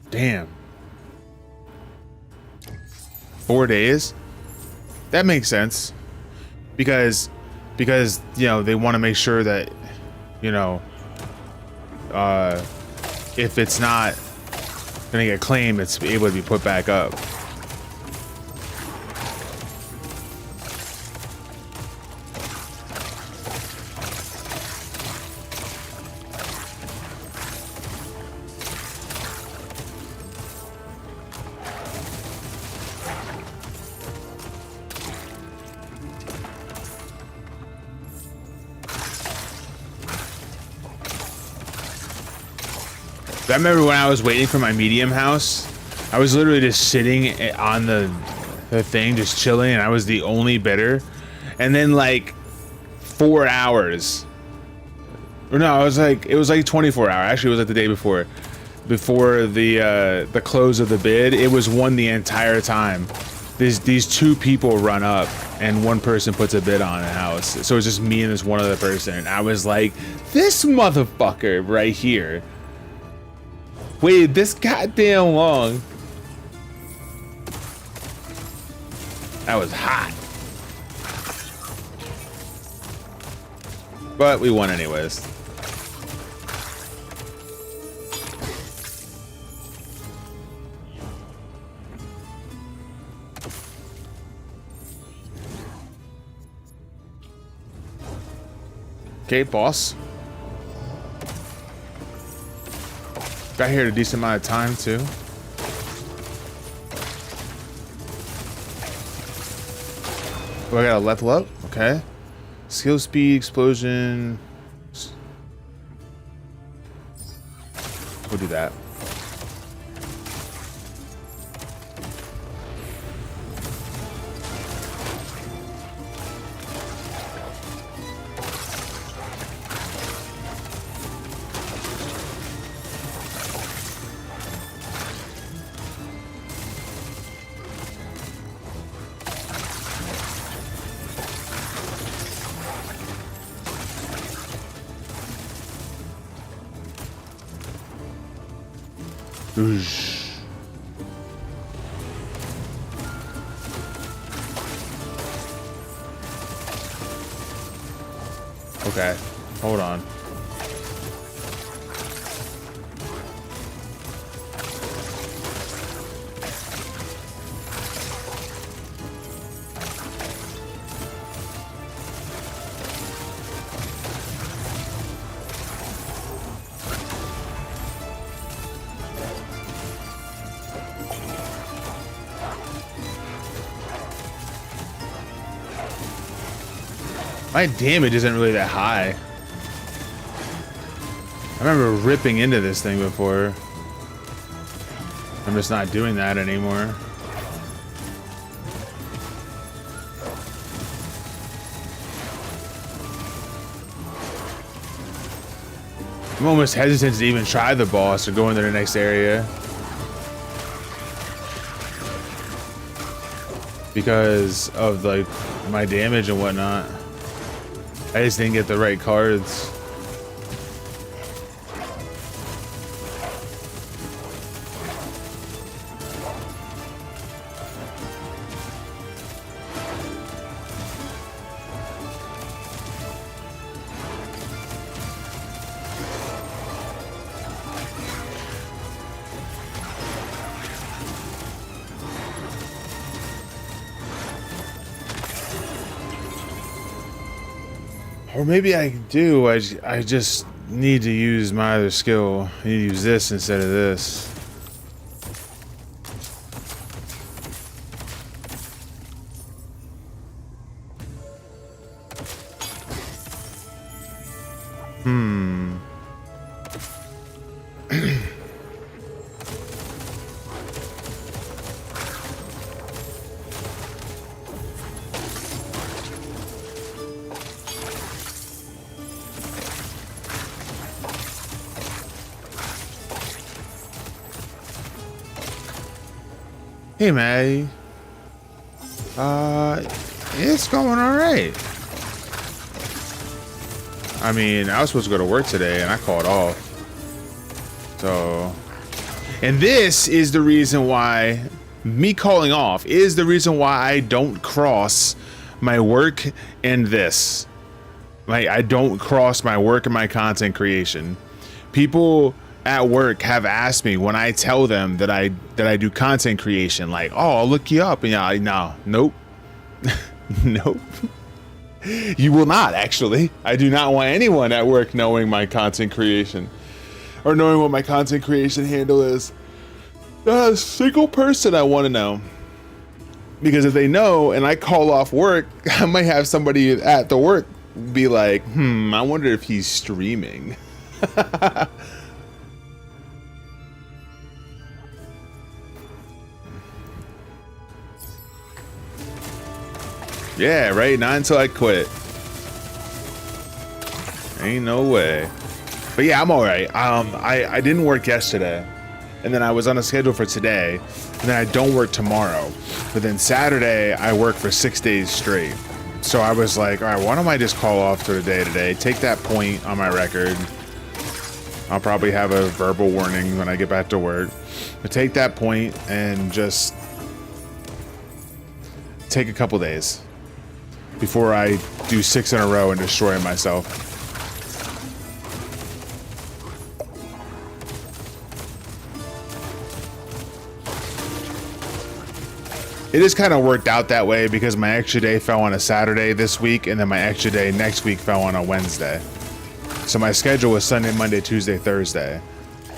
C: Damn. 4 days? That makes sense. Because you know, they want to make sure that, you know, if it's not gonna get claimed, it's able to be put back up. I remember when I was waiting for my medium house, I was literally just sitting on the thing, just chilling, and I was the only bidder. And then like 4 hours, or no, it was like 24 hours. Actually, it was like the day before the close of the bid. It was won the entire time. These two people run up, and one person puts a bid on a house. So it's just me and this one other person. And I was like, this motherfucker right here waited this goddamn long. That was hot. But we won anyways. Okay, boss. Got here a decent amount of time too. Oh, I gotta level up. Okay. Skill, speed, explosion. We'll do that. Okay, hold on. My damage isn't really that high. I remember ripping into this thing before. I'm just not doing that anymore. I'm almost hesitant to even try the boss or go into the next area. Because of like my damage and whatnot. I just didn't get the right cards. Or maybe I do. I just need to use my other skill. I need to use this instead of this. Hey, Maddie. It's going all right. I mean, I was supposed to go to work today, and I called off. So, and this is the reason why me calling off is the reason why I don't cross my work and this. I don't cross my work and my content creation. People at work have asked me when I tell them that I do content creation, like, oh, I'll look you up, and yeah, no, nope. Nope. You will not, actually. I do not want anyone at work knowing my content creation or knowing what my content creation handle is. Not a single person I want to know. Because if they know and I call off work, I might have somebody at the work be like, I wonder if he's streaming. Yeah, right? Not until I quit. Ain't no way. But yeah, I'm all right. I didn't work yesterday, and then I was on a schedule for today, and then I don't work tomorrow. But then Saturday, I work for 6 days straight. So I was like, all right, why don't I just call off for the day today? Take that point on my record. I'll probably have a verbal warning when I get back to work. But take that point and just take a couple days before I do 6 in a row and destroy myself. It just kind of worked out that way because my extra day fell on a Saturday this week, and then my extra day next week fell on a Wednesday. So my schedule was Sunday, Monday, Tuesday, Thursday.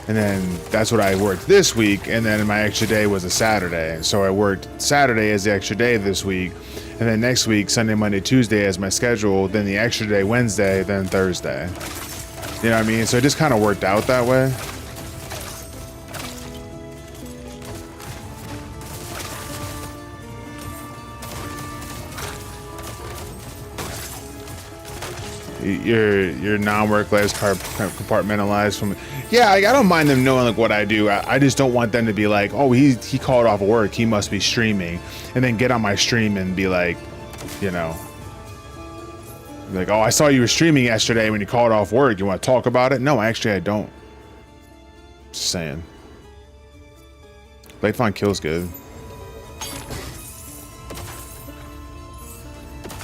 C: And then that's what I worked this week, and then my extra day was a Saturday. So I worked Saturday as the extra day this week, and then next week, Sunday, Monday, Tuesday as my schedule, then the extra day Wednesday, then Thursday. You know what I mean? So it just kind of worked out that way. Your non-work life is compartmentalized from. Yeah, I don't mind them knowing like what I do. I just don't want them to be like, oh, he called off work, he must be streaming, and then get on my stream and be like, you know, like, oh, I saw you were streaming yesterday when you called off work. You want to talk about it? No, actually, I don't. Just saying. Late Fun Kill's good.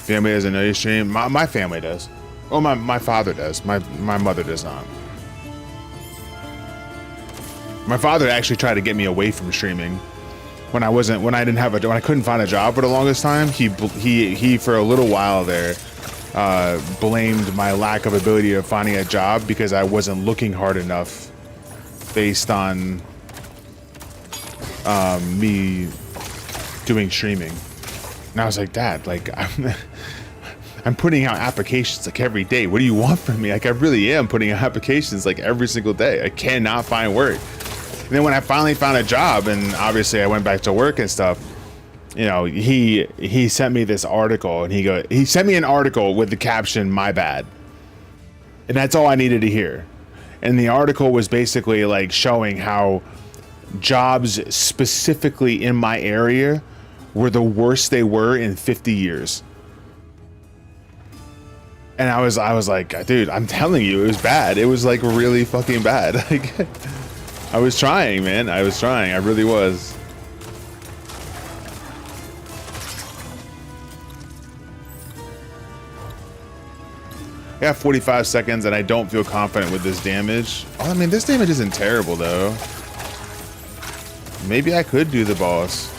C: Family doesn't know you stream. My family does. Oh, my father does. My mother does not. My father actually tried to get me away from streaming when I couldn't find a job for the longest time. He for a little while there blamed my lack of ability of finding a job because I wasn't looking hard enough based on me doing streaming. And I was like, Dad, like I'm putting out applications like every day. What do you want from me? Like I really am putting out applications like every single day. I cannot find work. And then when I finally found a job, and obviously I went back to work and stuff, you know, he sent me this article, and he sent me an article with the caption, "My bad." And that's all I needed to hear. And the article was basically like showing how jobs specifically in my area were the worst they were in 50 years. And I was like, dude, I'm telling you, it was bad. It was like really fucking bad. Like, I was trying, man. I was trying. I really was. I got 45 seconds and I don't feel confident with this damage. Oh, I mean, this damage isn't terrible though. Maybe I could do the boss.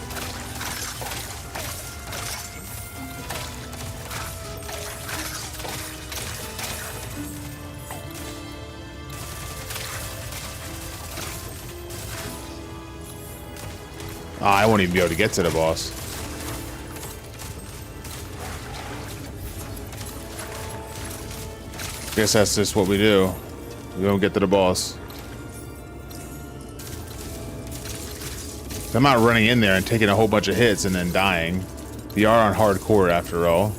C: Oh, I won't even be able to get to the boss. Guess that's just what we do. We don't get to the boss. I'm not running in there and taking a whole bunch of hits and then dying. We are on hardcore after all.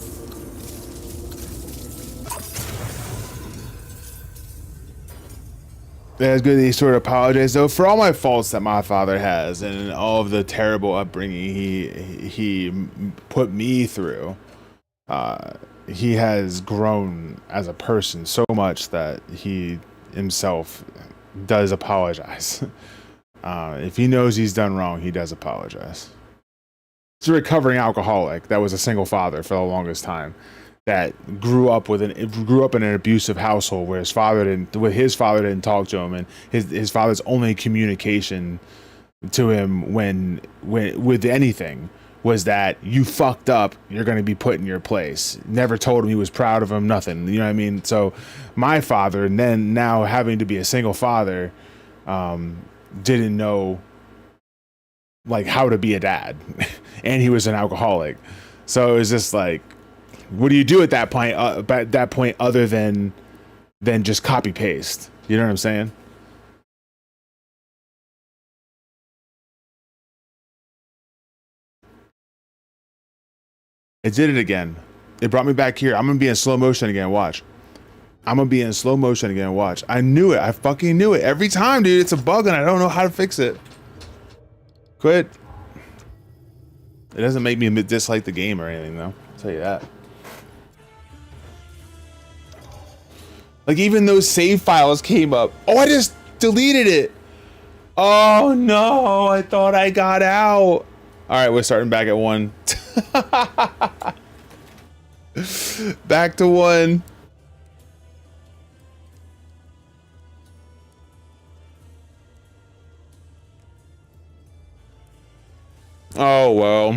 C: That's good that he sort of apologized though for all my faults that my father has and all of the terrible upbringing he put me through. He has grown as a person so much that he himself does apologize. If he knows he's done wrong, he does apologize. He's a recovering alcoholic that was a single father for the longest time, that grew up in an abusive household where his father didn't talk to him, and his father's only communication to him when with anything was that you fucked up, you're going to be put in your place. Never told him he was proud of him, nothing. You know what I mean? So my father, and then now having to be a single father, didn't know like how to be a dad, and he was an alcoholic. So it was just like, what do you do at that point? Other than just copy paste. You know what I'm saying? It did it again. It brought me back here. I'm gonna be in slow motion again. Watch. I'm gonna be in slow motion again. Watch. I knew it. I fucking knew it. Every time, dude. It's a bug and I don't know how to fix it. Quit. It doesn't make me dislike the game or anything, though. I'll tell you that. Like, even those save files came up. Oh, I just deleted it. Oh, no. I thought I got out. All right, we're starting back at 1. Back to 1. Oh, well.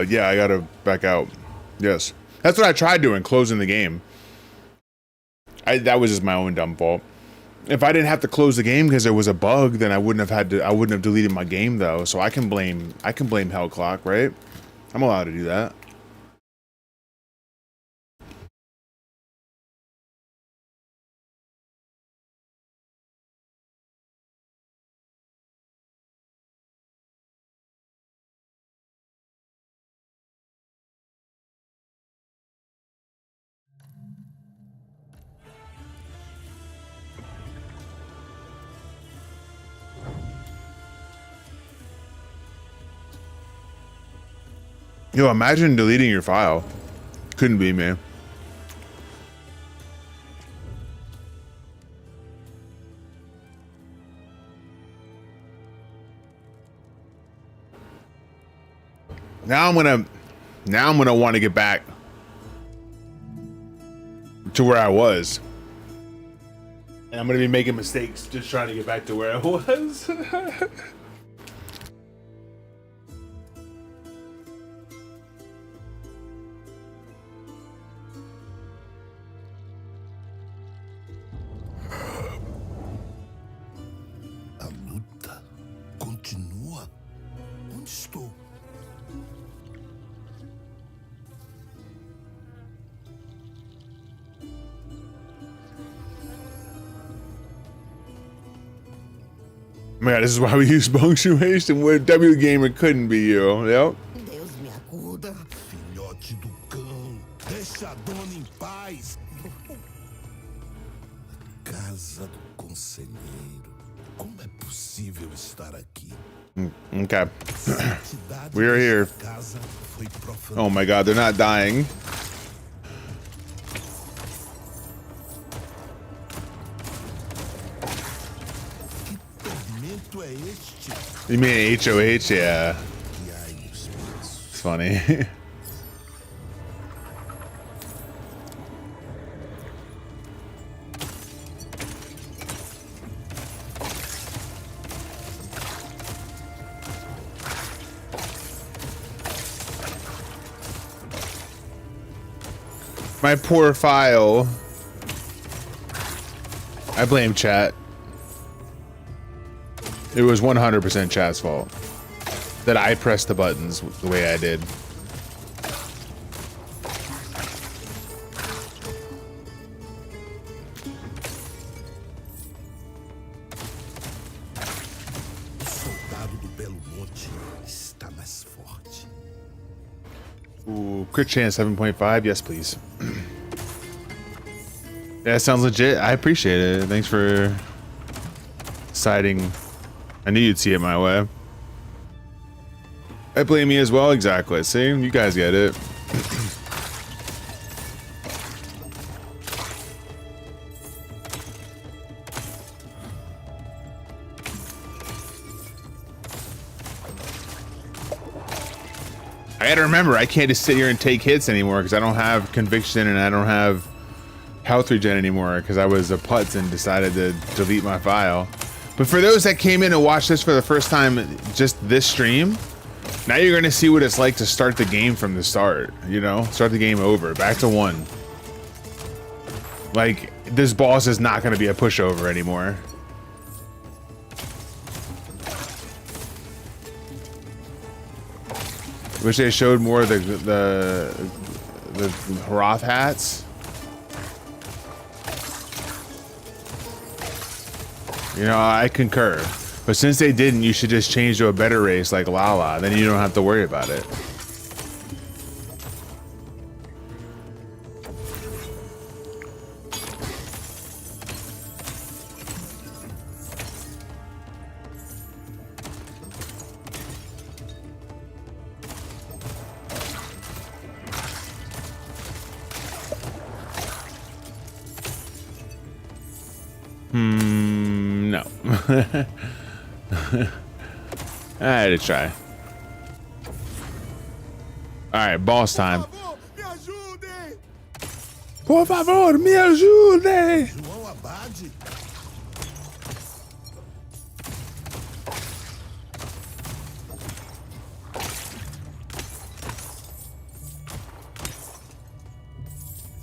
C: Yeah, I gotta back out. Yes. That's what I tried doing, closing the game. That was just my own dumb fault. If I didn't have to close the game because there was a bug, then I wouldn't have deleted my game though. So I can blame Hell Clock, right? I'm allowed to do that. Yo, imagine deleting your file. Couldn't be, man. Now I'm gonna want to get back to where I was. And I'm gonna be making mistakes just trying to get back to where I was.
K: Continua? Onde estou?
C: Man, this is why we use punctuation where W Gamer couldn't be you. Yep.
I: Deus me acuda.
K: Filhote do cão, deixa a dona em paz. Casa do conselheiro. Como é possível estar aqui?
C: Okay. We are here. Oh my god, they're not dying. You mean HOH? Yeah. It's funny. My poor file. I blame chat. It was 100% chat's fault that I pressed the buttons the way I did.
K: O soldado do Belo Monte está mais forte.
C: Crit chance 7.5. Yes, please. Yeah, sounds legit. I appreciate it. Thanks for deciding. I knew you'd see it my way. I blame me as well. Exactly. See, you guys get it. I gotta remember, I can't just sit here and take hits anymore because I don't have conviction and I don't have health regen anymore because I was a putz and decided to delete my file. But for those that came in and watched this for the first time, just this stream, now you're gonna see what it's like to start the game from the start, you know? Start the game over, back to 1. Like, this boss is not gonna be a pushover anymore. Wish they showed more of the Hroth hats. You know, I concur. But since they didn't, you should just change to a better race like Lala. Then you don't have to worry about it. No. I had to try. Alright, boss time. Por favor, me ajude!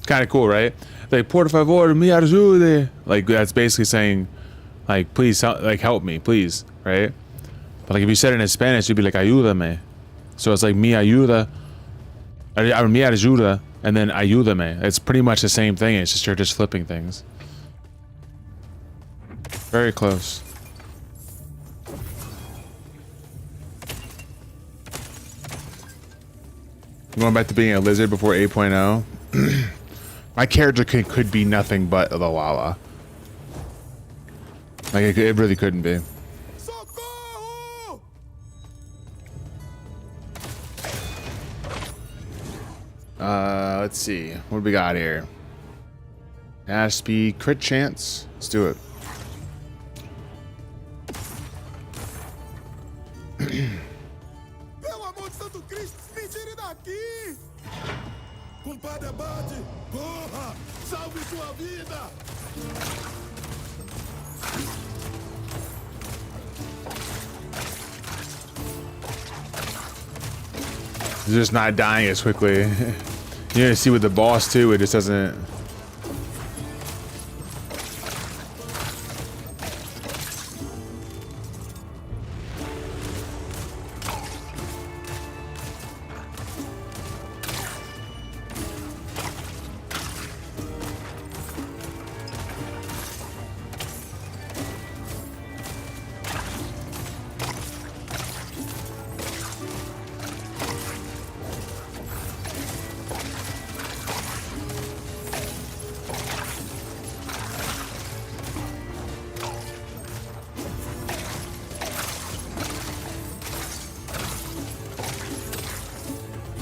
C: Kind of cool, right? Like, por favor, me ajude. Like, that's basically saying, like, please, help me, please, right? But like, if you said it in Spanish, you'd be like, ayúdame. So it's like, me ayuda, me ayuda, and then ayúdame. It's pretty much the same thing. It's just you're just flipping things. Very close. Going back to being a lizard before 8.0. My character could be nothing but the Lala. Like, it really couldn't be. Let's see. What do we got here? Dash speed, crit chance. Let's do it.
K: Pelo amor de Santo Cristo, me tire daqui! Compadre Abade, corra! Salve sua vida!
C: It's just not dying as quickly. You know, see with the boss too, it just doesn't.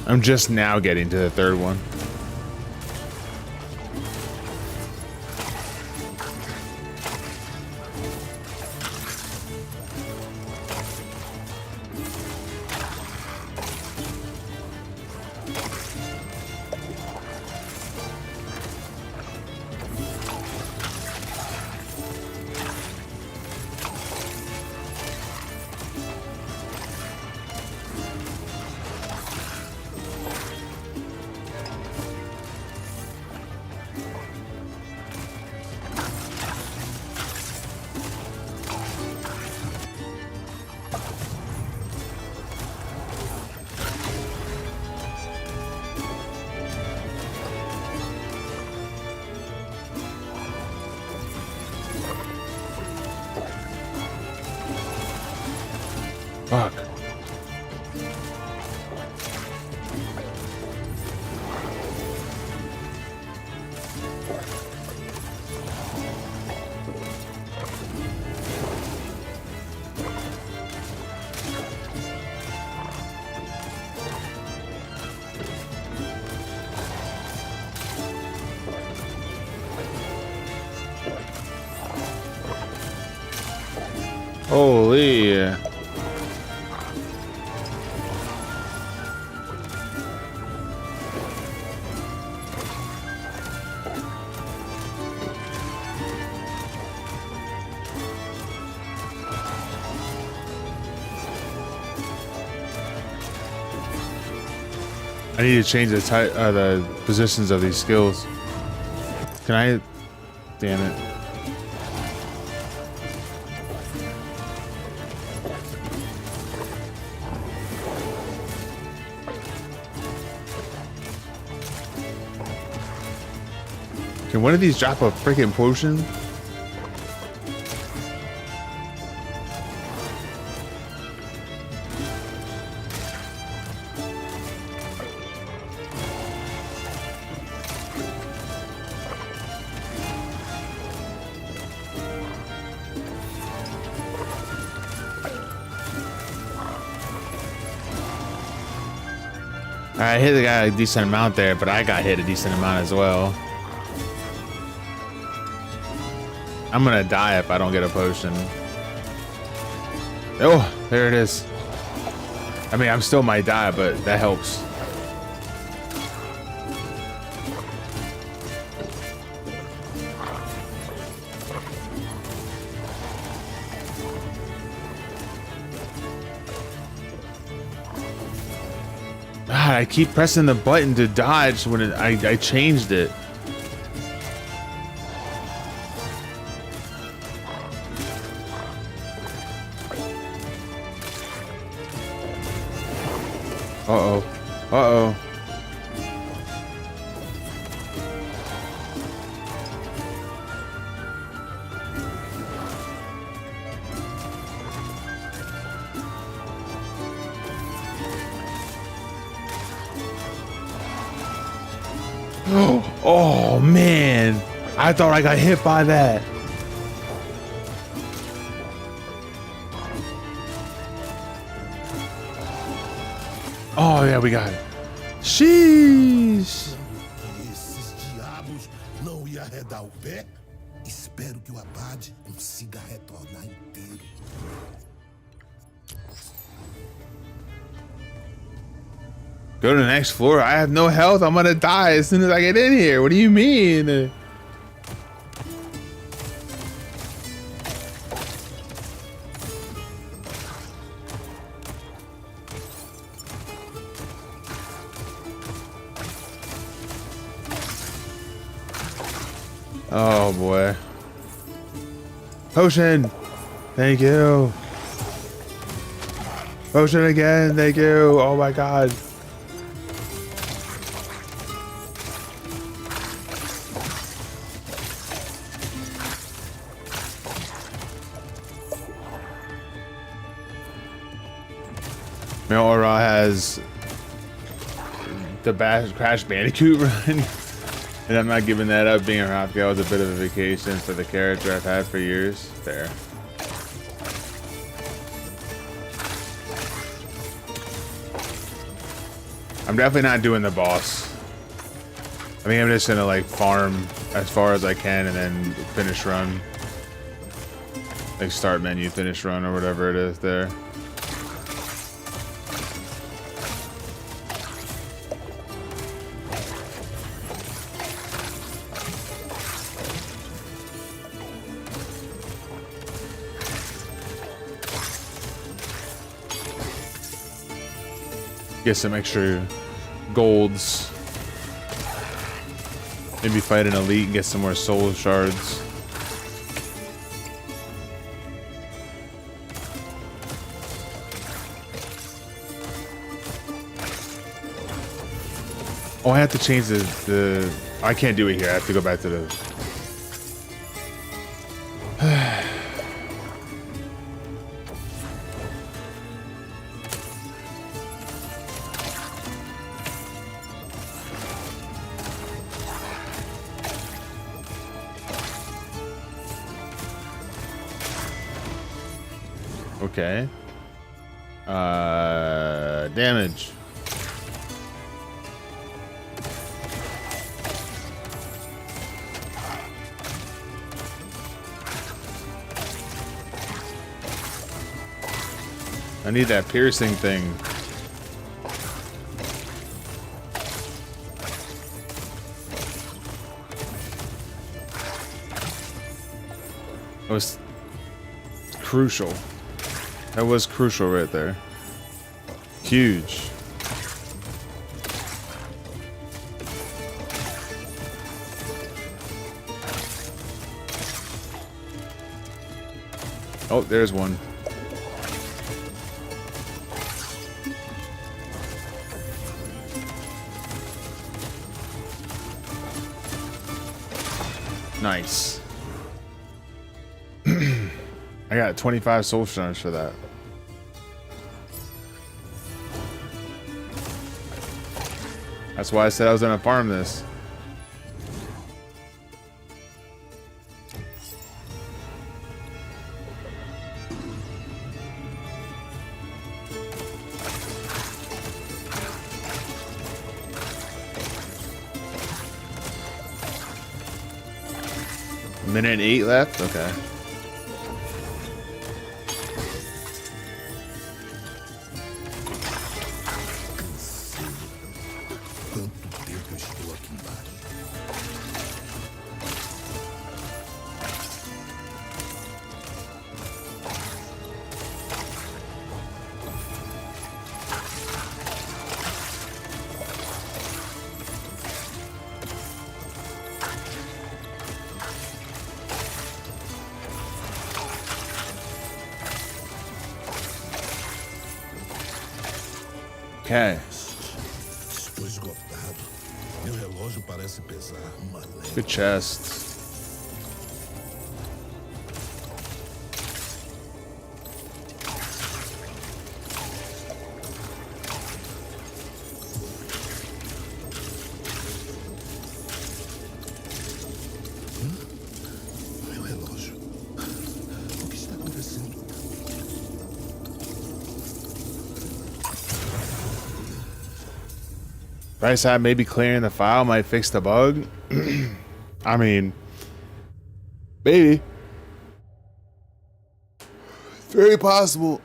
C: I'm just now getting to the third one. Holy. I need to change the positions of these skills. Can I? Damn it. Can one of these drop a freaking potion? I hit the guy a decent amount there, but I got hit a decent amount as well. I'm gonna die if I don't get a potion. Oh, there it is. I mean, I still might die, but that helps. God, I keep pressing the button to dodge when I changed it. Uh-oh. Uh-oh. Oh, man. I thought I got hit by that. Oh, yeah, we got it. Sheesh.
K: Esses diabos não ia arredar o pé? Espero que o Abade consiga retornar inteiro.
C: Go to the next floor. I have no health. I'm gonna die as soon as I get in here. What do you mean? Oh boy. Potion. Thank you. Potion again. Thank you. Oh my god. Melora has the Crash Bandicoot run, and I'm not giving that up. Being around that was a bit of a vacation for the character I've had for years. Fair. I'm definitely not doing the boss. I think I'm just gonna like farm as far as I can and then finish run. Like start menu, finish run, or whatever it is there. Get some extra golds. Maybe fight an elite and get some more soul shards. Oh, I have to change the I can't do it here. I have to go back to the Okay. Damage. I need that piercing thing. That was crucial. That was crucial right there. Huge. Oh, there's one. Nice. I got 25 soul stones for that. That's why I said I was gonna farm this. Minute and 8 left? Okay. Okay.
K: Estou esgotado. Meu relógio parece pesar uma légua.
C: Good chest.
K: Meu relógio. O que está acontecendo?
C: Right side, maybe clearing the file might fix the bug. I mean, maybe. It's very possible.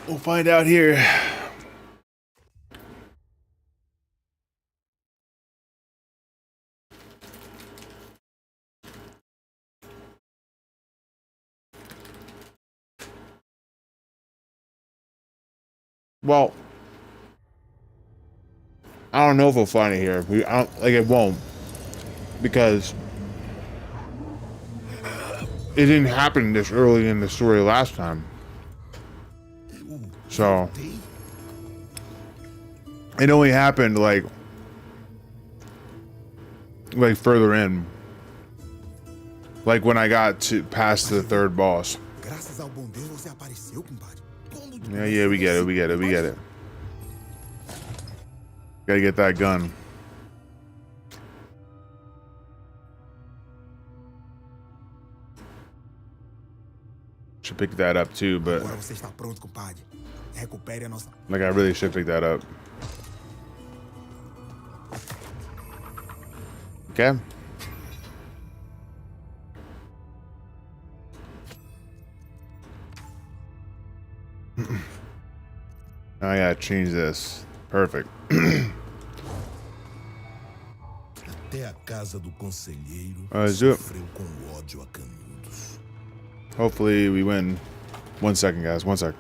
C: We'll find out here. Well, I don't know if we'll find it here. I don't, like, it won't, because it didn't happen this early in the story last time. So it only happened like further in, like when I got to past the third boss. Yeah, we get it. Gotta get that gun. Should pick that up too, but like I really should pick that up. Okay. Now I gotta change this. Perfect.
K: Até a casa do conselheiro
C: Let's do it.
K: sofreu com ódio a canudos.
C: Hopefully we win. 1 second, guys. 1 second.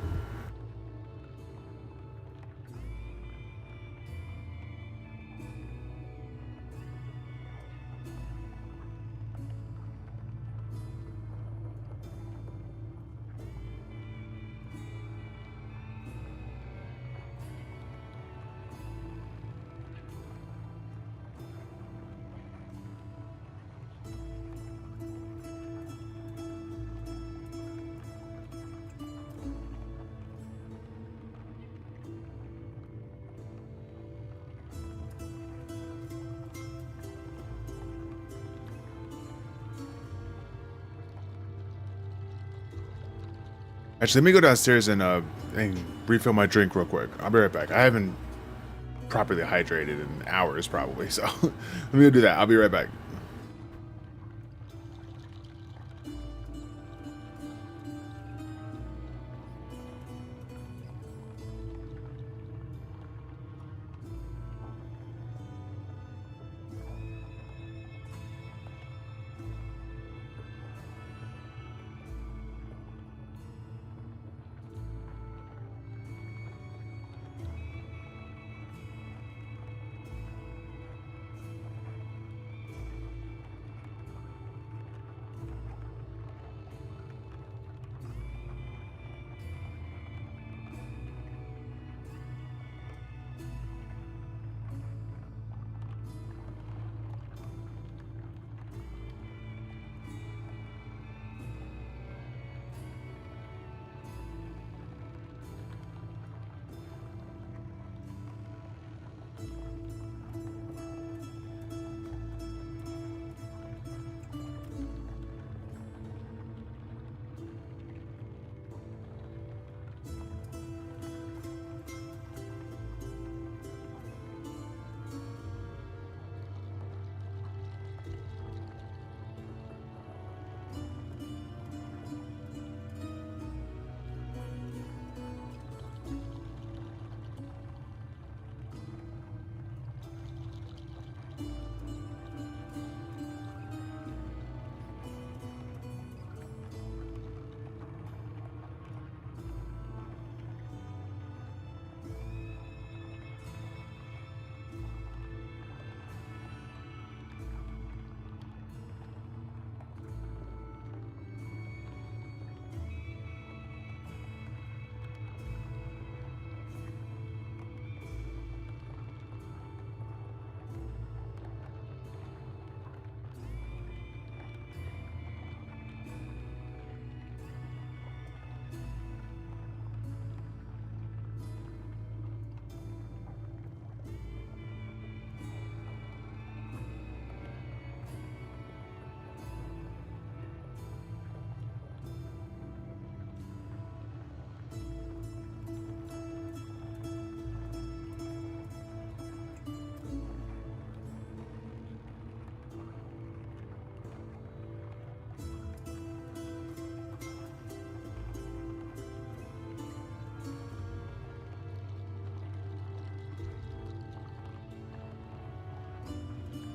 C: Actually, let me go downstairs and refill my drink real quick. I'll be right back. I haven't properly hydrated in hours probably, so let me go do that. I'll be right back.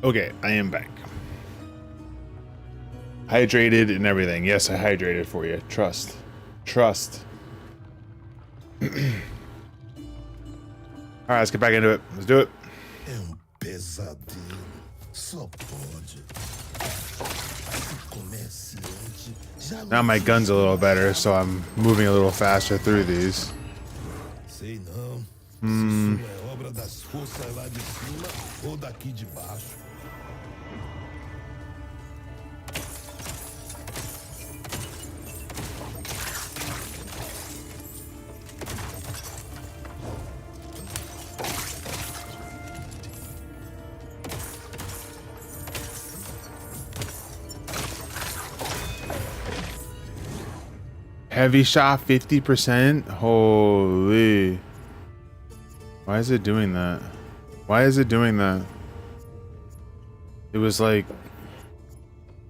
C: Okay, I am back. Hydrated and everything. Yes, I hydrated for you. Trust. Trust. Alright, let's get back into it. Let's do it.
K: Pesadelo. Só pode.
C: Now my gun's a little better, so I'm moving a little faster through these.
K: Sei não. Se isso é obra das forças lá de cima ou daqui de baixo.
C: Heavy shot 50%? Holy. Why is it doing that? Why is it doing that? It was like...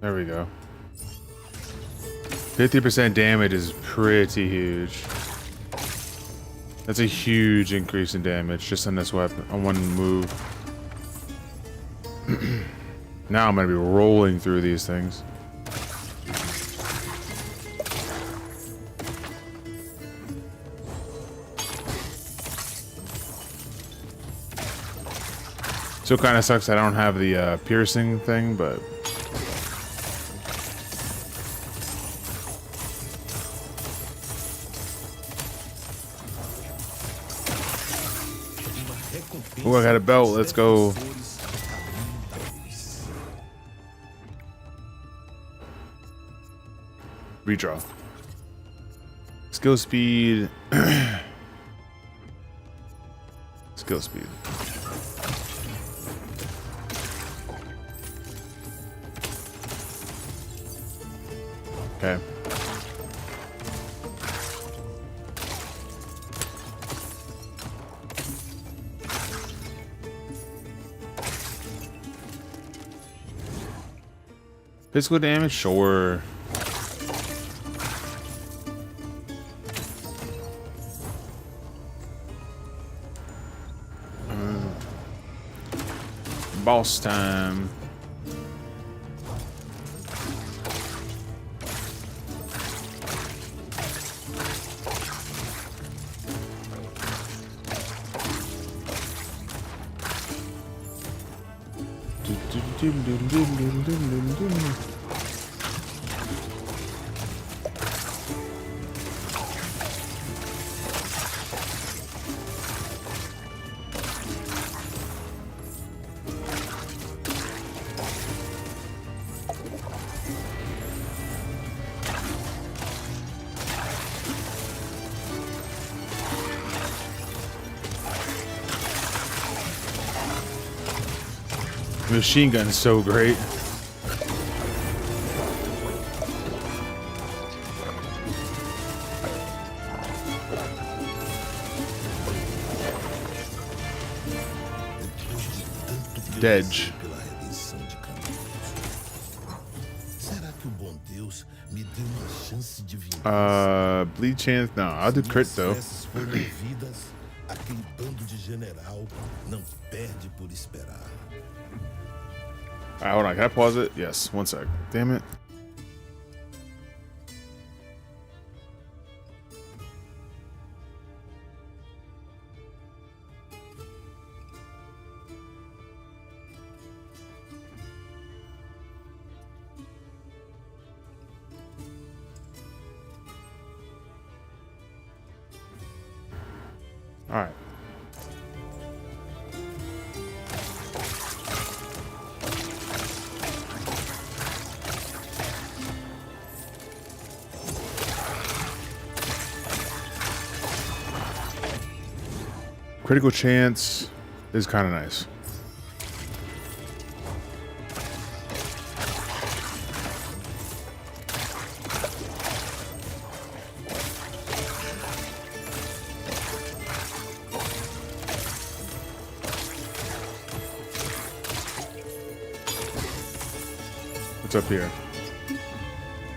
C: There we go. 50% damage is pretty huge. That's a huge increase in damage just on this weapon, on one move. Now I'm gonna be rolling through these things. Still kind of sucks I don't have the piercing thing, but... Oh, I got a belt. Let's go. Redraw. Skill speed. Skill speed. Okay. Physical damage, sure. Boss time. Machine gun is so great. Dedge. Bleed chance? No, I'll do crit though. Alright, hold on. Can I pause it? Yes. One sec. Damn it. Alright. Critical chance is kind of nice. What's up here?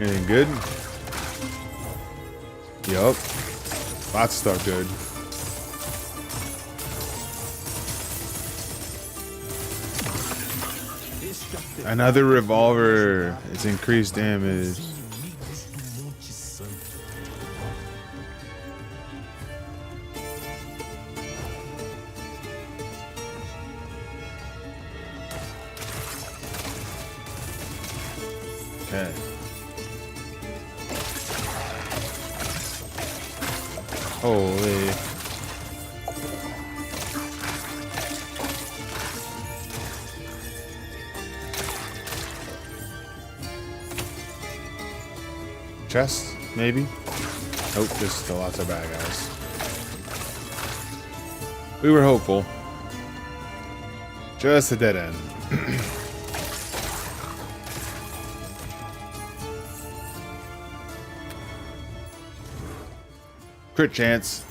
C: Anything good? Yup. Lots of stuff good. Another revolver. It's increased damage. Okay. Holy. Chest, maybe? Nope, just still lots of bad guys. We were hopeful. Just a dead end. Crit chance.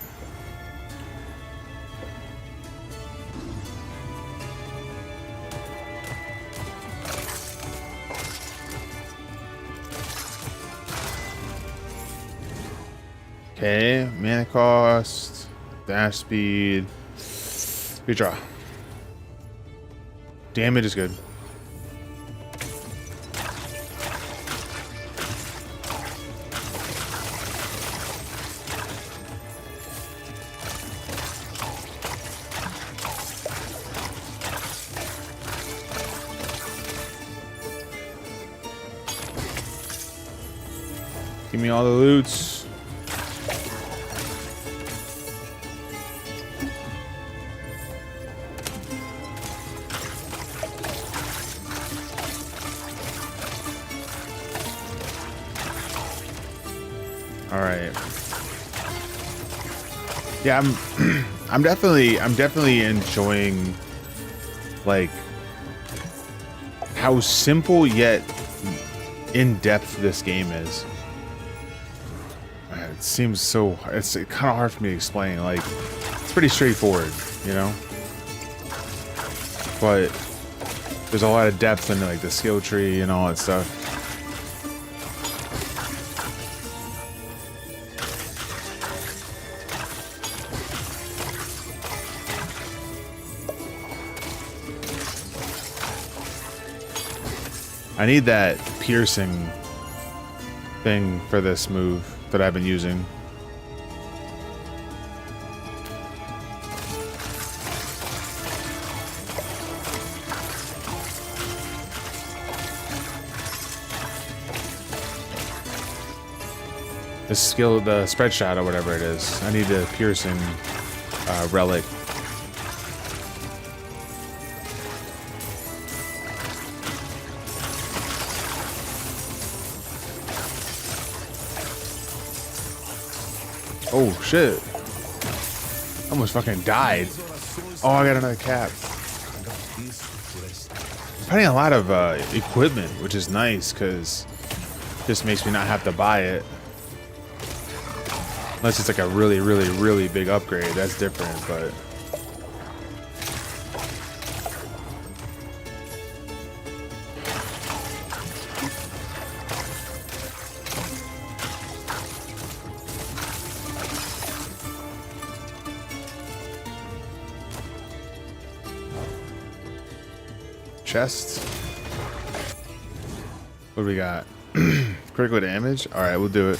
C: Okay, mana cost, dash speed. Good draw. Damage is good. Give me all the loots. All right. Yeah, I'm definitely enjoying like how simple yet in depth this game is. It seems so. It's kind of hard for me to explain. Like, it's pretty straightforward, you know. But there's a lot of depth in like the skill tree and all that stuff. I need that piercing thing for this move that I've been using. The skill, the spread shot or whatever it is. I need the piercing relic. Oh shit. Almost fucking died. Oh, I got another cap. I'm finding a lot of equipment, which is nice because this makes me not have to buy it. Unless it's like a really, really, really big upgrade. That's different, but... Chest. What do we got? Critical damage? Alright, we'll do it.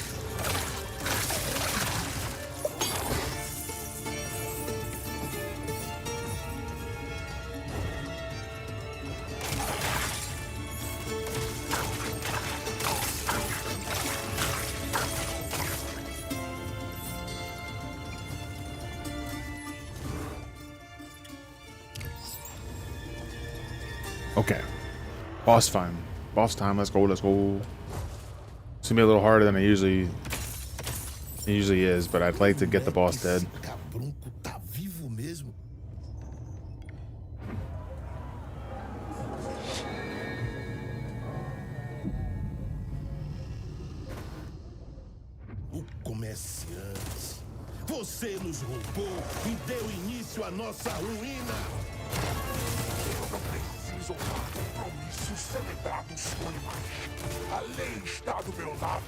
C: Okay. Boss time. Boss time. Let's go. Let's go. It's gonna be a little harder than it usually is, but I'd like to get the boss dead.
K: O comerciante. Você nos roubou e deu início à nossa ruína. Eu não preciso honrar compromissos celebrados com animais. A lei está do meu lado.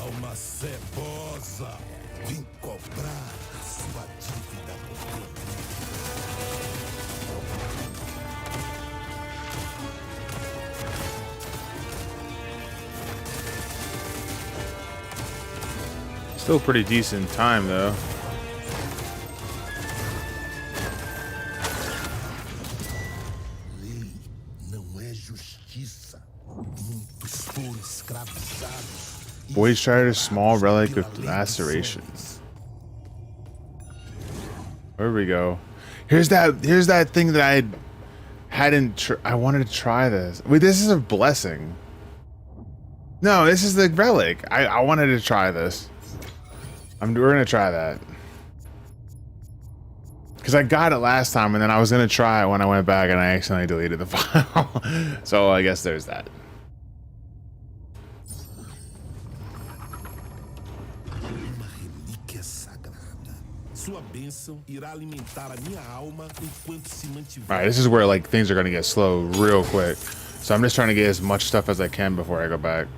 K: Alma cebosa, vim cobrar a sua dívida por mim.
C: Still pretty decent time though.
K: Lei não é justiça. Muitos foram escravizados.
C: Void Strider, small relic with lacerations. Where we go? Here's that thing that I wanted to try this. Wait, this is a blessing. No, this is the relic. I wanted to try this. We're gonna try that. Because I got it last time and then I was gonna try it when I went back and I accidentally deleted the file. So I guess there's that.
K: Uma relíquia sagrada. Sua bênção irá alimentar a minha alma enquanto se mantiver.
C: Alright, this is where like things are gonna get slow real quick. So I'm just trying to get as much stuff as I can before I go back.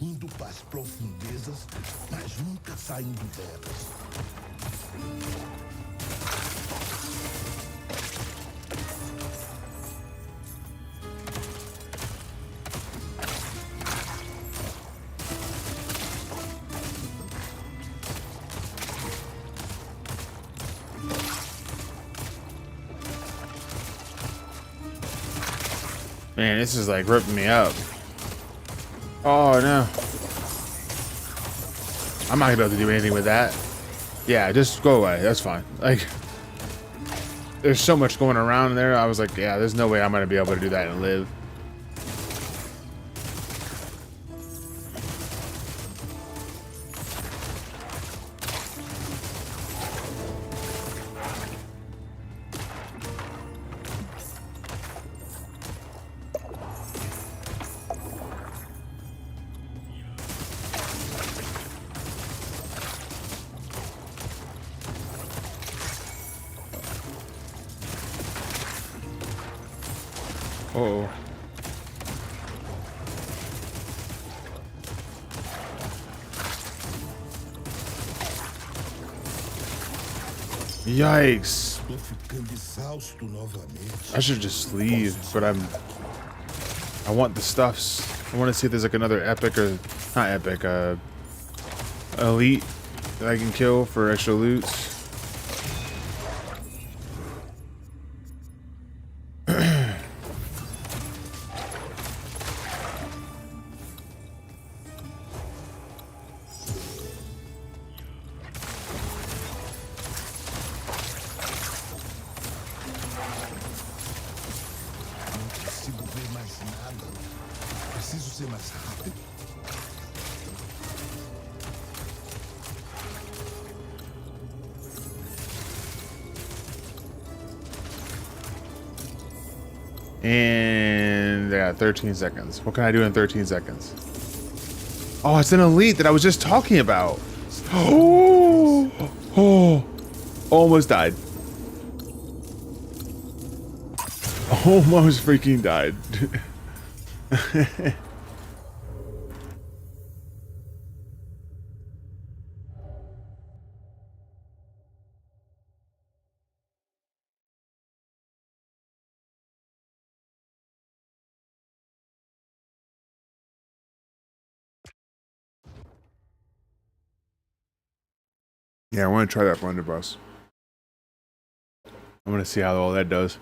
K: Indo para as profundezas, mas nunca saindo delas.
C: Man, this is like ripping me up. Oh no. I'm not gonna be able to do anything with that. Yeah, just go away. That's fine. Like, there's so much going around there. I was like, yeah, there's no way I'm gonna be able to do that and live. Oh. Yikes.
K: Tô ficando exausto novamente.
C: I should just leave, but I want the stuffs. I want to see if there's like another epic or not epic, elite that I can kill for extra loots. And I got 13 seconds. What can I do in 13 seconds? Oh, it's an elite that I was just talking about. Oh, almost died. Almost freaking died. Yeah, I want to try that blunderbuss. I want to see how all that does.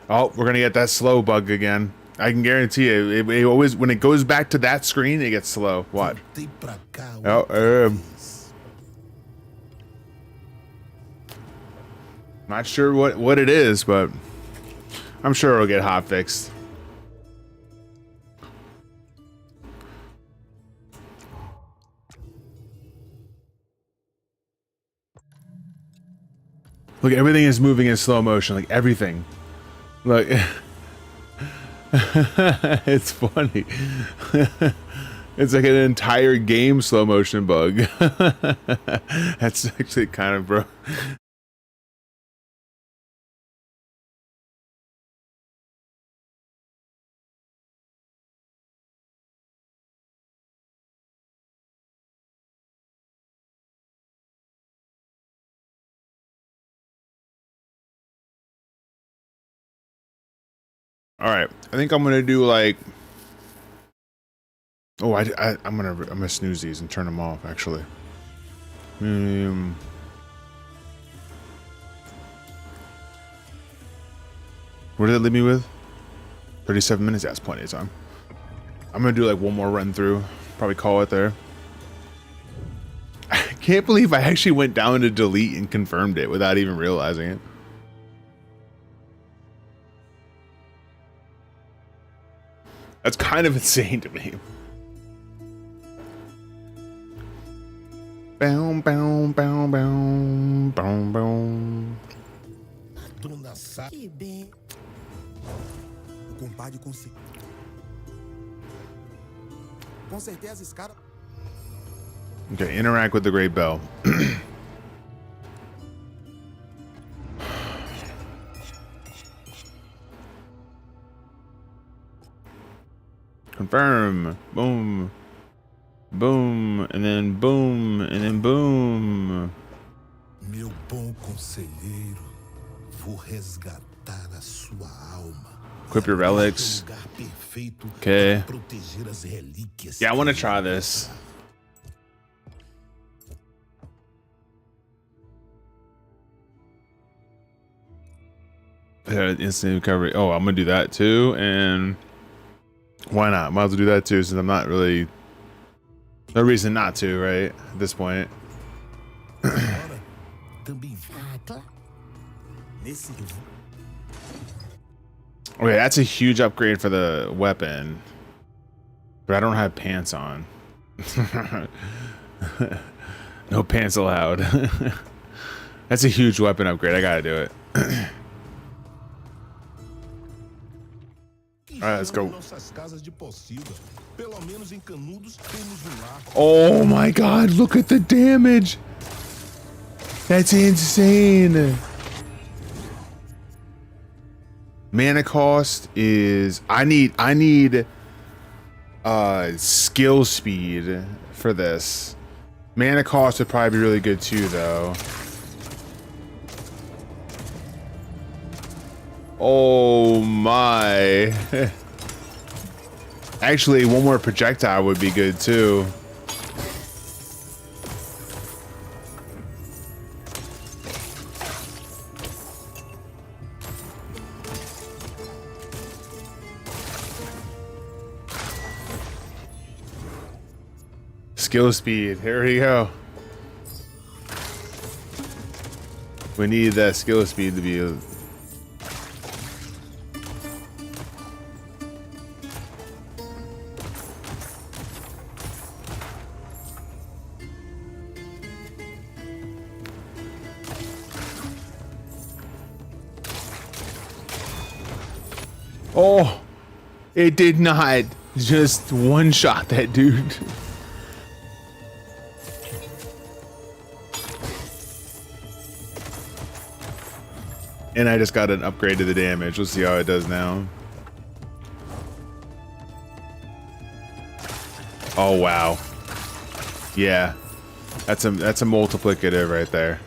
C: Oh, we're gonna get that slow bug again. I can guarantee it. It always, when it goes back to that screen, it gets slow. What? Oh, not sure what it is, but I'm sure it'll get hot fixed. Look, everything is moving in slow motion, like everything. Look, it's funny. It's like an entire game slow motion bug. That's actually kind of bro. All right, I think I'm gonna do like. Oh, I'm gonna snooze these and turn them off. Actually. Where did it leave me with? 37 minutes. That's plenty of time. I'm gonna do like one more run through. Probably call it there. I can't believe I actually went down to delete and confirmed it without even realizing it. That's kind of insane to me. Bow, bow, bow, bow, bow, bow.
J: Que bem. O compadre conseguiu. Com certeza esse cara.
C: Okay, interact with the Great Bell. Confirm. Boom. Boom. And then boom. And then boom.
K: Meu bom conselheiro, vou resgatar a sua alma.
C: Equip your relics. Okay. Yeah, I want to try this. Instant recovery. Oh, I'm gonna do that too, and why not? Might as well do that too, since I'm not really. No reason not to, right? At this point. Okay, that's a huge upgrade for the weapon, but I don't have pants on. No pants allowed. That's a huge weapon upgrade. I gotta do it. Alright, let's go. Oh my god, look at the damage! That's insane! Mana cost is I need skill speed for this. Mana cost would probably be really good too though. Oh my. Actually, one more projectile would be good too. Skill speed, here we go. We need that skill speed to be oh, it did not just one shot that dude. And I just got an upgrade to the damage. We'll see how it does now. Oh wow. Yeah. That's a multiplicative right there.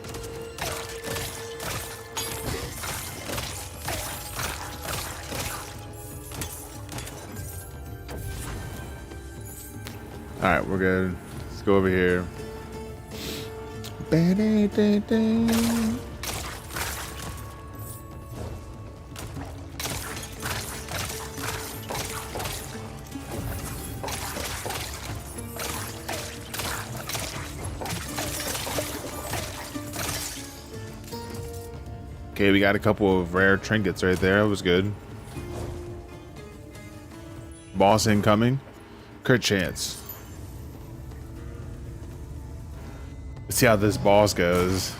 C: Alright, we're good. Let's go over here. Okay, we got a couple of rare trinkets right there. That was good. Boss incoming. Crit chance. Let's see how this boss goes.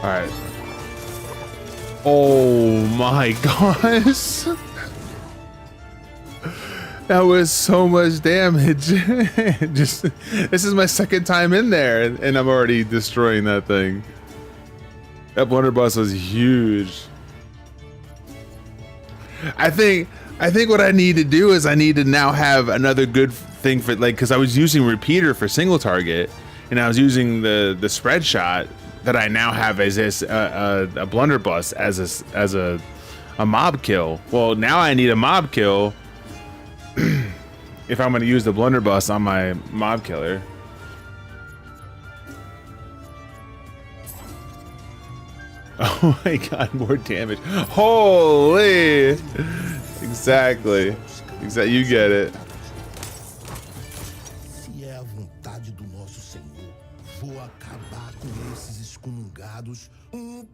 C: All right. Oh my gosh. That was so much damage. Just this is my second time in there and I'm already destroying that thing. That blunderbuss was huge. I think what I need to do is I need to now have another good thing for like, cause I was using repeater for single target and I was using the spread shot that I now have as this a blunderbuss as a mob kill. Well, now I need a mob kill if I'm gonna use the blunderbuss on my mob killer. Oh my god, more damage. Holy! Exactly. Exactly, you get it.
K: Se é a vontade do nosso Senhor, vou acabar com esses excomungados,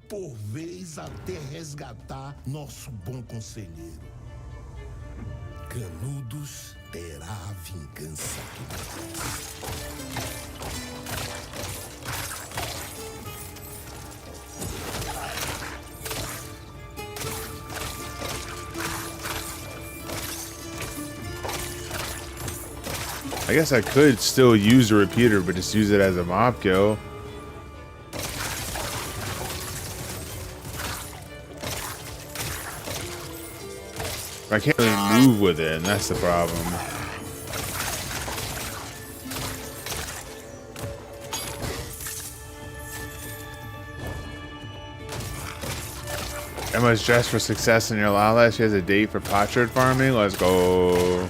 K: por vez, até resgatar nosso bom conselheiro. Canudos terá a vingança que merece.
C: I guess I could still use a repeater, but just use it as a mob kill. I can't really move with it, and that's the problem. Emma's dressed for success in your Lala. She has a date for potsherd farming. Let's go.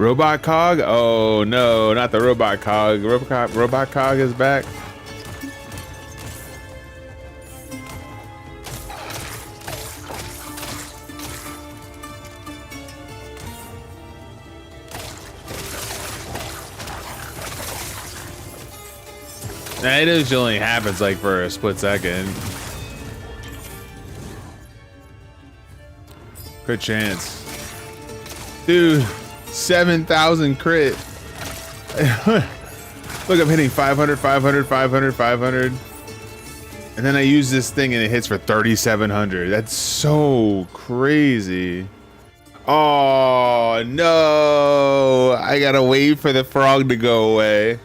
C: Robot Cog? Oh no, not the Robot Cog. Robot Cog is back. Nah, it usually only happens like for a split second. Good chance. Dude, 7,000 crit. Look, I'm hitting 500, 500, 500, 500. And then I use this thing and it hits for 3,700. That's so crazy. Oh, no. I gotta wait for the frog to go away.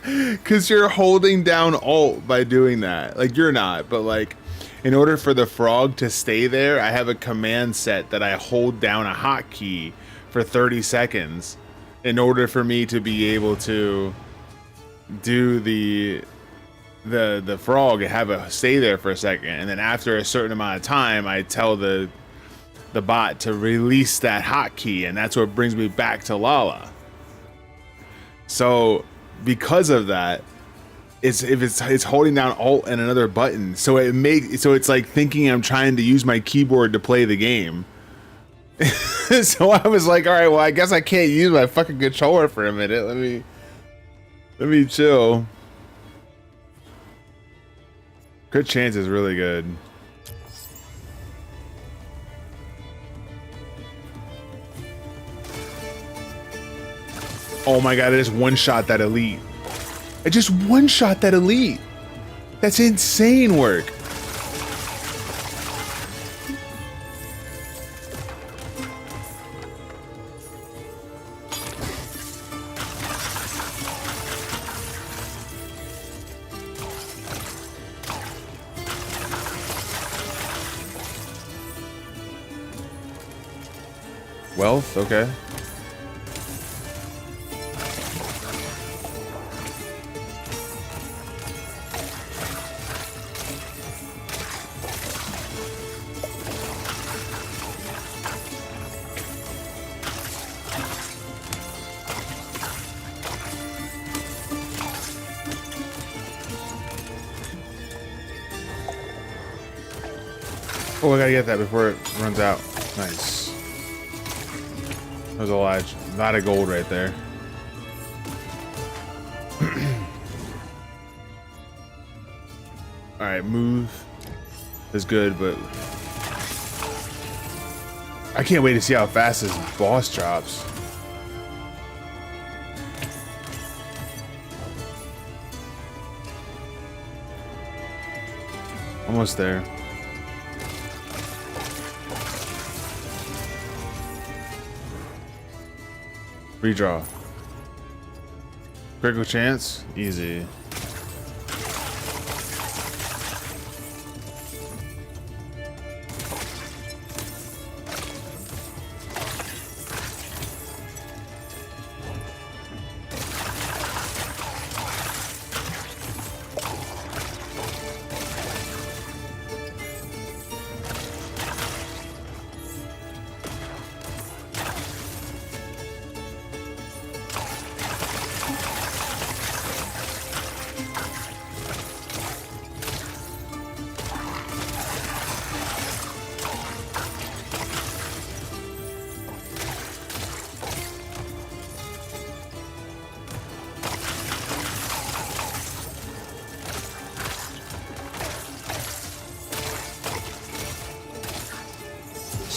C: Because you're holding down Alt by doing that. Like, you're not, but like, in order for the frog to stay there, I have a command set that I hold down a hotkey for 30 seconds in order for me to be able to do the frog and have it stay there for a second. And then after a certain amount of time, I tell the bot to release that hotkey, and that's what brings me back to Lala. So because of that, it's holding down Alt and another button, so it's like thinking I'm trying to use my keyboard to play the game. So I was like, all right, well, I guess I can't use my fucking controller for a minute. Let me chill. Good chance is really good. Oh my god, I just one-shot that elite. I just one-shot that elite. That's insane work. Wealth, okay. Oh, I gotta get that before it runs out. Nice. There's a lot of gold right there. Alright, move is good, but I can't wait to see how fast this boss drops. Almost there. Redraw. Critical chance? Easy.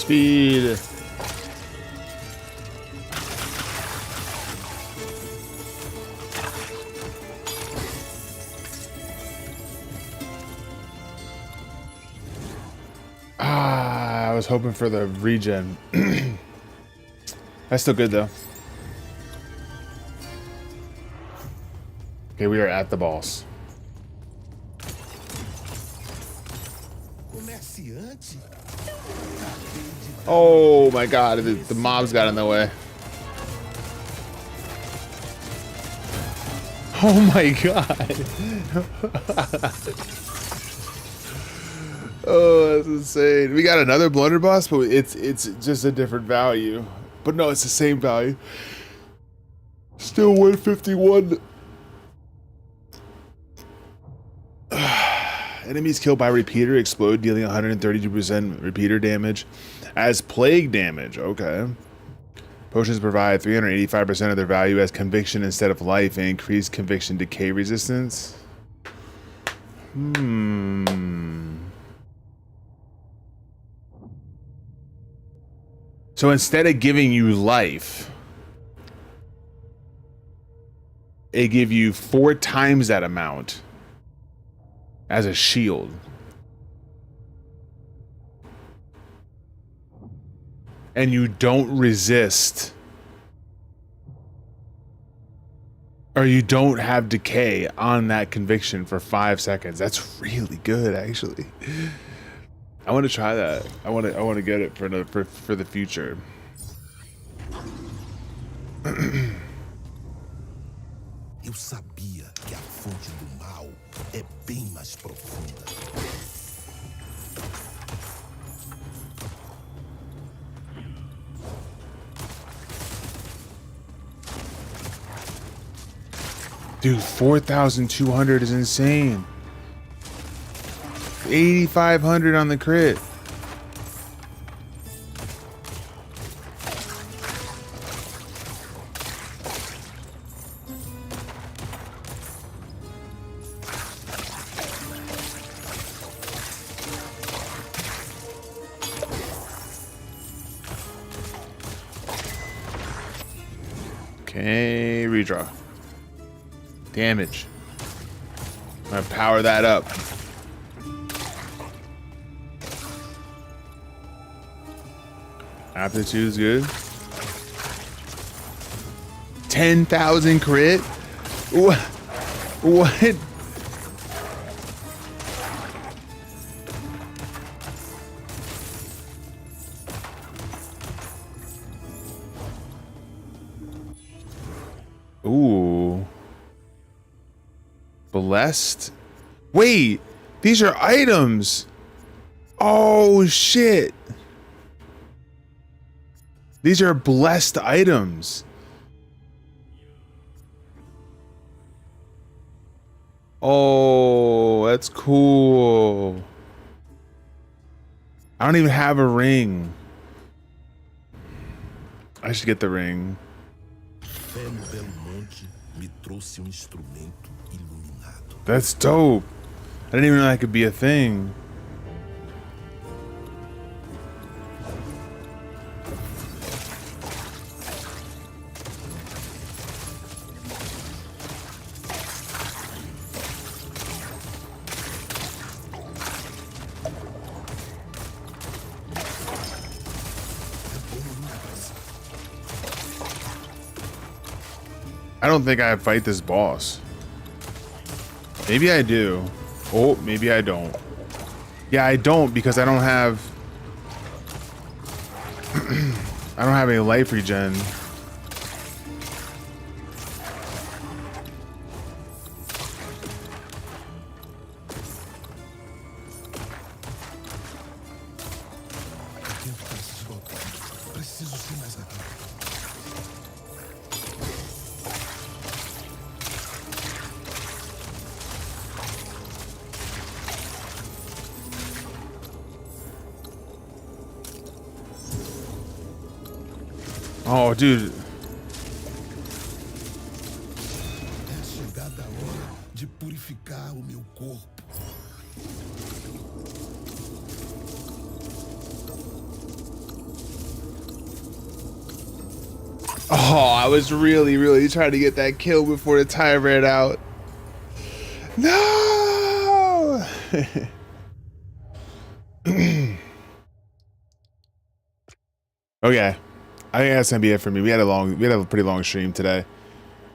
C: Speed. I was hoping for the regen. That's still good though. Okay, we are at the boss. Oh my god, the mobs got in the way. Oh my god. Oh, that's insane. We got another blunderbuss, but it's just a different value. But no, it's the same value. Still 151. Enemies killed by repeater explode, dealing 132% repeater damage as plague damage. Okay. Potions provide 385% of their value as conviction instead of life and increased conviction decay resistance. So instead of giving you life, it give you 4 times that amount as a shield. And you don't resist, or you don't have decay on that conviction for 5 seconds. That's really good, actually. I want to try that. I want to get it for the future.
K: Eu sabia que a fonte do mal é bem mais profunda.
C: Dude, 4,200 is insane. 8,500 on the crit. Okay, redraw. Damage. I'm gonna power that up. Aptitude is good. 10,000 crit? What? What? Ooh. Blessed? Wait, these are items. Oh shit. These are blessed items. Oh, that's cool. I don't even have a ring. I should get the ring. That's dope. I didn't even know that could be a thing. I don't think I fight this boss. Maybe I do. Oh, maybe I don't. Yeah, I don't because I don't have I don't have any life regen. Oh, dude.
K: É chegada a hora de purificar o meu corpo.
C: Oh, I was really trying to get that kill before the time ran out. No! Okay. I think that's gonna be it for me. We had a pretty long stream today.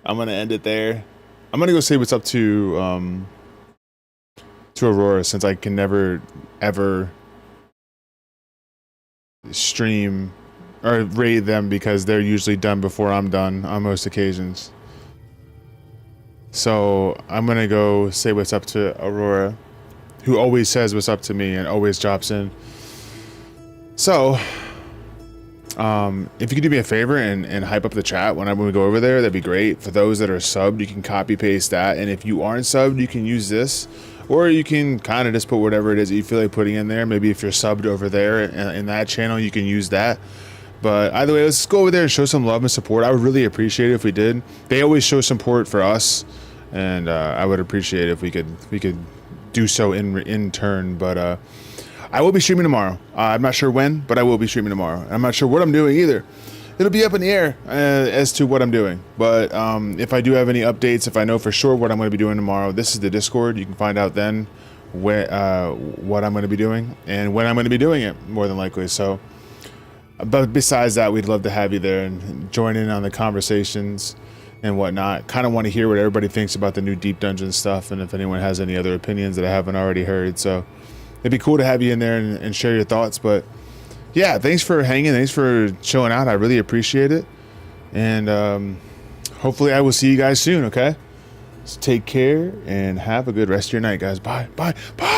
C: I'm gonna end it there. I'm gonna go say what's up to Aurora, since I can never ever stream or raid them because they're usually done before I'm done on most occasions. So I'm gonna go say what's up to Aurora who always says what's up to me and always drops in. So, if you could do me a favor and hype up the chat when we go over there, that'd be great. For those that are subbed, you can copy paste that, and if you aren't subbed, you can use this, or you can kind of just put whatever it is that you feel like putting in there. Maybe if you're subbed over there in that channel, you can use that. But either way, let's go over there and show some love and support. I would really appreciate it if we did. They always show support for us, and I would appreciate it if we could do so in turn. But I will be streaming tomorrow. I'm not sure when, but I will be streaming tomorrow. I'm not sure what I'm doing either. It'll be up in the air as to what I'm doing. But if I do have any updates, if I know for sure what I'm going to be doing tomorrow, this is the Discord. You can find out then what I'm going to be doing and when I'm going to be doing it, more than likely. So, but besides that, we'd love to have you there and join in on the conversations and whatnot. Kind of want to hear what everybody thinks about the new Deep Dungeon stuff, and if anyone has any other opinions that I haven't already heard. So it'd be cool to have you in there and share your thoughts. But yeah, thanks for hanging. Thanks for chilling out. I really appreciate it. And hopefully I will see you guys soon, okay? So take care and have a good rest of your night, guys. Bye. Bye. Bye.